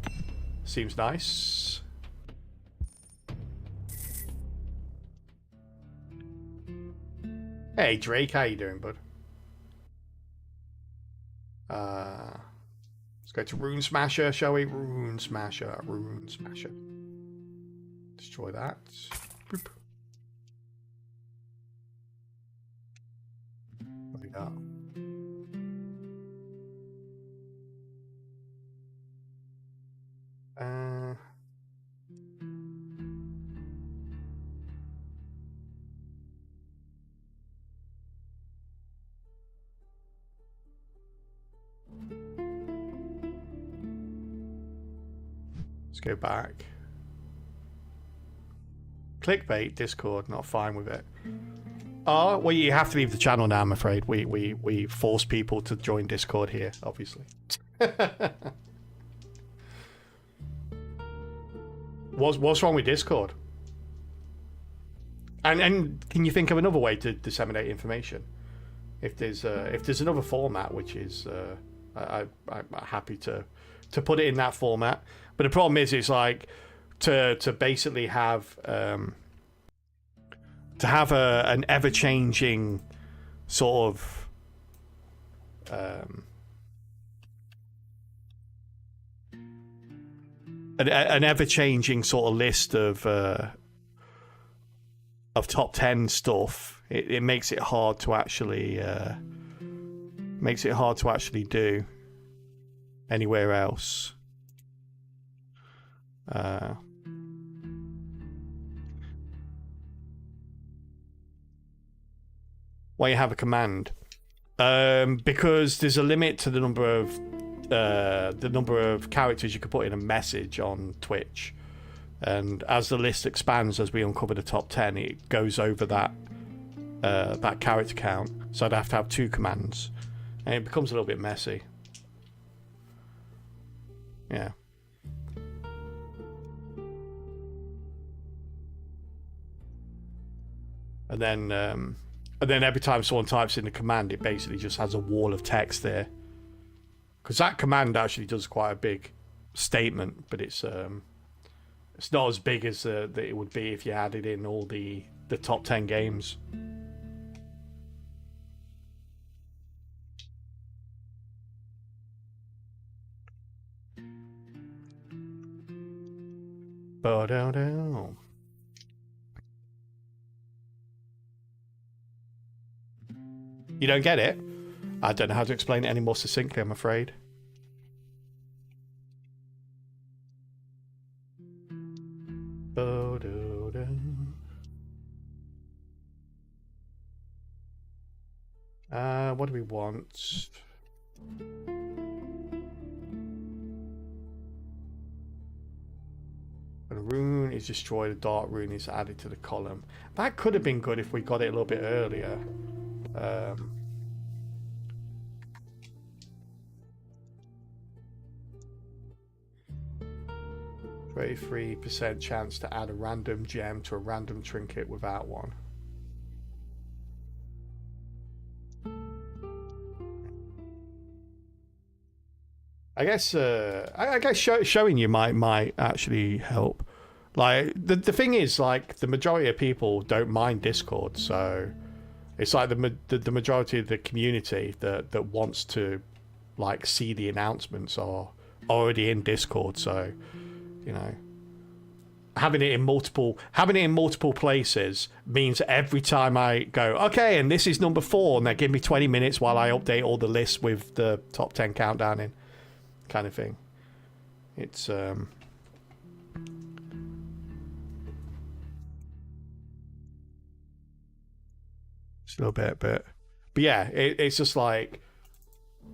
Seems nice. Hey Drake, how you doing, bud? Let's go to Rune Smasher, shall we? Rune Smasher, Rune Smasher. Destroy that. Boop. What do we got? Let's go back. Clickbait, Discord, not fine with it. Oh, well, you have to leave the channel now, I'm afraid. We force people to join Discord here, obviously. What's wrong with Discord? And can you think of another way to disseminate information? If there's another format, which is I'm happy to put it in that format. But the problem is, it's like to basically have an ever-changing sort of an ever-changing sort of list of top 10 stuff. It makes it hard to actually do anywhere else. Why you have a command? Because there's a limit to the number of characters you could put in a message on Twitch, and as the list expands, as we uncover the top 10, it goes over that character count. So I'd have to have 2 commands, and it becomes a little bit messy. Yeah. And then every time someone types in the command, it basically just has a wall of text there. because that command actually does quite a big statement, but it's not as big as that it would be if you added in all the top 10 games. Ba-da-da. You don't get it? I don't know how to explain it any more succinctly, I'm afraid. Ba-da-da. What do we want? When a rune is destroyed, a dark rune is added to the column. That could have been good if we got it a little bit earlier. 33% chance to add a random gem to a random trinket without one. I guess showing you might actually help. Like the thing is, like, the majority of people don't mind Discord, so it's like the majority of the community that wants to like see the announcements are already in Discord. So, you know, having it in multiple places means every time I go, okay, and this is number 4, and they give me 20 minutes while I update all the lists with the top 10 countdown in, kind of thing. It's a little bit, but yeah, it's just like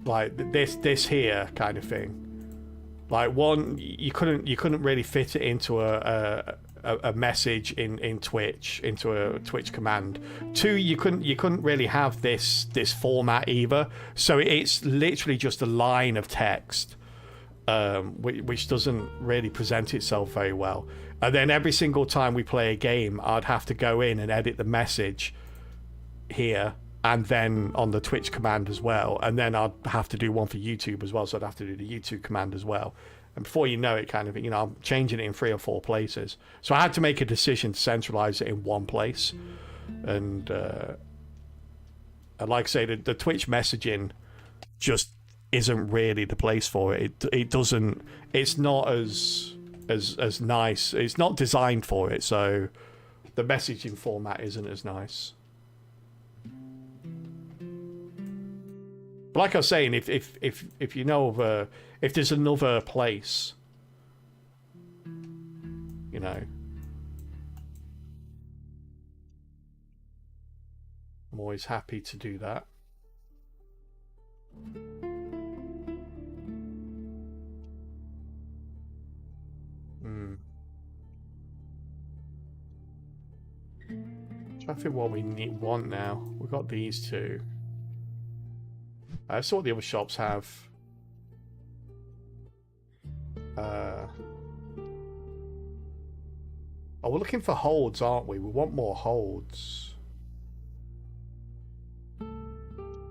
this here kind of thing. Like, one, you couldn't really fit it into a message in Twitch, into a Twitch command. 2, you couldn't really have this format either. So it's literally just a line of text, which doesn't really present itself very well. And then every single time we play a game, I'd have to go in and edit the message here and then on the Twitch command as well, and then I'd have to do one for YouTube as well, so I'd have to do the YouTube command as well, and before you know it, kind of, you know, I'm changing it in 3 or 4 places. So I had to make a decision to centralize it in one place, and like I say, the Twitch messaging just isn't really the place for it. It doesn't, it's not as nice, it's not designed for it, so the messaging format isn't as nice. But like I was saying, if you know of if there's another place, you know, I'm always happy to do that. Trying to think what we want now. We've got these 2. I saw what the other shops have. Oh, we're looking for holds, aren't we? We want more holds.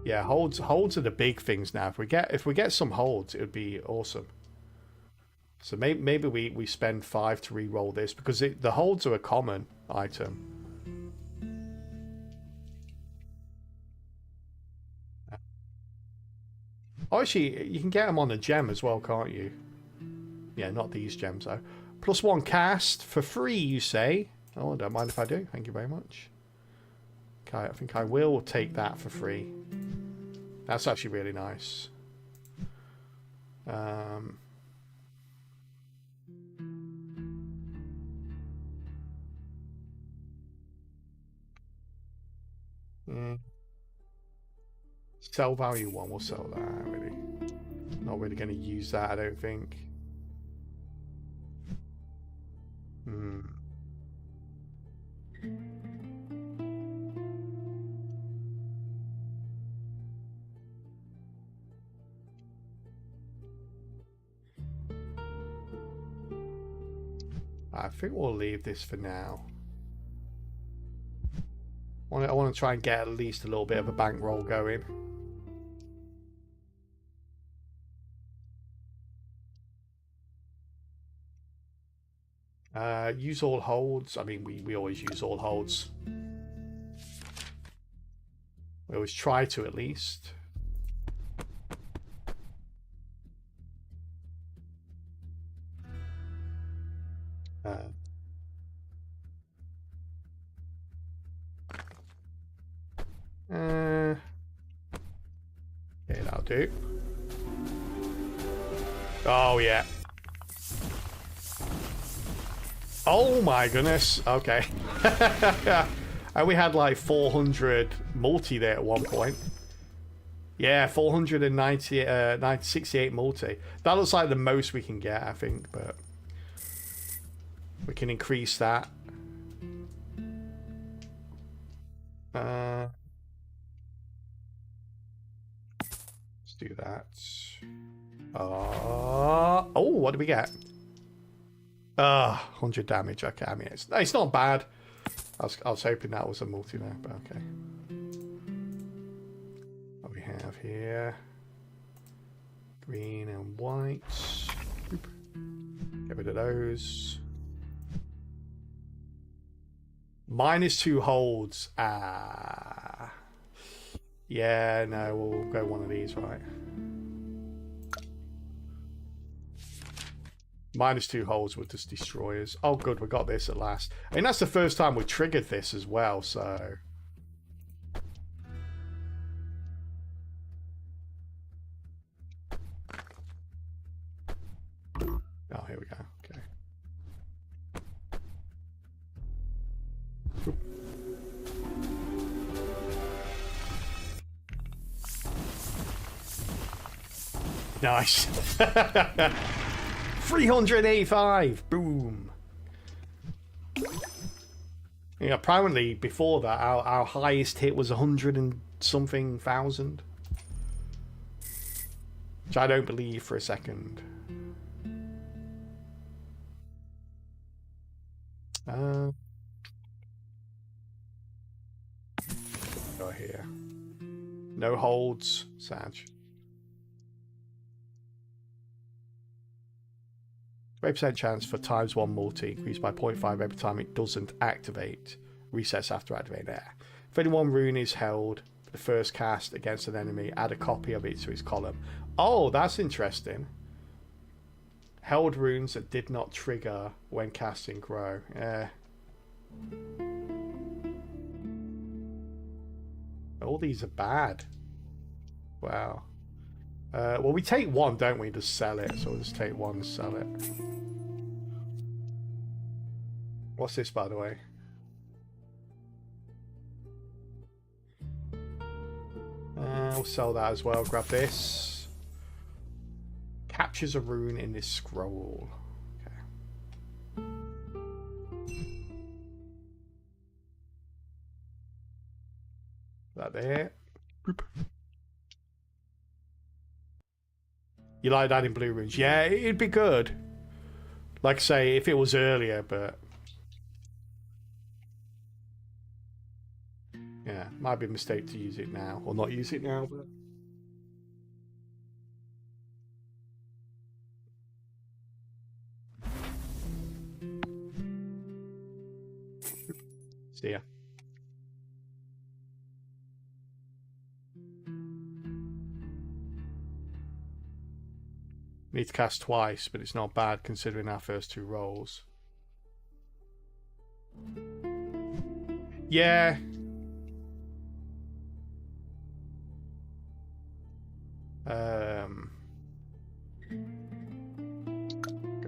Yeah, holds are the big things now. If we get some holds, it would be awesome. So maybe we spend 5 to re-roll this, because the holds are a common item. Oh, actually, you can get them on a gem as well, can't you? Yeah, not these gems, though. +1 cast for free, you say? Oh, I don't mind if I do. Thank you very much. Okay, I think I will take that for free. That's actually really nice. Yeah. Sell value 1, we'll sell that, really. Not really going to use that, I don't think. I think we'll leave this for now. I want to try and get at least a little bit of a bankroll going. Use all holds. I mean, we always use all holds. We always try to, at least. Yeah, that'll do. Oh, yeah. Oh my goodness. Okay. And we had like 400 multi there at one point. Yeah, 468 multi. That looks like the most we can get, I think, but we can increase that. Let's do that. Oh, what do we get? 100 damage. Okay, I mean, it's not bad. I was hoping that was a multi there, but okay. What we have here? Green and white. Oop. Get rid of those. -2 holds. Yeah, no, we'll go one of these, right? -2 holds with just destroyers. Oh, good, we got this at last. I mean, that's the first time we triggered this as well, so. Oh, here we go. Okay. Oop. Nice. 385! Boom! Yeah, apparently before that our highest hit was 100 and something thousand. Which I don't believe for a second. Go here. No holds, Sag. 20% chance for ×1 multi, increased by 0.5 every time it doesn't activate. Resets after activating there. If any one rune is held for the first cast against an enemy, add a copy of it to his column. Oh, that's interesting. Held runes that did not trigger when casting grow. Yeah. All these are bad. Wow. Well, we take one, don't we? Just sell it. So we'll just take one and sell it. What's this, by the way? We'll sell that as well. Grab this. Captures a rune in this scroll. Okay. That there. Boop. You like that in blue runes? Yeah, it'd be good. Like I say, if it was earlier, but yeah, might be a mistake to use it now or not use it now. But see ya. Need to cast twice, but it's not bad considering our first 2 rolls. Yeah. Go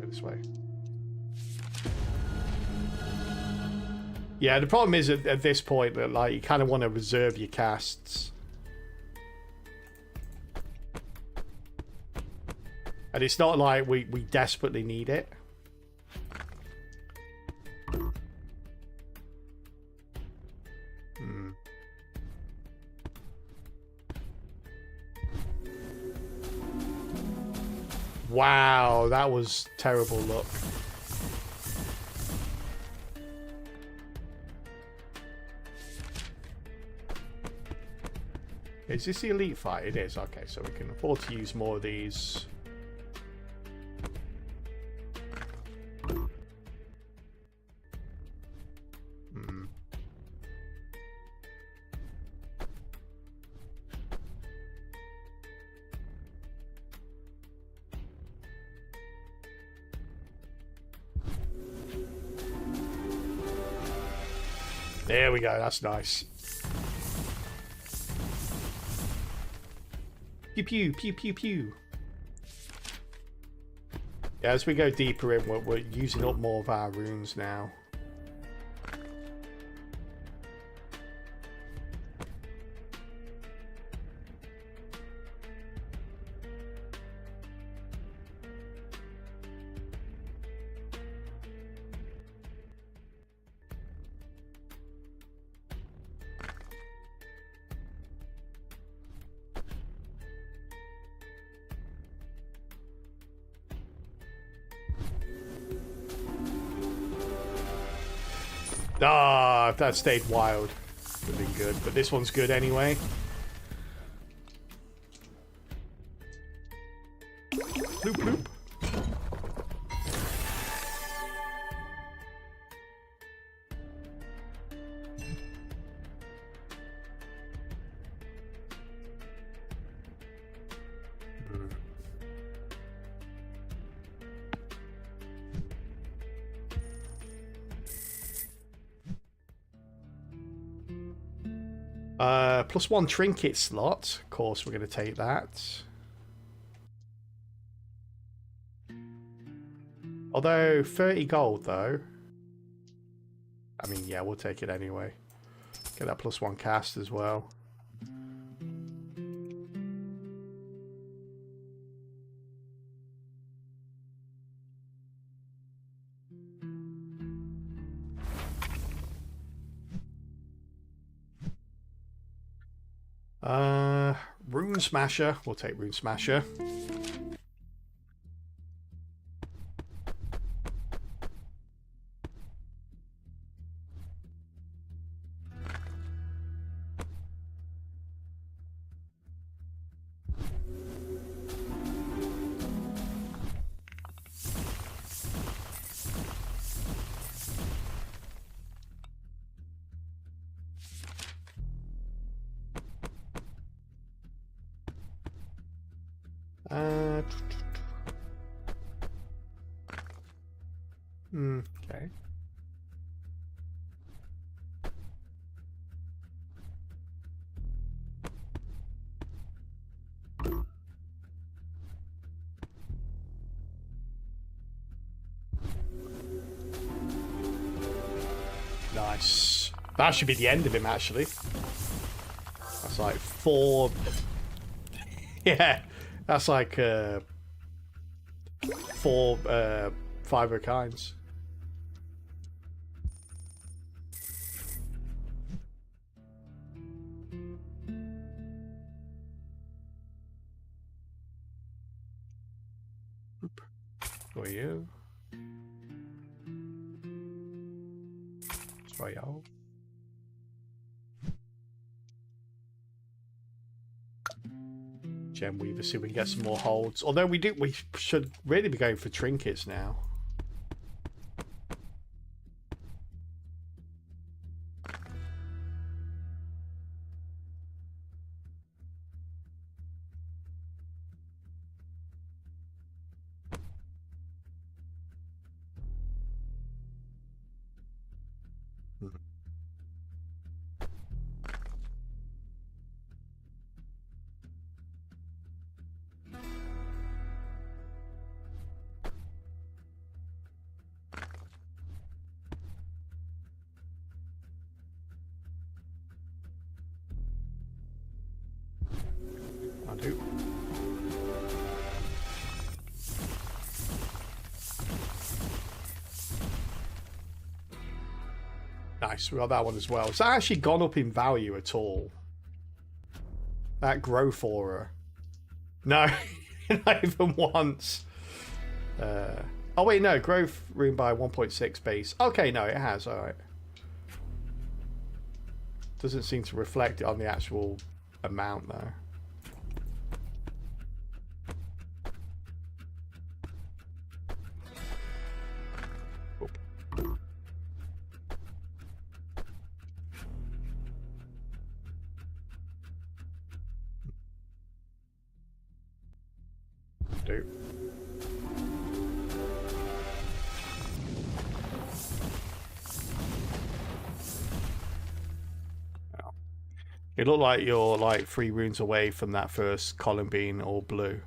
this way. Yeah, the problem is at this point that like you kind of want to reserve your casts. And it's not like we desperately need it. Wow, that was terrible luck. Is this the elite fight? It is. Okay, so we can afford to use more of these. There we go. That's nice. Pew pew pew pew pew. Yeah, as we go deeper in, we're using up more of our runes now. Ah, if that stayed wild, would have been good. But this one's good anyway. Bloop, bloop. +1 trinket slot. Of course, we're going to take that. Although 30 gold, though. I mean, yeah, we'll take it anyway. Get that +1 cast as well. Rune Smasher. We'll take Rune Smasher. Okay. Nice. That should be the end of him, actually. That's like 4... Yeah, that's like 4 5 kinds. For you. Try out. Gem Weaver, see if we can get some more holds. Although we should really be going for trinkets now. I do. Nice, we got that one as well. It's actually gone up in value at all. That growth aura. No, not even once. Oh wait, no, growth rune by 1.6 base. Okay, no, it has, alright. Doesn't seem to reflect it on the actual amount though. Do. It looked like you're like 3 runes away from that first column being all blue.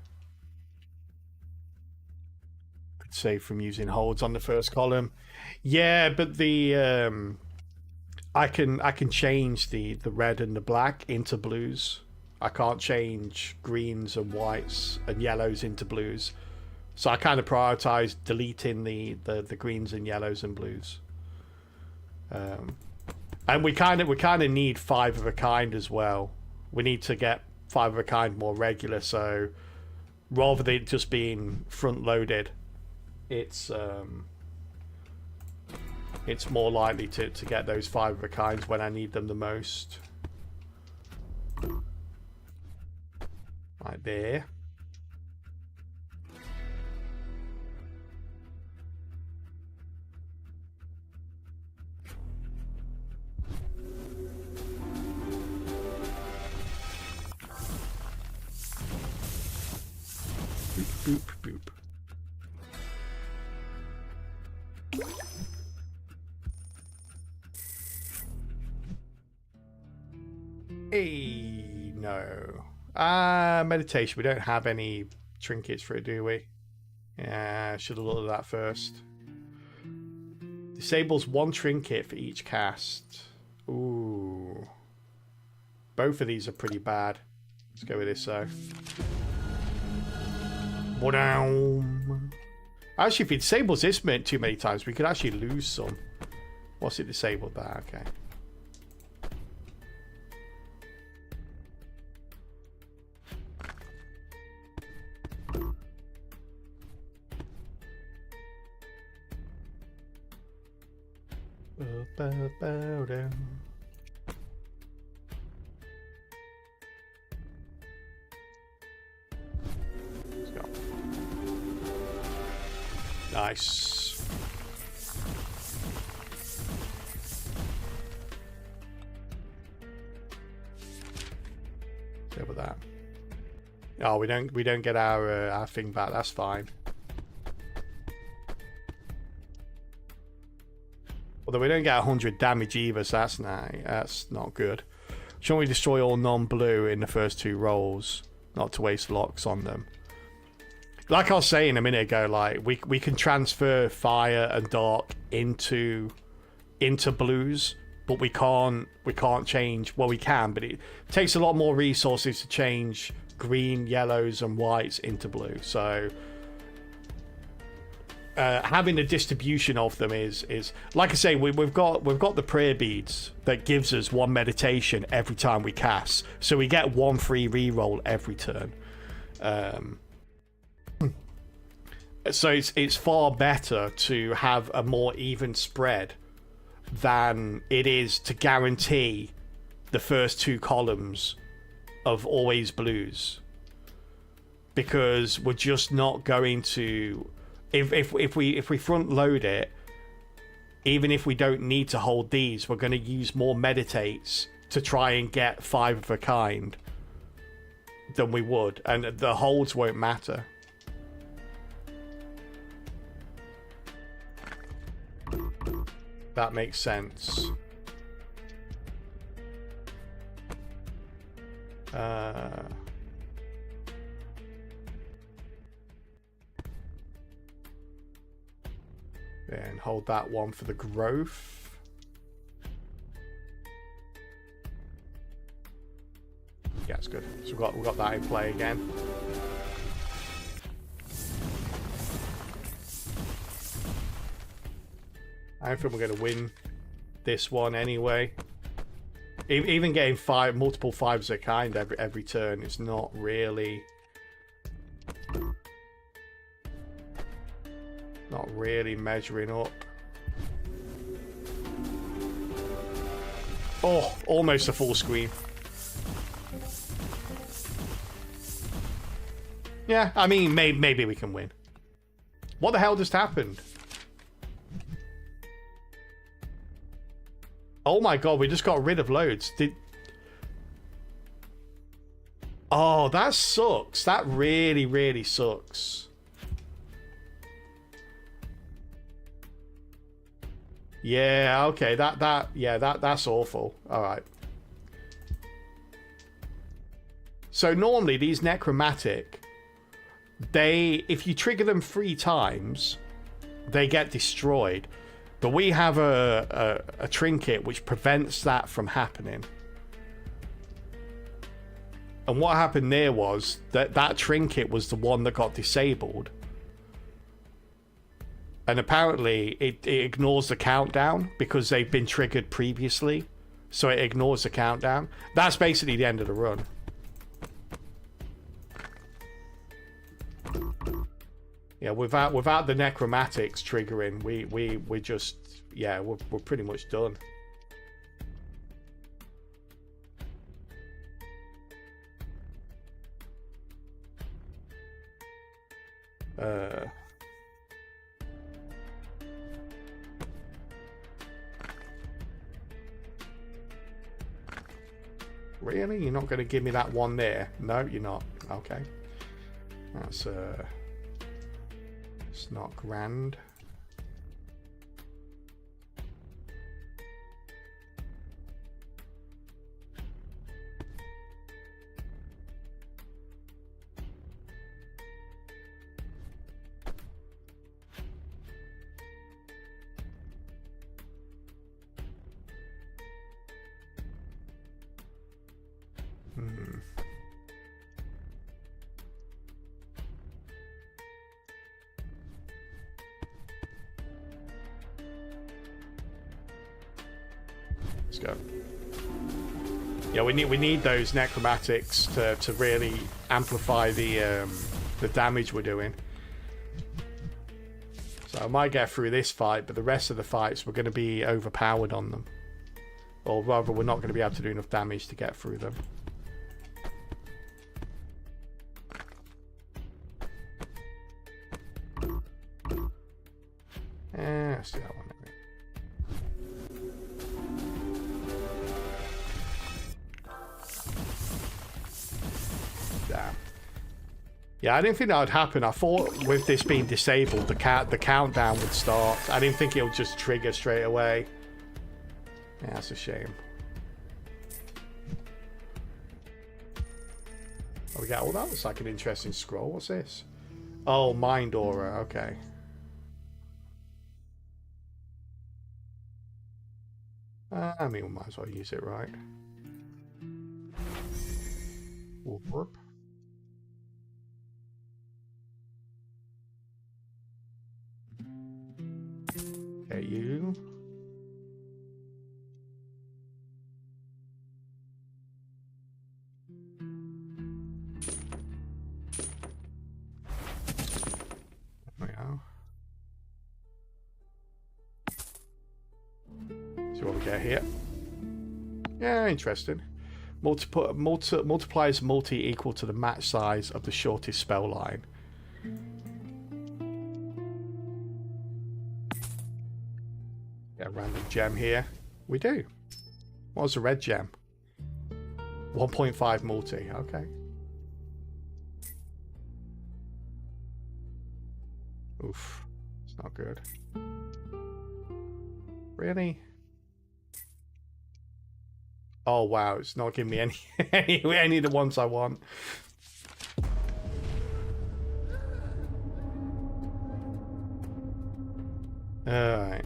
Could save from using holds on the first column. Yeah, but the I can change the red and the black into blues. I can't change greens and whites and yellows into blues. So I kind of prioritize deleting the greens and yellows and blues. And we kind of need 5 of a kind as well. We need to get 5 of a kind more regular. So rather than just being front loaded, it's more likely to get those 5 of a kinds when I need them the most. Right there. Boop, boop, boop. Hey, no. Meditation. We don't have any trinkets for it, do we? Yeah, should have looked at that first. Disables 1 trinket for each cast. Ooh. Both of these are pretty bad. Let's go with this, though. Actually, if it disables this too many times, we could actually lose some. What's it disabled there? Okay. Let's go. Nice. Go with that. Oh, we don't get our thing back. That's fine. Although we don't get 100 damage either, so that's not good. Shouldn't we destroy all non-blue in the first 2 rolls, not to waste locks on them? Like I was saying a minute ago, like we can transfer fire and dark into blues, but we can't change. Well, we can, but it takes a lot more resources to change green, yellows, and whites into blue. So having a distribution of them is like I say, we've got the prayer beads that gives us 1 meditation every time we cast, so we get 1 free reroll every turn. So it's far better to have a more even spread than it is to guarantee the first 2 columns of always blues, because we're just not going to. If we front load it, even if we don't need to hold these, we're going to use more meditates to try and get 5 of a kind than we would, and the holds won't matter. That makes sense. Then hold that 1 for the growth. Yeah, it's good. So we've got that in play again. I don't think we're going to win this one anyway. Even getting multiple 5s a kind every turn is not really measuring up. Oh, almost a full screen. Yeah, I mean, maybe we can win. What the hell just happened? Oh my god, we just got rid of loads. Oh, that sucks. That really, really sucks. Yeah, okay, that's awful. All right. So normally these necromantic, if you trigger them 3 times, they get destroyed. But we have a trinket which prevents that from happening. And what happened there was that trinket was the one that got disabled. And apparently it ignores the countdown because they've been triggered previously. So it ignores the countdown. That's basically the end of the run. Yeah, without the necromatics triggering, we're just, yeah, we're pretty much done. Really? You're not going to give me that one there? No, you're not. Okay. That's it's not grand. Let's go. Yeah, we need those necromatics to really amplify the damage we're doing. So I might get through this fight, but the rest of the fights we're going to be overpowered on them, or rather, we're not going to be able to do enough damage to get through them. Let's do that one. Damn. Yeah, I didn't think that would happen. I thought with this being disabled, the countdown would start. I didn't think it would just trigger straight away. Yeah, that's a shame. Oh, we got all that. Looks like an interesting scroll. What's this? Oh, Mind Aura. Okay. I mean, we might as well use it, right? Whoop. Okay, you. There we are. See what we get here. Yeah, interesting. Multiplies multi equal to the match size of the shortest spell line. Get a random gem here. We do. What was the red gem? 1.5 multi. Okay. Oof. It's not good. Really? Oh wow, it's not giving me any of the ones I want. Alright.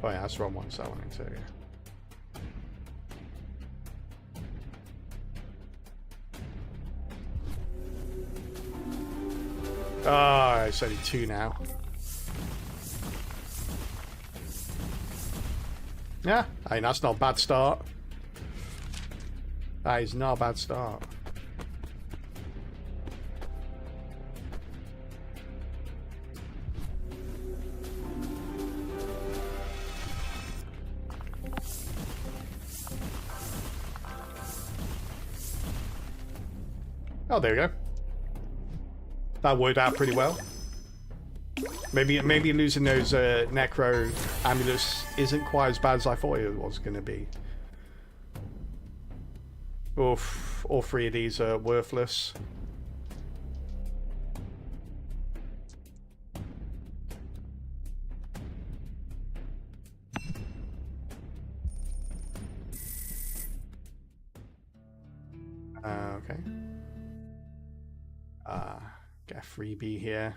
Oh yeah, that's the wrong one, so I went into. Oh, it's only 2 now. Yeah, I mean, that's not a bad start. That is not a bad start. Oh, there we go. That worked out pretty well. Maybe losing those necro amulets isn't quite as bad as I thought it was going to be. Oof, all three of these are worthless. Okay. Get a freebie here.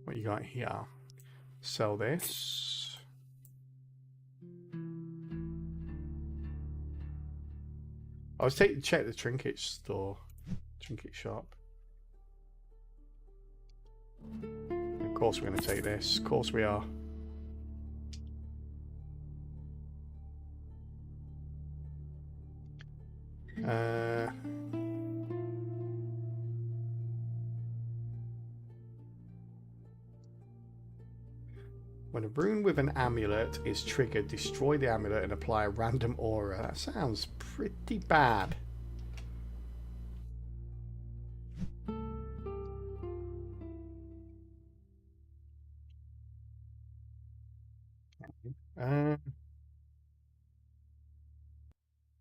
What you got here? Sell this. I was check the trinket store, trinket shop. Of course we're going to take this. Of course we are. When a rune with an amulet is triggered, destroy the amulet and apply a random aura. That sounds pretty bad.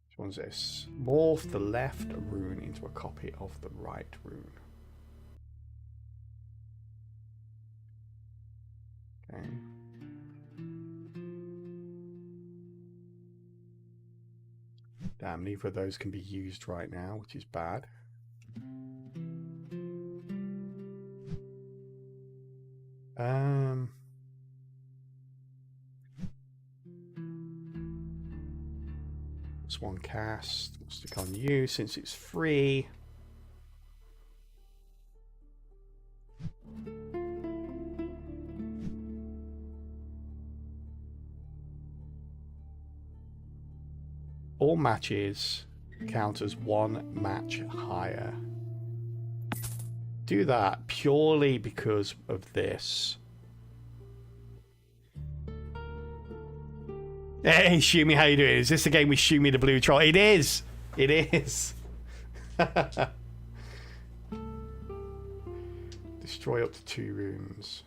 Which one's this? Morph the left rune into a copy of the right rune. Okay. Damn, neither of those can be used right now, which is bad. It's one cast. We'll stick on you since it's free. All matches count as one match higher. Do that purely because of this. Hey, Shumi, how you doing? Is this the game with Shumi the Blue Troll? It is! It is! Destroy up to 2 rooms.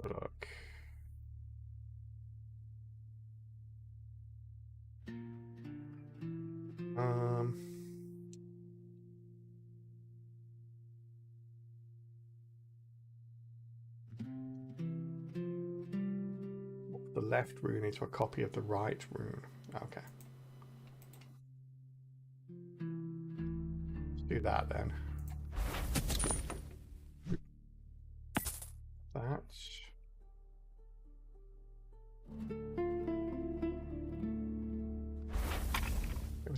Look. The left rune into a copy of the right rune. Okay. Let's do that then. That.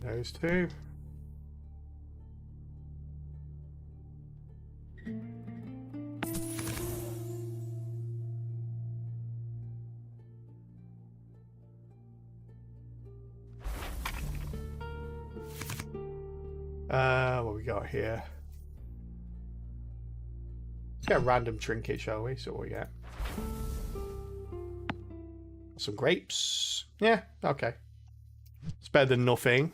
Those two. What we got here? Let's get a random trinket, shall we? So what we get? Some grapes. Yeah, okay. It's better than nothing.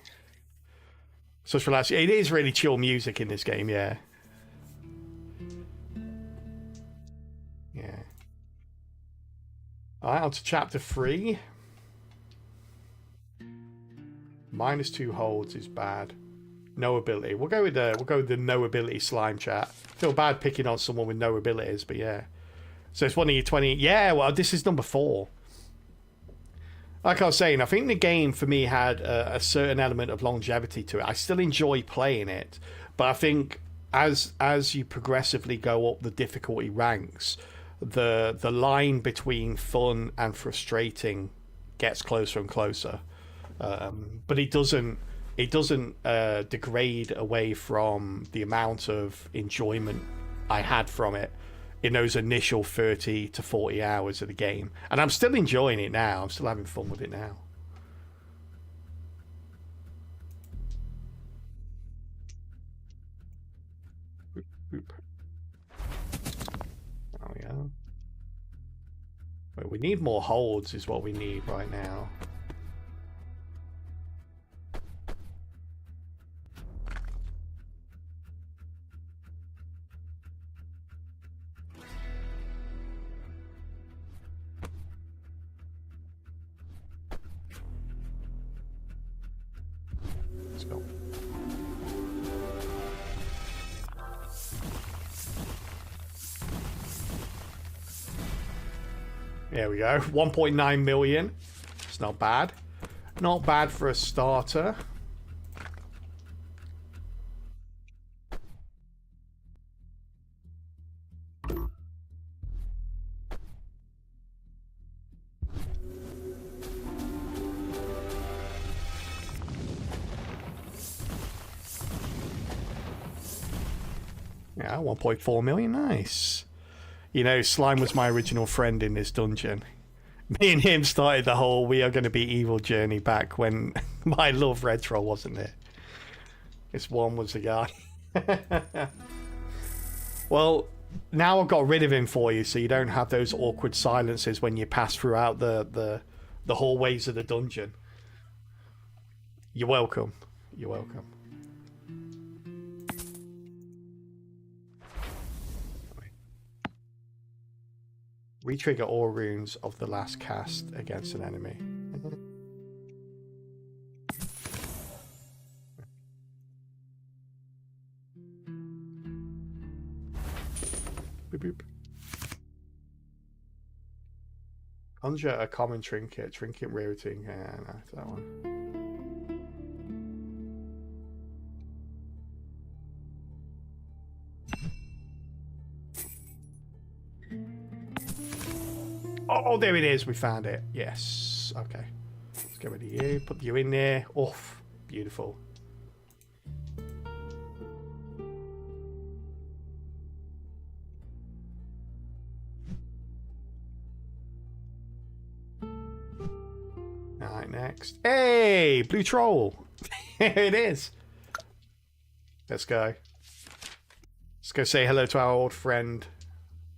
Such relaxing. It is really chill music in this game, yeah. Yeah. Alright, on to chapter 3. -2 holds is bad. No ability. We'll go with the no ability slime chat. Feel bad picking on someone with no abilities, but yeah. So it's one of your 20. Yeah, well, this is number 4. Like I was saying, I think the game for me had a certain element of longevity to it. I still enjoy playing it, but I think as you progressively go up the difficulty ranks, the line between fun and frustrating gets closer and closer. But it doesn't degrade away from the amount of enjoyment I had from it. in those initial 30 to 40 hours of the game. And I'm still enjoying it now. I'm still having fun with it now. Boop. Oh yeah. Wait, we need more holds is what we need right now. Let's go. There we go. 1.9 million. It's not bad. Not bad for a starter. Yeah, 1.4 million. Nice. You know, Slime was my original friend in this dungeon. Me and him started the whole we are going to be evil journey back when my love Red Troll wasn't there. This one was the guy. Well, now I've got rid of him for you so you don't have those awkward silences when you pass throughout the hallways of the dungeon. You're welcome. You're welcome. Retrigger all runes of the last cast against an enemy. Boop, boop. Conjure a common trinket. Trinket routing. Yeah, no, it's that one. Oh, there it is. We found it. Yes. Okay. Let's get rid of you. Put you in there. Oof. Beautiful. Alright, next. Hey! Blue Troll! Here it is. Let's go. Let's go say hello to our old friend,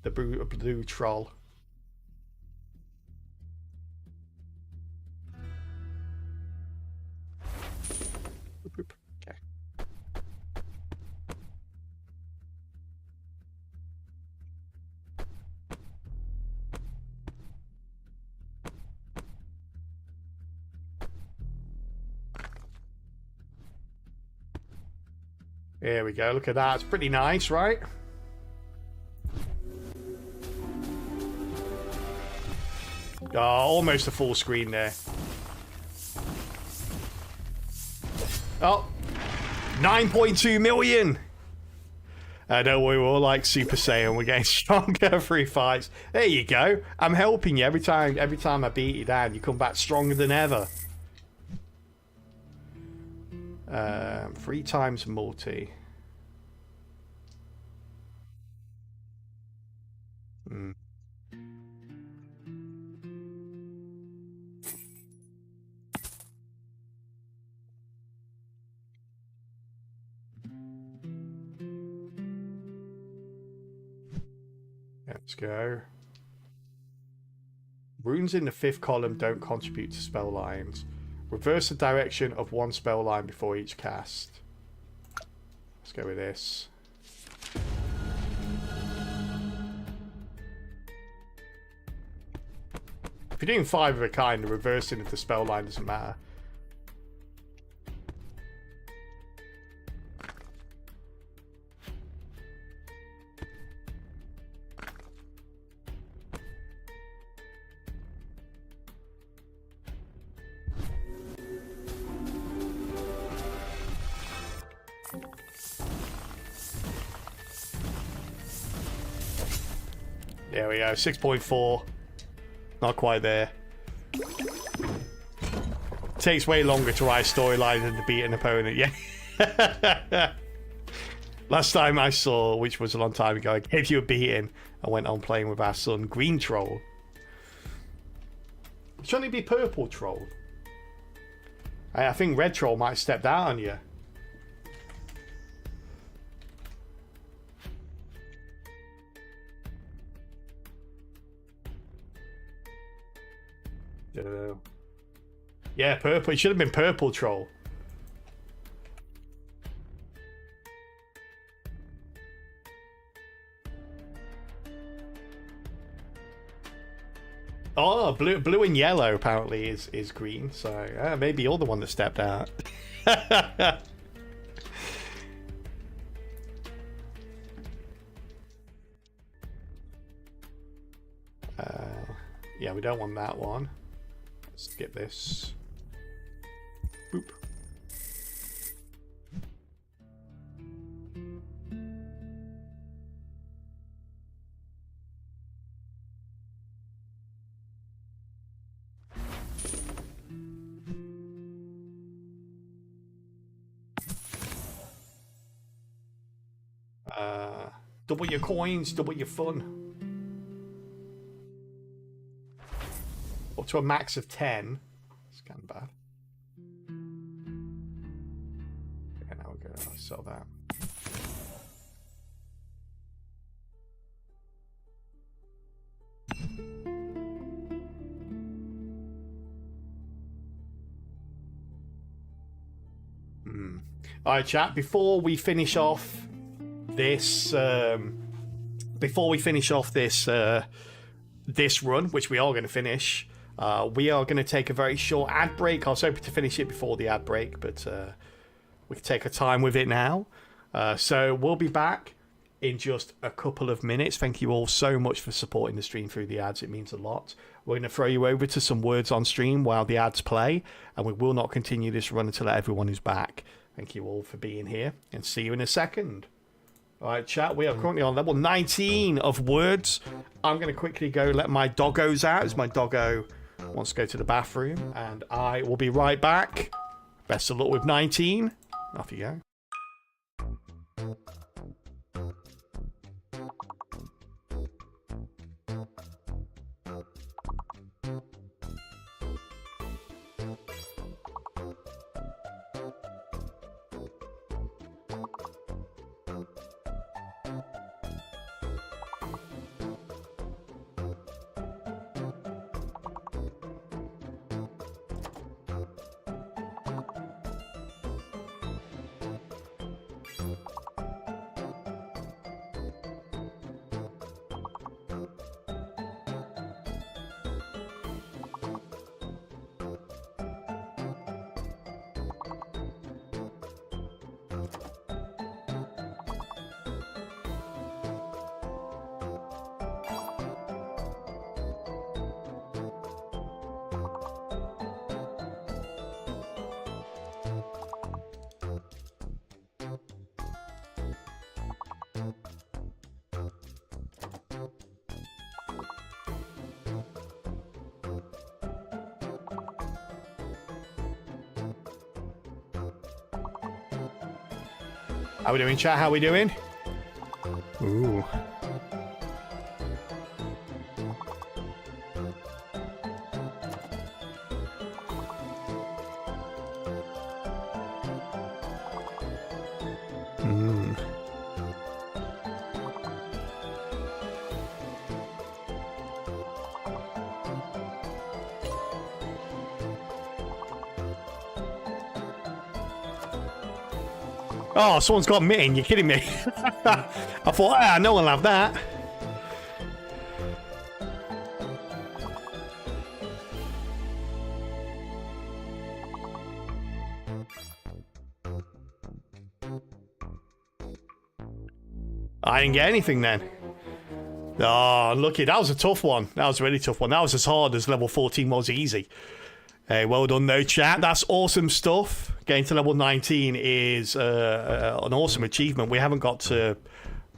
the blue Troll. Okay. There we go. Look at that. It's pretty nice, right? Oh, almost a full screen there. Oh, 9.2 million. Don't worry, we're all like Super Saiyan. We're getting stronger through fights. There you go. I'm helping you every time. Every time I beat you down, you come back stronger than ever. 3 times multi. Let's go. Runes in the 5th column don't contribute to spell lines. Reverse the direction of one spell line before each cast. Let's go with this. If you're doing 5 of a kind, the reversing of the spell line doesn't matter. There we go, 6.4. Not quite there. Takes way longer to write a storyline than to beat an opponent, yeah. Last time I saw, which was a long time ago, I gave you a beating. I went on playing with our son, Green Troll. Shouldn't it be Purple Troll? I think Red Troll might have stepped out on you. Yeah, purple. It should have been Purple Troll. Oh, blue and yellow apparently is green. So maybe you're the one that stepped out. Yeah, we don't want that one. Let's skip this. Boop. Double your coins, double your fun. Up to a max of 10. It's kind of bad. Okay, now we're going to sell that. Alright, chat, before we finish off this this run, which we are going to finish, we are going to take a very short ad break. I was hoping to finish it before the ad break, but we can take our time with it now. So we'll be back in just a couple of minutes. Thank you all so much for supporting the stream through the ads. It means a lot. We're going to throw you over to some words on stream while the ads play, and we will not continue this run until everyone is back. Thank you all for being here, and see you in a second. All right, chat, we are currently on level 19 of words. I'm going to quickly go let my doggos out, as my doggo wants to go to the bathroom, and I will be right back. Best of luck with 19. Off you go. How we doing, chat? How we doing? Ooh. Oh, someone's got mitten. You're kidding me. I thought, no one will have that. I didn't get anything then. Oh, lucky. That was a tough one. That was a really tough one. That was as hard as level 14 was easy. Hey, well done, though, chat. That's awesome stuff. Getting to level 19 is an awesome achievement. We haven't got to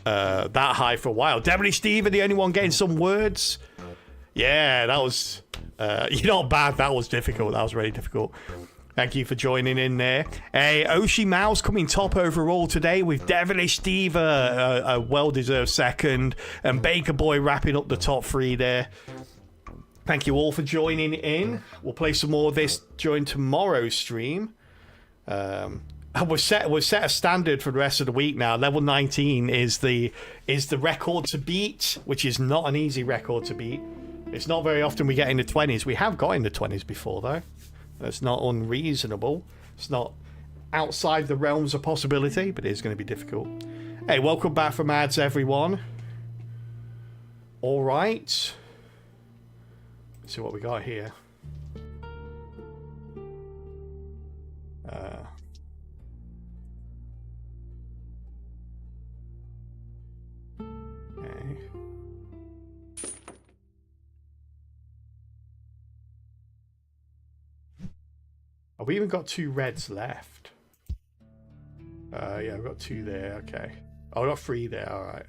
that high for a while. Devilish Steve are the only one getting some words. Yeah, that was... you're not bad. That was difficult. That was really difficult. Thank you for joining in there. Hey, Oshi Mouse coming top overall today with Devilish Diva, a well-deserved second, and Baker Boy wrapping up the top 3 there. Thank you all for joining in. We'll play some more of this during tomorrow's stream. We've set a standard for the rest of the week now. Level 19 is the record to beat, which is not an easy record to beat. It's not very often we get in the 20s. We have got in the 20s before, though. That's not unreasonable. It's not outside the realms of possibility, but it is going to be difficult. Hey, welcome back from ads, everyone. All right. Let's see what we got here. Okay. Oh, we even got 2 reds left. Yeah, we've got 2 there. Okay. Oh, we got 3 there. All right.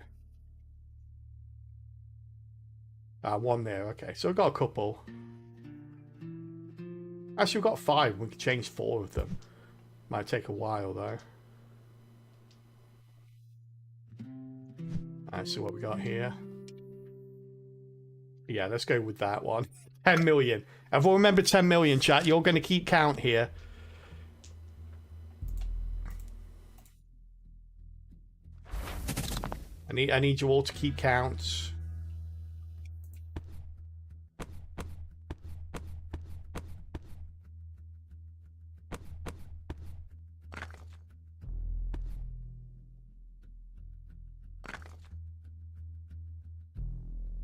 1 there. Okay, so we've got a couple. Actually, we've got 5. We can change 4 of them. Might take a while, though. Let's see what we got here. Yeah, let's go with that one. 10 million. Everyone remember 10 million, chat. You're going to keep count here. I need you all to keep count.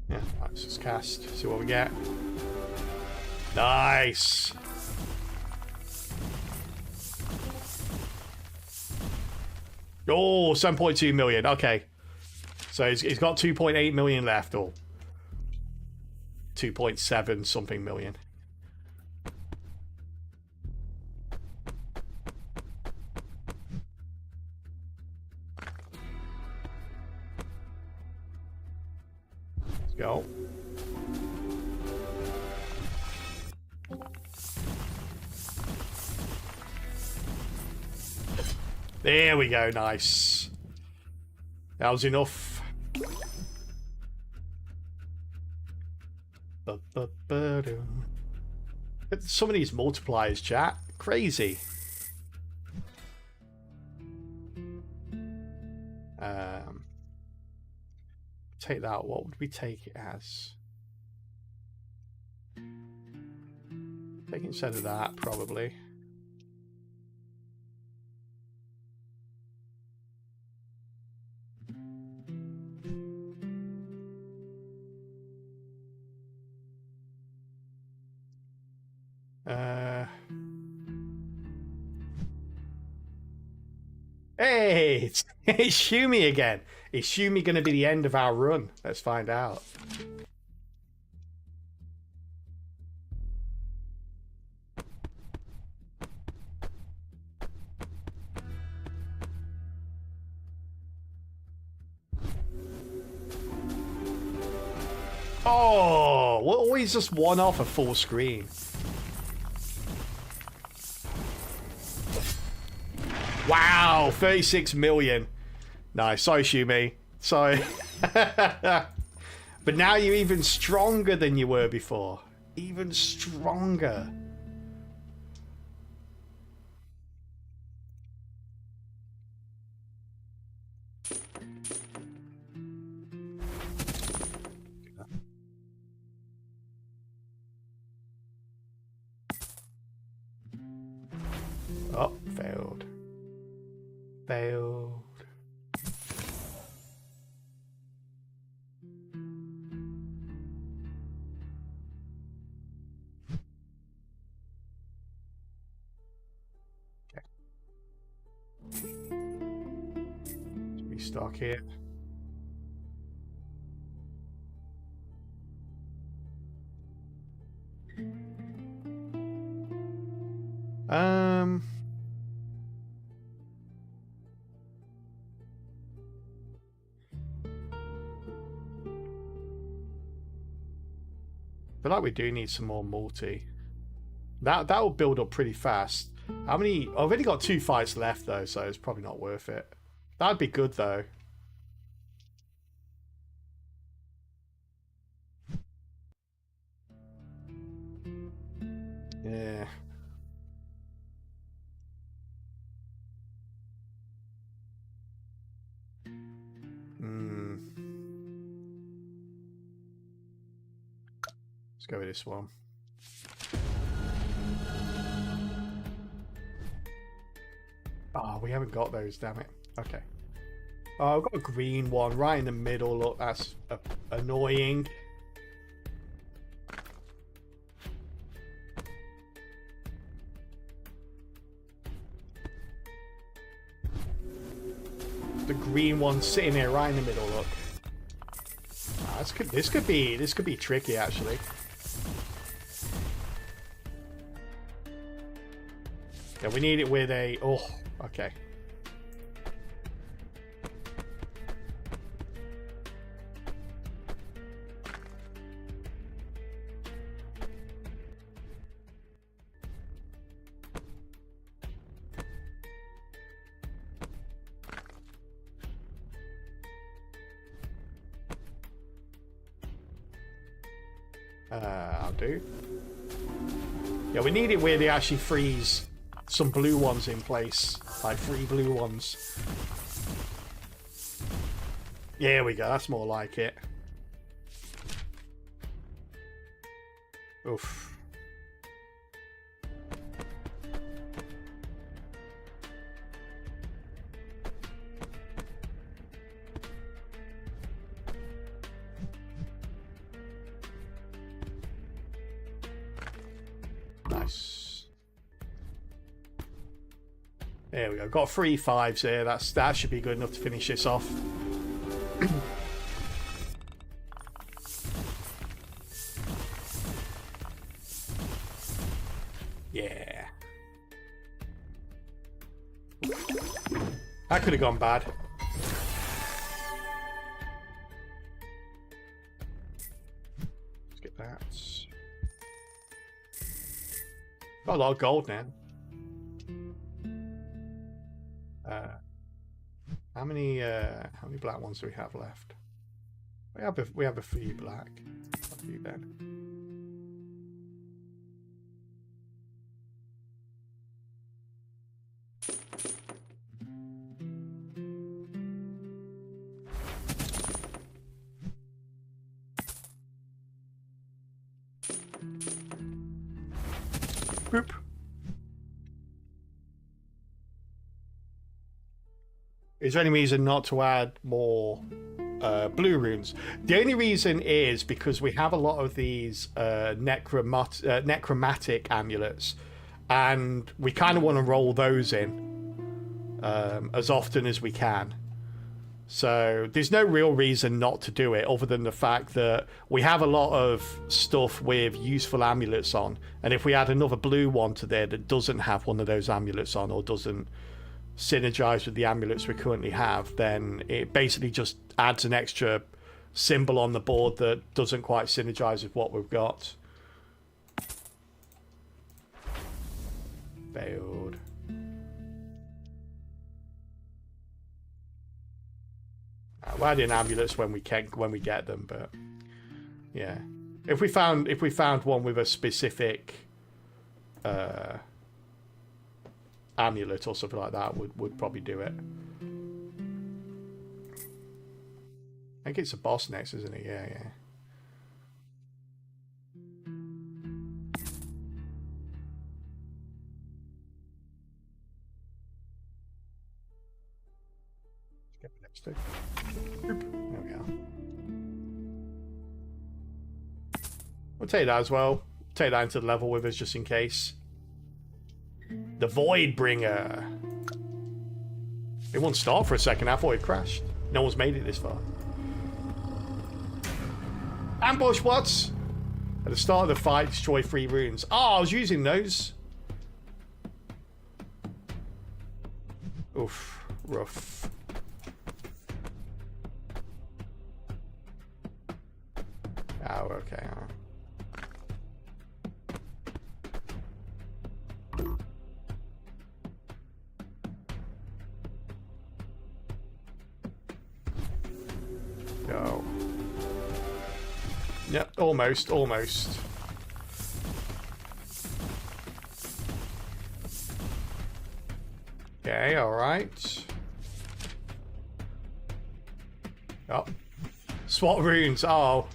Yeah, let's just cast. See what we get. Nice. Oh, 7.2 million. Okay. So he's got 2.8 million left, or 2.7 something million. Let's go. There we go, nice. That was enough. Some of these multipliers, chat. Crazy. Take that. What would we take it as? Take it instead of that, probably. Hey, it's Shumi again. Is Shumi going to be the end of our run? Let's find out. Oh, we're always just one off a full screen. Wow, 36 million. Nice. Sorry, Shumi. Sorry. But now you're even stronger than you were before. Even stronger. Oh, failed. Failed. Okay. Let's restock here. I feel like we do need some more multi. That will build up pretty fast. How many? I've only got 2 fights left though, so it's probably not worth it. That'd be good though. Yeah. Let's go with this one. Oh, we haven't got those, damn it. Okay. Oh, I've got a green one right in the middle. Look, that's annoying. The green one sitting there right in the middle. Look, this could be tricky actually. Yeah, we need it with a. Oh, okay. I'll do. Yeah, we need it where they actually freeze some blue ones in place, like 3 blue ones. Yeah, there we go. That's more like it. Oof. Nice. There we go. Got 3 5s here. That should be good enough to finish this off. Yeah. That could have gone bad. Let's get that. Got a lot of gold now. How many black ones do we have left? We have a few black. A few then. Boop. Is there any reason not to add more blue runes? The only reason is because we have a lot of these necromantic amulets, and we kind of want to roll those in as often as we can. So there's no real reason not to do it, other than the fact that we have a lot of stuff with useful amulets on, and if we add another blue one to there that doesn't have one of those amulets on, or doesn't synergize with the amulets we currently have, then it basically just adds an extra symbol on the board that doesn't quite synergize with what we've got. Failed. We're adding amulets when we get them, but yeah, if we found one with a specific amulet or something like that, would probably do it. I think it's a boss next, isn't it? Yeah. Let's get the next two. There we go. We'll take that as well. Take that into the level with us just in case. The Voidbringer. It won't start for a second. I thought it crashed. No one's made it this far. Ambush what? At the start of the fight, destroy 3 runes. Oh, I was using those. Oof. Rough. Oh, okay. go. Yep, almost, almost. Okay, alright. Oh. SWAT runes, oh.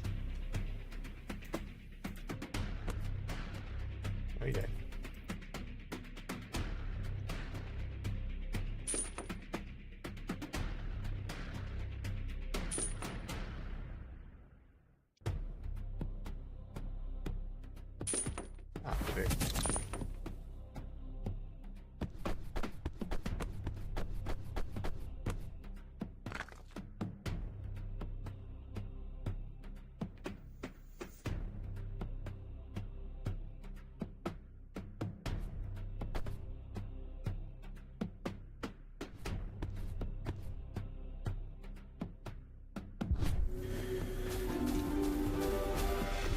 Okay.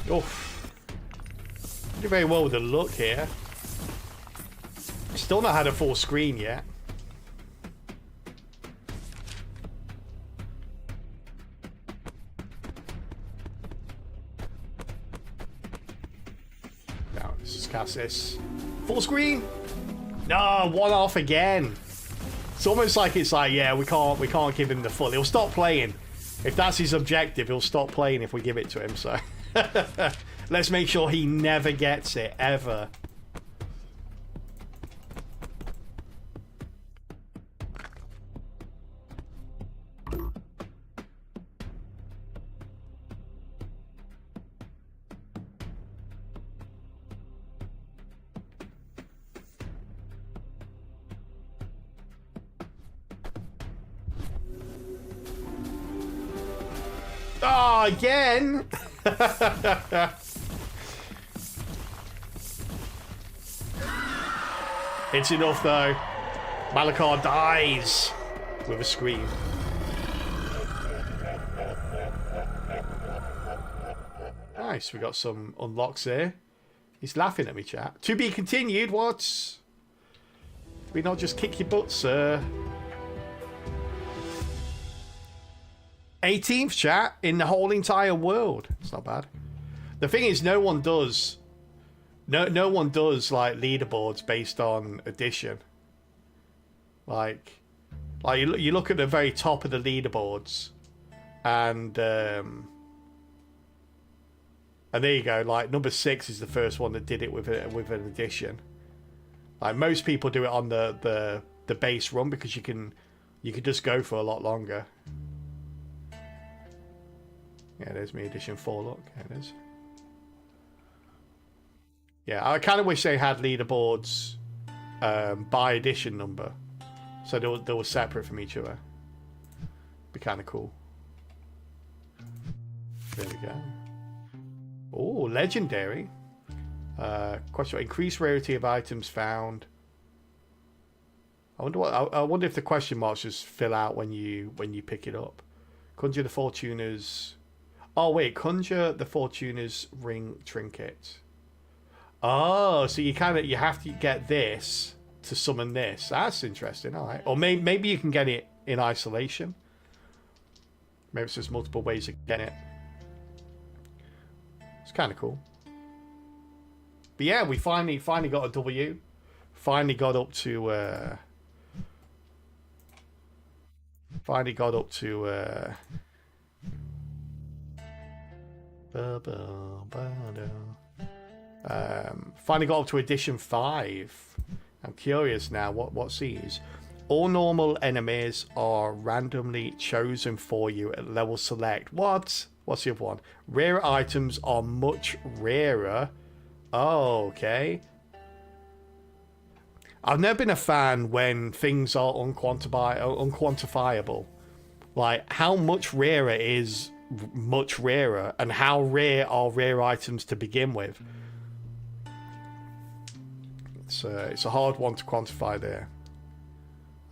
Oof. Did very well with the look here. Still not had a full screen yet. Now let's just cast this. Full screen? No, one off again. It's almost like yeah, we can't give him the full. He'll stop playing. If that's his objective, he'll stop playing if we give it to him, so let's make sure he never gets it, ever. Oh, again? It's enough though. Malachar dies with a scream. Nice, we got some unlocks here. He's laughing at me, chat. To be continued, what? We not just kick your butt, sir. 18th, chat, in the whole entire world. It's not bad. The thing is, no one does like leaderboards based on addition. Like you look at the very top of the leaderboards, and there you go. Like number 6 is the first one that did it with an addition. Like most people do it on the base run because you can just go for a lot longer. Yeah, there's me edition 4. Look, there it is. Yeah, I kind of wish they had leaderboards by edition number, so they were separate from each other. Be kind of cool. There we go. Oh, legendary. Question: increased rarity of items found. I wonder if the question marks just fill out when you pick it up. Conjure the Fortuner's. Oh wait, conjure the Fortuner's ring trinket. Oh, so you have to get this to summon this. That's interesting. All right, or maybe you can get it in isolation. Maybe it's just multiple ways of getting it. It's kind of cool. But yeah, we finally got a W. Finally got up to. Finally got up to. Finally got up to edition 5. I'm curious now what's these. All normal enemies are randomly chosen for you at level select. What's the other one? Rare items are much rarer. Oh, okay. I've never been a fan when things are unquantifiable. Like how much rarer is much rarer, and how rare are rare items to begin with? It's a hard one to quantify there.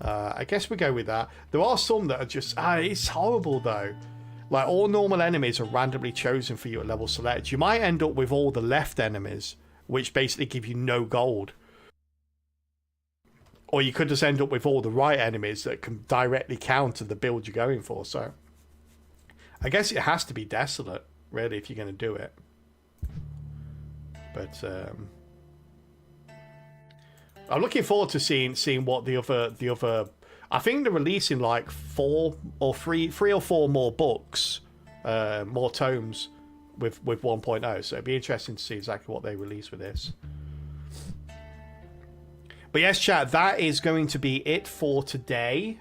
I guess we go with that. There are some that are just it's horrible though. Like all normal enemies are randomly chosen for you at level select. You might end up with all the left enemies, which basically give you no gold. Or you could just end up with all the right enemies that can directly counter the build you're going for. So I guess it has to be desolate, really, if you're going to do it. But I'm looking forward to seeing what the other. I think they're releasing like three or four more books, more tomes with 1.0. So it'd be interesting to see exactly what they release with this. But yes, chat, that is going to be it for today.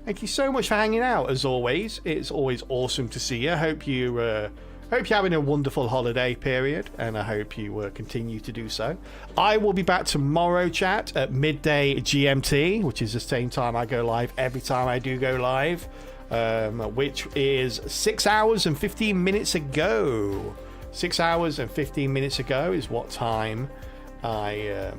Thank you so much for hanging out, as always. It's always awesome to see you. Hope you're having a wonderful holiday period, and I hope you continue to do so. I will be back tomorrow, chat, at midday GMT, which is the same time I go live every time I do go live, which is 6 hours and 15 minutes ago. 6 hours and 15 minutes ago is what time I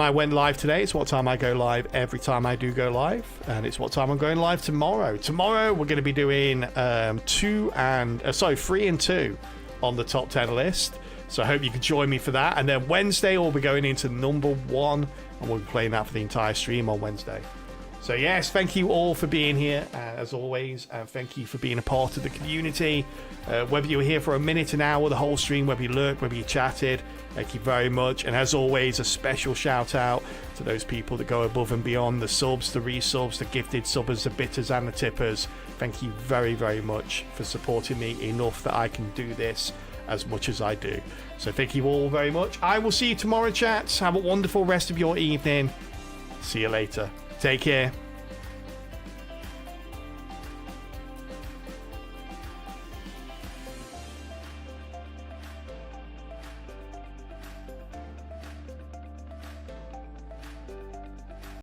went live today. It's what time I go live every time I do go live, and it's what time I'm going live tomorrow. Tomorrow we're going to be doing 3 and 2 on the top 10 list. So I hope you can join me for that. And then Wednesday we'll be going into number 1, and we'll be playing that for the entire stream on Wednesday. So yes, thank you all for being here, as always, and thank you for being a part of the community. Whether you were here for a minute, an hour, the whole stream, whether you lurked, whether you chatted, thank you very much. And as always, a special shout out to those people that go above and beyond, the subs, the resubs, the gifted subbers, the bitters and the tippers. Thank you very, very much for supporting me enough that I can do this as much as I do. So thank you all very much. I will see you tomorrow, chats. Have a wonderful rest of your evening. See you later. Take care.